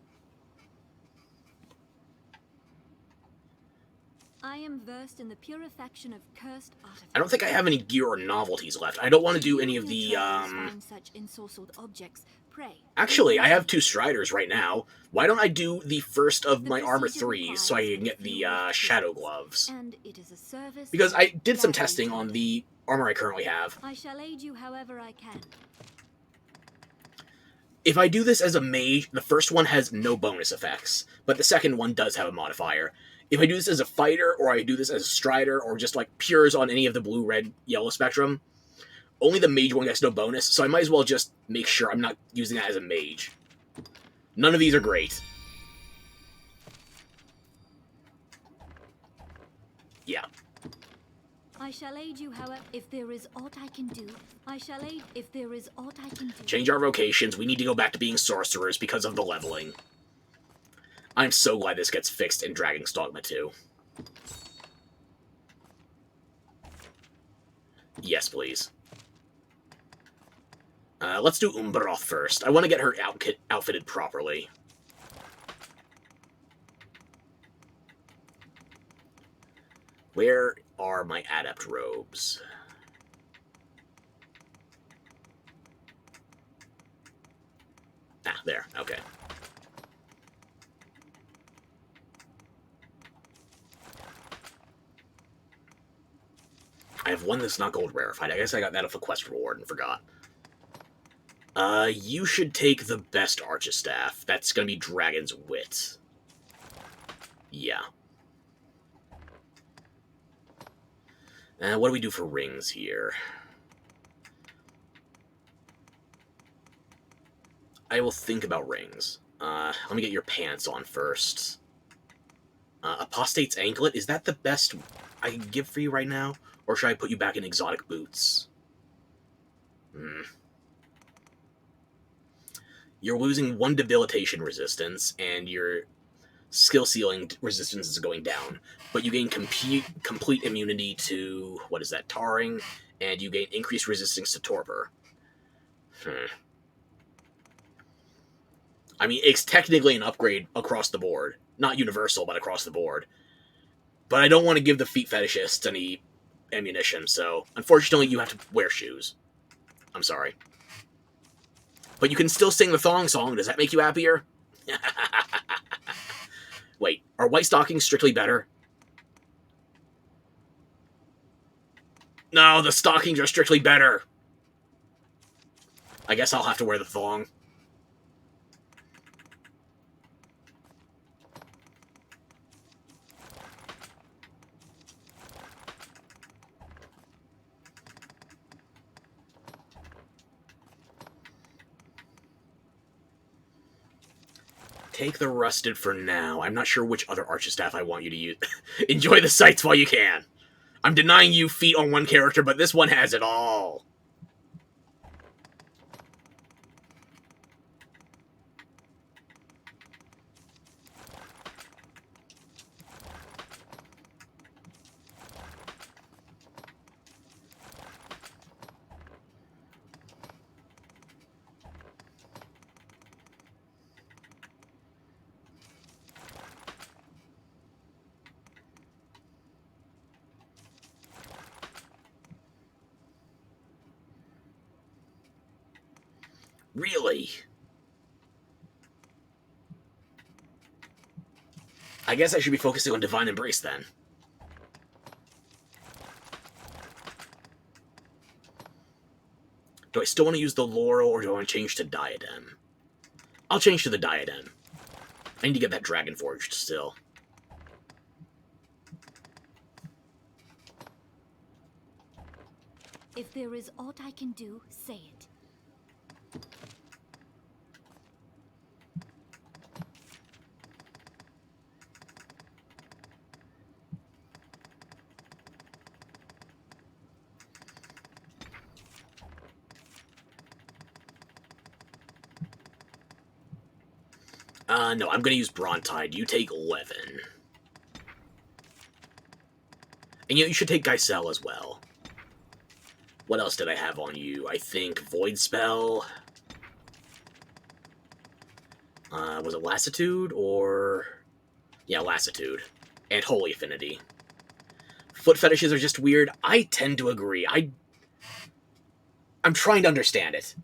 I am versed in the purification of cursed artifacts. I don't think I have any gear or novelties left. I don't want to do any of the, Find such ensorcelled objects. Pray. Actually, I have 2 Striders right now. Why don't I do the first of my armor 3s so I can get the Shadow Gloves? And it is a service Because I did some testing on the armor I currently have. I shall aid you however I can. If I do this as a mage, the first one has no bonus effects, but the second one does have a modifier. If I do this as a fighter, or I do this as a strider, or just like pures on any of the blue, red, yellow spectrum, only the mage one gets no bonus, so I might as well just make sure I'm not using that as a mage. None of these are great. Yeah. I shall aid you, however, if there is aught I can do. I shall aid if there is aught I can do. Change our vocations. We need to go back to being sorcerers because of the leveling. I'm so glad this gets fixed in Dragon's Dogma 2. Yes, please. Let's do Umbroth first. I want to get her outfitted properly. Where are my adept robes? Ah, there. Okay. I have one that's not gold rarefied. I guess I got that off a quest reward and forgot. You should take the best Archistaff. That's gonna be Dragon's Wit. Yeah. What do we do for rings here? I will think about rings. Let me get your pants on first. Apostate's Anklet, is that the best I can give for you right now? Or should I put you back in exotic boots? You're losing 1 debilitation resistance, and your skill ceiling resistance is going down. But you gain complete immunity to, what is that, tarring, and you gain increased resistance to torpor. I mean, it's technically an upgrade across the board. Not universal, but across the board. But I don't want to give the feet fetishists any ammunition, so unfortunately you have to wear shoes. I'm sorry. But you can still sing the thong song. Does that make you happier? Wait, are white stockings strictly better? No, the stockings are strictly better. I guess I'll have to wear the thong. Take the rusted for now. I'm not sure which other Archistaff I want you to use. Enjoy the sights while you can. I'm denying you feet on one character, but this one has it all. Really? I guess I should be focusing on Divine Embrace then. Do I still want to use the Laurel, or do I want to change to Diadem? I'll change to the Diadem. I need to get that Dragon Forged still. If there is aught I can do, say it. No, I'm going to use Brontide. You take 11. And you should take Geisel as well. What else did I have on you? I think Void Spell. Was it Lassitude or... Yeah, Lassitude. And Holy Affinity. foot fetishes are just weird. I tend to agree. I'm trying to understand it.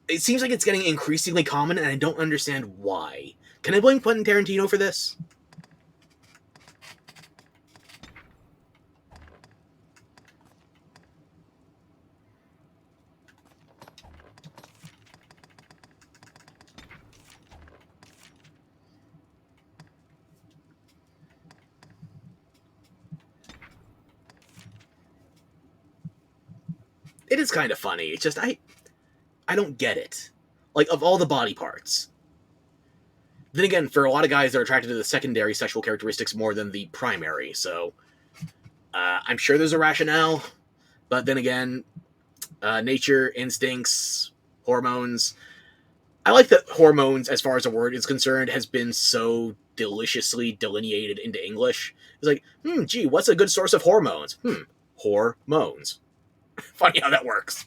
It seems like it's getting increasingly common, and I don't understand why. Can I blame Quentin Tarantino for this? It is kind of funny. It's just, I don't get it. Like, of all the body parts. Then again, for a lot of guys, they're attracted to the secondary sexual characteristics more than the primary, so... I'm sure there's a rationale, but then again, nature, instincts, hormones... I like that hormones, as far as a word is concerned, has been so deliciously delineated into English. It's like, gee, what's a good source of hormones? Hormones. Funny how that works.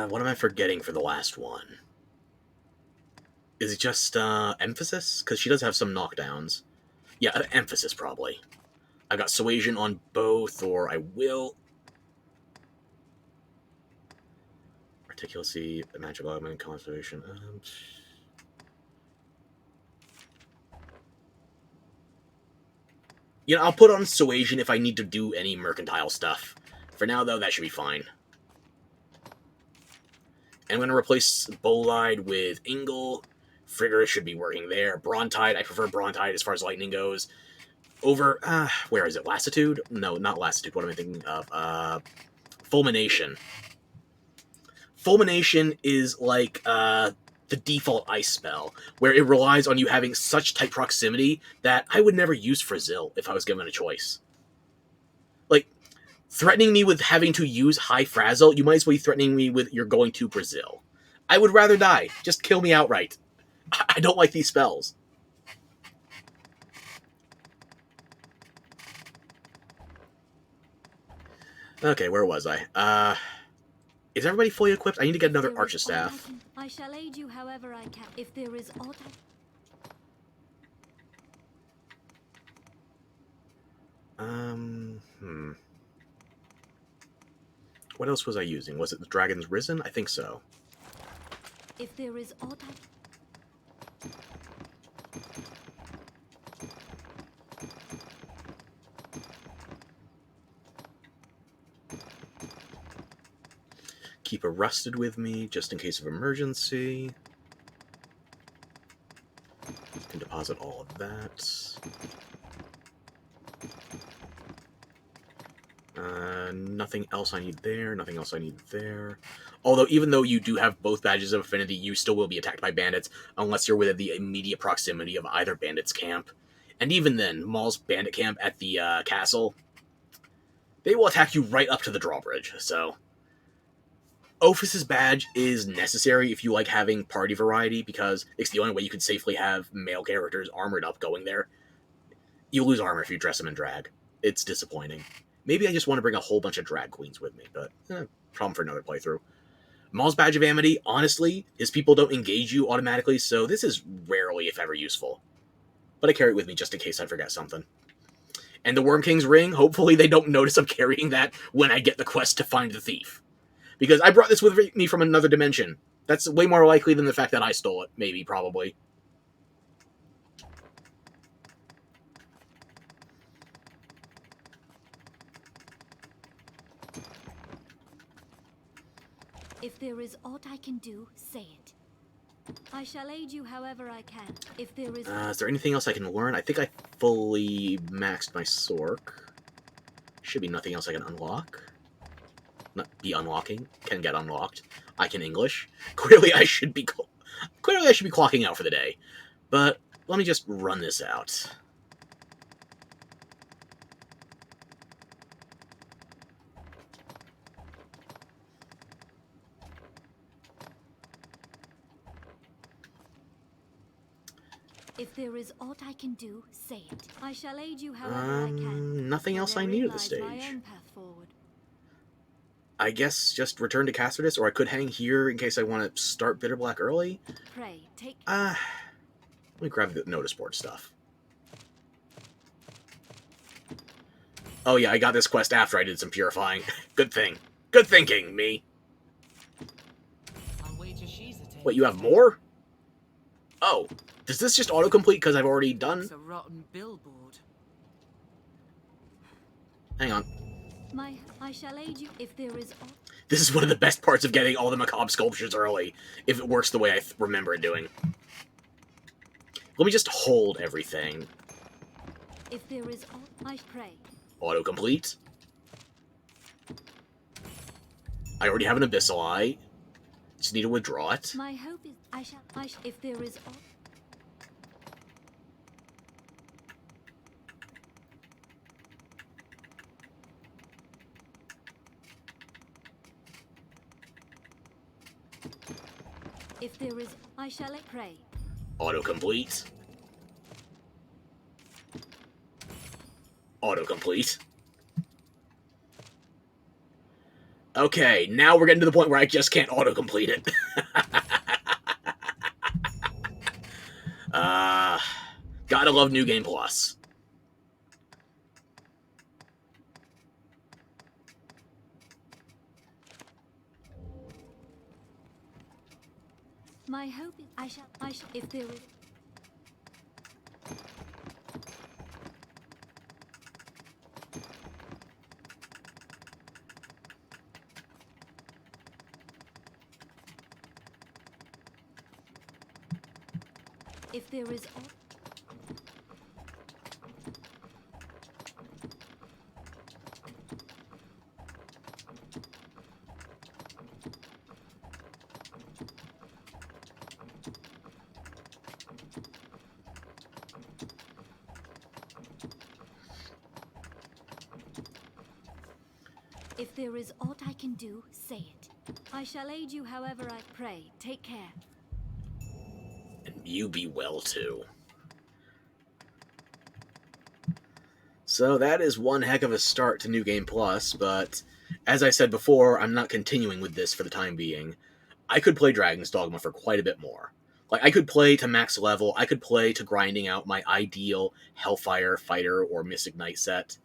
What am I forgetting for the last one? Is it just emphasis? Because she does have some knockdowns. Yeah, emphasis probably. I got suasion on both, or I will. Articulacy, magical element, concentration. You know, I'll put on suasion if I need to do any mercantile stuff. For now, though, that should be fine. I'm going to replace Bolide with Ingle. Frigorous should be working there. Brontide, I prefer Brontide as far as lightning goes. Over, where is it? Lassitude? No, not Lassitude. What am I thinking of? Fulmination. Fulmination is like, the default ice spell, where it relies on you having such tight proximity that I would never use Frizzil if I was given a choice. Like, threatening me with having to use High Frazzle, you might as well be threatening me with you're going to Brazil. I would rather die. Just kill me outright. I don't like these spells. Okay, where was I? Is everybody fully equipped? I need to get another Archer Staff. I shall aid you however I can. If there is aught What else was I using? Was it the Dragon's Risen? I think so. If there is aught Keep a Rusted with me, just in case of emergency. Can deposit all of that. Nothing else I need there, nothing else I need there. Although, even though you do have both badges of affinity, you still will be attacked by bandits, unless you're within the immediate proximity of either bandit's camp. And even then, Maul's bandit camp at the castle, they will attack you right up to the drawbridge, so... Ophus's badge is necessary if you like having party variety, because it's the only way you can safely have male characters armored up going there. You lose armor if you dress them in drag. It's disappointing. Maybe I just want to bring a whole bunch of drag queens with me, but problem for another playthrough. Maul's badge of amity, honestly, his people don't engage you automatically, so this is rarely, if ever, useful. But I carry it with me just in case I forget something. And the Worm King's ring, hopefully they don't notice I'm carrying that when I get the quest to find the thief. Because I brought this with me from another dimension. That's way more likely than the fact that I stole it, maybe, probably. If there is aught I can do, say it. I shall aid you however I can. If there is there anything else I can learn? I think I fully maxed my Sork. Should be nothing else I can unlock. Not be unlocking. Can get unlocked. I can English. Clearly I should be clocking out for the day. But let me just run this out. If there is aught I can do, say it. I shall aid you however I can. Nothing else I need at this Therein lies stage. my own path forward. I guess just return to Castardus, or I could hang here in case I want to start Bitterblack early. Pray, take. Let me grab the notice board stuff. Oh yeah, I got this quest after I did some purifying. Good thing. Good thinking, me. Wait, you have more? Oh, does this just autocomplete because I've already done? It's a rotten billboard. Hang on. I shall aid you if there is aught. This is one of the best parts of getting all the macabre sculptures early, if it works the way I remember it doing. Let me just hold everything. If there is aught, I pray. Autocomplete. I already have an Abyssal Eye. Just need to withdraw it. My hope is if there is aught. If there is, I shall pray. Autocomplete. Autocomplete. Okay, now we're getting to the point where I just can't autocomplete it. Gotta love New Game Plus. My hope is I shall if there is. If there is aught. If there is aught I can do, say it. I shall aid you however I pray. Take care. And you be well, too. So that is one heck of a start to New Game Plus, but as I said before, I'm not continuing with this for the time being. I could play Dragon's Dogma for quite a bit more. Like, I could play to max level, I could play to grinding out my ideal Hellfire Fighter or Mystic Knight set,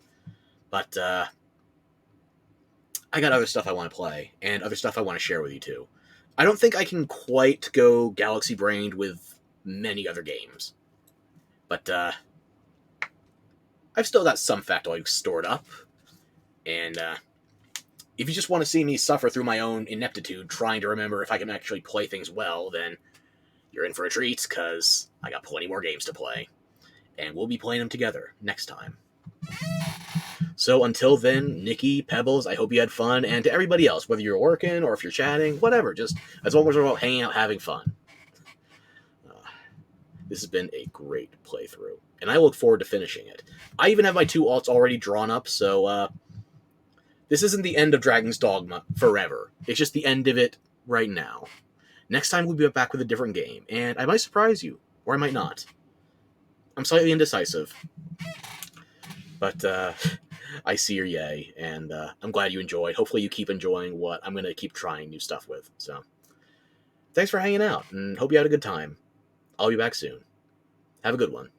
but, I got other stuff I want to play, and other stuff I want to share with you, too. I don't think I can quite go galaxy-brained with many other games. But, I've still got some factoids stored up. And, if you just want to see me suffer through my own ineptitude trying to remember if I can actually play things well, then you're in for a treat, because I got plenty more games to play. And we'll be playing them together next time. So until then, Nikki, Pebbles, I hope you had fun, and to everybody else, whether you're working or if you're chatting, whatever, just as long as we're about hanging out, having fun. This has been a great playthrough, and I look forward to finishing it. I even have my 2 alts already drawn up, so this isn't the end of Dragon's Dogma forever. It's just the end of it right now. Next time we'll be back with a different game, and I might surprise you, or I might not. I'm slightly indecisive. But, I see your yay, and I'm glad you enjoyed. Hopefully you keep enjoying what I'm going to keep trying new stuff with. So, thanks for hanging out, and hope you had a good time. I'll be back soon. Have a good one.